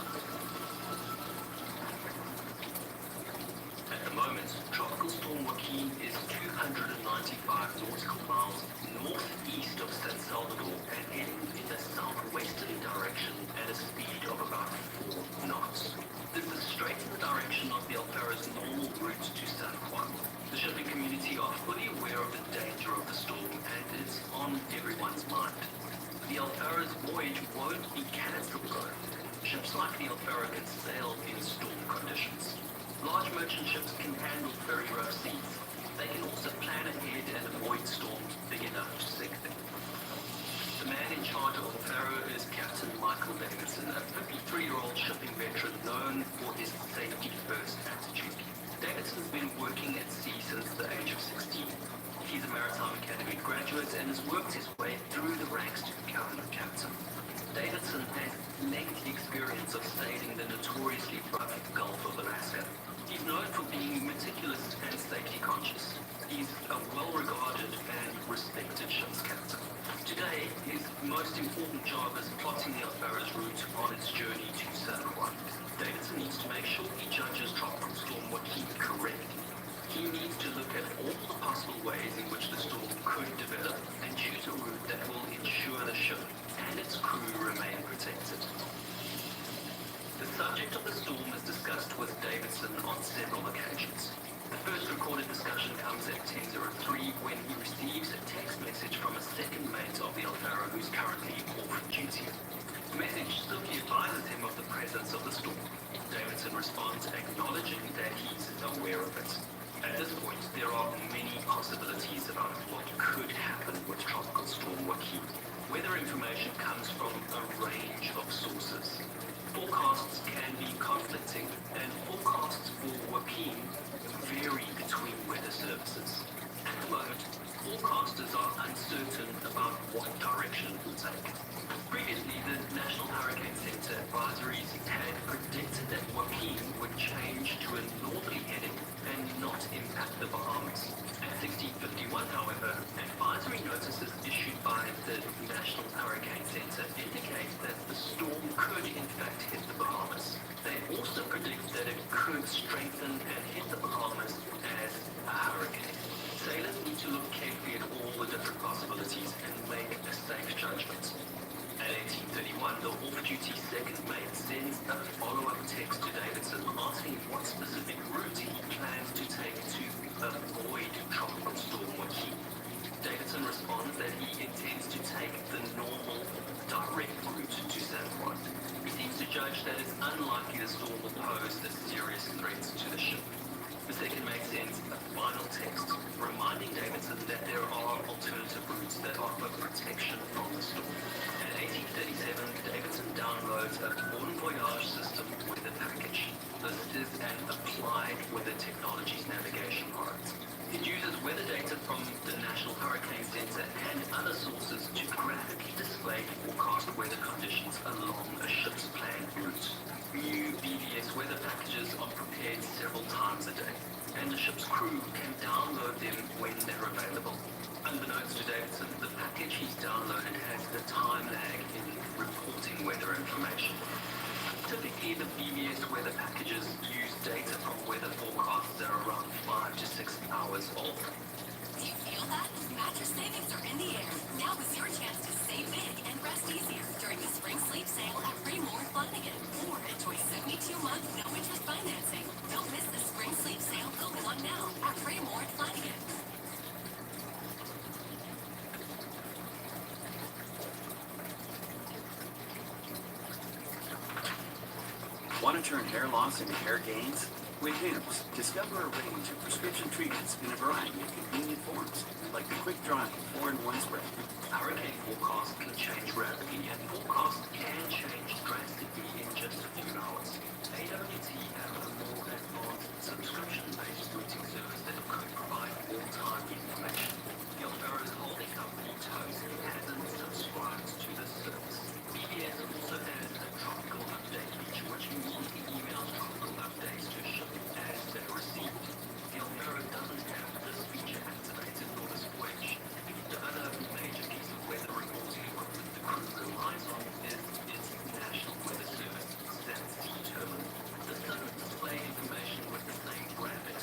At the moment, Tropical Storm Joaquin is 295 nautical miles northeast of San Salvador and heading in a southwesterly direction at a speed of about 4 knots. This is straight in the direction of the Alfaro's normal route to San Juan. The shipping community are fully aware of the danger of the storm and it's on everyone's mind. The Alfaro's voyage won't be cancelled though. Ships like the Alfaro can sail in storm conditions. Large merchant ships can handle very rough seas. They can also plan ahead and avoid storms big enough to sink them. The man in charge of Alfaro is Captain Michael Davidson, a 53-year-old shipping veteran known for his safety-first attitude. Davidson's been working at sea since the age of 16. He's a Maritime Academy graduate and has worked his way through the ranks to become a captain. Davidson has lengthy experience of sailing the notoriously rough Gulf of Alaska. He's known for being meticulous and safety conscious. He's a well-regarded and respected ship's captain. Today, his most important job is plotting the Alfaro's route on its journey to San Juan. Davidson needs to make sure he judges Tropical Storm Joaquin correctly. He needs to look at all the possible ways in which the storm could develop and choose a route that will ensure the ship and its crew remain protected. The subject of the storm is discussed with Davidson on several occasions. The first recorded discussion comes at 10:03 when he receives a text message from a second mate of the Alfaro who's currently off duty. The message simply advises him of the presence of the storm. Davidson responds acknowledging that he's aware of it. At this point, there are many possibilities about what could happen with Tropical Storm Joaquin. Weather information comes from a range of sources. Forecasts can be conflicting, and forecasts for Joaquin vary between weather services. At the moment, forecasters are uncertain about what direction it will take. Previously, the National Hurricane Center advisories had predicted that Joaquin would change to a northerly heading and not impact the Bahamas. At 16:51, however, advisory notices issued by the National Hurricane Center indicate that the storm could in fact hit the Bahamas. They also predict that it could strengthen and hit the Bahamas as a hurricane. Sailors need to look carefully at all the different possibilities and make a safe judgment. At 18:31, the off off-duty second mate sends a follow-up text to Davidson asking what specific route he plans to take to avoid Tropical Storm Joaquin. Davidson responds that he intends to take the normal, direct route to San Juan. He seems to judge that it's unlikely the storm will pose a serious threat to the ship. The second mate sends a final text reminding Davidson that there are alternative routes that offer protection from the storm. At 1837, Davidson downloads a Bon Voyage system weather package. This is an applied weather technologies navigation product. It uses weather data from the National Hurricane Center and other sources to graphically display forecast weather conditions along a ship's planned route. New BVS weather packages are prepared several times a day, and the ship's crew can download them when they're available. Unbeknownst to Davidson, the package he's downloaded has a time lag in reporting weather information. Typically, the BVS weather packages use data from weather forecasts that are around 5 to 6 hours old. Do you feel that? Mattress savings are in the air. Now is your chance to save big and rest easier during the spring sleep sale at Raymore and Flanagan. Or enjoy 72-month no-interest financing. Don't miss the spring sleep sale going on now at Raymore and Flanagan. Want to turn hair loss into hair gains? With Hims, discover a range of prescription treatments in a variety of convenient forms, like the quick-drying 4-in-1 spray. Hurricane forecasts can change rapidly, and forecasts can change drastically in just a few hours. AWT have a more advanced subscription-based routing service that could provide real-time information. The Alfero's holding company, Toast, hasn't subscribed to this service. BBS also has a tropical update feature, which immediately emails tropical updates to ship as they're received. The Alfero doesn't have this feature activated for this voyage. The other major piece of weather reporting equipment the crew relies on is its National Weather Service SATC terminal. This doesn't display information with the same graphic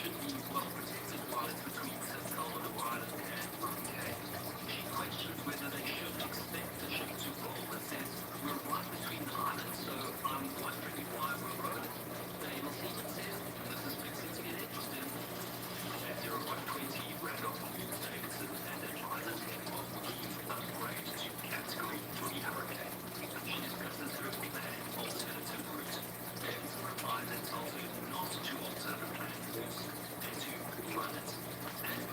should be well protected while it's between Sis Colorado Island and Monkey. She questions whether they should expect the ship to roll and says we're right between the islands, so I'm wondering why we're rolling. The able seaman says this is fixing to get interesting. At 0120, Randolph calls Davidson and advises him of Keith's upgrade to Category 3 Hurricane. She discusses her planned alternative route. Davidson replies and tells her not to alter the planned course and to run it. And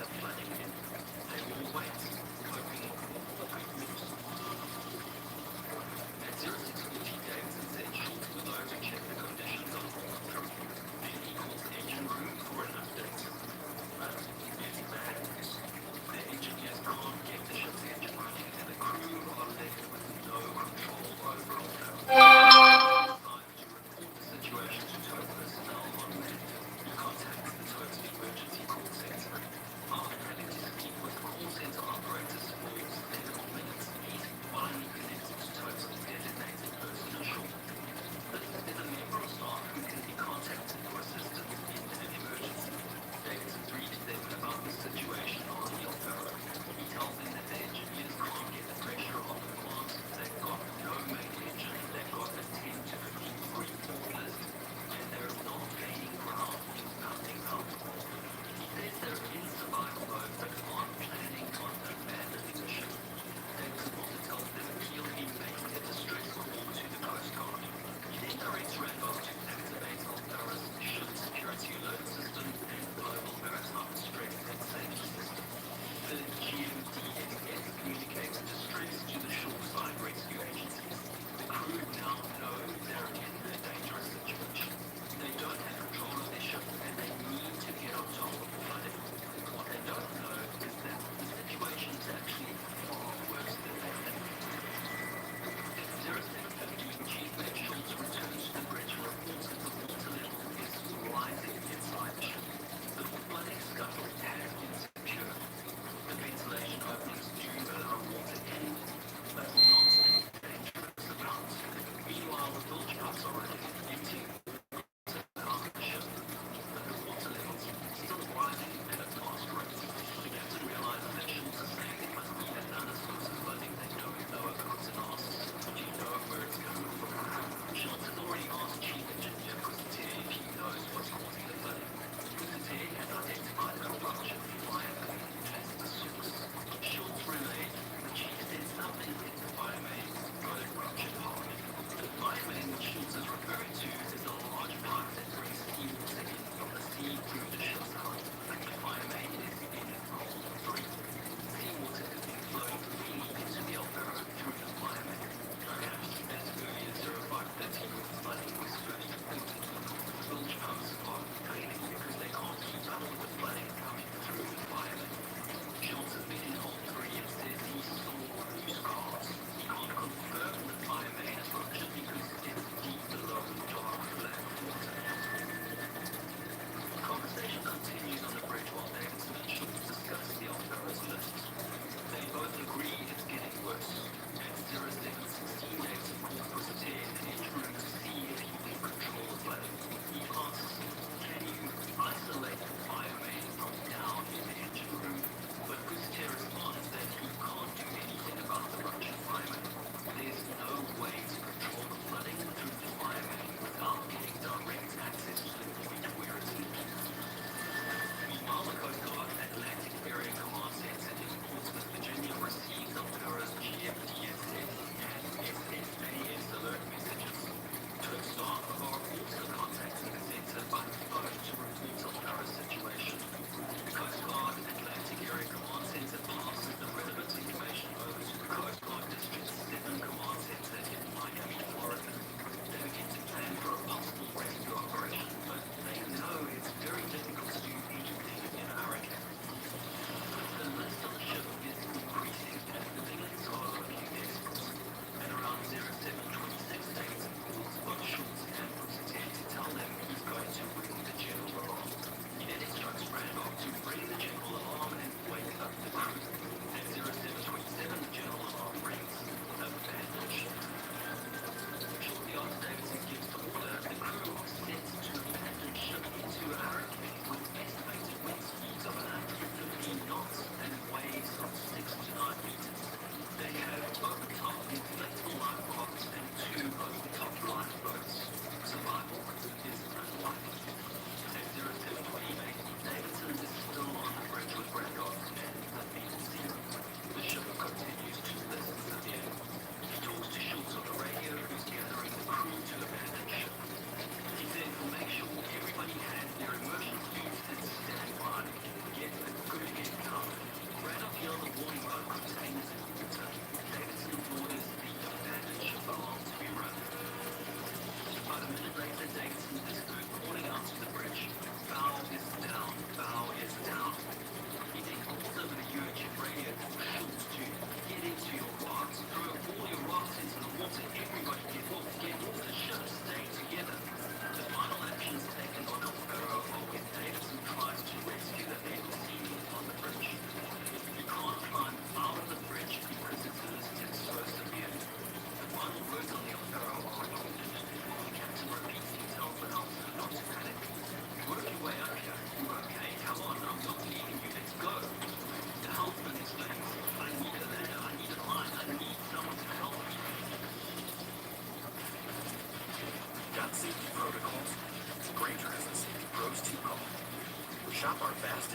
are flooding in. They all wait, hoping for good news. At 0640, Davidson said sheets were those who check the conditions on board the ship. Then he called the engine room for an update. But it's bad news. The engineers can't get the ship's engine running, and the crew are left with no control over all that. It's time to report the situation to tow personnel on land. He contacts the tow's emergency call center. After having to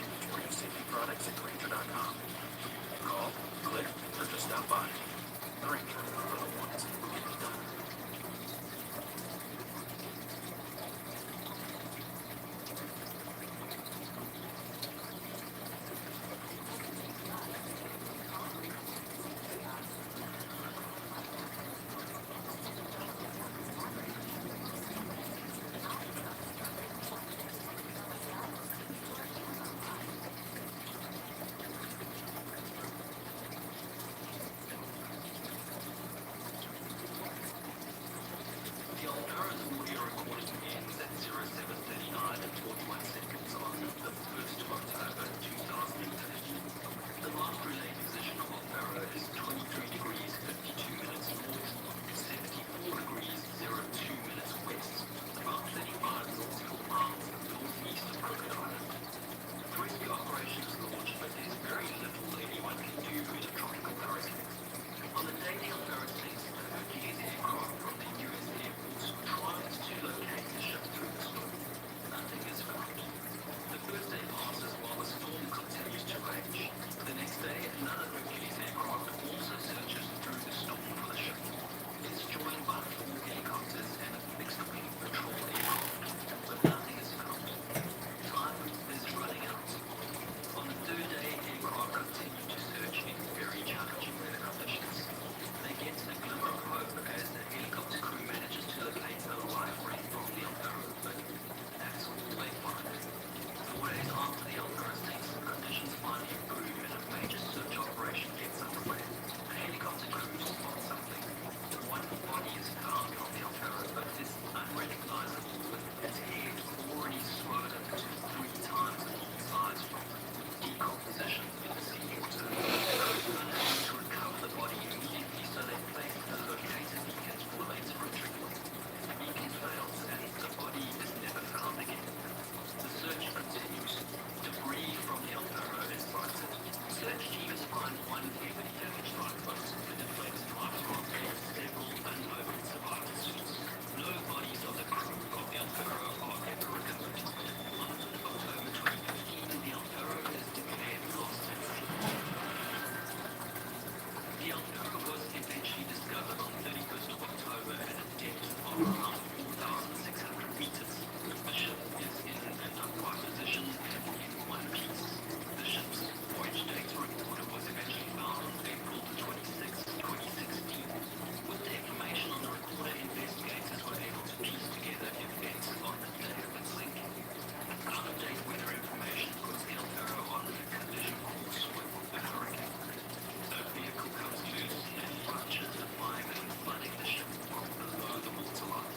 inventory of safety products at Grainger.com. Call, click, or just stop by. Grainger, for the ones who get it done. The Alvara's audio recording ends at 07:39 and 41 seconds on the 1st of October 2013. The last relay position of Alvara is 23 degrees 52 minutes north, 74 degrees 02 minutes west, about 35 nautical miles northeast of Crooked Island. Rescue operation is launched, but there's very little anyone can do in a tropical hurricane. On the day the Alvara sinks, the Hercules aircraft from the U.S. Air Force tries to locate the ship through the storm. Nothing is found. The first day passes while the storm continues to rage. The next day, another Hercules aircraft also searches through the storm for the ship. It's joined by 4 helicopters and a fixed-wing patrol aircraft, but nothing is found. Time is running out. On the third day, aircraft continue to search in very challenging weather conditions. They get a glimmer of hope as the helicopter crew manages to locate a live ring from the Alvaro, but that's all they find. 4 days after the Alvaro sinks, conditions finally improve and a major search operation gets underway. The helicopter crew spots something. One body is found on the Alvaro, but it's unrecognizable with its head already swollen to 3 times the normal size from decomposition in the seawater. The crew is unable to recover the body immediately, so they place a locator beacon for later retrieval. The beacon fails and the body is never found again. The search continues. Debris from the Alvaro is sighted. Search teams find one heavily damaged lifeboat, the deflated lifeboat, and several unopened survival suits. No bodies of the crew of the Alvaro are ever recovered. On the 5th of October 2015, the Alvaro is declared lost at sea. The Alvaro was eventually discovered on 31st of October at a depth of around 4,600 meters. The ship is in an upright position and in one piece. The ship's voyage data recorder was eventually found on April 26, 2016. With the information on the recorder, investigators were able to piece together events on the day of its sinking. Out-of-date weather information puts the Alvaro on a collision course with a hurricane. A vehicle comes loose and ruptures the firemen, flooding the ship from below the waterline.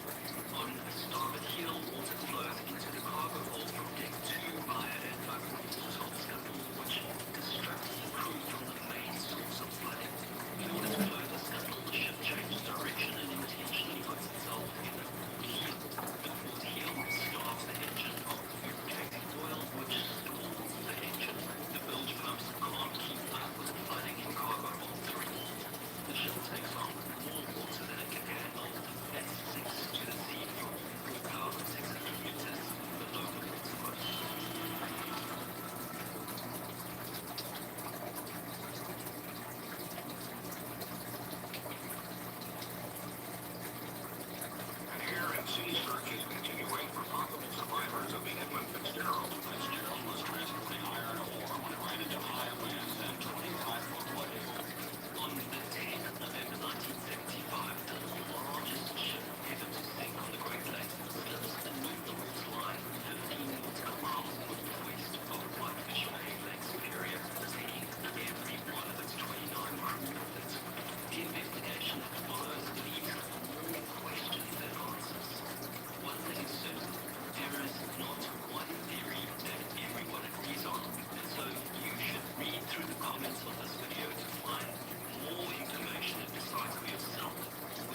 On the starboard heel, water flows into the cargo hold from deck 2 via an open porthole scuttle, which distracts the crew from the main source of flooding. In order to close the scuttle, the ship changes direction and intentionally puts itself in the port heel. The port heel starves the engine of lubricating oil, which stalls the engine. The bilge pumps can't keep up with the flooding in cargo hold 3. The ship takes on more water than it can handle and sinks to the sea floor 4,600 meters below the waterline. An air and sea search is continuing for possible survivors of the Edmund Fitzgerald. Fitzgerald was transporting iron ore when it ran into high winds and 25-foot waves. On the 10th of November 1975, the largest ship ever to sink on the Great Lakes slips and moved the waterline 15 nautical miles northwest of Whitefish Bay, Lake Superior, taking every one of its 29 crew with it. The investigation that follows leaves more questions than answers. One thing is certain, there is not one theory that everyone agrees on, and so you should read through the comments of this video to find more information and decide for yourself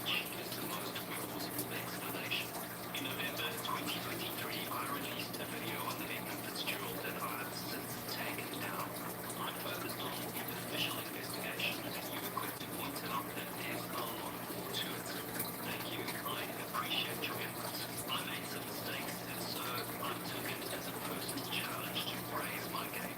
which is the most plausible explanation. In November 2023, I released a video on the Edmund Fitzgerald that I've since taken down. I focused on the official investigation, and you were quick to point out that there's a lot more to it. Thank you. I appreciate your efforts. I made some mistakes, and so I took it as a personal challenge to raise my game.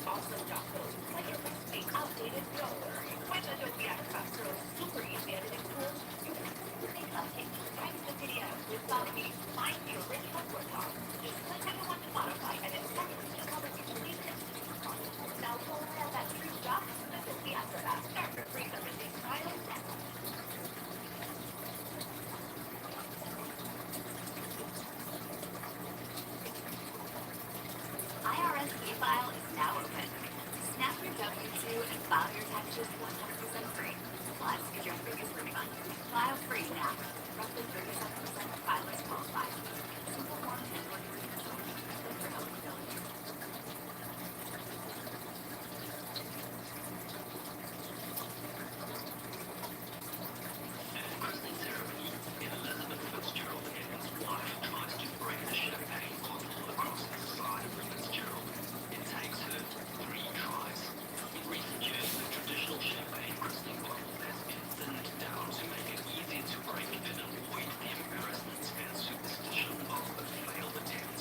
awesome tacos. Like your recipe, outdated, don't worry. With Adobe Acrobat Pro's super easy editing tools, you can make cupcakes, find the PDF with Bobby, find the original word doc. Just click on the one to modify and it's effortless to cover you need it. Now pull out that true doc with Adobe Acrobat. Start your free everything trial now. IRS e-file is now open. Snap your W-2 and file your taxes 100% free. Plus, get your biggest refund. File free now. Roughly 37% of filers qualify. Simple form 1043 results. Good for eligibility. At the christening ceremony, Elizabeth Fitzgerald and his wife tries to break the champagne bottle across the side of Fitzgerald. It takes her 3 tries. In recent years, the traditional champagne christening bottle has been thinned down to make it easier to break and avoid the embarrassments and superstition of a failed attempt.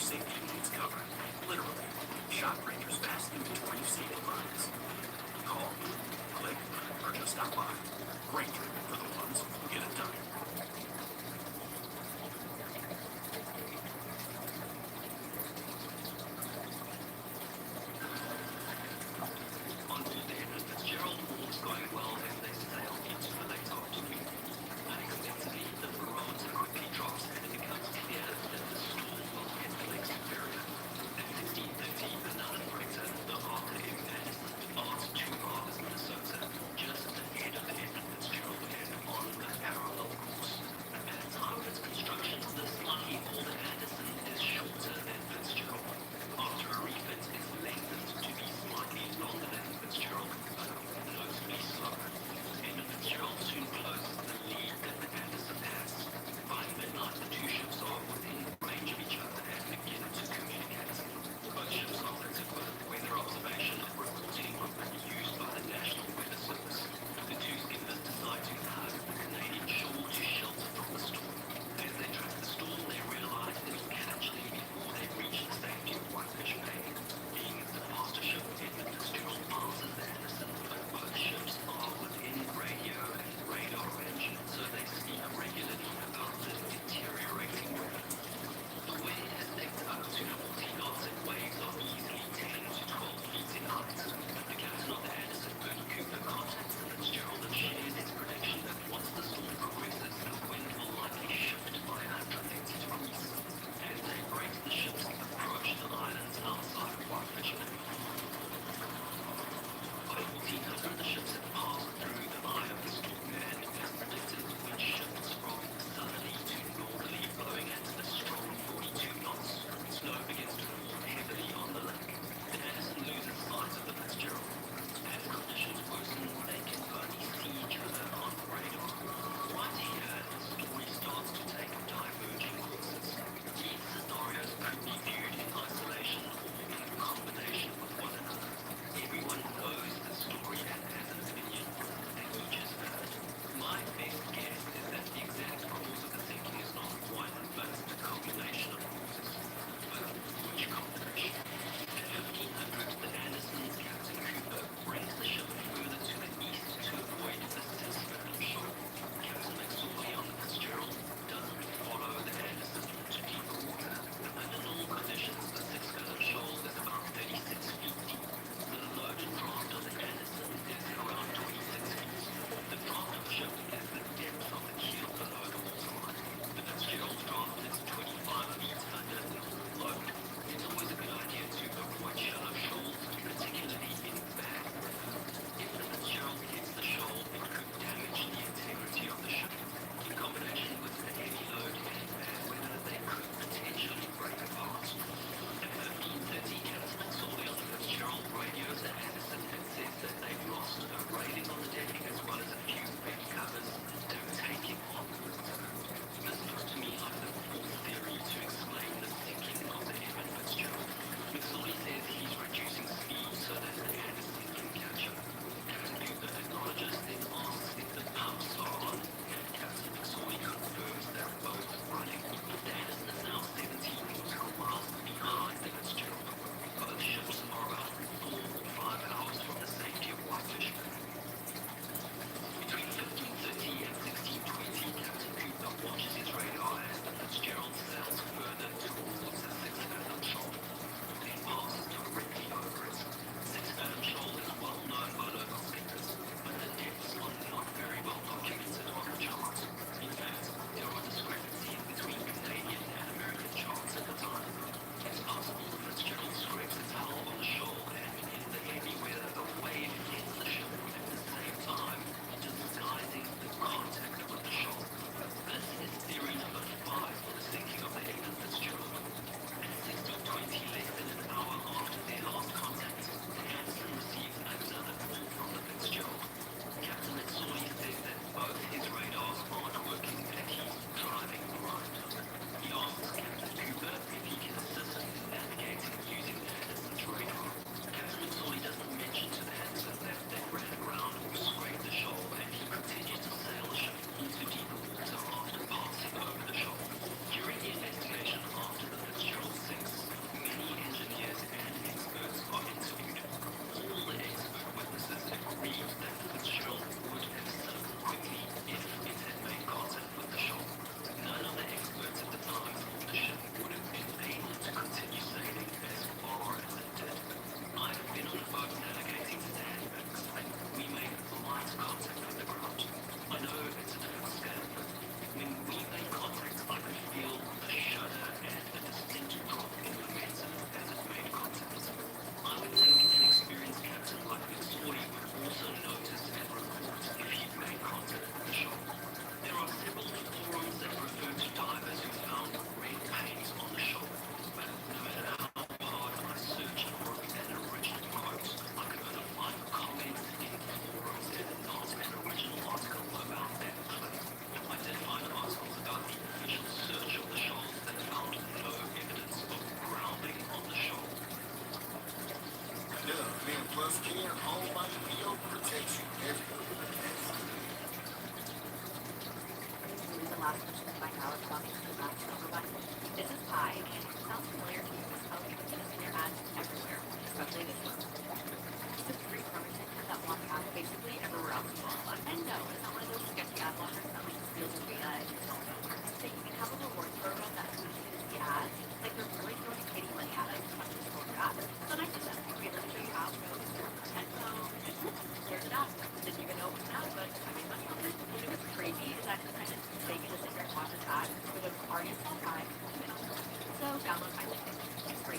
safety needs covered. Literally. Shop Granger's vast inventory of safety lines. Call, click, or just stop by. Granger, for the ones who get it done. On board the Edmund Fitzgerald, all was going well as they sailed into the late afternoon. Unexpectedly, the barometer quickly drops and it becomes clear that the storm will hit the lake Superior. At 15:30, another freighter, the Arthur M. Anderson, departs 2 harbors, Minnesota, just ahead of the Edmund Fitzgerald Guardian Cell Prime. So download my link. It's free.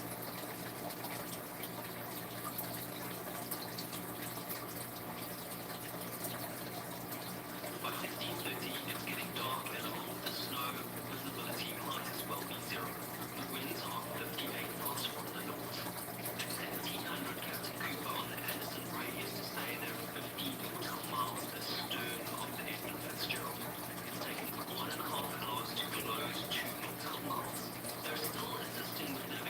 By 16:30, it's getting dark and all the snow visibility might as well be zero. The winds are 58 knots from the north. 1,700 Captain Cooper on the Anderson radius to stay there 15 nautical miles astern of the Edmund Fitzgerald. It's taken 1.5 hours to close 2 nautical miles. They're still assisting with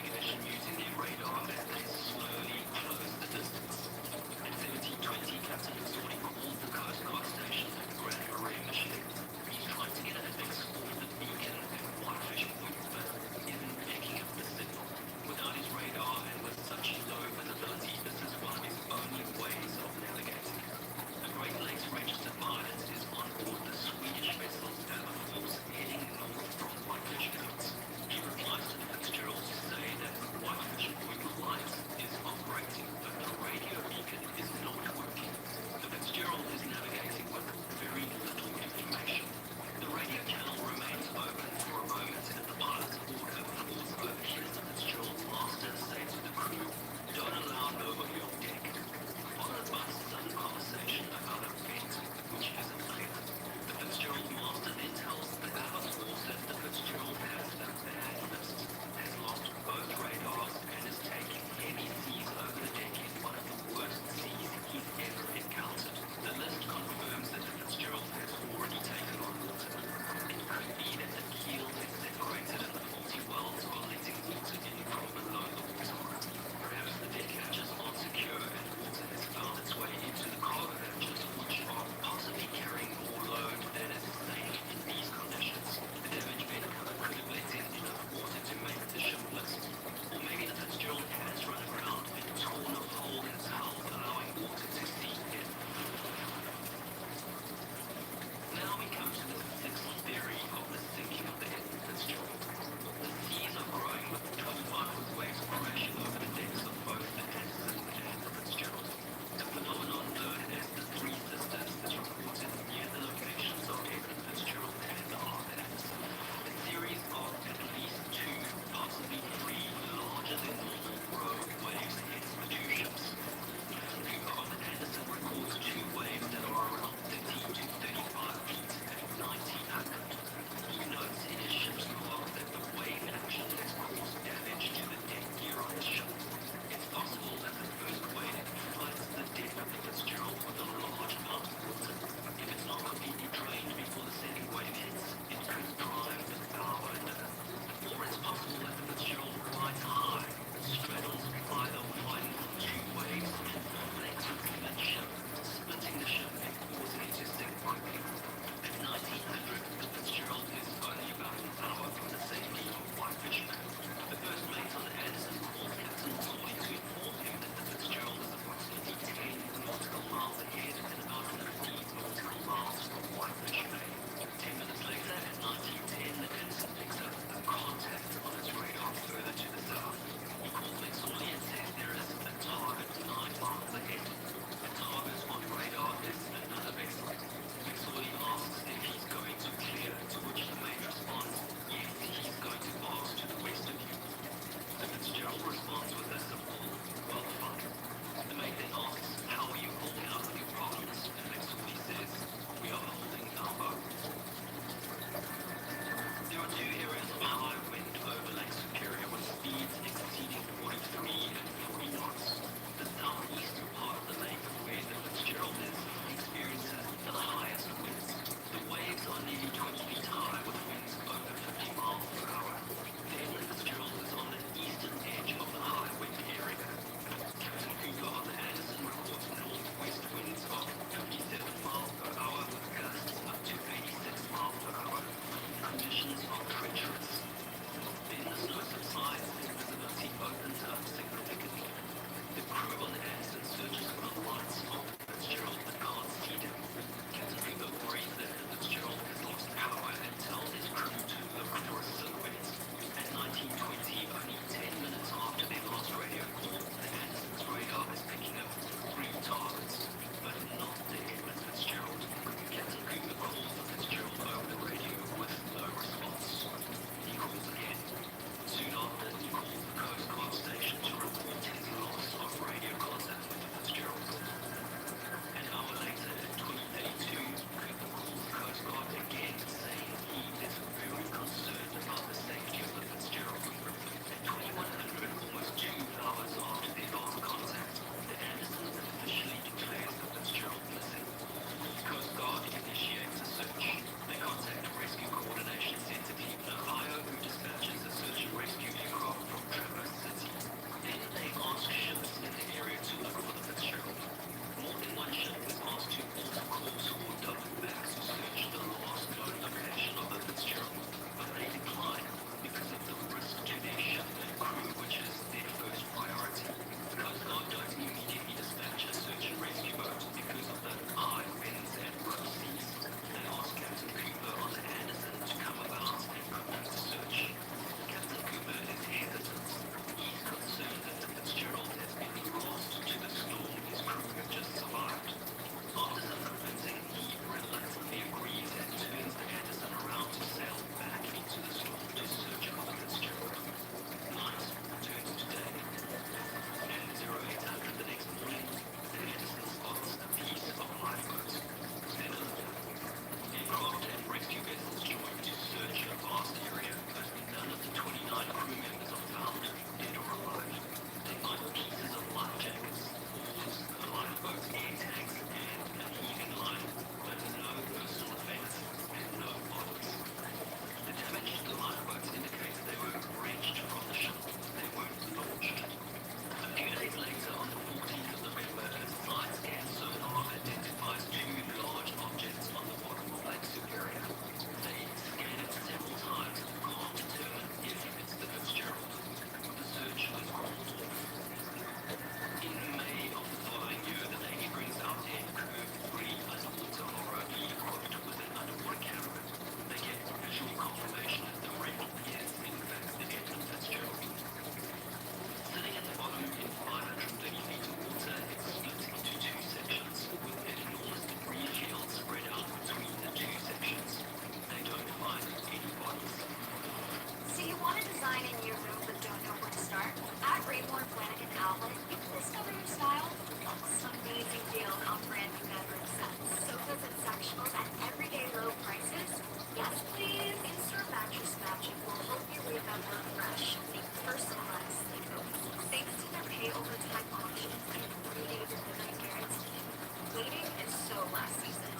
Outlet, you can discover your style for less. Amazing deals on brand new bedroom sets, sofas and sectionals at everyday low prices. Yes, please. In-store mattress matching will help you leave that work fresh. Think personalized sleepovers. Thanks to their pay over time option and 3-day delivery guarantee. Waiting is so last season.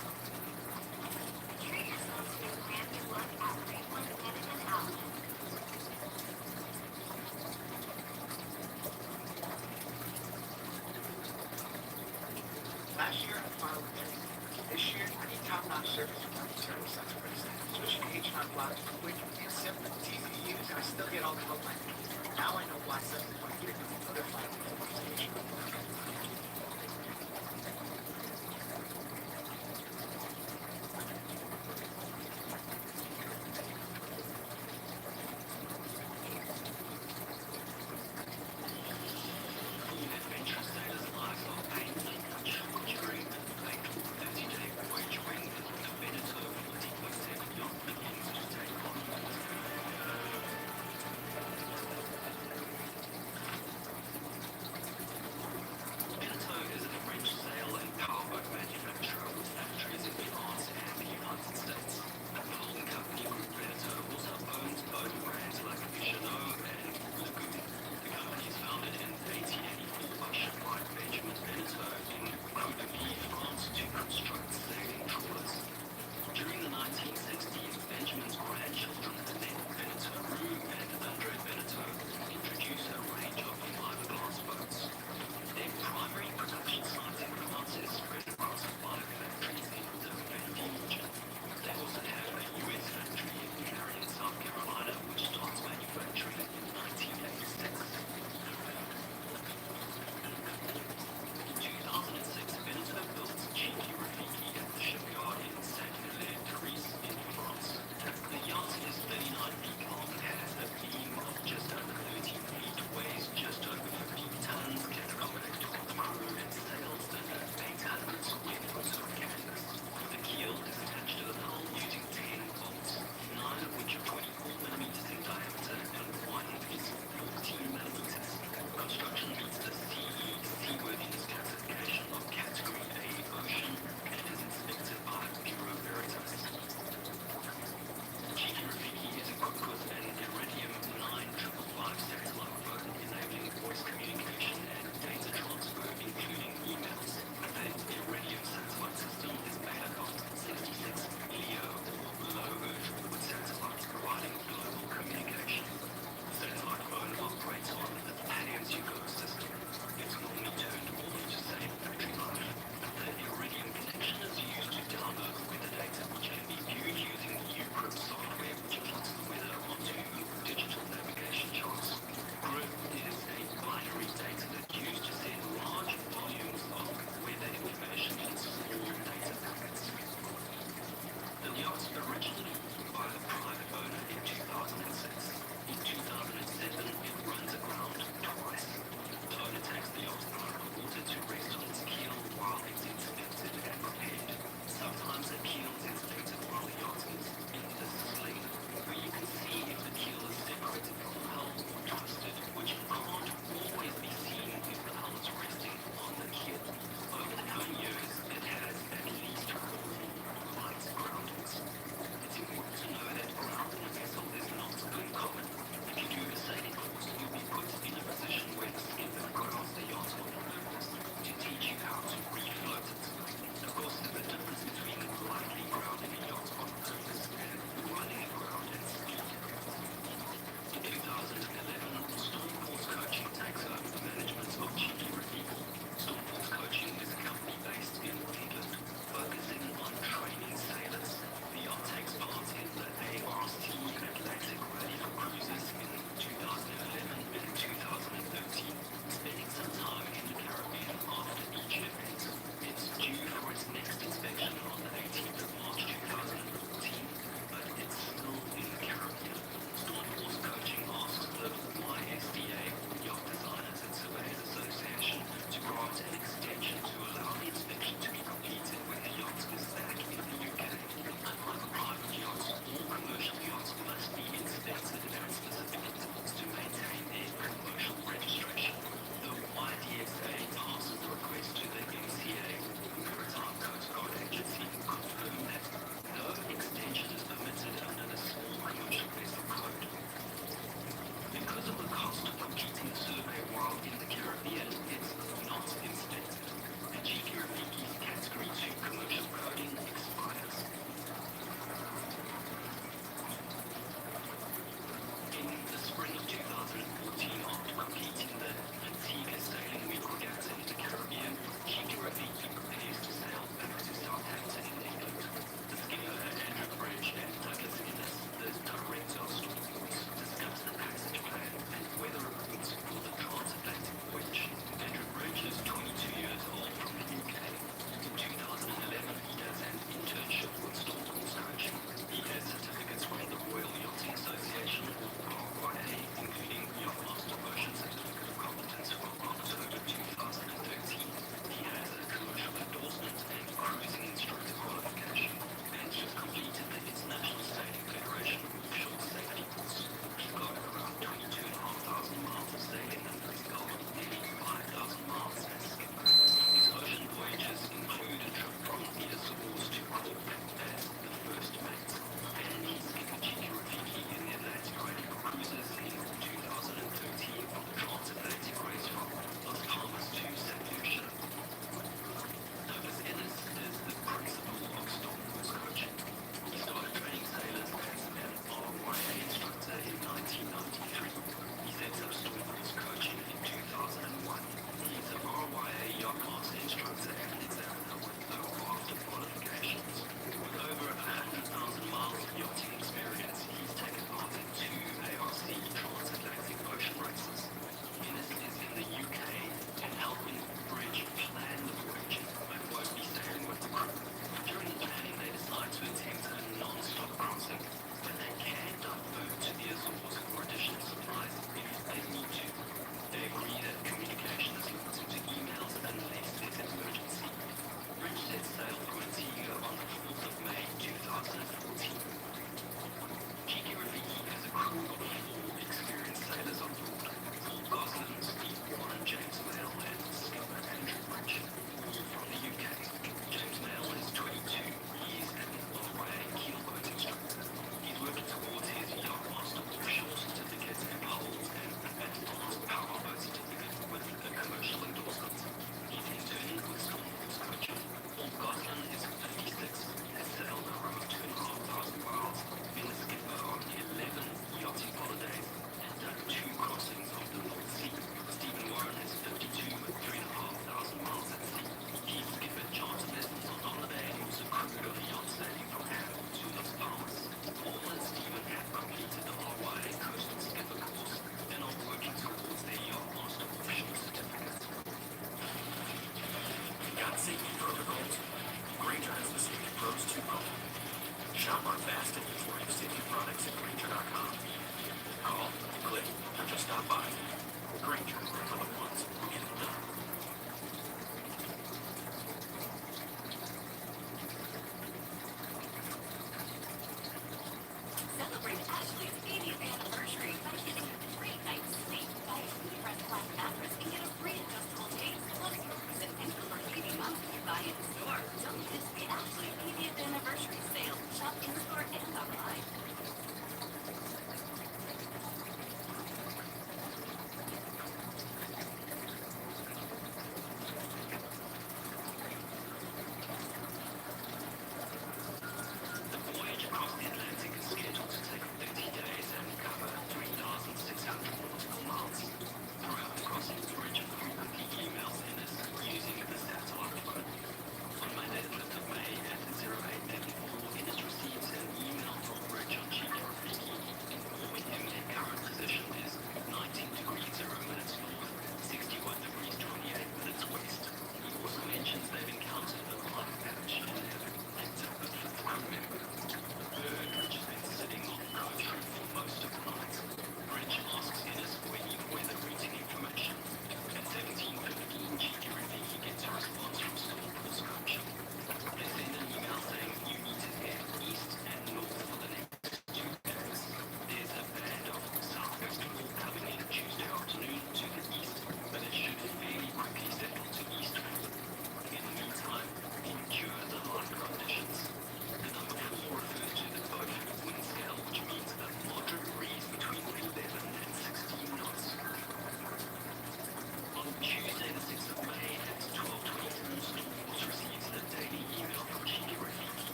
Treat yourself to a brand new look at Raymond Flanagan Outlet. Last year, I filed with everything. This year, I need top-notch service from my service experts. Switching to H&R Block is quick and simple. It's easy to use, and I still get all the help I need. Now I know why 7.3 million other filers use H&R Block. Adventure sailors' lives are painfully cut short during the fatal 30-day voyage when the Veneto 40% yacht begins to take on. While in the Caribbean, it's not incidental. The Cheeky Rafiki's Category 2 commercial coding expires. In the spring of 2014, after competing the Antigua Sailing Week Regatta in the Caribbean, Cheeky Rafiki prepares to sail back to Southampton in England. The skipper, Andrew Bridge, and Douglas Innes, the director of Stormports, discuss the passage plan and whether a route for the transatlantic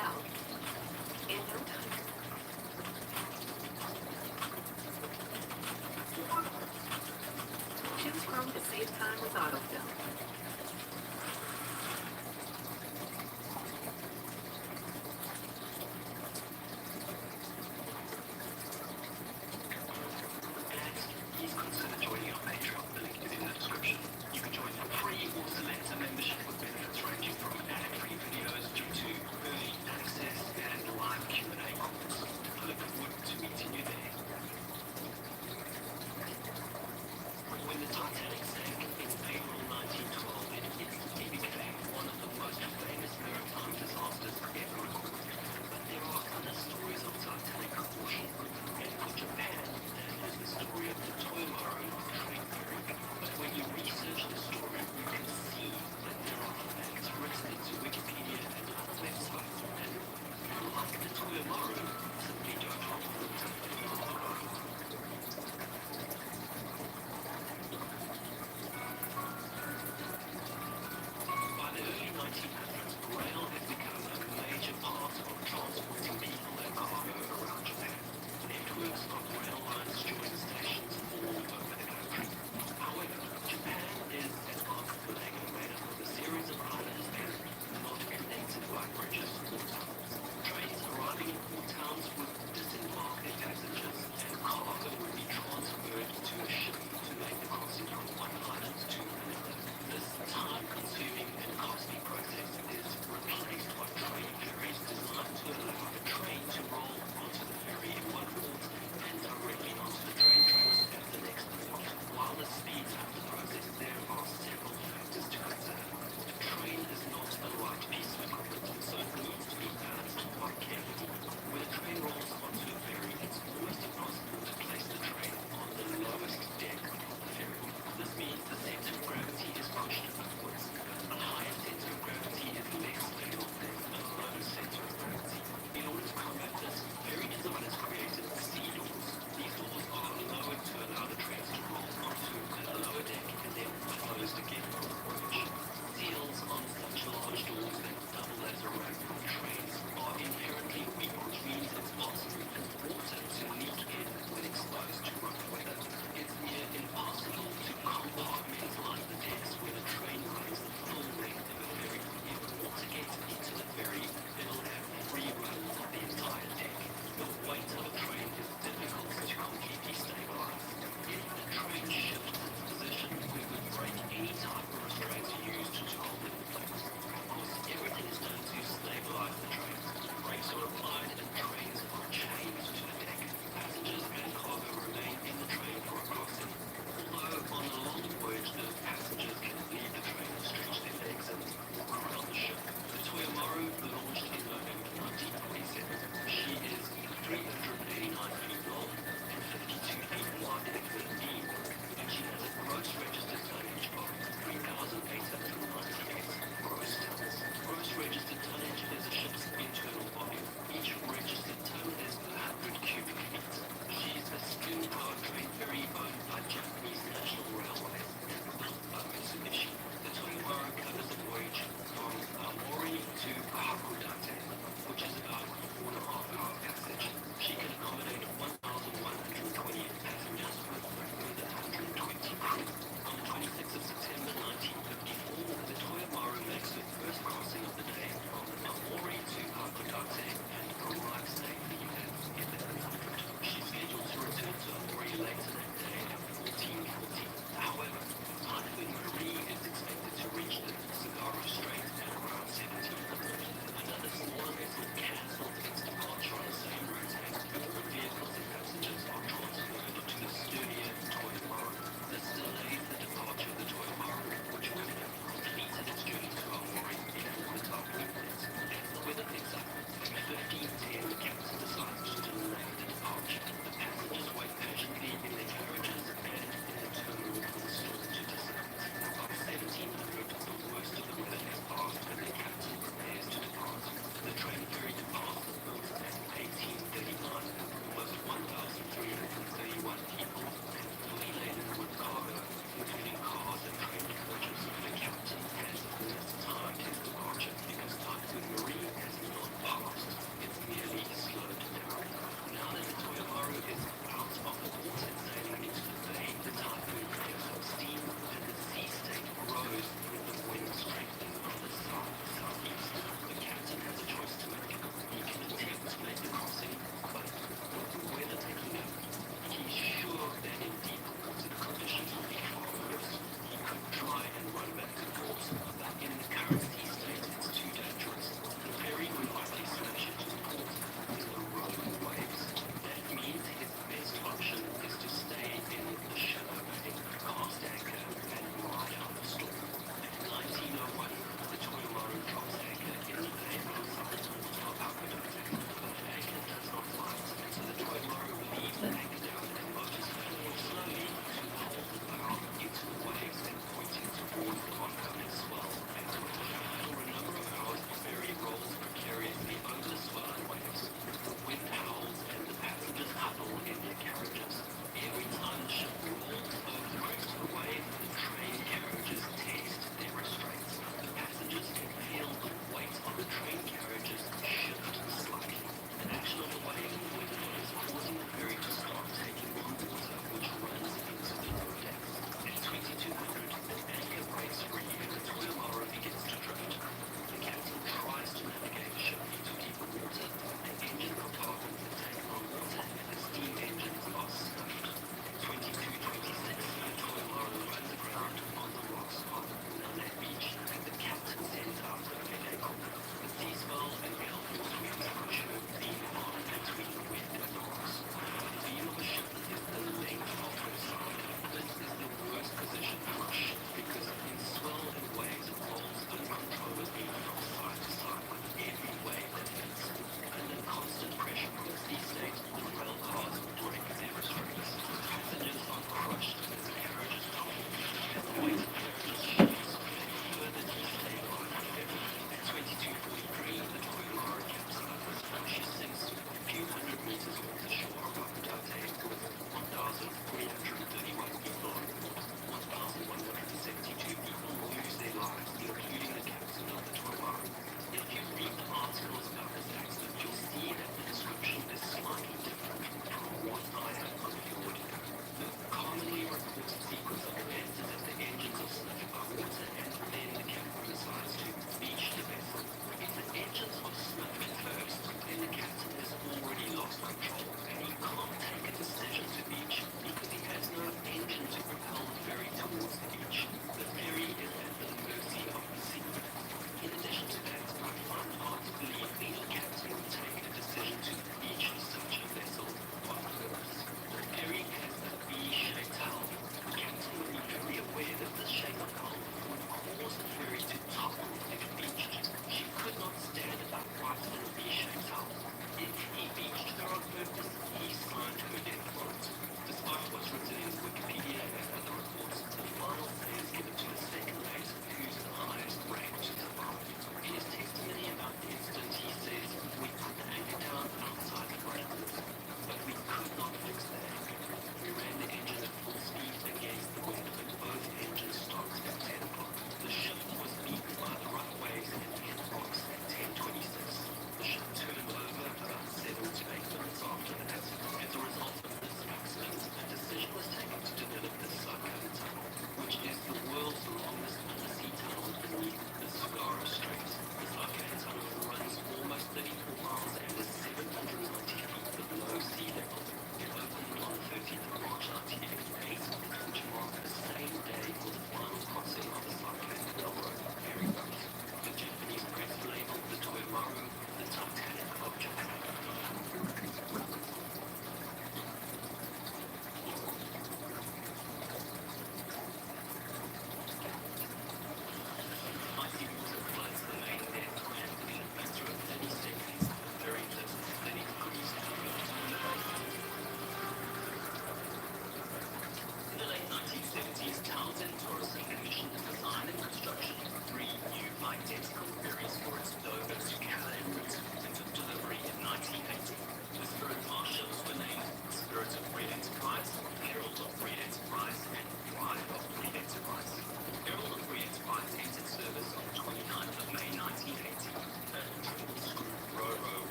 out in no time. Choose Chrome to save time with autofill. Please consider joining our Patreon. The link is in the description. You can join for free or select a membership with benefits ranging from ad-free videos to early access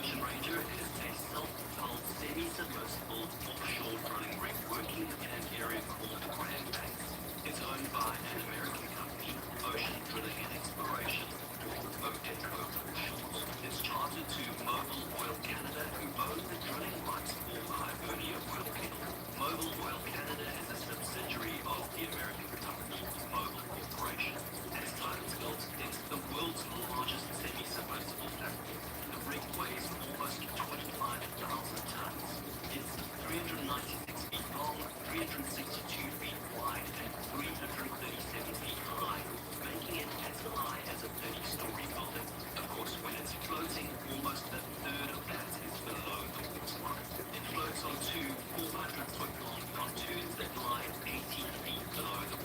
Ocean Ranger is a self-propelled, semi-submersible offshore drilling rig working in an area called Grand Banks. It's owned by an American company, Ocean Drilling and Exploration, or ODECO for short. It's chartered to Mobil Oil Canada, who own the drilling rights for Hibernia Oil Field. Mobil Oil Canada is a subsidiary of the American company, Mobil Corporation. As times built, it's the world's largest semi-submersible platform. The rig weighs almost 25,000 tons. It's 396 feet long, 362 feet wide, and 337 feet high, making it as high as a 30-story building. Of course, when it's floating, almost a third of that is below the waterline. It floats on two 400-foot long pontoons that lie 80 feet below the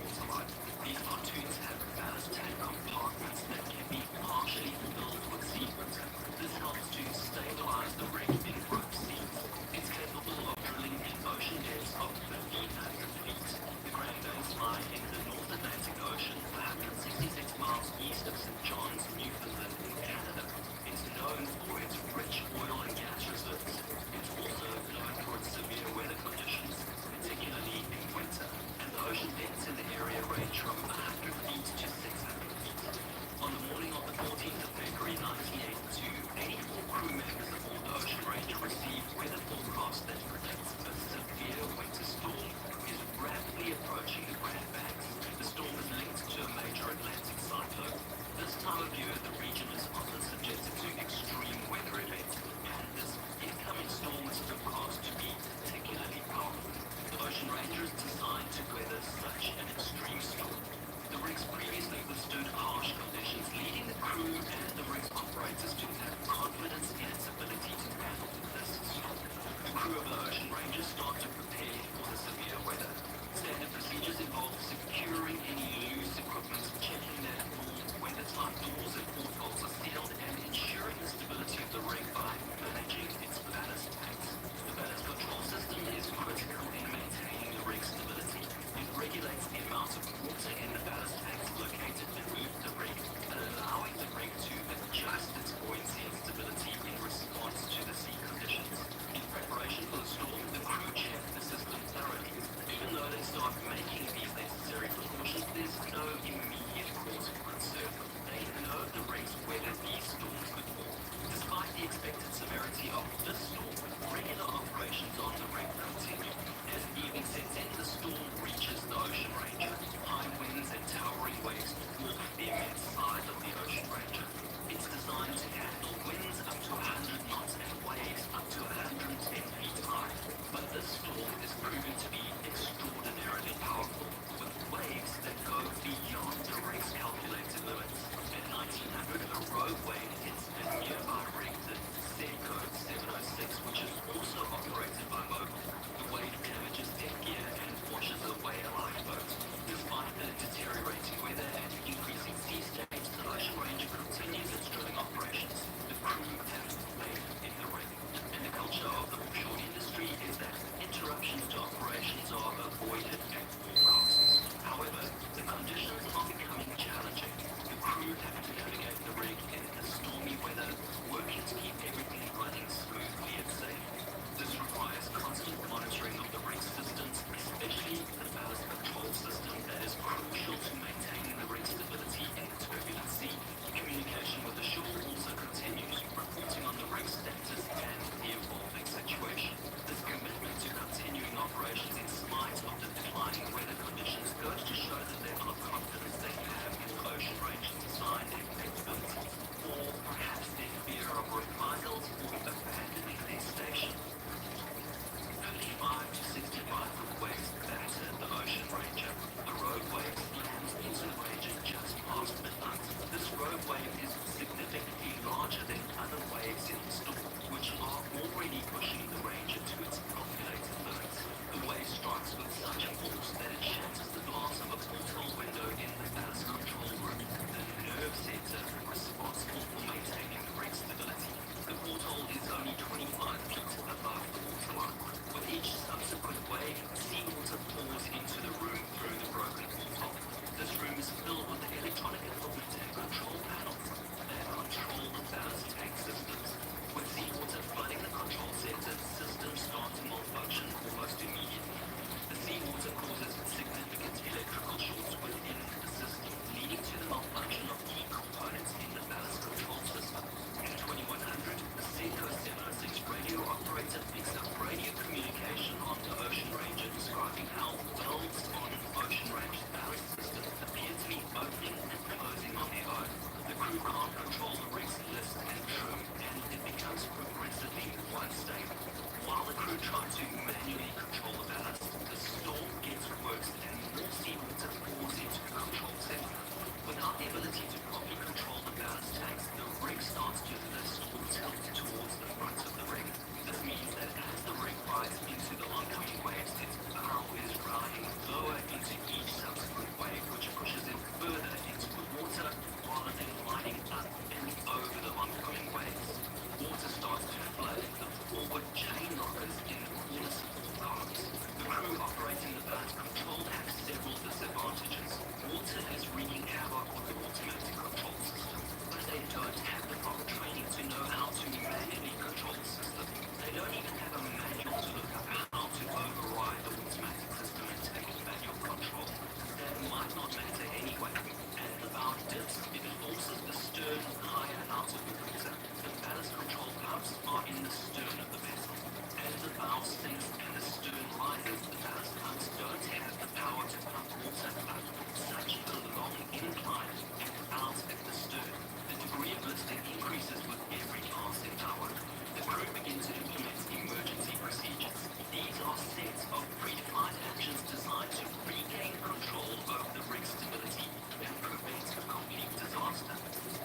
valve sinks and the stern rises, the ballast pumps don't have the power to pump water up such a long incline and out at the stern. The degree of lifting increases with every passing hour. The crew begin to implement emergency procedures. These are sets of predefined actions designed to regain control over the rig's stability and prevent a complete disaster.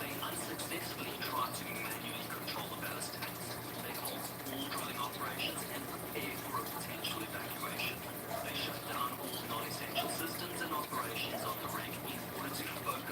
They unsuccessfully try to manually control the ballast tanks. They halt all drilling operations and prepare for a potential evacuation. They shut down all non-essential systems and operations on the rig in order to focus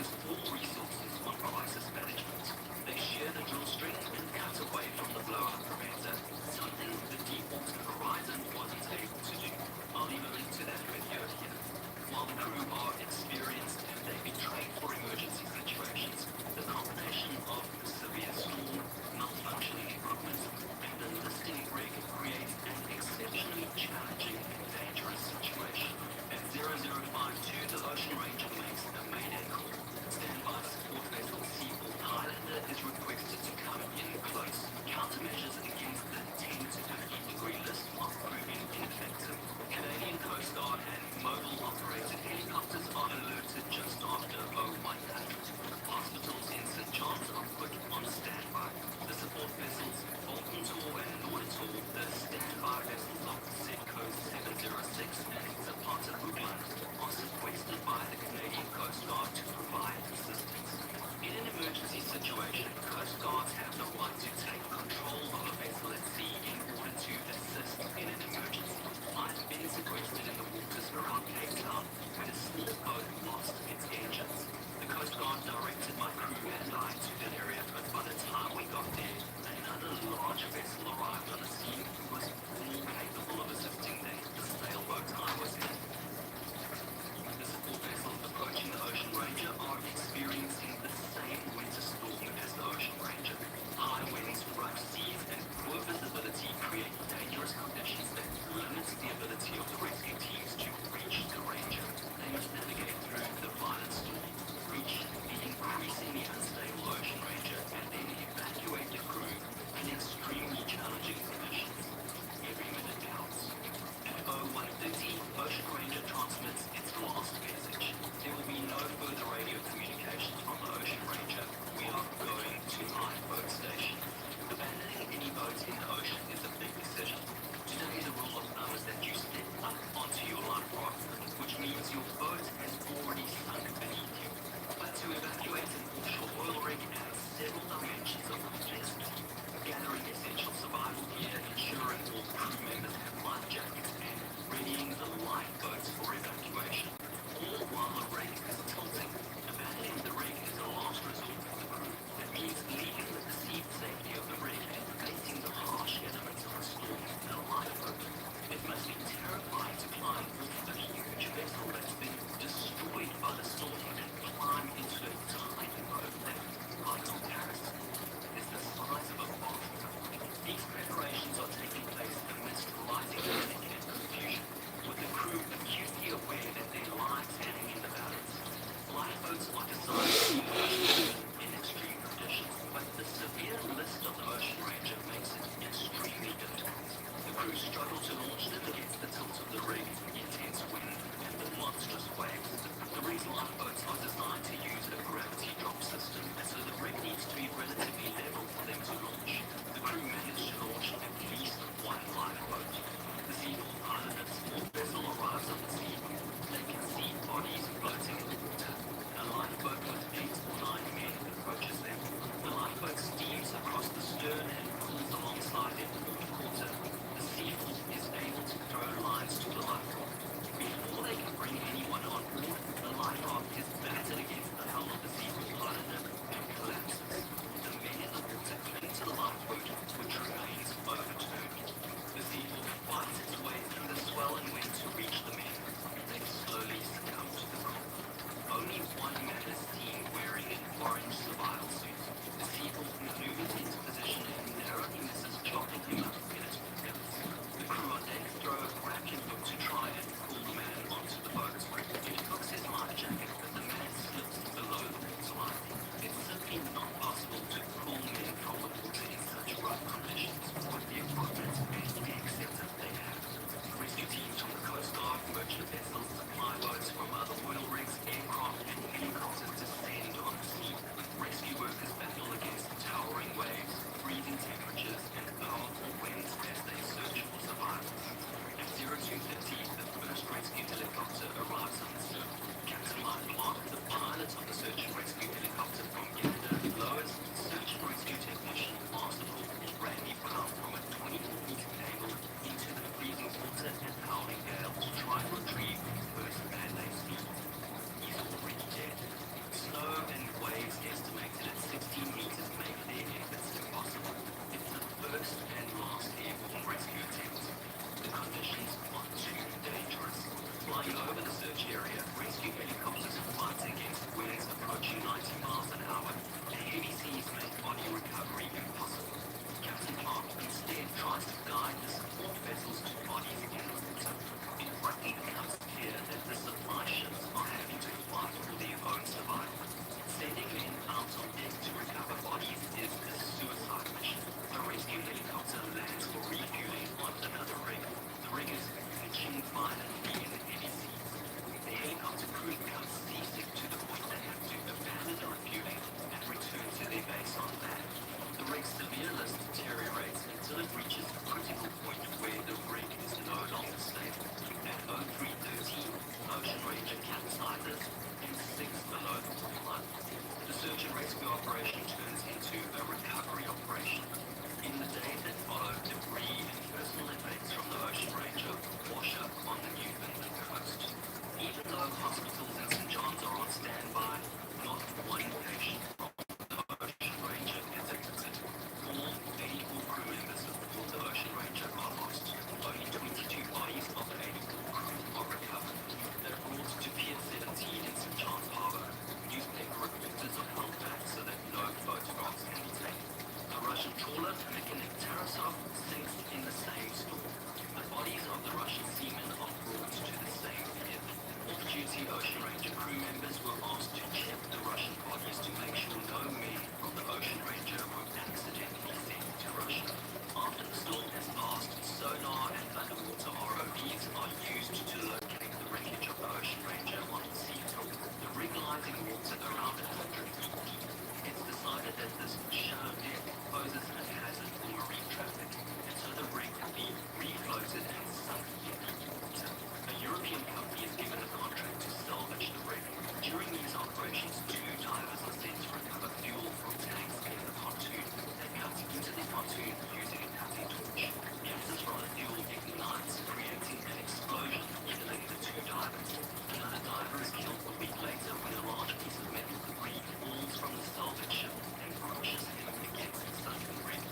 trawler Mechanic Tarasov sinks in the same storm. The bodies of the Russian seamen are brought to the same pier. Off-duty Ocean Ranger crew members were asked to check the Russian bodies to make sure no men from the Ocean Ranger were accidentally sent to Russia. After the storm has passed, sonar and underwater ROVs are used to locate the wreckage of the Ocean Ranger on the seafloor. The rig lies in water around 100 feet deep. It's decided that this shallow deck poses a hazard for marine traffic, and so the rig will be refloated and sunk in deep water. A European company is given a contract to salvage the rig. During these operations, 2 divers are sent to recover fuel from tanks in the pontoon. They cut into the pontoon using a cutting torch. Gases from the fuel ignites, creating an explosion, killing the 2 divers. Another diver is killed a week later when a large piece of metal debris falls from the salvage ship and crushes him against the sunken rig,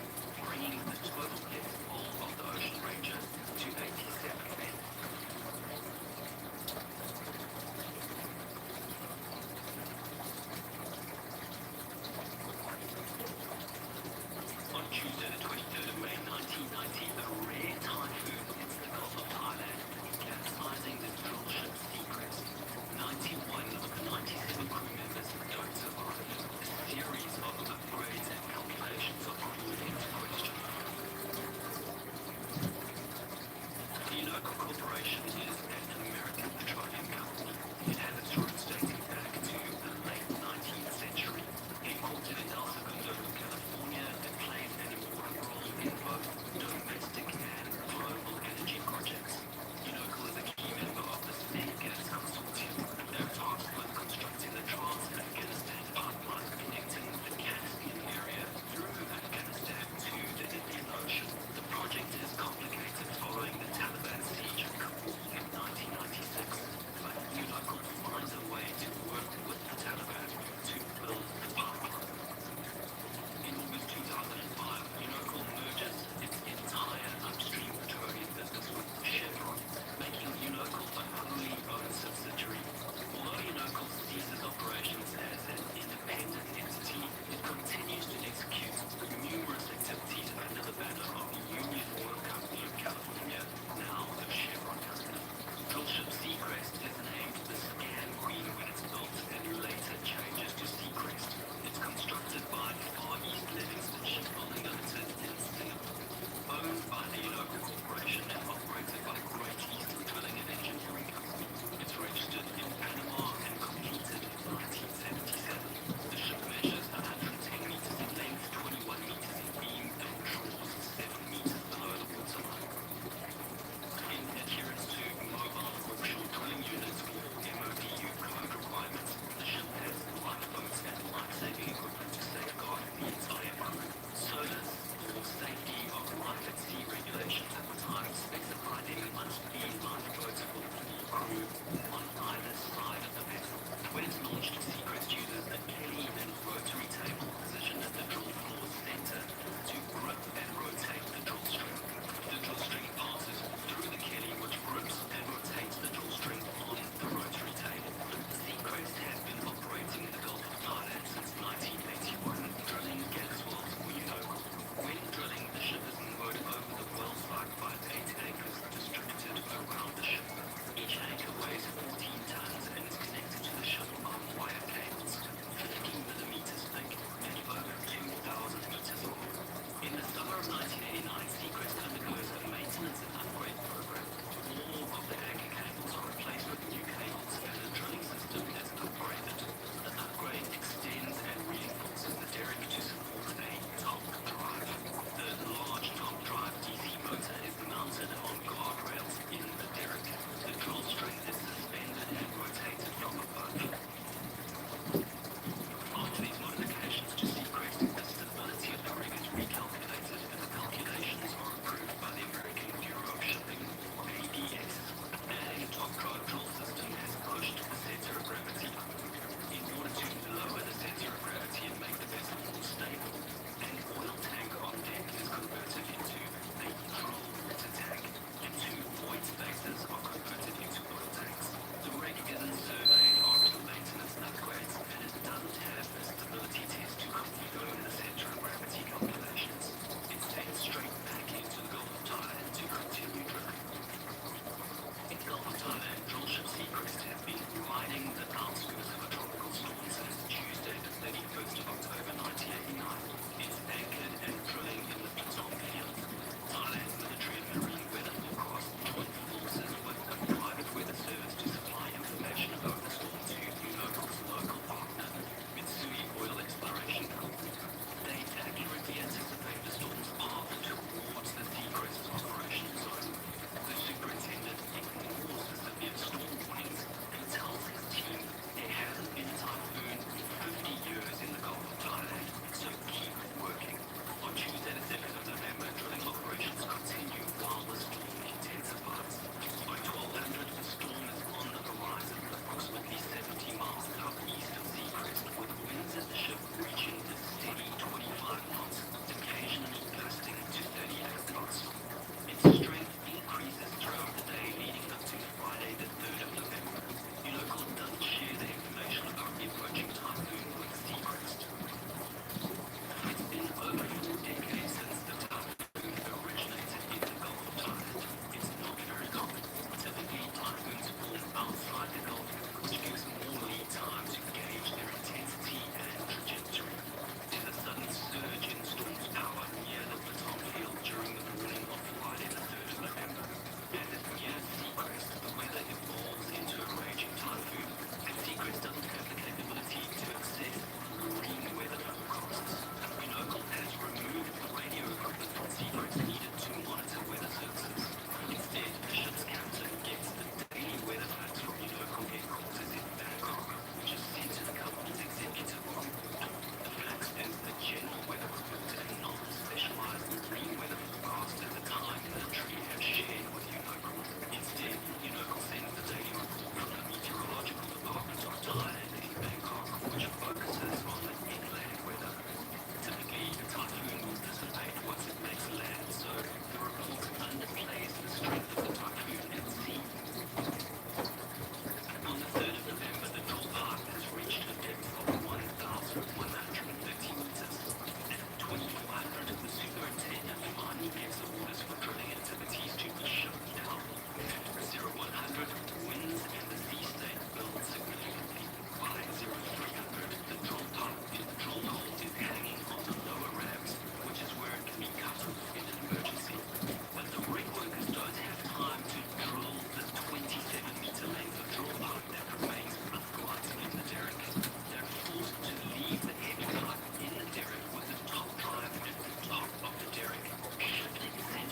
bringing the total death toll of the Ocean Ranger to 87 men. On Tuesday, the 23rd of May, 1990, a rare typhoon hits the Gulf of Thailand, capsizing the drill ship Seacrest. 91 of the 97 crew members don't survive. A series of upgrades and calculations are called into question. The Unoco Corporation is an American petroleum company. It has its roots dating back to the late 19th century. Headquartered in El Segundo, California, it plays an important Army gives the orders for drilling activities to be shut down. 0100 winds and the sea state build significantly. By 0300, the drill pipe in the drill hole is hanging on the lower rams, which is where it can be cut off in an emergency. But the rig workers don't have time to drill the 27-meter length of drill pipe that remains upright in the derrick. They're forced to leave the heavy pipe in the derrick with the top drive at the top of the derrick, shifting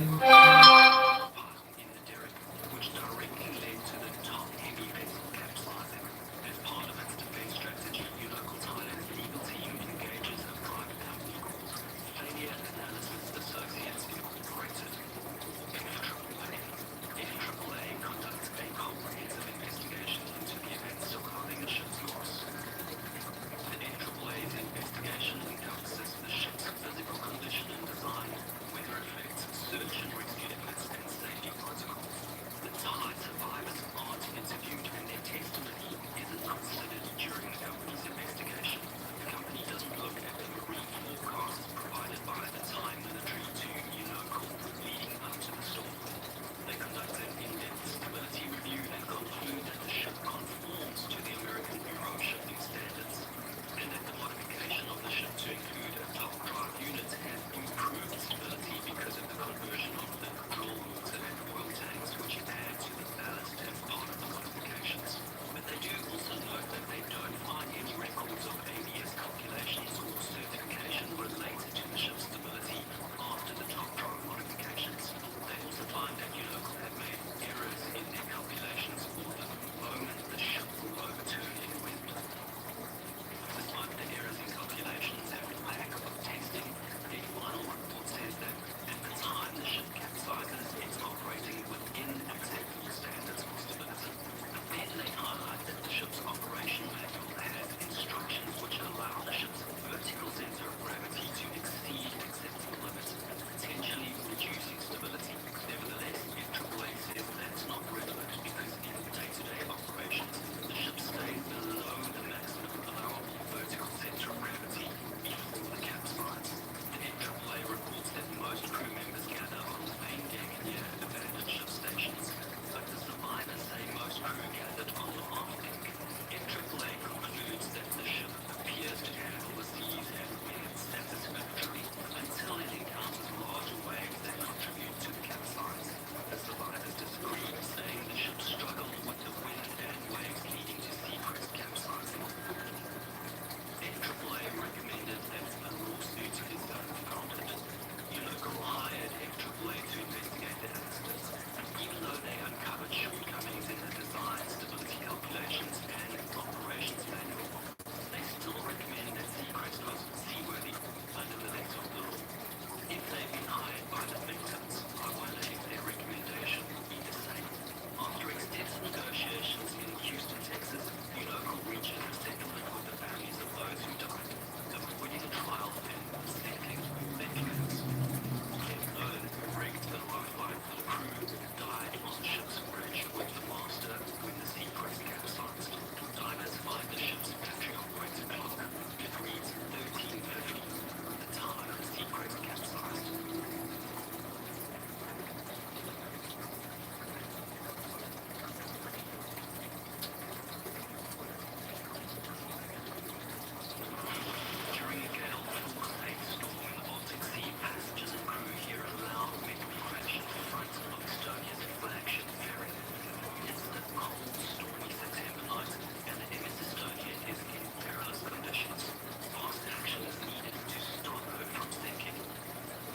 in the derrick, which directly led to the top heavy vessel capsizing. As part of its defense strategy, local Thailand's legal team engages a private company called Failure Analysis Associates Incorporated, FAAA conducts a comprehensive investigation into the events surrounding the ship's loss. The FAAA's investigation encompasses the ship's physical condition and design, weather effects, search and rescue efforts, and safety protocols. The Thai survivors aren't interviewed and their testimony isn't considered during the company's investigation. The company doesn't look at the marine forecasts provided by the Thai military to UNOCL leading up to the storm. They conduct an in-depth stability review and conclude that the ship conforms to the American Bureau of Shipping Standards, and that the modification of the ship to include a top drive unit has improved stability because of the conversion of the drill water and oil tanks, which add to the ballast as part of the modifications. But they do also note that they don't find any records of ABS calculations or certification related to the ship's stability after the top drive modifications. They also find that UNOCL have made errors in their calculations for the moment the ship will overturn in wind. Despite the errors in calculations and lack of testing, the final report says that at the time the ship capsizes, it's operating within acceptable standards for stability. Then they highlight that the ship's operation manual has instructions which allow the ship's vertical center of gravity to exceed acceptable limits, potentially reducing stability. Nevertheless, FAAA says that's not relevant because in day-to-day operations, the ship stays below the maximum allowable vertical center of gravity before the capsize. The FAAA reports that most crew members gather on the main deck near abandoned ship stations, but the survivors say most crew gathered on the aft deck. FAAA concludes that the ship appears to handle the seas and wind satisfactorily until it encounters larger waves that contribute to the capsize. The survivors disagree, saying the ship struggled with the wind and waves leading to Seacrest capsizing. FAAA recommended that a lawsuit is unfounded. UNOCL hired FAAA to investigate the accident. Even though they uncovered shortcomings in the design, stability calculations, and operations manual, they still recommend that Seacrest was seaworthy under the letter of the law. If they've been hired by the victims, I wonder if their recommendation will be the same. After extensive negotiations in Houston, Texas, UNOCL reaches a settlement with the families of those who died, avoiding trial and settling all their claims. Ken Nolan, who rigged the lifeline for the crew, died on the ship's bridge with the master when the Seacrest capsized. Divers find the ship's battery-operated clock. It reads 13:50, the time the Seacrest capsized. During a gale force ice storm in the Baltic Sea, passengers and crew hear a loud metal crash in front of Estonia's flagship ferry. It's the cold, stormy September night, and the MS Estonia is in perilous conditions. Fast action is needed to stop her from sinking.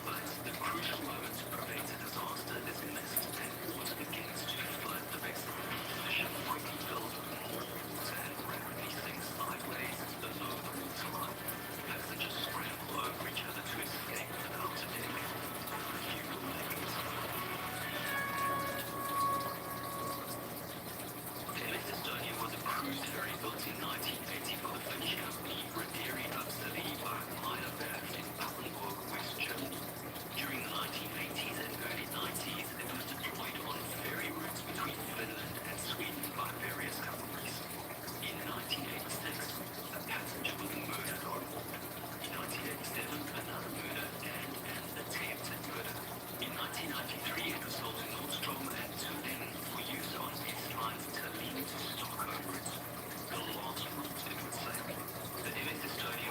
But the crucial moment to prevent a disaster is missed, and water begins to flood the vessel. The ship quickly fills with more water and rapidly sinks sideways below the waterline. Passengers scramble over each other to escape to the outer deck. Few remains. The MS Estonia was a cruise ferry built in 1980 for the Finnish company Raderi Upsali by Meyerberg in Papenburg, West Germany. During the 1980s and early 90s, it was deployed on ferry routes between Finland and Sweden by various companies. In 1986, a passenger was murdered on board. In 1987, another murder and an attempted murder. In 1993, it was sold to Nordstrom and Thulin for use on S-Line's Tallinn to Stockholm route, the last route it would sail. The MS Estonia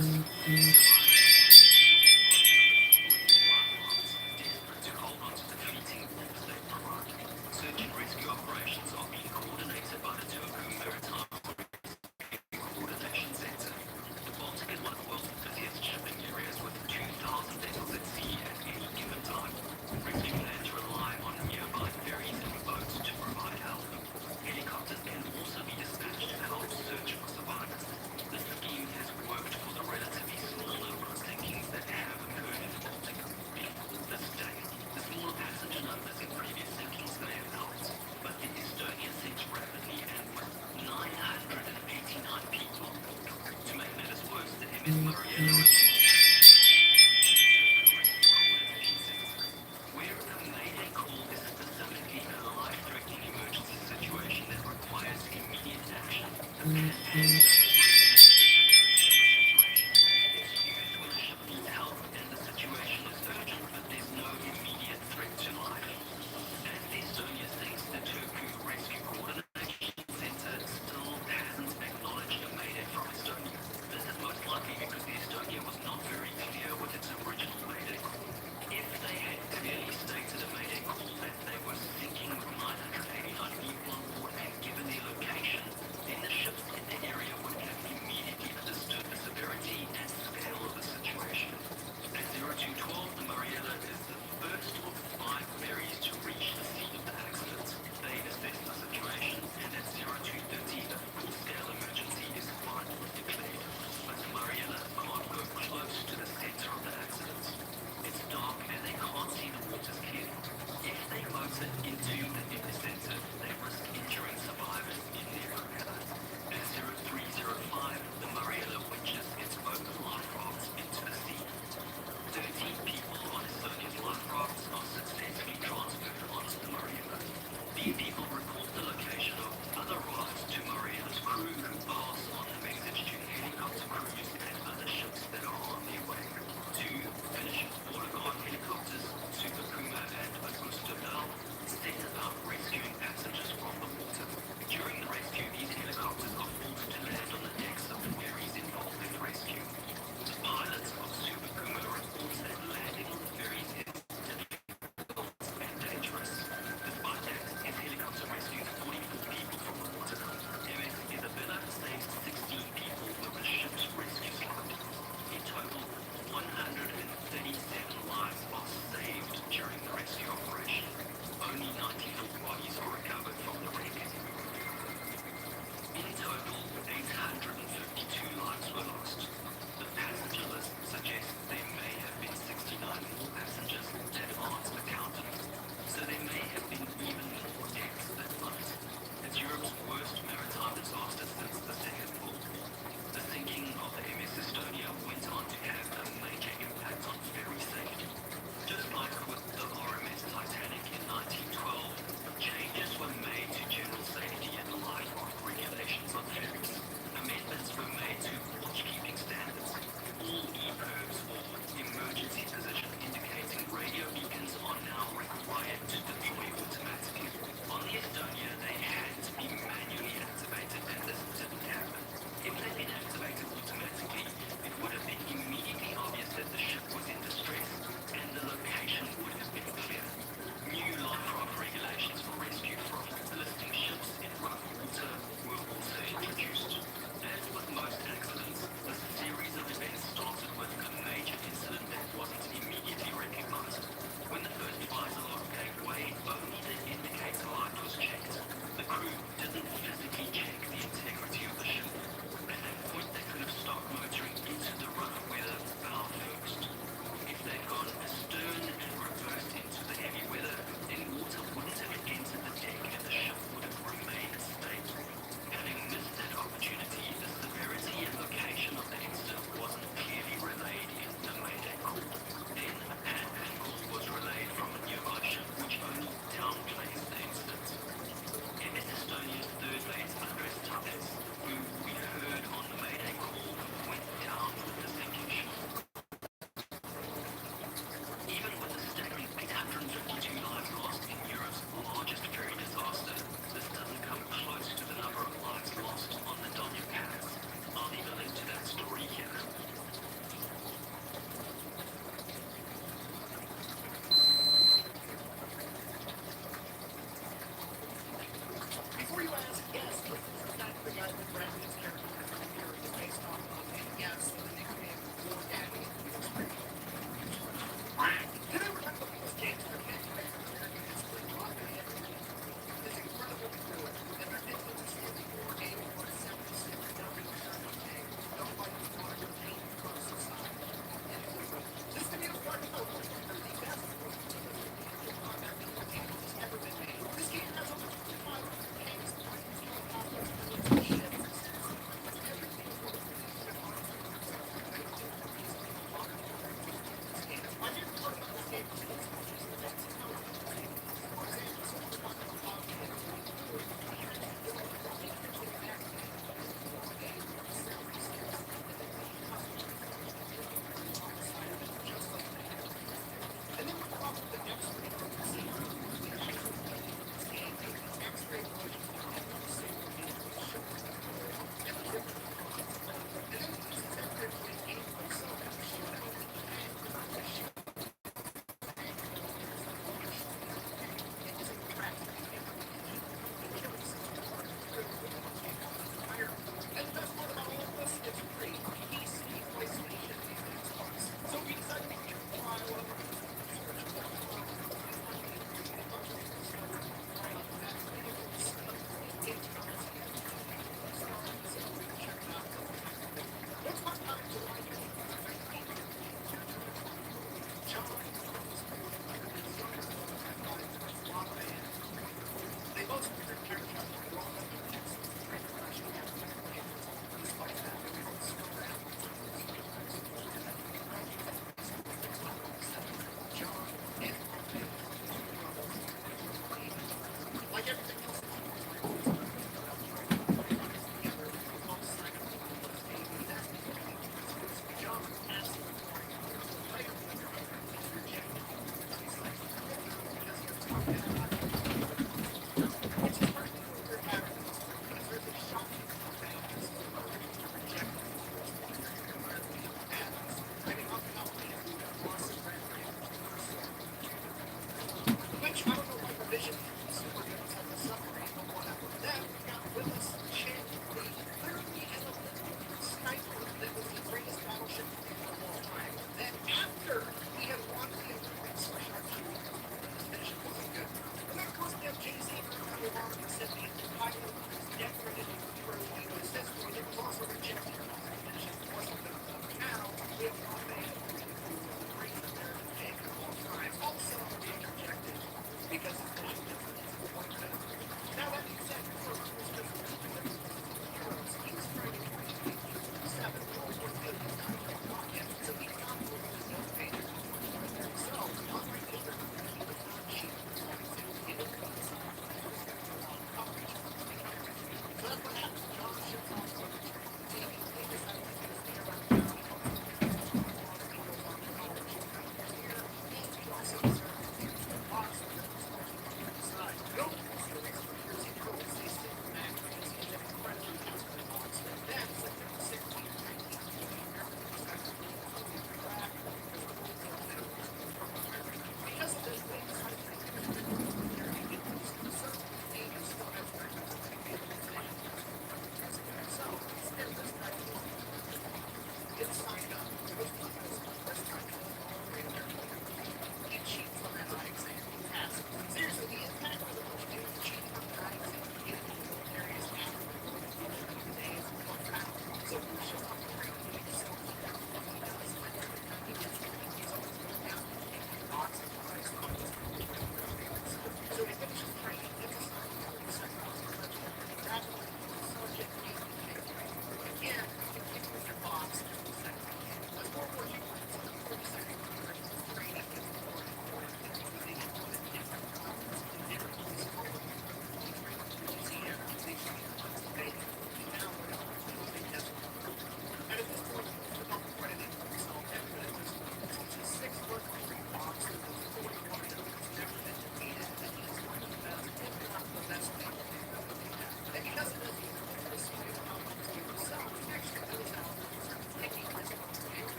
Desperate to hold on to the fleeting glimpse they provide, search and rescue operations are being coordinated by the Turku Maritime Coordination Center. The Baltic is one of the world's busiest shipping areas with 2,000 vessels at sea at any given time. Rescue plans rely on nearby ferries and boats to provide help. Helicopters can also be dispatched to help search for survivors. This scheme has worked for the relatively small number of sinkings that have occurred in the Baltic. This day, the smaller passenger numbers in previous sinkings may have helped, but the Estonia sinks rapidly and with 989 people. To make matters worse, the MS Mariano where a mayday call is specifically a life-threatening emergency situation that requires immediate action. The pan it's used when a ship needs help and the situation is urgent, but there's no immediate threat to life. As the Estonia sinks, the Turku Rescue Coordination Center still hasn't acknowledged a mayday from Estonia. This is most likely because the Estonia was not very clear with its original mayday call. If they had clearly stated a mayday call that they were sinking with 989 people on board and given their location, then the ships in the area would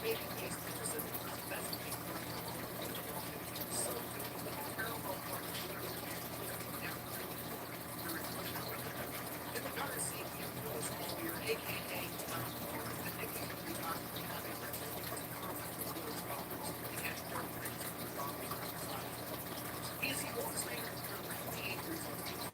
maybe these pictures of the best thing so parallel partnership. In the cover scene, you notice Spear, aka Tom Ford, the nickname we talked about having he's the oldest man in the 58 years old.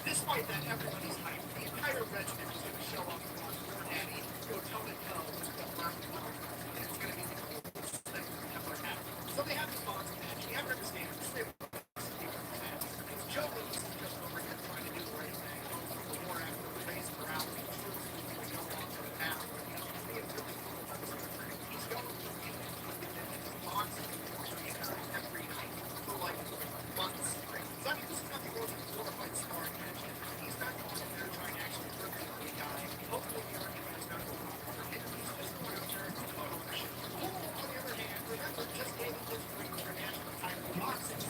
Despite that, everybody's hyped. The entire regiment is going to show up on Daddy, go toe to toe with the Black Hawk, and it's going to be the coolest thing that's ever happened. So they have this boxing match. You have to understand, this thing is Joe Louis is just over here trying to do the right thing. The war after the race morale, the troops are going on to the path. He's going to boxing every night for like months. So I mean, this is nothing more than a glorified sparring match. He's not going in there trying to actually hurt the guy. Hopefully the argument is not going on for him. He's just going out there and put ownership. Cole, on the other hand, remember, just gave him his ring for national title in boxing.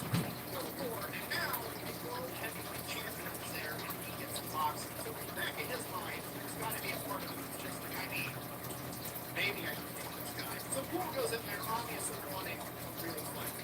Go to war, and now the world heavyweight champion is there, and he gets the boxing. So in the back of his mind, there's got to be a part of him who's just like, I mean, maybe I can beat this guy. So Cole goes in there, obviously wanting to really fight.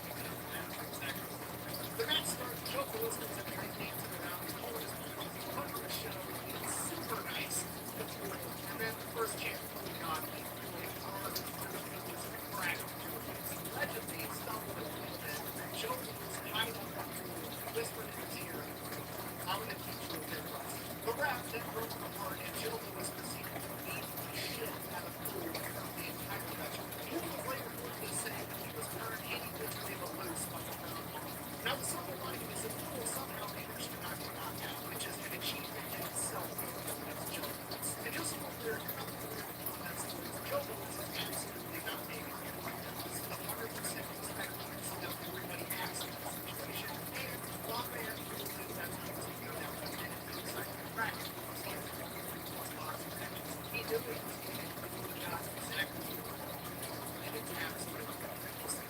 The match starts, Joe Louis comes in there, he's dancing around, he's holding his put on the show, it's super nice, it's cool. And then the first chance we got, he's really hard, he's cracking through it. Allegedly, he stumbled a little bit, Joe Louis hiding up the pool, whispered in his ear, I'm going to teach you a bit less. The ref then broke him apart, and Joe Louis proceeded to beat the shit out of Poole in front of the entire regiment. Poole was later reportedly saying that he was turned any which way but loose by the ground. Now, the silver lining is that Poole somehow managed to not get knocked out, which is an achievement in itself against Joe Louis. And just so we're clear, you're not clear on that story. Joe Louis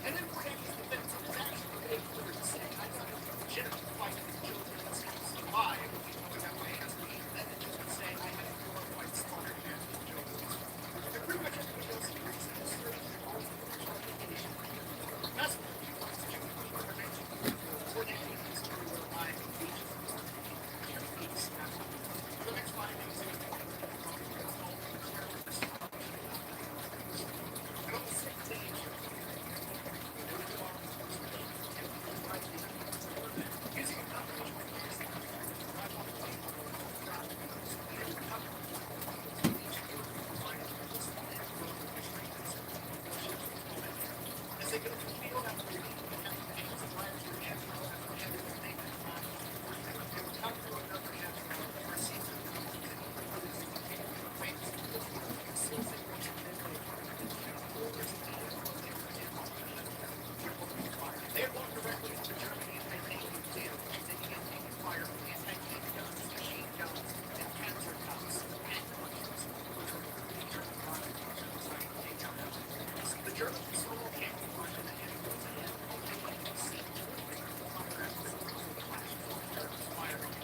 And then for Eddie's defense, it was actually very clear to say, I got a legitimate fight with children in this house alive, knowing that my hands were being and just to say I had a glorified slaughter cat with children. And pretty much everybody else agrees that this story is all the justification. That's what he wants to do. Prevention. For Eddie, his story were alive in beaches of the peace. For the next 5 days, he was going to the and on the 6th day, using a combination of gas and drive off the plane, drop the nose, and then recover. Each field provided this land as they go to the field after the meeting, they have to hands and wires to the after having their name in the line. They were cut through another half hour, received the they had walked directly into Germany and had taken damage. They began taking fire from anti-tank guns, machine guns, and panzer guns, and punches, which were the German rocket launchers designed to take out Allies. The Germans were so well camouflaged in the heavy roads ahead, they could see firing.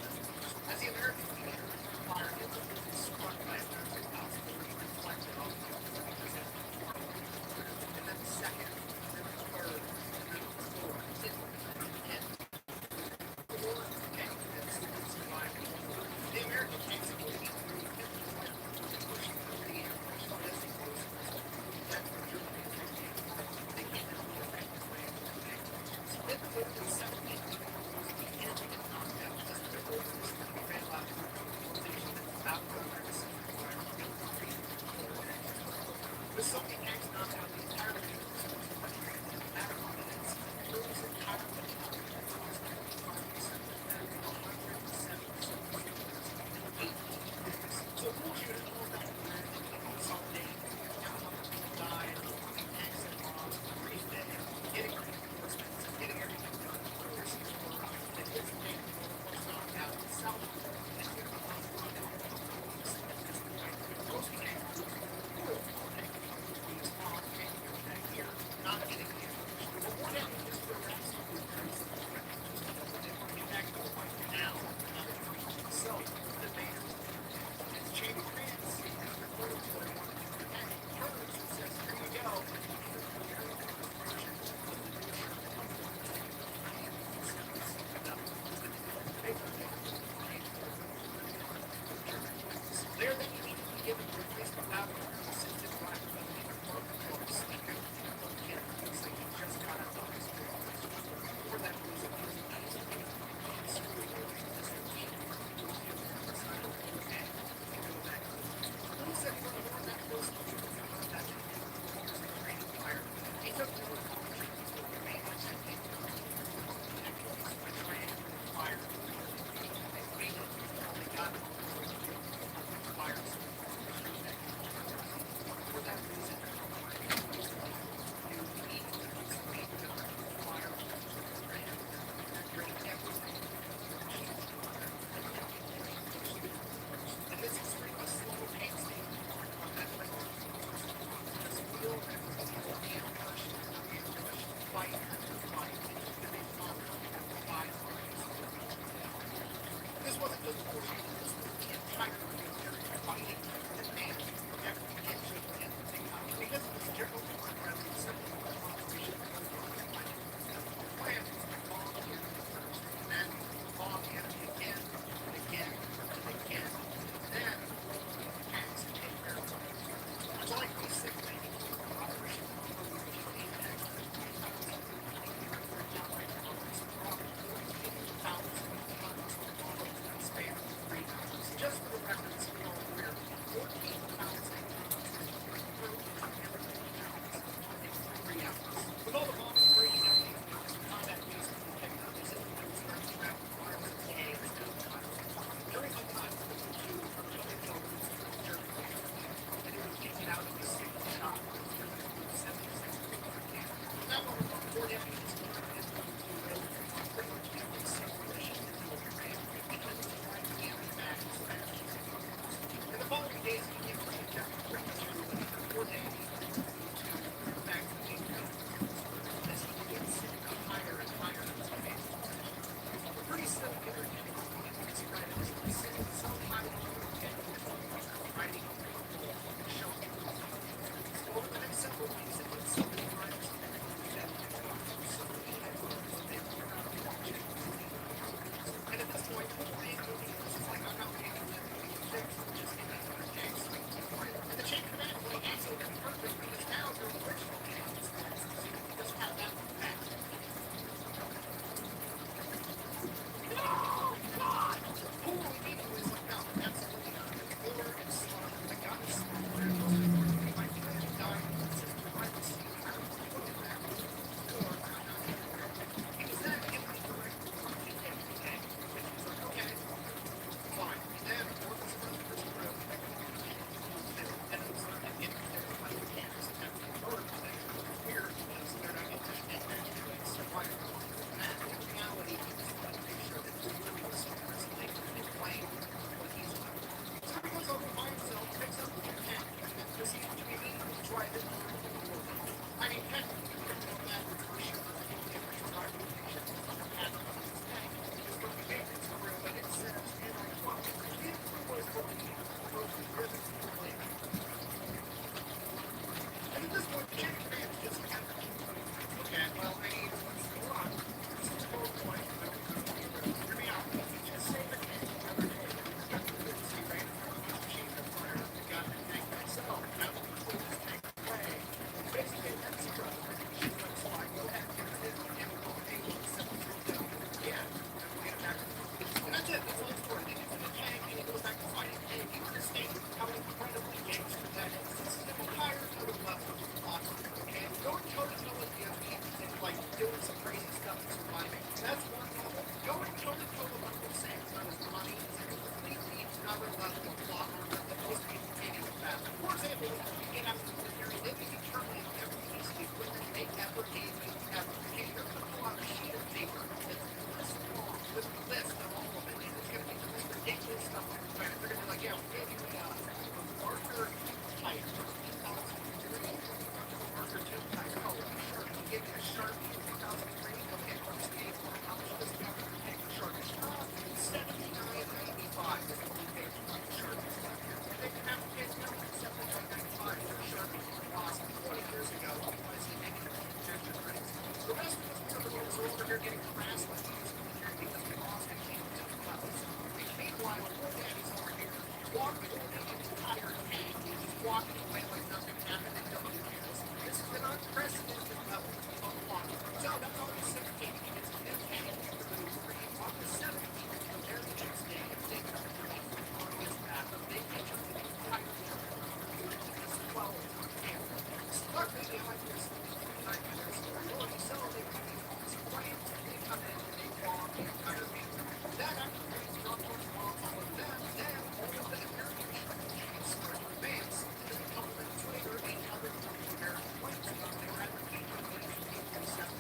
As the Americans began to return fire, it was struck by American house, reflected off the and then the second, and then the third, and then the fourth. The American tanks are moving through the fire, pushing through the air, as they close the that's where Germany is taking. They came out of the effective way of the tank. Then the third and second team was the enemy had knocked out as the orders ran out of the organization that was about to go back to center fire. With so many tanks knocked out, the entire unit was in a matter of minutes. It was entirely so who should have known that someday died, tanks and bombs, brief day, getting reinforcements, getting everything done, forces were that his name was knocked out himself, and here the hospital most tanks were these bombs taking everything here, not getting here. But what happened is we're absolutely they want to get back to the fight now, so the mayor it's Cheney Grants. Says, here you go. There they immediately given to replacement power assisted by the workforce. It's like he just got out of his for that reason, he was who said he was more that close to that training fire? He took the maintenance and training fire. They waited until they got fire. For that reason, you need to wait until fire during everything. And this extremely slow pace on that way. Just feel everything ambush, fight after fight, and they conquer 5 fights. This wasn't just bullshit, this was the entire military fighting to manage every inch of everything out. Because it was general rather than simple operation. Plan bomb the enemy first, then bomb the enemy again, and again, and again. Then tanks to take care of it. It's like these 6 days operation Apex. Just for the record, so we all aware, clever level of plot armor that most people can't even fathom. For example, you get out of the military, they can determine every piece of equipment they ever gave you ever. Okay, you're going to pull out a sheet of paper that's this long with a list of all of it, and it's going to be the most ridiculous stuff. Right? They're going to be like, yeah, we gave you a marker type 2003, marker 2 type color. Sure, we gave you a Sharpie 2003. Okay, let's pay for how much does the government pay for Sharpies? $79.95 is what we pay for Sharpies. They can have to pay the government $79.95 for a Sharpie that cost 20 years ago because they make it injection rates. The rest of us criminals are over here getting harassed by the US military because we lost a king to the levels. Meanwhile, poor daddy's over here walking away an entire tank. He's just walking away like nothing happened and nobody cares. This is an unprecedented level of plot. So that's August 16th. It's a new tank. On the 17th, the very next day, they come to me on his path. They enter the entire church. It's 12 cameras. Start maybe like this. 9 minutes. So they come in on this plane. They come in and they bomb the entire thing. Then after the plane's dropped on the bomb on them, then all of the American troops start to advance. And a couple minutes later, 800 American planes come. They were at the peak of the 837.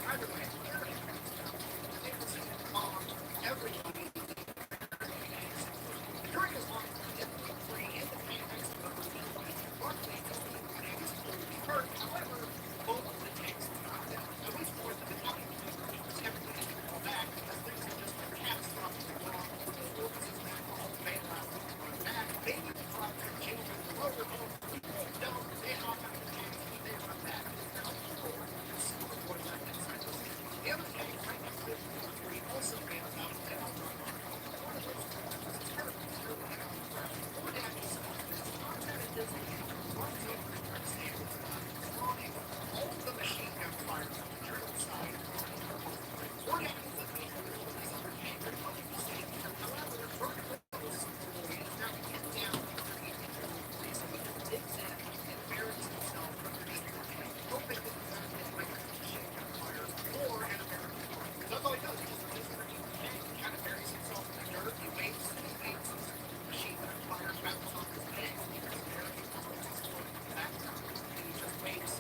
Either way, American planes come. And they proceed to bomb everybody. During this bomb, infantry in the tank next to them were killed. Luckily, nobody was hurt. However, both of the tanks were knocked down. At least more than the Italian troops. Everybody had to go back because things had just been catastrophically wrong. The forces back home, they allowed them to run back. Baby the truck, their children, the motorhome, people don't. They hop out of the tanks and they run back. They're like, oh, there's some more boys left inside this. The other tank right next to infantry also bails out and they all run on. One of those was terrible, terrible hit on the ground. Poor daddy saw this. Mom's at a Disneyland. Runs over and starts standing drawing all of the machine gun fire from the German side. Poor daddy was looking at the middle of this other tank. They're probably the same. However, they're vertical boys. Now he gets down underneath the German police and he digs in and buries himself underneath the tank, hoping that he's not hit by machine gun fire or an American tank. That's all he does. He just lays underneath the tank, he kind of buries himself in the dirt, he waits, and he waits. Machine gun fire bounces off his leg, and there's American bullets exploding in the background, and he just waits.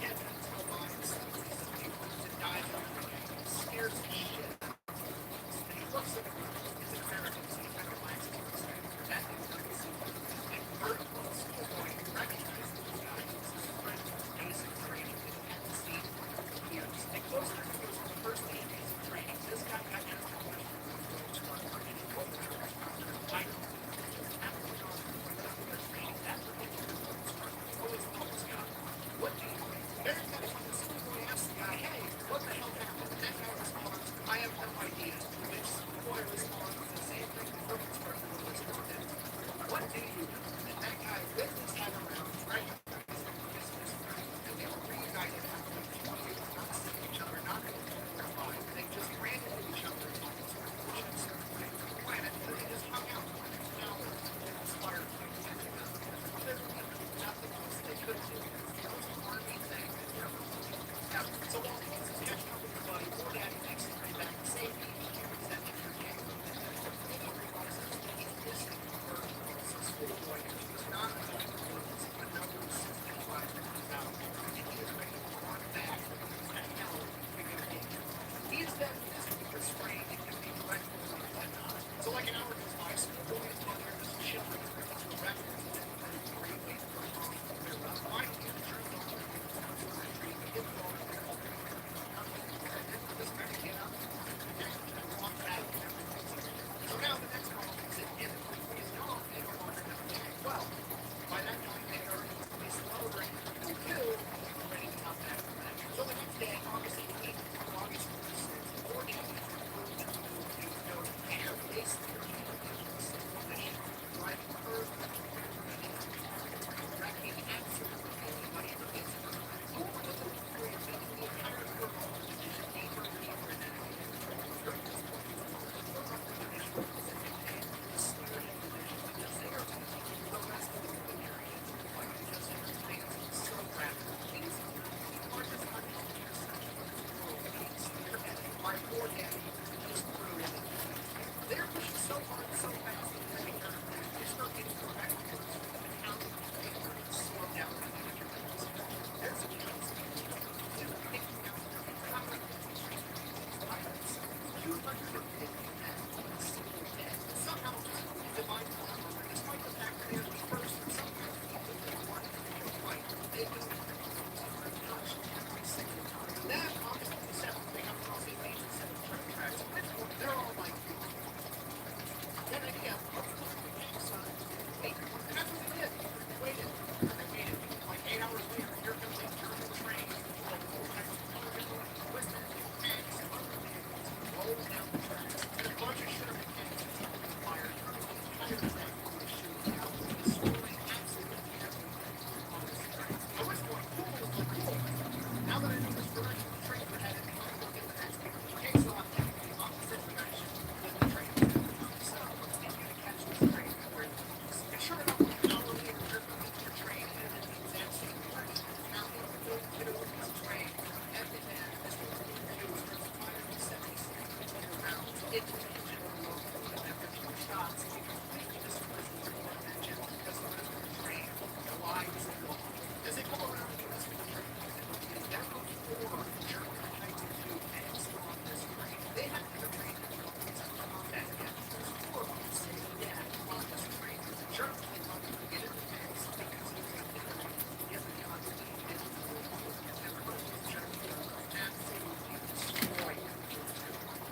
10 minutes go by, and suddenly somebody moves and dives under the tank. It scares the shit out of him. And he looks at the ground. It's an American, so he kind of relaxes for a second. That thing's not the same. And very close, schoolboy recognizes this guy. This is his friend from basic training that he hadn't seen for years. And closer to his first day of basic training, this guy got just a question from the road start running and what was your response? I don't know. After we got through their training, that particular road start always told this guy, what do you think? Every time the schoolboy asks the guy, hey, what the hell happened? And that guy responds, I have no idea. Which schoolboy responds the same thing the road start responded. What do you know? And that guy whipped his head around, recognized him as his friend, and they were reunited after like 20 years, not seeing each other, not knowing who they were by. They just ran into each other and told each other on a certain planet, and they just hung out for an hour and inspired by each other. Literally nothing else they could do. The most army thing they've ever done. So while Hayes is catching up with his buddy, poor daddy makes his way back to safety. He carries that injured tank with him. And he realizes that he's missing a bird. So schoolboy, who's not a good words, but numbers 65 minutes out. And he is ready to run back because the hell we're going to get him. He is then missing because spraying and can be directly on the whatnot. So like an hour goes by, schoolboy is on there just chilling in front of the records and then pretty waiting for a mom to clear up. Finally, it turns on the comes to the tree, he gets on there, and then for this guy to get up and walk back and everything's okay. So now the next call is that infantry is gone. They no longer have a tank. Well, by that time they had already replaced the motor and the two were ready to come back from that. So the next day, August 18th, August 26th, 4 days go to air base there, mission, driving further, wrecking absolutely anybody that gets hurt. Over the military, making the entire football division deeper and deeper in enemy. During this point, the football division was in the spearhead division because they are taking the rest of the military into what just advancing so rapidly. These are the largest unmanned interceptions in the world being spearheaded by poor daddy and his crew in the Their mission so hard, so fast, that you start getting correct. How do you slow down? There's a chance. Somehow, divine power, despite the fact that they are dispersed in some kind of right, they do touch every single time. Then, obviously, the seventh, they have across the major set of train tracks, which they're all like, then again, wait, and that's what they did. They waited, and they waited. Like 8 hours later, here comes a German train, like, twisted, tanks, and other vehicles, rolls down the tracks, and a bunch of Sherman tanks fired through the entire thing, shooting out, destroying absolutely everything on this train. I was going, cool. Now that I know this direction the trains are headed, I'm going to get the next one. Takes off in the opposite direction than the train is headed. So, it's going to catch this train where it goes. And sure enough, like an hour later, you're going to get your train headed in the exact same direction. Now, get over this train, every man, this was the news, there's 576 rounds into the engine of the locomotive. After 2 shots, you completely disperse the engine because the rest of the train glides along. As they go around the rest of the train, there are 4 German high-altitude tanks on this train. They have never trained anyone to combat yet. There's 4 of them sitting dead on this train. The Germans they want to get in the tanks because it's going to get the continuity and everybody is Germany absolutely destroyed.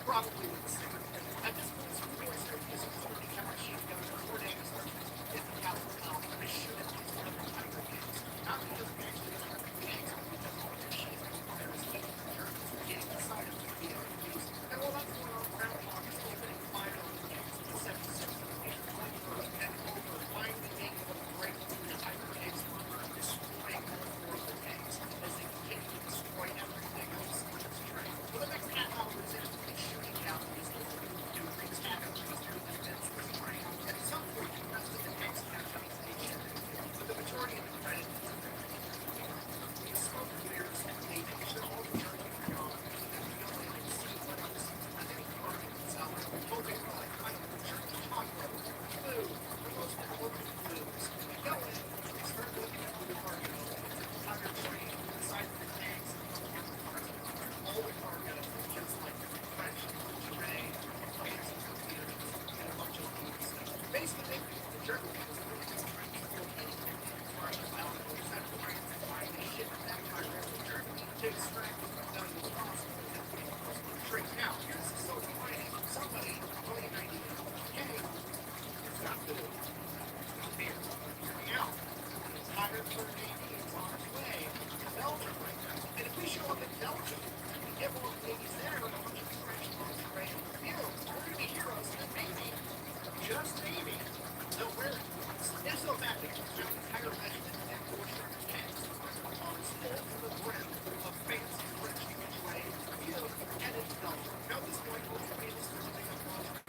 Probably with the same. At this point, some boys are using 40 cal machine guns or 4 days or 50 caliber rounds to shoot at these other tiger tanks. Not because they actually are tanks, but because all their shit there is heat. The Germans are getting inside of the BOPs. And while that's going on, Groundhog is opening fire on the tanks with 76 and over and over, finally being able to break through the tiger tanks armor, destroying all 4 of the tanks as they continue to destroy everything else on this train. For the next half hour, it's absolutely shooting down these little debris tacklers through the vents of the train. At some point, the rest of the tanks catch up to the engine, but the majority of the credit is to the smoke clears, they make sure all the Germans are gone, and we only like see what else, and then burning itself, hoping for like, I don't know, German chocolate, food, the most important foods. We go in, we start looking at the cargo, it's an entire train, the size of the tanks, and the cargo. All the cargo, just like French lingerie, fancy computers, and a bunch of food stuff. Basically, the German was really just trying to kill anything they could find out of that France and finally ship it back direct to Germany to extract as much value as possible and put it across the trade. Now, here's the silver lining. Somebody, early 90s, hey, it's got food. Beer. Hear me out. The entire third Navy is on its way to Belgium right now. And if we show up in Belgium, and we get more babies there with a bunch of French boats ready to review, we're going to be heroes, and maybe, just maybe, they'll wear it. If so, that they can found an entire regiment and 4 Sherman tanks on its full to the brim of fancy French lingerie, review, headed to Belgium. Now, at this point, most of this is something I've watched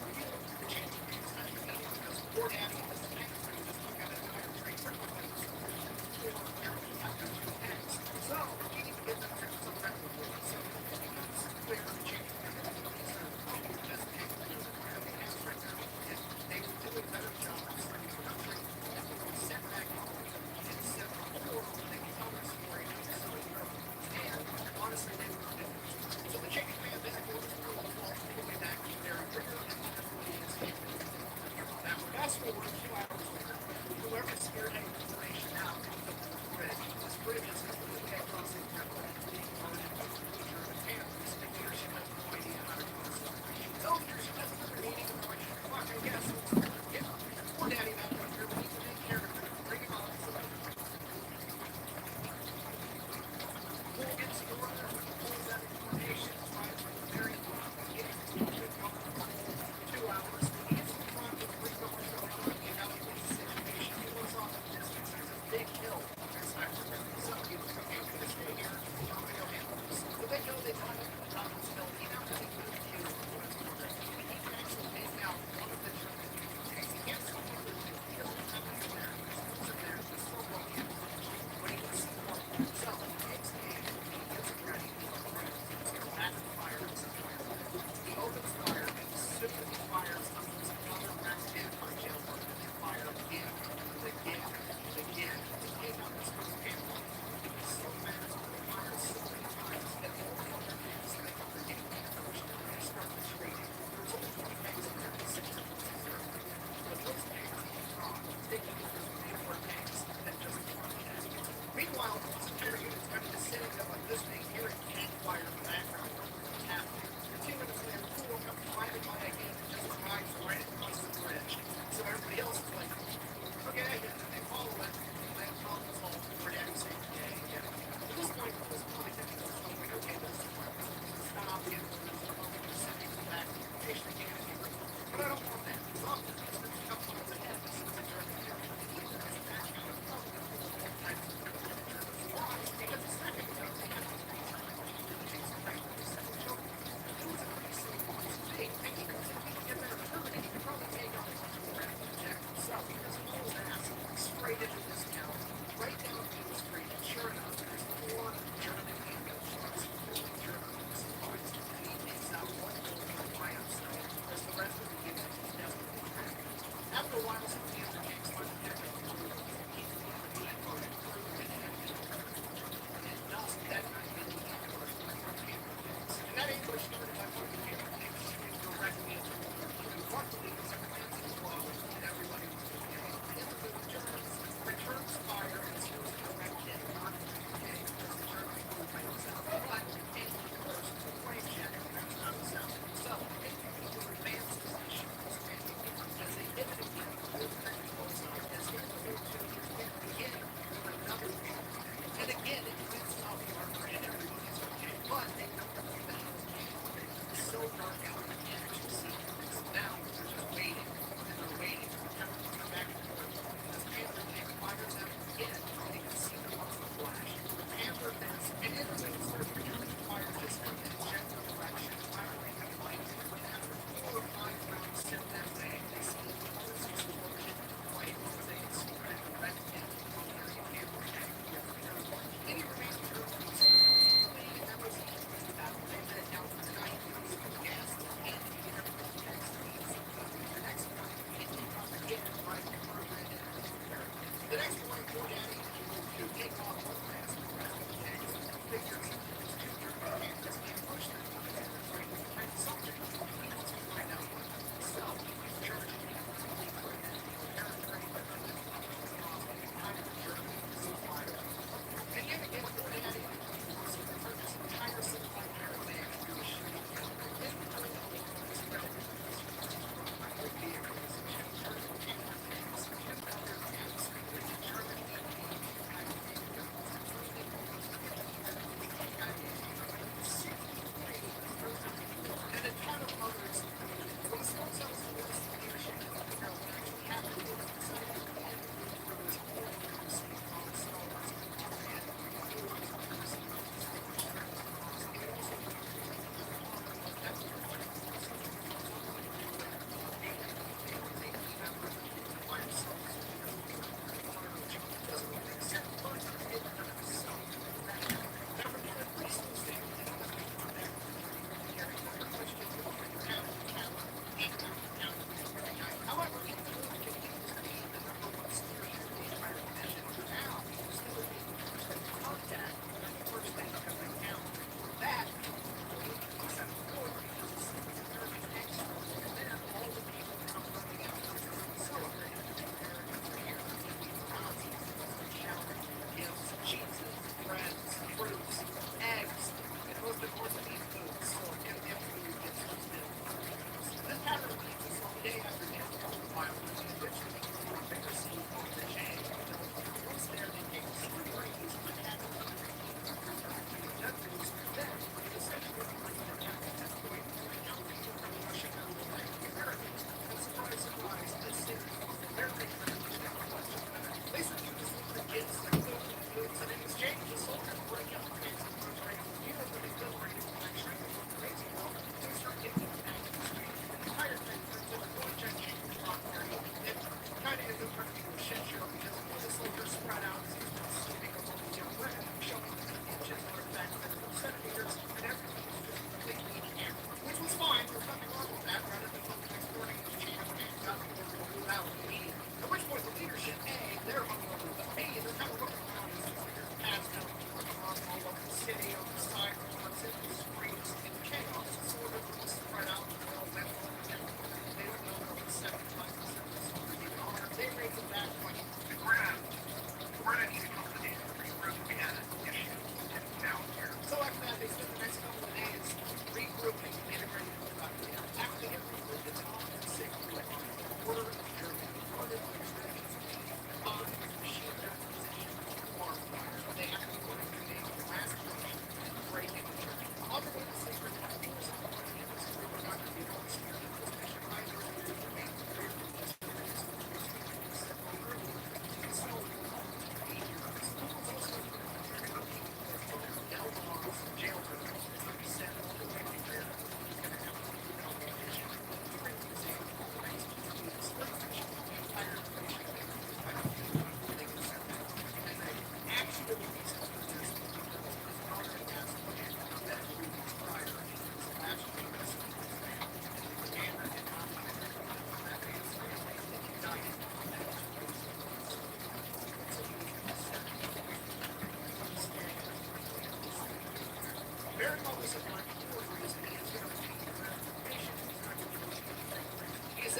review the change of names as you know, because Fort Abbey and this tank crew just took out an entire train for 4 German high-altitude tanks. So, we need to get them to some revenue. So, it's clear the change of names is probably the best tank crew that we have right now. And they will do a better job of serving the country. And we will set back home and set the whole world when they can tell their story. So, But I don't want that. Often, it's a couple months ahead. This is the German period. That's a batch of all types of why? Because a second ago, they had these retail Jason Frank with several children. It was a pretty simple thing. And even if people get better permitting, you could probably take on a bunch of crap and check themselves because it pulls ass straight into this town, right down Main Street. And sure enough, there's 4 German handgun shops, 4 German police. And he takes out one building by himself, as the rest of the unit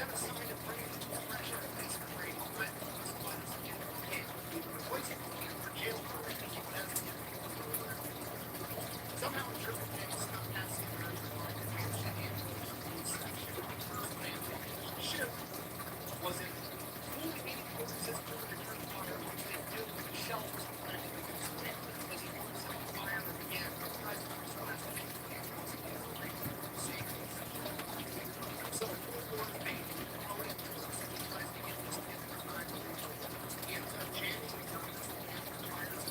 have a sign to bring it to pressure. It's great. But can't replace it for jail for it. Somehow in Triple J snuck past the American line and managed to handle the section. The ship was in fully meaningful resistance to return fire, which they knew the shell was practically going to split as he launched the fire and began to rise to his last feet. So, full board main component tries to get this kid to the right. He ends up jamming the guns and the fires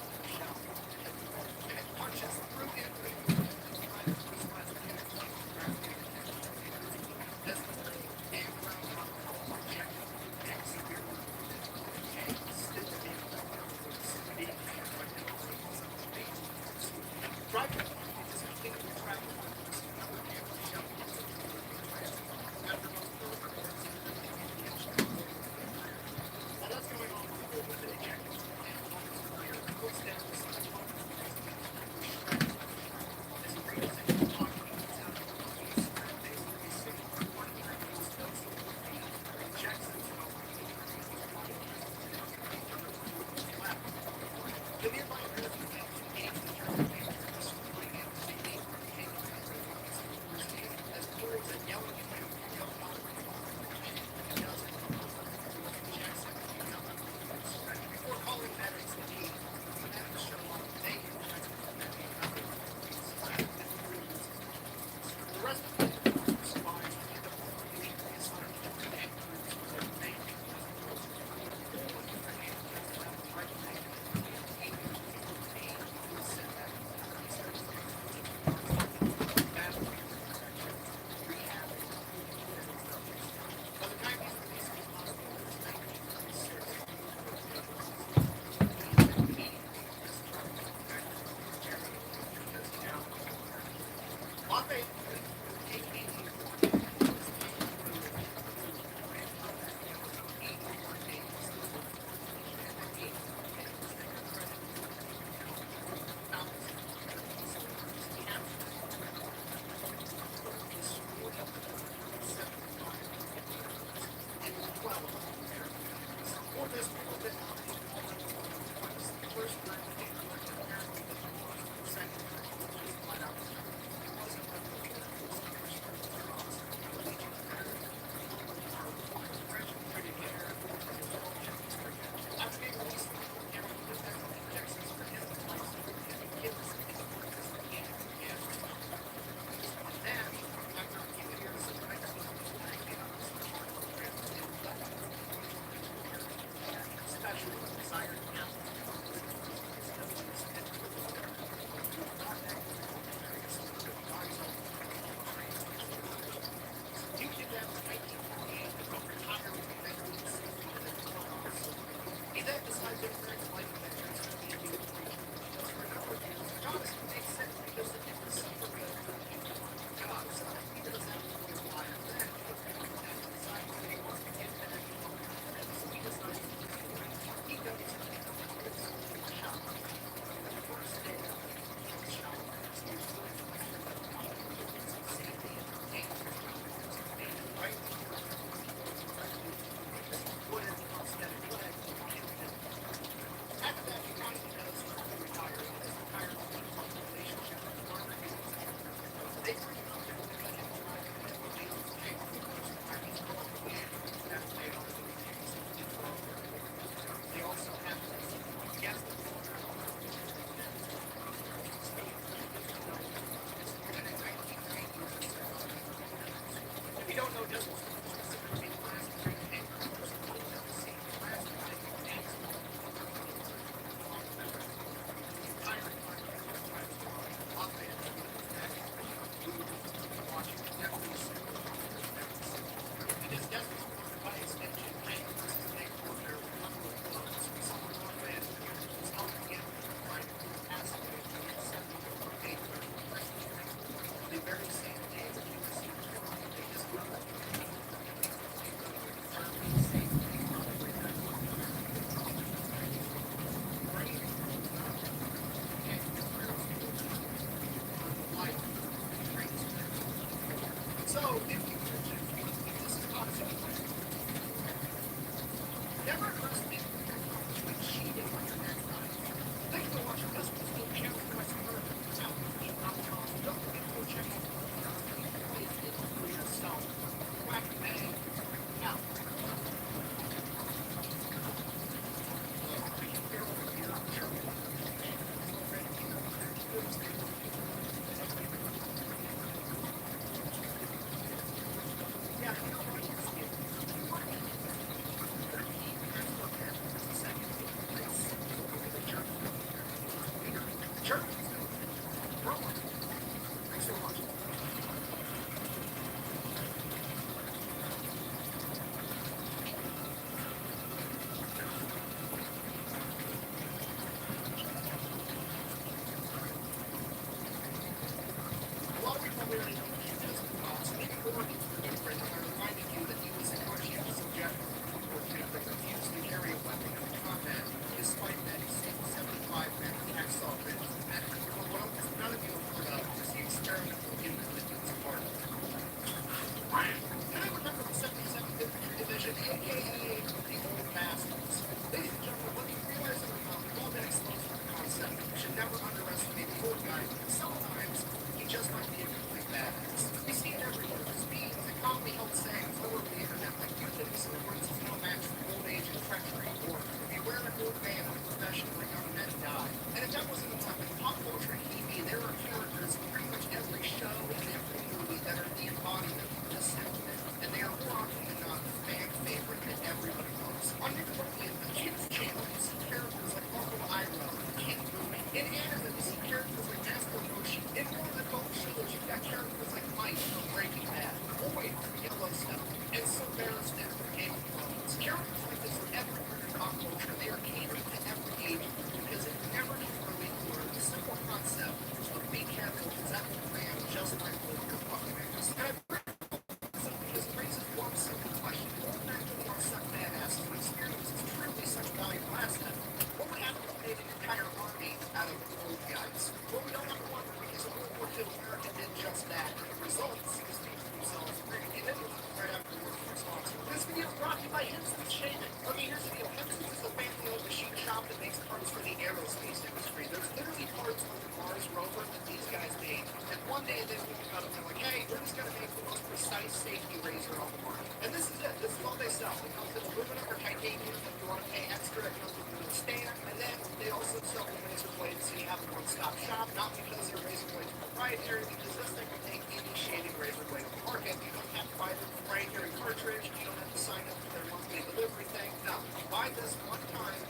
one day they woke up and they're like, hey, we're just going to make the most precise safety razor on the market. And this is it. This is all they sell. It comes with aluminum or titanium if you want to pay extra. It comes with a stand. And then they also sell the razor blades so you have a one-stop shop. Not because your razor blades are proprietary, because this thing will take any shaving razor blade on the market. You don't have to buy the proprietary cartridge. You don't have to sign up for their monthly delivery thing. No. You buy this one time,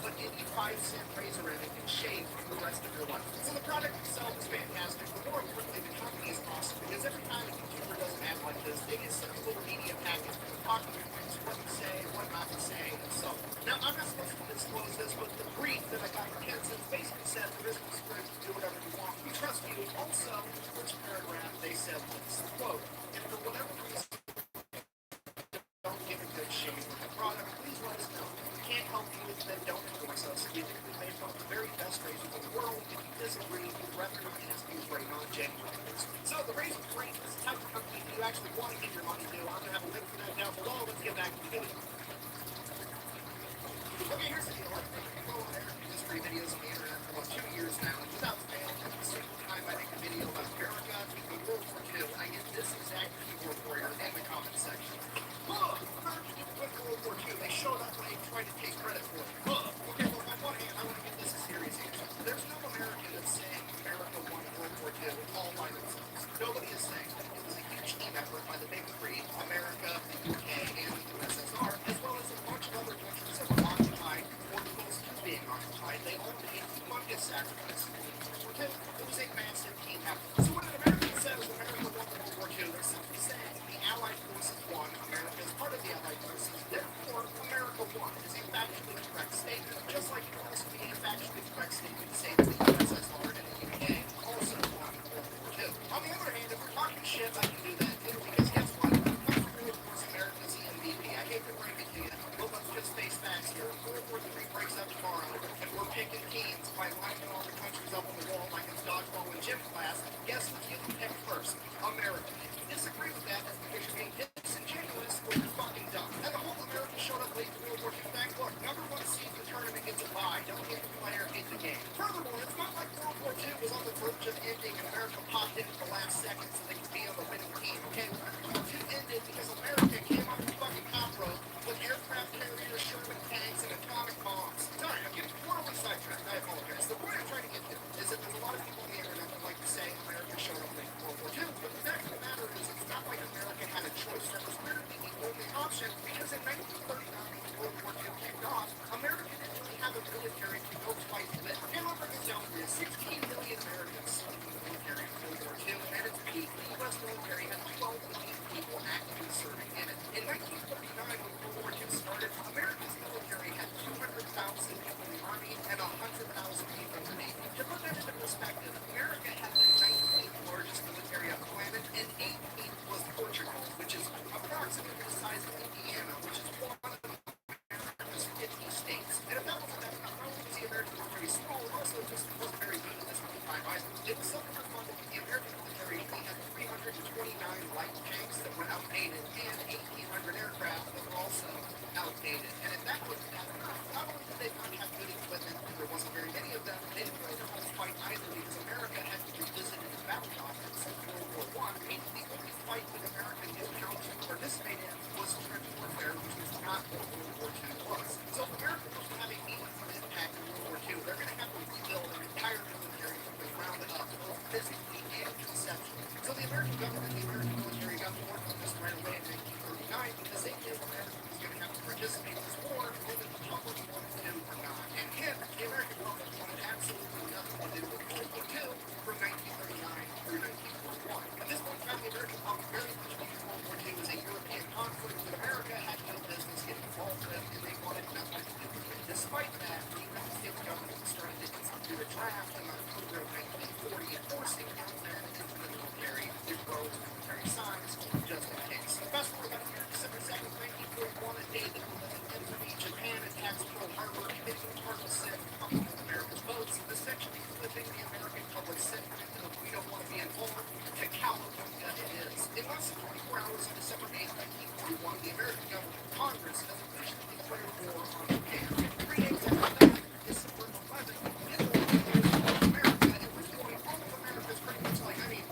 put any 5-cent razor in it, and shave for the rest of your life. So the product itself is fantastic, but more importantly, the company is awesome, because every time a YouTuber does an ad like this, they get sent a little media package from the talking points, what to say, what not to say, and so on. Now, I'm not supposed to disclose this, but the brief that I got from Kenson basically said there is no script, do whatever you want. We trust you. Also, in the first paragraph, they said this, quote, if for whatever reason don't give a good shave with the product, please let us know. We can't help you, then don't endorse us. We think we made one of the very best razors in the world. If you disagree, we'd rather not ask you for a non-genuine razor. So the razor free is the type of company you actually want to give your money to. I'm going to have a link for that down below. Let's get back to the video. Okay, here's the deal. I've been following American history videos on the internet for about 2 years now, and without fail, every single time I make a video about America and World War II, I get this exact keyboard warrior in the comment section. Look, America didn't win World War II. They showed up late trying to take credit for it. Look, okay, well, on one hand, I want to give this a serious answer. There's no American that's saying America won World War II all by themselves. Nobody is saying that. It was a huge team effort by the big three, America, the UK, and the USSR, as well as a bunch of other countries that were occupied or close to being occupied. They all made humongous sacrifices in World War II. It was a massive team effort. So when an American says America won World War II, they're simply saying the Allied forces won, America is part of the Allied forces, therefore America won. It's a factually correct statement, just like it can also be a factually correct statement to say that the USSR and the UK also won World War II. On the other hand, if we're talking shit, I can do that too, because guess what? Comfortably, of course, America's the MVP. I hate to break it to you, but let's just face facts here. World War III breaks up tomorrow, and we're picking teams by lining all the countries up on the wall like it's dodgeball in gym class. Guess who's getting picked first? America. If you disagree with that, that's because you're being disingenuous or you're fucking dumb. And the whole America showed up late to World War II thing. Look, number one seed in the tournament gets a bye. Don't hit the player, hit the game. Furthermore, it's not like World War II was on the verge of ending and America popped in at the last second so they could be on the winning team. Okay, World War II ended because America came off the fucking top rope with aircraft carriers, Sherman tanks, and atomic bombs. Sorry, I'm getting totally sidetracked. I apologize. The point I'm trying to get to is that there's a lot of people on the internet that like to say America showed up late in World War II, but the fact of the matter is it's not like America had a choice. That was literally the only option, because in 1939, when World War II kicked off, America didn't really have a military to go fight with. And I'll break it down for you. 16 million Americans served in the military in World War II, and at its peak, the U.S. military had 12 million people actively serving in it. In 1939, when World War II started, America's military had 200,000 people in the Army and 100,000 people in the Navy. To put that into perspective, America had the 19th largest military on the planet, and 18th was Portugal, which is approximately the size of Indiana, which is one of America's 50 states. And if that wasn't that enough, not only was the American military small, it also just wasn't very good at this point in time either. It was so underfunded that the American military only had 329 light tanks that were outdated and 1,800 aircraft that were also outdated. And if that wasn't bad enough, not only did they not have good equipment, and there wasn't very many of them, they didn't really know how to fight either, because America had to revisit its battle doctrines in World War I, and the only fight that America knew how to participate in was trench warfare, which was not what World War II was. So if America was to have a meaningful impact in World War II, they're going to have to rebuild their entire military from the ground up, both physically and conceptually. So the American government, the American military got to work on this right away in 1939, because they knew America was going to have to participate in this war, whether the public wanted to or not. And hence, the American public wanted absolutely nothing to do with World War II from 1939 through 1941. At this point in time, the American public very much viewed World War II as a European conflict that America had no business getting involved with, and they wanted nothing to do with it. Despite that, the United States government started to institute a draft in October of 1940, enforcing young men into the military to grow the military size, just in case. Fast forward about a year, December 2nd, 1941, a day that will live in infamy, Japan attacks Pearl Harbor, committing armistice on America's boats, essentially flipping the American public sentiment of we don't want to be involved to California it is. In less than 24 hours on December 8th, 1941, the American government, Congress, has officially declared war on Japan. 3 days after that, December 11th, Hitler declares war on America, at which point all of America is pretty much like, I mean,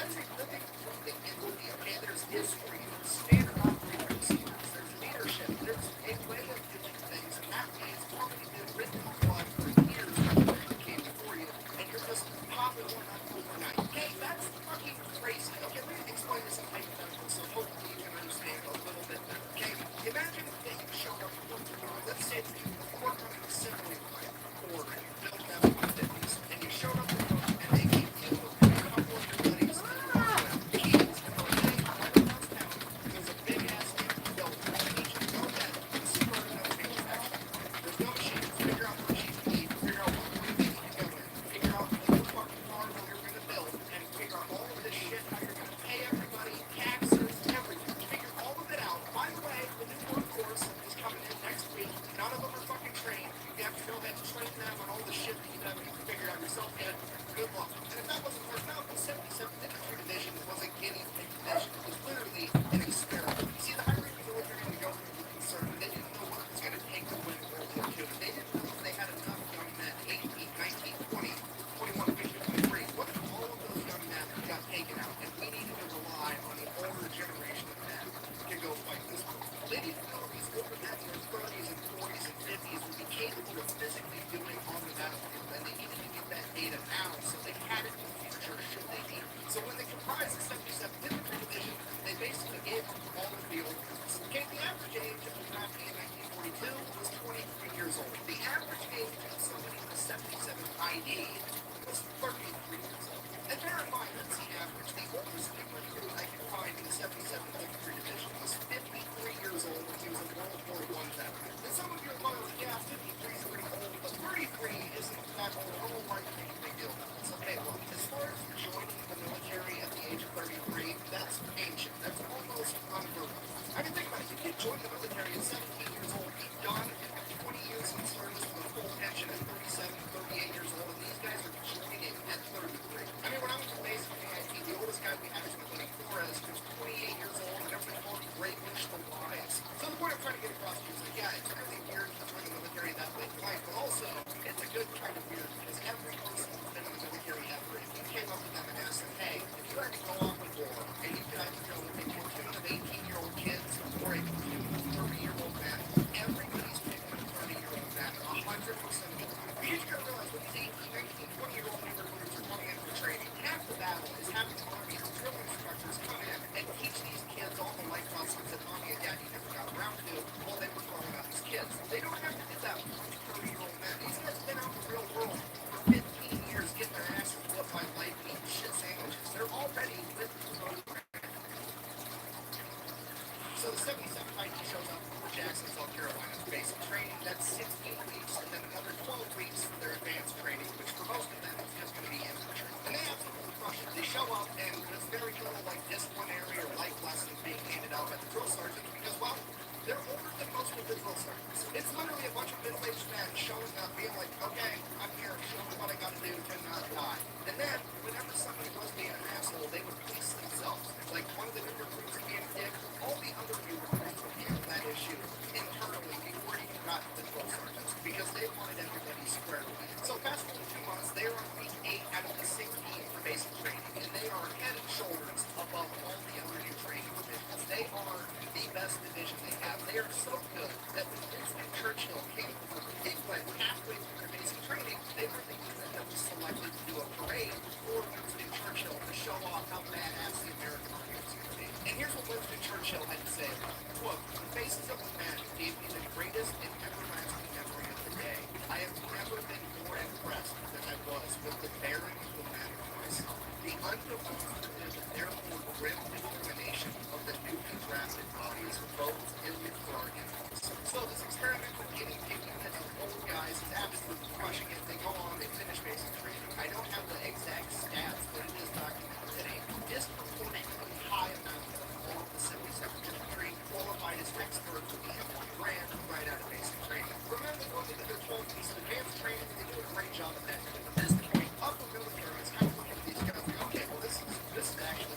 Imagine living, breathing in the okay, there's history, there's standard operating procedures, there's leadership, there's a way of doing things, and that way it's already been written in blood for years before it came before you, and you're just popping one up overnight. Okay, that's fucking crazy. Okay, let me explain this in hypothetical so hopefully you can understand a little bit better. Okay, imagine that you showed up to work tomorrow. Let's say you work on an assembly line or build F-150s, and you showed up to work and they gave you and a couple of your buddies keys and they're like, hey, right across town, there's a big ass empty building. I need you to go ahead and start an notation action. There's no machines. Figure out the machines you need. Figure out what way they need to go in. Figure out what fucking hardware you're going to build, and figure out all of this shit, how you're going to pay everybody, taxes, everything. Figure all of it out. By the way, the new workforce is coming in next week. None of them are fucking trained. You have to go ahead and train them on all the shit that you haven't even figured out yourself yet. Good luck. And if that wasn't working out, the 77th Infantry Division was a guinea pig division. It was literally an experiment. You see, the high-ranking military and the government were concerned. They didn't know what it was going to take to win World War II. They didn't know if they had enough young men, 18, 19, 20, 21, 23. What if all of those young men got taken out and we needed to rely on the older generation of men to go fight this war? They didn't know these older men in their 30s and 40s and 50s would be capable of physically doing on the battlefield, and they needed to get that data now so they had it in the future should they need it. So when they comprised the 77th Infantry Division, they basically gave them all of the old guys. Okay, the average age of the draftee in 1942 was 23 years old. The average age of somebody with a 77 ID was 33 years old. And bear in mind, that's the average. The oldest recruit I could find in the 77th Infantry Division was 53 years old when he was a World War I veteran. And some of you are probably like, yeah, 53 is pretty old, but 33 isn't that old. I don't know why you make a big deal about this. Okay, look, as far as joining the military at the age of 33, that's ancient. That's almost unheard of. I mean, think about it. You can join the military at 17 years old, be done, and 20 years in service with a full pension at 37, 38 years old, and these guys are joining at 33. I mean, when I was in basic AIT, the oldest guy we had was Lieutenant Flores, who was 28 years old, and everybody called him Great Wish the Wise. So the point I'm trying to get across to you is like, yeah, it's really weird to join the military that late in life, but also, it's a good kind of weird, because every person who's been in the military ever, if you came up to them and asked them, hey, if you had to go off with war, and you could either go with a platoon of 18-year-old kids or a platoon of 30-year-old men, everybody's picking a 30-year-old man 100% of the time. You just gotta realize when these 18, 19, 20-year-old new recruits are coming in for training, half the battle is having the Army or drill instructors come in and teach these kids all the life lessons that Mommy and Daddy never got around to while they were growing up as kids. They don't have to do that with 30-year-old men. These guys have been out in the real world for 15 years getting their asses whooped by life, eating shit sandwiches. They're already with the program. So the 77th ID shows up in Jackson, South Carolina. Basic training, that's 16 weeks, and then another 12 weeks for their advanced training, which for most of them is just going to be infantry. And they absolutely crush it. They show up, and there's very little like disciplinary or life lessons being handed out by the drill sergeants because, well, they're older than most of the drill sergeants. It's literally a bunch of middle-aged men showing up, being like, okay, I'm here, show me what I got to do to not die. And then, whenever somebody was being an asshole, they would police themselves. Like one of the new recruits being a dick, all the other new recruits would handle that issue internally before it even got to the drill sergeants because they wanted everybody squared away. So fast forward 2 months, they are on week 8 out of the 16 for basic training, and they are head and shoulders above all the other new training divisions. They are the best division they have. They are so good that when Winston Churchill came from England halfway through their basic training, they were the unit that was selected to do a parade for Winston Churchill to show off how badass the American Army was going to be. And here's what Winston Churchill had to say about it. Quote, the faces of the man who gave me the greatest and everlasting memory of the day. I have never been more impressed than I was with the daring of the man of myself. The undemonstrative and therefore grim determination of the newly drafted bodies both in the bargain. So this experiment with getting big units of old guys is absolutely crushing it. They go on, they finish basic training. I don't have the exact stats, but it is documented that a disproportionately high amount of all of the 77th Infantry qualified as experts with the M1 grant right out of basic training. Remember, they go into their 12 weeks of advanced training, and they do a great job at that. At this point, upper military is kind of looking at these guys like, okay, well, this is actually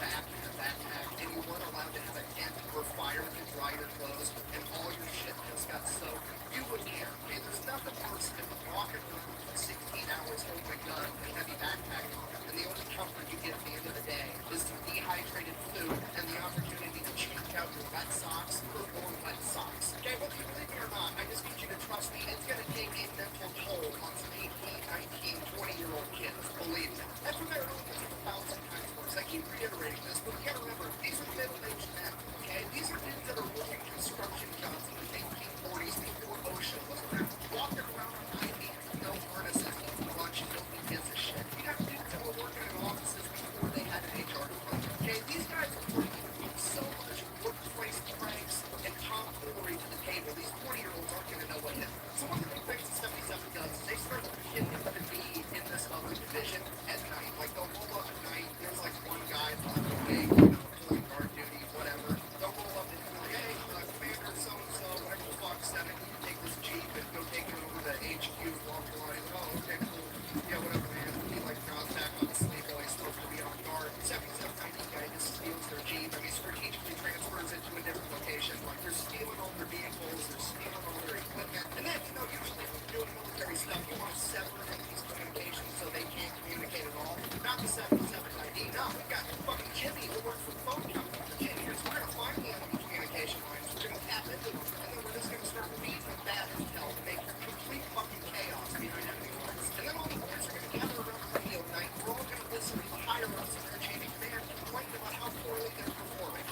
back in your backpack, and you weren't allowed to have a tent or fire to dry your clothes, and all your shit just got soaked, you wouldn't care. Okay, there's nothing worse than walking around for 16 hours holding a gun and a heavy backpack on, and the only comfort you get at the end of the day is some dehydrated food and the opportunity to change out your wet socks for more wet socks. Okay, whether you believe me or not, I just need you to trust me. It's going to take a mental toll on some 18, 19, 20-year-old kids. Believe me. And from there on, it's 1,000 times worse. I keep reiterating this, but you got to remember, these are middle-aged men. Okay, these are dudes that are working construction jobs in the 1940s before OSHA was around, walking around on I-80 with no harnesses, eating lunch, and nobody gives a shit. You got dudes that were working in offices before they had an HR department. Okay, these guys are bringing so much workplace pranks and tomfoolery to the table. These 40-year-olds aren't going to know what hit. So one of the big things the 77 does is they start pretending to be in this other division at night. Like they'll roll up at night. There's like one guy on the way, doing guard duty, whatever. They'll roll up and be like, hey, Commander so-and-so, whatever the fuck, 7, you can take this Jeep and go take it over to HQ, walk around. Oh, okay, cool. Yeah, whatever, man. He like drops back on the sleep while he's supposed to be on guard. 77 ID guy just steals their Jeep. I mean, strategically transfers it to a different location. Like they're stealing all their vehicles, they're stealing all their equipment. And then, usually when you're doing military stuff, you want to sever these communications so they can't communicate at all. Not the 77 ID. No, we got fucking Jimmy who works for the phone company for 10 years. We're going to find the enemy communication lines. We're going to tap into them. And then we're just going to start feeding them bad intel to make complete fucking chaos behind enemy lines. And then all the boys are going to gather around the radio at night. We're all going to listen to the higher-ups in their chain of command complain about how poorly they're performing.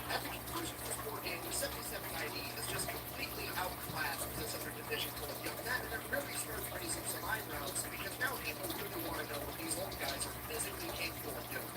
At the conclusion of this war game, the 77 ID is just completely outclassed this other division full of young men, and it really starts raising some eyebrows because now people really want to know what these old guys are physically capable of doing.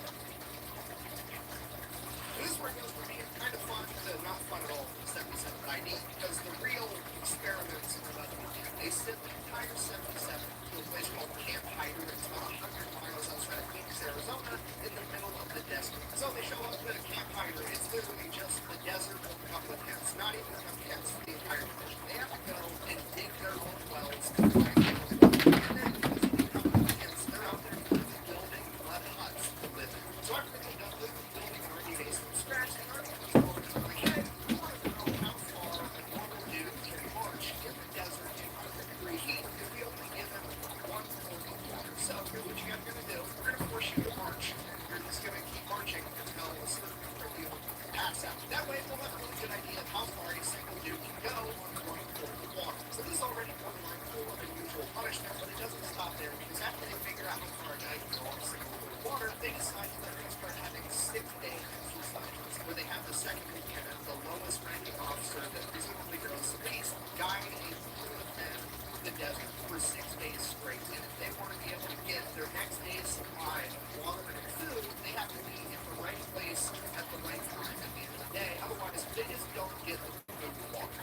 And this is where it goes from being kind of fun to not fun at all for the 77 ID, because the real experiments are about to begin. They sent the entire 77 to a place called Camp Hyder. It's about 100 miles outside of Phoenix, Arizona, in the middle of the desert. So they show up at Camp Hyder. It's literally just the desert with a couple of tents. Not even enough tents for the entire division. They have to go and dig their own wells to find fuel. And then, because of the couple of tents, they're out there building mud huts to live in. So after they got building an army base from scratch, the army comes over to them like, hey, we want to know how far a normal dude can march in the desert in 100-degree heat if we only give them one quart of water. So here's what you guys are going to do. We're going to force you to march. You're just going to keep marching until a certain number of you pass out. That way, we'll have a really good idea of how far a single dude can go on one quart of water. So this is already borderline full of unusual punishment, but it doesn't stop there because after they figure out how far a guy can go on a single quart of water, they decide that they're going to start having 6-day exercises where they have the second lieutenant, the lowest ranking officer that presumably goes east, guide a crew of men through the desert for 6 days straight. And if they want to be able to get their next day's supply of water and food, they have to be in the right place at the right time at the end of the day. Otherwise, they just don't get the food and water.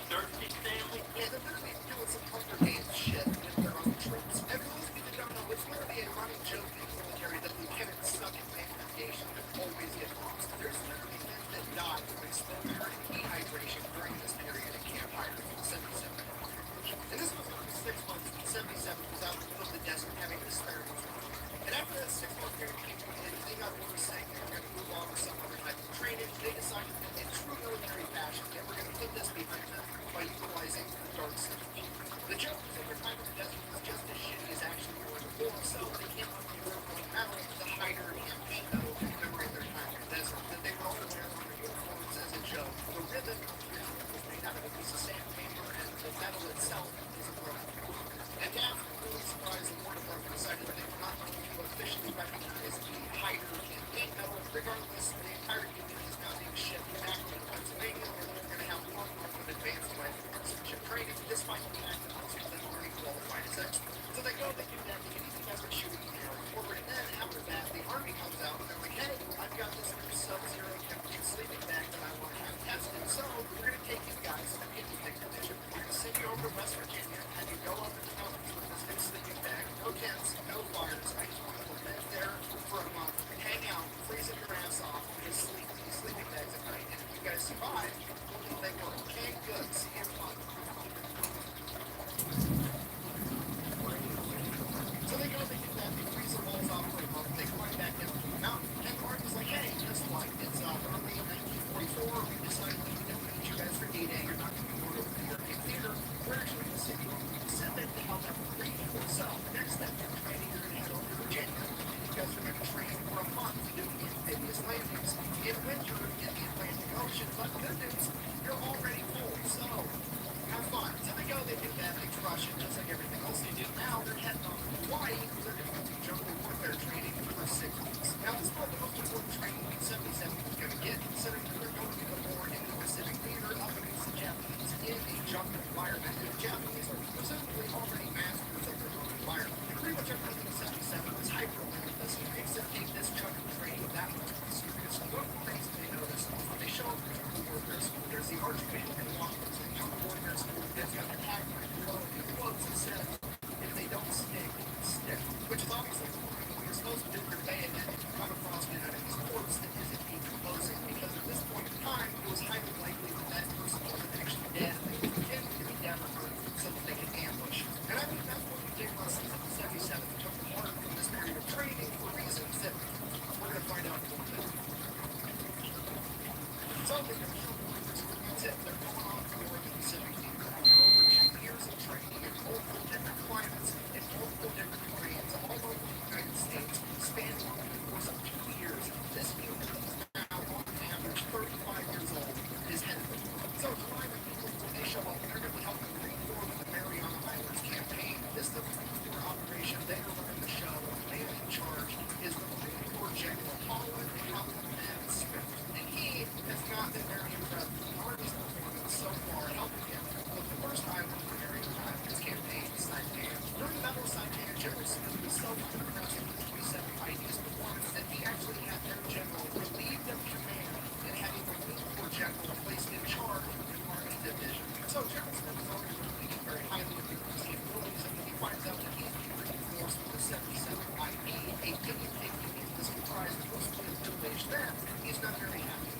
There most different bayonet come across an enemy's corpse that isn't decomposing, because at this point in time, it was highly likely that that person wasn't actually dead and they would pretend to be dead or hurt so that they could ambush. And I think that's what we take lessons of the 77 took apart from this period of training for reasons that we're going to find out in a little bit. So they're going to show that's it. They're going off to war in the Pacific Theater. Over 2 years of training in multiple different climates and multiple different terrains all over the United States, spanning over the course of 2 years. This unit is now on average 35 years old, is headed. So July 19th, when they show up, they're going to be helping reform the Mariana Islands campaign. This is the Marine Corps operation. They are running the show. The man in charge is the Marine Corps General Holland Smith. And he has not been very impressed with the Army's performance so far, helping him with the first island of the Mariana Islands campaign, Saipan. During the Battle of Saipan, General Smith was so impressed with the 27 ID's performance that he actually had their general relieved of command and having the Marine Corps General placed in charge of the Army Division. So General Smith is already thinking very highly of his capabilities, and when he finds out that he's being reinforced with the 77 ID, a guinea pig unit that's comprised of mostly of middle-aged men, he's not very happy.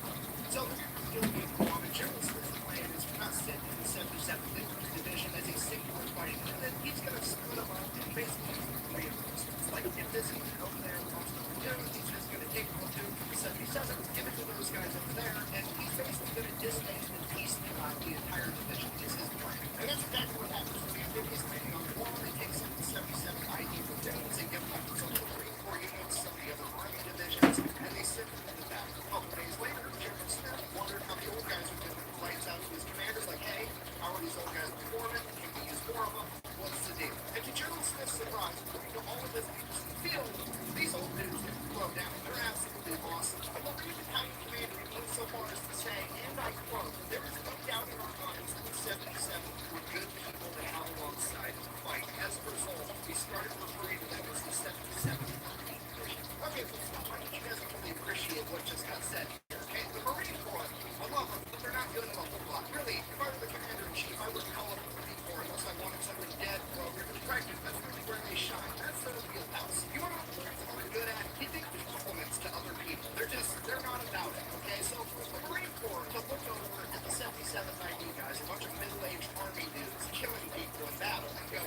So the still being on and General Smith's plan is to not send in the 77th Infantry Division as a singular fighting unit. He's going to split them up and basically reinforcements. Like if this unit over there comes to do, he's just going to take one two from the 77th, give it to those guys over there, and he's basically going to disband and piecemeal out the entire division. Is his plan. And that's exactly what happens when the amphibious landing on the wall. They take some of the 77 ID platoons and give them some of the Marine Corps units, some of the other Army divisions, and they send them into battle. A couple days later, General Smith wondered how the old guys were doing. He writes out to his commanders like, hey, how are these old guys performing? Can we use more of them? What's the deal? And to General Smith's surprise, according to all of his leaders in the field, these old dudes can throw down. They're absolutely awesome. And the Marine Battalion commander went so far as to say, and I quote, there is no doubt in our minds that the 77 were good people to have alongside to fight. As a result, we started referring to them as the 77th Marine Division. Okay, so why don't you guys really appreciate what just got said here? Okay, the Marine Corps, I love them, but they're not good at a whole lot. Really, if I were the commander-in-chief, I wouldn't call it the Marine Corps unless I wanted somebody dead, broken, and pregnant. That's really where they shine. That's their wheelhouse. You want to know what they're good at? Giving compliments to other people. They're not about it, okay? So for the Marine Corps to look over at the 77th ID guys, a bunch of middle-aged Army dudes killing people in battle, and go,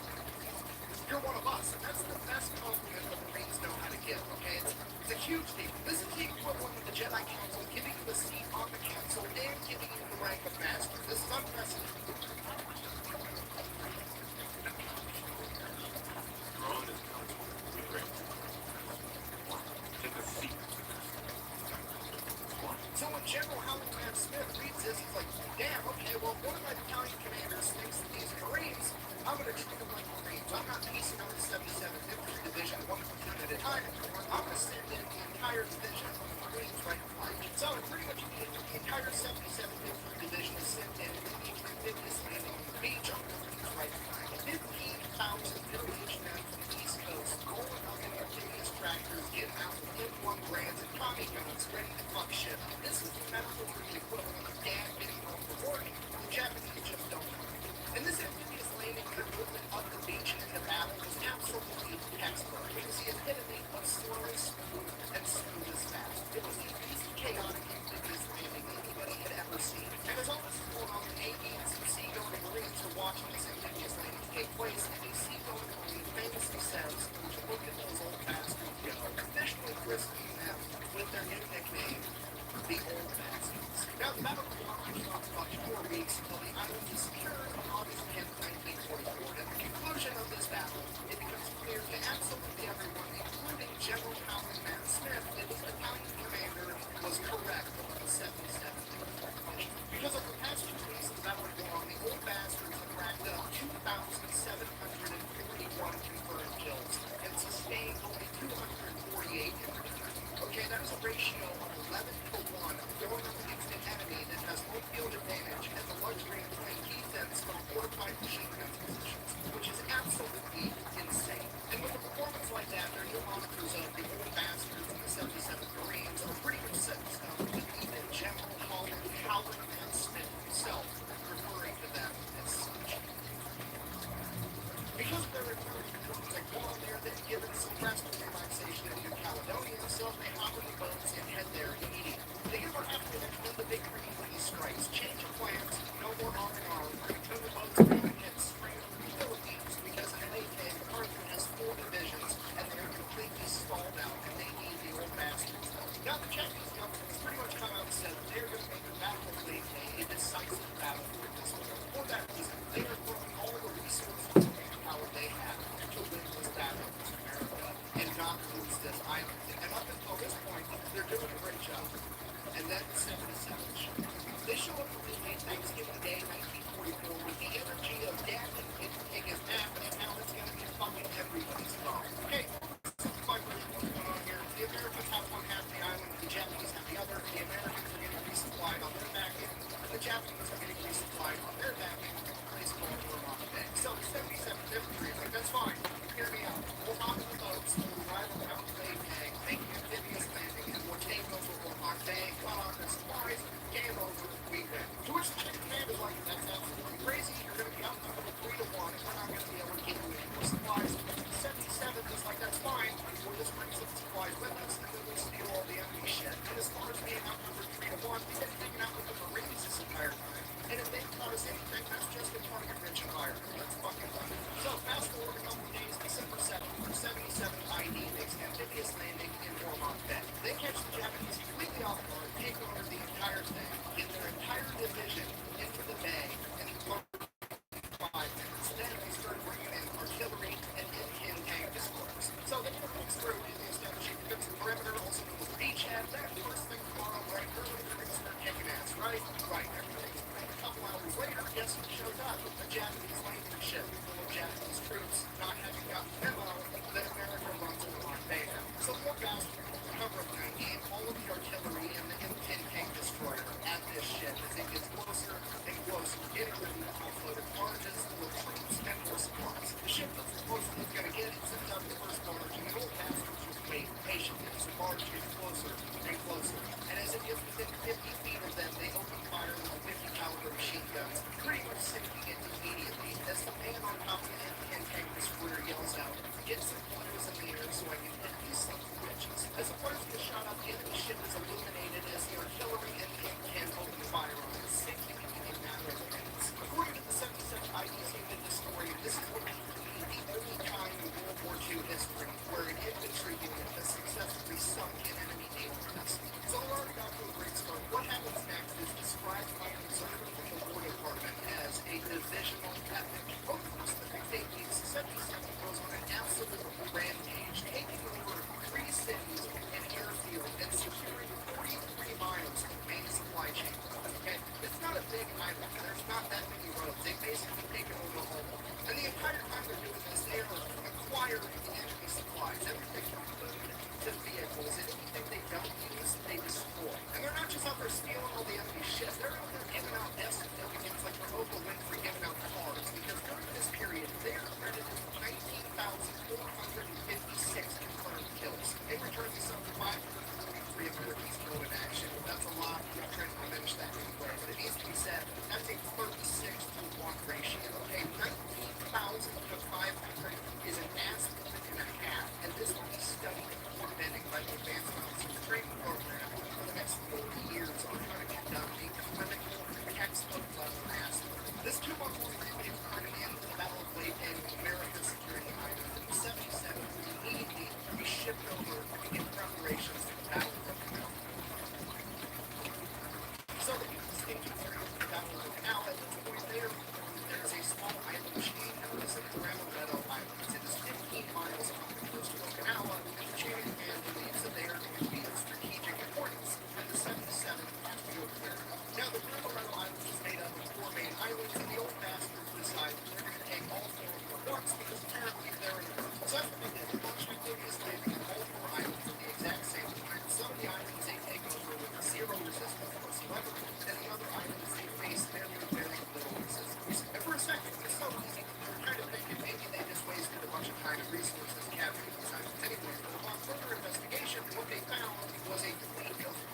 you're one of us. And that's the best compliment the Marines know how to give, okay? It's a huge deal. This is the equivalent of the Jedi Council giving you a seat on the council and giving you the rank of master. This is unprecedented. So when General Howland Smith reads this, he's like, damn, okay, well, one of my battalion commanders thinks that these Marines, I'm going to treat them like Marines. I'm not piecing out the 77th Infantry Division one platoon at a time anymore. I'm going to send in the entire division of the Marines right in front. So pretty much the entire 77th Infantry Division is sent in with the amphibious landing on the beach on the Marines right in front. 15,000 middle-aged men from the East Coast rolling up in amphibious tractors, getting out with M1 brands and Tommy guns, ready to fuck shit. This is the metaphorical equivalent of dad getting home from work. The Japanese just don't know. And this amphibious landing and movement up the beach into battle was absolutely textbook. It was the epitome of slow and smooth and smooth as fast. It was the least chaotic amphibious landing anybody had ever seen. And as all this is going on, the Navy's and seagoing Marines are watching this amphibious landing take place, and a seagoing Marine famously says, look at those old bastards go, officially christening them with their new nickname, the Old Bastards. Now, the battle of Guam was about 4 weeks until the island is secured on August 10, 1944. At the conclusion of this battle, it becomes clear to absolutely everyone, including General Howland Smith, that his battalion commander was correct about the 77th Infantry. Because over the past 2 weeks of the Battle of Guam, the Old Bastards have racked up 2,741 confirmed kills and sustained only 248 infantry. Okay, that is a ratio of 11-to-1 going up against an enemy that has home field advantage and the luxury of playing defense from fortified machine gun positions, which is absolutely insane. And with a performance like that, their new monitors of the Old Bastards and the 77th Marines are pretty much set in stone, with even General Howland Smith himself referring to them as such. and then 77 show up. They show up on Thanksgiving Day, 1944, with the energy of dad and take his nap, and now it's going to be fucking everybody's problem. Okay, simplify version of what's going on here. The Americans have one half of the island, the Japanese have the other. The Americans are getting resupplied on their back end, and the Japanese are getting resupplied on their back end from a place called Vermont Bay. So the 77th Infantry is like, that's fine. Hear me out. We'll hop in the boats, we'll arrive on Mount Bay Peg, make an amphibious landing, and we'll take over Vermont Bay, cut off the supplies, game over, we win. To which the chicken man is like, that's absolutely crazy. You're going to be outnumbered 3 to 1, and we're not going to be able to get you any more supplies. 77 is like, that's fine. We'll just bring some supplies with us, and then we'll steal all the enemy shit. And as far as being outnumbered 3 to 1, we've been hanging out with the Marines this entire time. And if they taught us anything, that's just a target rich environment. Let's fucking run. So fast forward a couple days, December 7th, 77 ID makes an amphibious landing in Vermont Bay. They catch the Japanese completely off guard, take over the entire thing, get their entire division into the bay, and in 5 minutes. Then they start bringing in artillery and in tank destroyers. So they put things through in the establishing defensive perimeter, also known as beachhead. Then first thing tomorrow, right, early, they're going to start kicking ass, right? Right, everything's great. A couple hours later, guess who shows up? A Japanese landing ship full of Japanese troops, not having gotten the memo that America runs in Vermont Bay now. So the poor bastard, cover of night, aim all of the artillery and the tank destroyer at this ship as it gets closer and closer, getting ready to offload its barges full of troops and more supplies. The ship that's the closest it's going to get, it sends out the first barge, and the old bastards just wait patiently as the barge gets closer and closer. And as it gets within 50 feet of them, they open fire with 50 caliber machine guns, pretty much sinking it immediately as the man on top of the tank destroyer yells out, "Get some flares in the air so I can hit these sons of bitches." As the flares get shot up, the enemy ship is illuminated as the artillery and can open fire on it, sinking in a matter of minutes. According to the 77 ID's unit historian, this is what we believe the only time in World War II history where an infantry unit has successfully sunk an enemy naval vessel. So we're already got to a great start. What happens next is described by an observer from the War Department as a divisional epic. Over the course of the next 8 weeks, 77 goes on an absolute rampage, taking over 3 cities and airfield and securing 43 miles of main supply chain. Okay? It's not a big island. There's not that many roads. They basically take it over the whole. And the entire time they're doing this, they are acquiring the enemy supplies. Everything from food to vehicles. And anything they don't use, they destroy. And they're not just out there stealing all the enemy shit. They're out there giving out death certificates like for Oprah Winfrey giving out cars. Because during this period, they are credited 19,456 confirmed kills. In return, they suffered 543 Americans killed in action. That's a lot. I'm not trying to diminish that anyway, but it needs to be said. That's a 36-to-1 ratio. Okay, 19,000 to 500 is an aspect and a half, and this will be studied and coordinated by the Advanced Officers Training Program for the next 40 years on how to conduct a clinical textbook-level aspect. This 2-month-long period occurred at the end of the Battle of Layton, America securing the island. In 77, immediately we shipped over to begin preparations for the Battle of Okinawa. So the distinctive area of the Battle of Okinawa, at this point there is a small island chain known as the Amaretto Islands. It is 15 miles off the coast of Okinawa, and the chain of command believes that they are going to be of strategic importance, and the 77 has to go clear. Now, the Amaretto Islands is made up of 4 main islands, and the old bastards decide that they're going to take all 4 at once because apparently they're in a group. So that's what they did. They launched amphibious landing on all 4 islands at the exact same time. Some of the islands they take over with zero resistance whatsoever, and the other islands they face very, very little resistance. And for a second, it was so easy, they were kind of thinking maybe they just wasted a bunch of time and resources capturing these islands anyway. But upon further investigation, what they found was a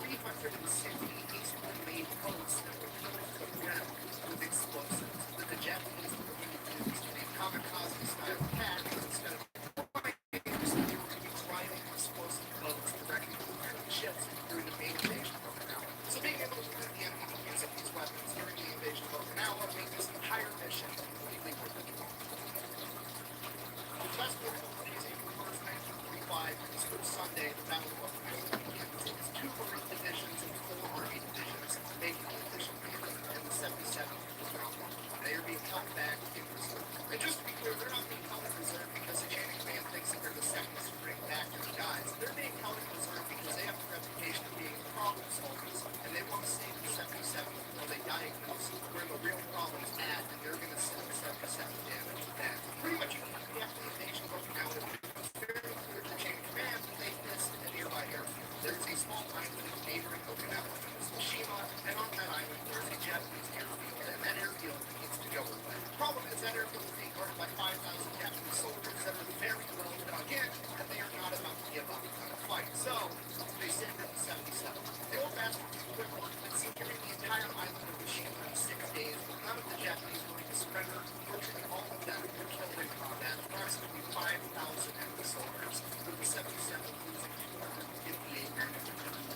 fleet of 360 Eastern-made boats that were filled to the brim with explosives that the Japanese were going to use in a kamikaze-style attack instead of fighters, they were going to be driving explosive boats directly to the enemy ships during the main invasion of Okinawa. So being able to prevent the enemy from using these weapons during the invasion of Okinawa made this entire mission completely worth it. Fast forward to days April 1st, 1945, this was Sunday, the Battle of Okinawa begins. It was 2 Marine divisions and 4 Army divisions making the official landing, and the 77th was not one. They are being held back in reserve. And just to be clear, they're not being held in reserve because the chain of command thinks that they're the seconds to bring back their guys. They're being held in reserve because they have the reputation of being problem solvers, and small island in neighboring Okinawa. It's Mishima, and on that island there's a Japanese airfield, and that airfield needs to go away. Problem is that airfield is being guarded by 5,000 Japanese soldiers that are very well dug in, and they are not about to give up on the fight. So, they send in the 77. The old bastards do quick work at securing the entire island of Mishima in 6 days, with none of the Japanese willing to surrender. Virtually all of them were killed in combat, approximately 5,000 enemy soldiers, with the 77 losing 258 men.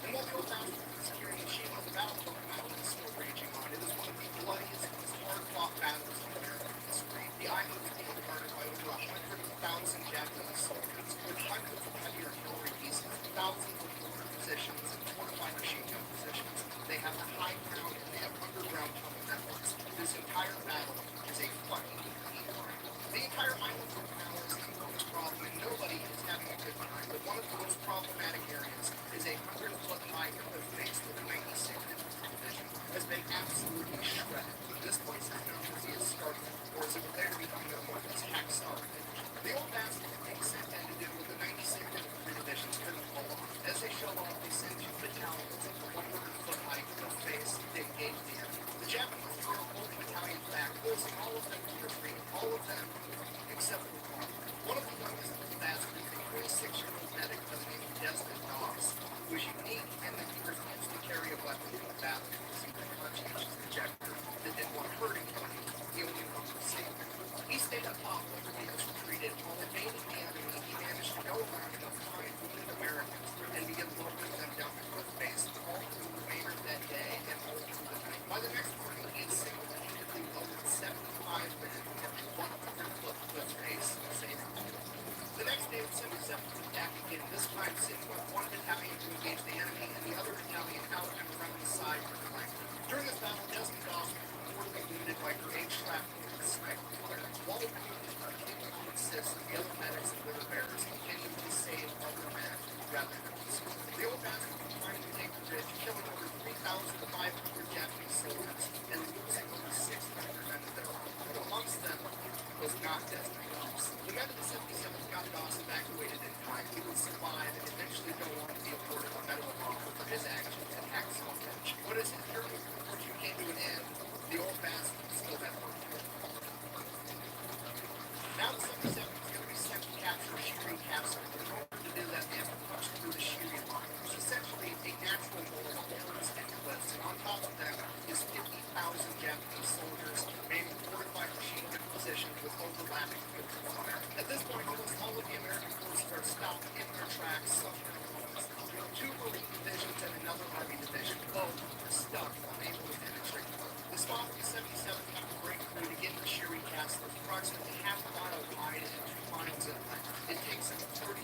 And while the old bastards are securing Mishima, the battle of Okinawa is still raging on. It is one of the bloodiest, most hard-fought battles in American history. The island is being guarded by over 100,000 Japanese soldiers, with hundreds of heavy artillery pieces, thousands of mortar positions, and fortified machine gun positions. They have the high ground and they have underground tunnel networks. This entire battle is a fucking war. The entire island of Okinawa is an enormous problem, and nobody is having a good time. But one of the most problematic areas is a 100-foot high cliff face with the 96th Infantry Division has been absolutely shredded. This place is known as the Escarpment, or as it would later become known as Hacksaw Ridge. The old bastards are being sent in to do what the 96th Infantry Divisions couldn't pull off. As they show up, they send 2 battalions up the 100-foot high cliff face to engage the enemy. The Japanese throw a whole battalion back, forcing all of them to retreat, all of them except for one. One of the youngest of the bastards, a 26-year-old medic by the name of Desmond Doss, who was unique in that he refused to carry a weapon in the battle because he was a conscientious objector that didn't want to hurt anybody. He only wanted to save them. He stayed up top while everybody else retreated. While evading the enemy, he managed to go around and find wounded Americans and begin lowering them down the cliff face all through the remainder of that day and all through the night. By the next morning, he had single-handedly lowered 75 men from the 100-foot cliff face and saved them. The next day, the 77th would attack again, this time sending up 1 battalion to engage the enemy and the other battalion out and around the side for the night. During this battle, Desmond Doss was mortally wounded by grenade shrapnel and sniper fire. While wounded, he continued to insist that the other medics and litter bearers continued to save other men rather than himself. The old bastard was trying to take the ridge, killing over 3,500 Japanese soldiers and losing over 600 men of their own. But amongst them was not Desmond Doss. The men of the 77th got Doss evacuated in time. He would survive and eventually go on to be awarded a Medal of Honor for his actions at Hacksaw Ridge. But as his journey through fortune came to an end, the old bastard still had work to do. Now the 77th is going to be sent to capture Shiri Castle. In order to do that, they have to punch through the Shiri line, which is essentially a natural wall of hills and cliffs. And on top of them is 50,000 Japanese soldiers manning fortified machine gun positions with overlapping fields of fire. At this point, almost all of the American forces are stopped in their tracks somewhere along this line. 2 Marine divisions and another Army division, both are stuck, unable to penetrate. The squad of the 77th have to break through to get to Shiri Castle. It's approximately half a mile wide and 2 miles in length. It takes them 32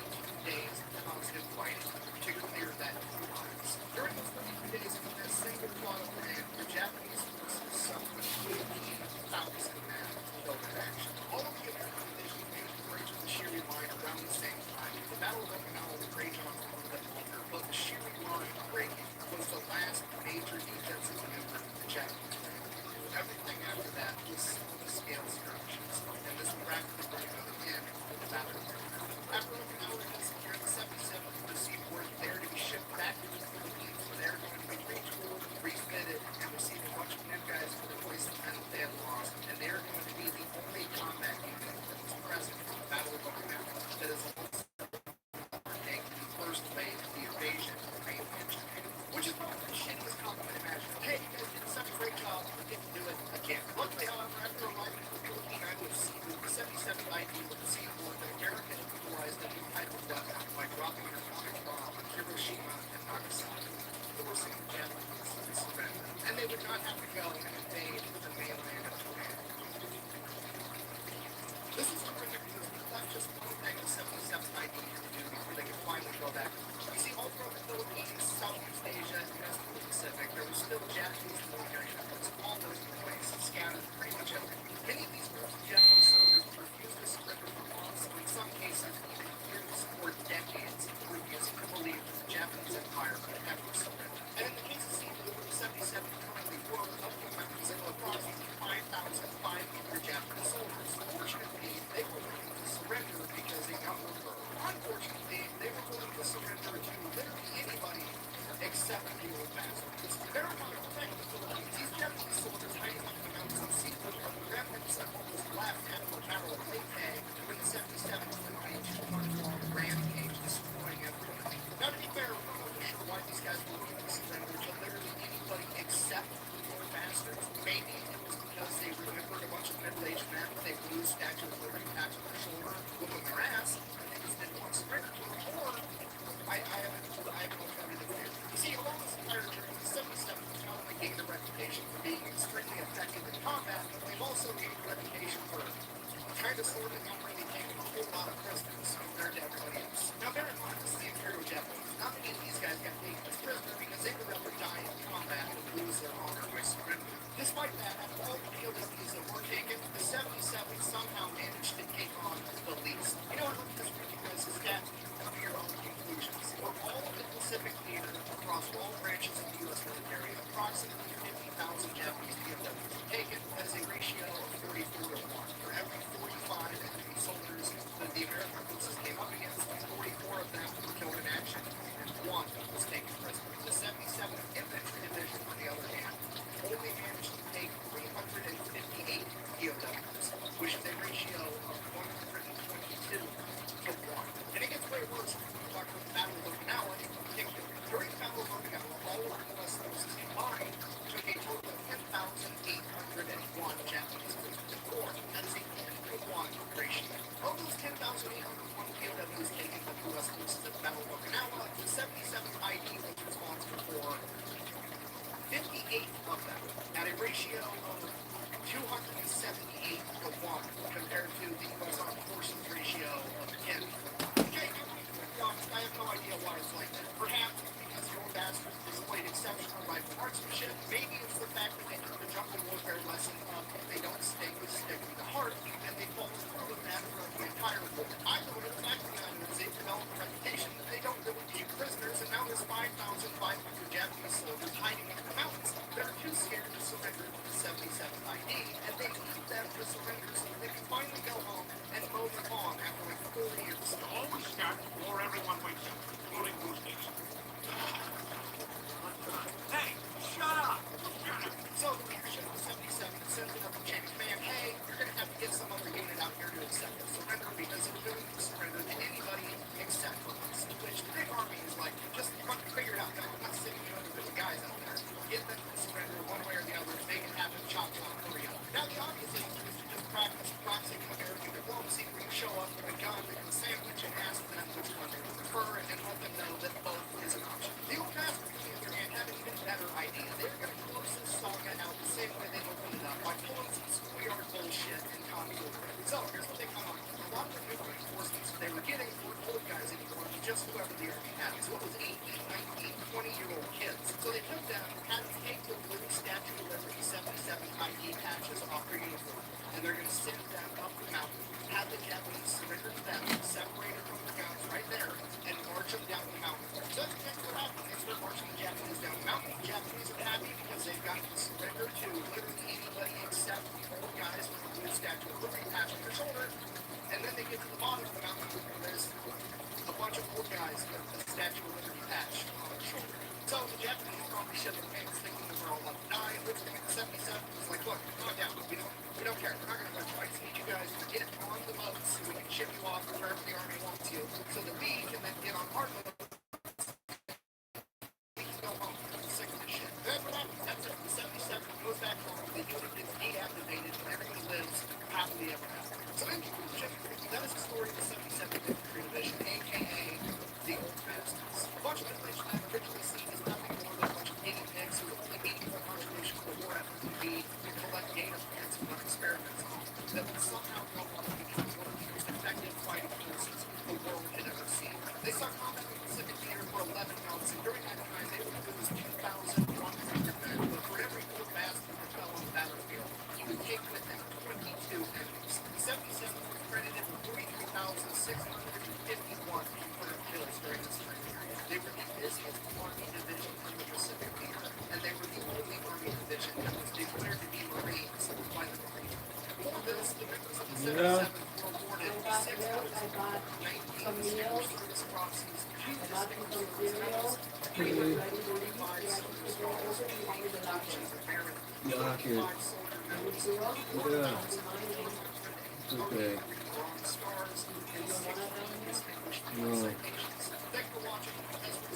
days of constant fighting to clear that 2 miles. During those 32 days, with their single plot of land, the Japanese forces suffered 18,000 men killed in action. All of the American divisions managed to break the Shiri line around the same time. The Battle of Okinawa would rage on a little bit longer, but the Shiri line breaking was the last major defensive maneuver the Japanese were able to do. Everything after that was small-scale skirmishes, and this would rapidly bring about the end of the Battle of Okinawa. After Okinawa had been secured, the 77th received word that they are to be shipped back to the Philippines, where they are going to be retooled, refitted, and receive a bunch of new guys to replace the men that they had lost, and they are going to be the only combat unit that was present in the Battle of Okinawa that is also taking the first phase of the invasion of the main engine, which is probably the shittiest compliment imaginable. Hey, you guys did such a great job, we get to do it again. Luckily, however, after arriving at the Philippine island of Cebu, the 77th ID would receive word that America had utilized a new type of weapon by dropping an atomic bomb on Hiroshima and Nagasaki, forcing the Japanese to surrender. And they would not have to go and invade the mainland of Japan. This is terrific because we left just one thing the 77th ID had to do before they could finally go back. You see, all throughout the Philippines, Southeast Asia, and the rest of the Pacific, there were still Japanese military efforts all over the place, scattered pretty much everywhere. Many of these groups of Japanese soldiers refused to surrender for months, or in some cases, even years or decades previous to believe that the Japanese Empire could ever surrender. And in the case of Cebu, where the 77th currently were, up to approximately 5,500 Japanese soldiers. Fortunately, they were willing to surrender because they outnumbered her. Unfortunately, they were willing to surrender to literally anybody 70-year-old bastards. They're not effective. These Japanese soldiers hiding up in the mountains of Seafood are the remnants of what was left after the Battle of Leyte when the 77th waged a month-long rampage, destroying everything. Now, to be fair, we're not really sure why these guys were willing to surrender to literally anybody except poor bastards. Maybe it was because they remembered a bunch of middle-aged men with a blue Statue of Liberty patch on their shoulder, whooping their ass, and they just didn't want to surrender to them, or I have no alternative here. You see, along this entire journey, the 77th not only gained a reputation for being extremely effective in combat, but they've also gained a reputation for kind of sort of not really taking a whole lot of prisoners compared to everybody else. Now, bear in mind, this is the Imperial Japanese. Not many of these guys got taken as prisoners because they would rather die in combat and lose their honor by surrender. Despite that, after all the POWs that were taken, the 77th somehow managed to take on the least. You know what, let me just read you guys the stats and come to your own conclusions. For all of the Pacific Theater, across all branches of the U.S. military, approximately 50,000 Japanese POWs were taken. That is a ratio of 44 to 1. For every 45 enemy soldiers that the American forces came up against, 44 of them were killed in action, and 1 was taken prisoner. The 77th Infantry Division, on the other hand, only managed to take 358 POWs, which is a ratio of 122 to 1. And it gets way worse when we talk about the Battle of Okinawa in particular. During the Battle of Okinawa, all of the U.S. forces combined took a total of 10,801 Japanese prisoners of war. That is a 10-to-1 ratio. Of those 10,801 POWs taken by the U.S. forces at the Battle of Okinawa, the 77th ID was responsible for 58 of them, at a ratio of 278 to 1, compared to the U.S. Armed Forces ratio of 10. Okay, I'm going to be honest, I have no idea why it's like that. Perhaps because your bastards displayed exceptional rifle marksmanship. Maybe it's the fact that they took the jungle warfare lesson of if they don't stick, they stick to the heart, and they followed through with that throughout the entire war. Either way, the fact of the matter is they've developed a reputation that they don't really take prisoners, and now there's 5,500 Japanese soldiers hiding in the mountains that are too scared to surrender to the 77th ID, and they need them to surrender so that they can finally go home and mow their lawn after like 4 years. Always start before everyone wakes up, including Boosties. Hey, shut up! So the leadership of the 77th sends it up to chain of command, hey, you're going to have to get some other unit out here to accept the surrender because they're willing to surrender to anybody except for us. Which the big army is like, just fucking figure it out. No, I'm not sending you 150 guys out there. Get them to surrender one way or the other. Make it happen, chop, hurry up. Now the obvious thing is to just practice proxy American diplomacy where you show up with a gun and a sandwich and ask them which one they would prefer and let them know that both is an option. The old bastards, on the other hand, have an even better idea. They're going to close this saga out the same way they opened it up, by pulling some schoolyard bullshit and tomfoolery. So here's what they come up with. A lot of the new reinforcements they were getting weren't old guys anymore, but just whoever the army had. So it was 18, 19, 20-year-old kids. So they took them, had to take the blue Statue of Liberty 77 ID patches off their uniform, and they're going to send them up the mountain, have the Japanese surrender to them, separated from the guns right there, and march them down the mountain. So that's exactly what happened. They start marching the Japanese down the mountain. The Japanese are happy because they've got to surrender to literally anybody except the old guys with the blue Statue of Liberty patch on their shoulder. And then they get to the bottom of the mountain, and there's a bunch of old guys with the Statue of Liberty patch on their shoulder. So the Japanese probably shit their pants thinking that we're all about to die. And looks like the 77 was like, look, calm down. We don't care. We're not going to touch you. I just need you guys to get on the boats so we can ship you off to wherever the army wants you, so that we can then get on our boat. We can go home. I'm sick of this shit. That's what happens. That's it. The 77 goes back home. The unit gets deactivated, and everybody lives happily ever after. So in conclusion, that is the story of the 77th Infantry Division, a.k.a. the Old Bastards. A bunch of information I've originally seen is nothing more than a bunch of guinea pigs who are only meaningful contribution to the war effort would be to collect data points and run experiments on that would somehow go on to become one of the most effective fighting forces the world had ever seen. They saw combat in the Pacific Theater for 11 months, and during that time they would lose 2,100 men. But for every old bastard that fell on the battlefield, he would take with him 22 enemies. The 77 was credited with 43,651 confirmed kills during this time period. They were the busiest army division in the Pacific Theater, and they were the only army division that was declared to be Marines by the Marine Corps. For this, the members of the 77th were awarded 6 Medals got some meals. I got you some cereal. Ready to leave. Yeah, I just go over and you need the locker. Lock it. Yeah. Okay. No. Thanks for watching.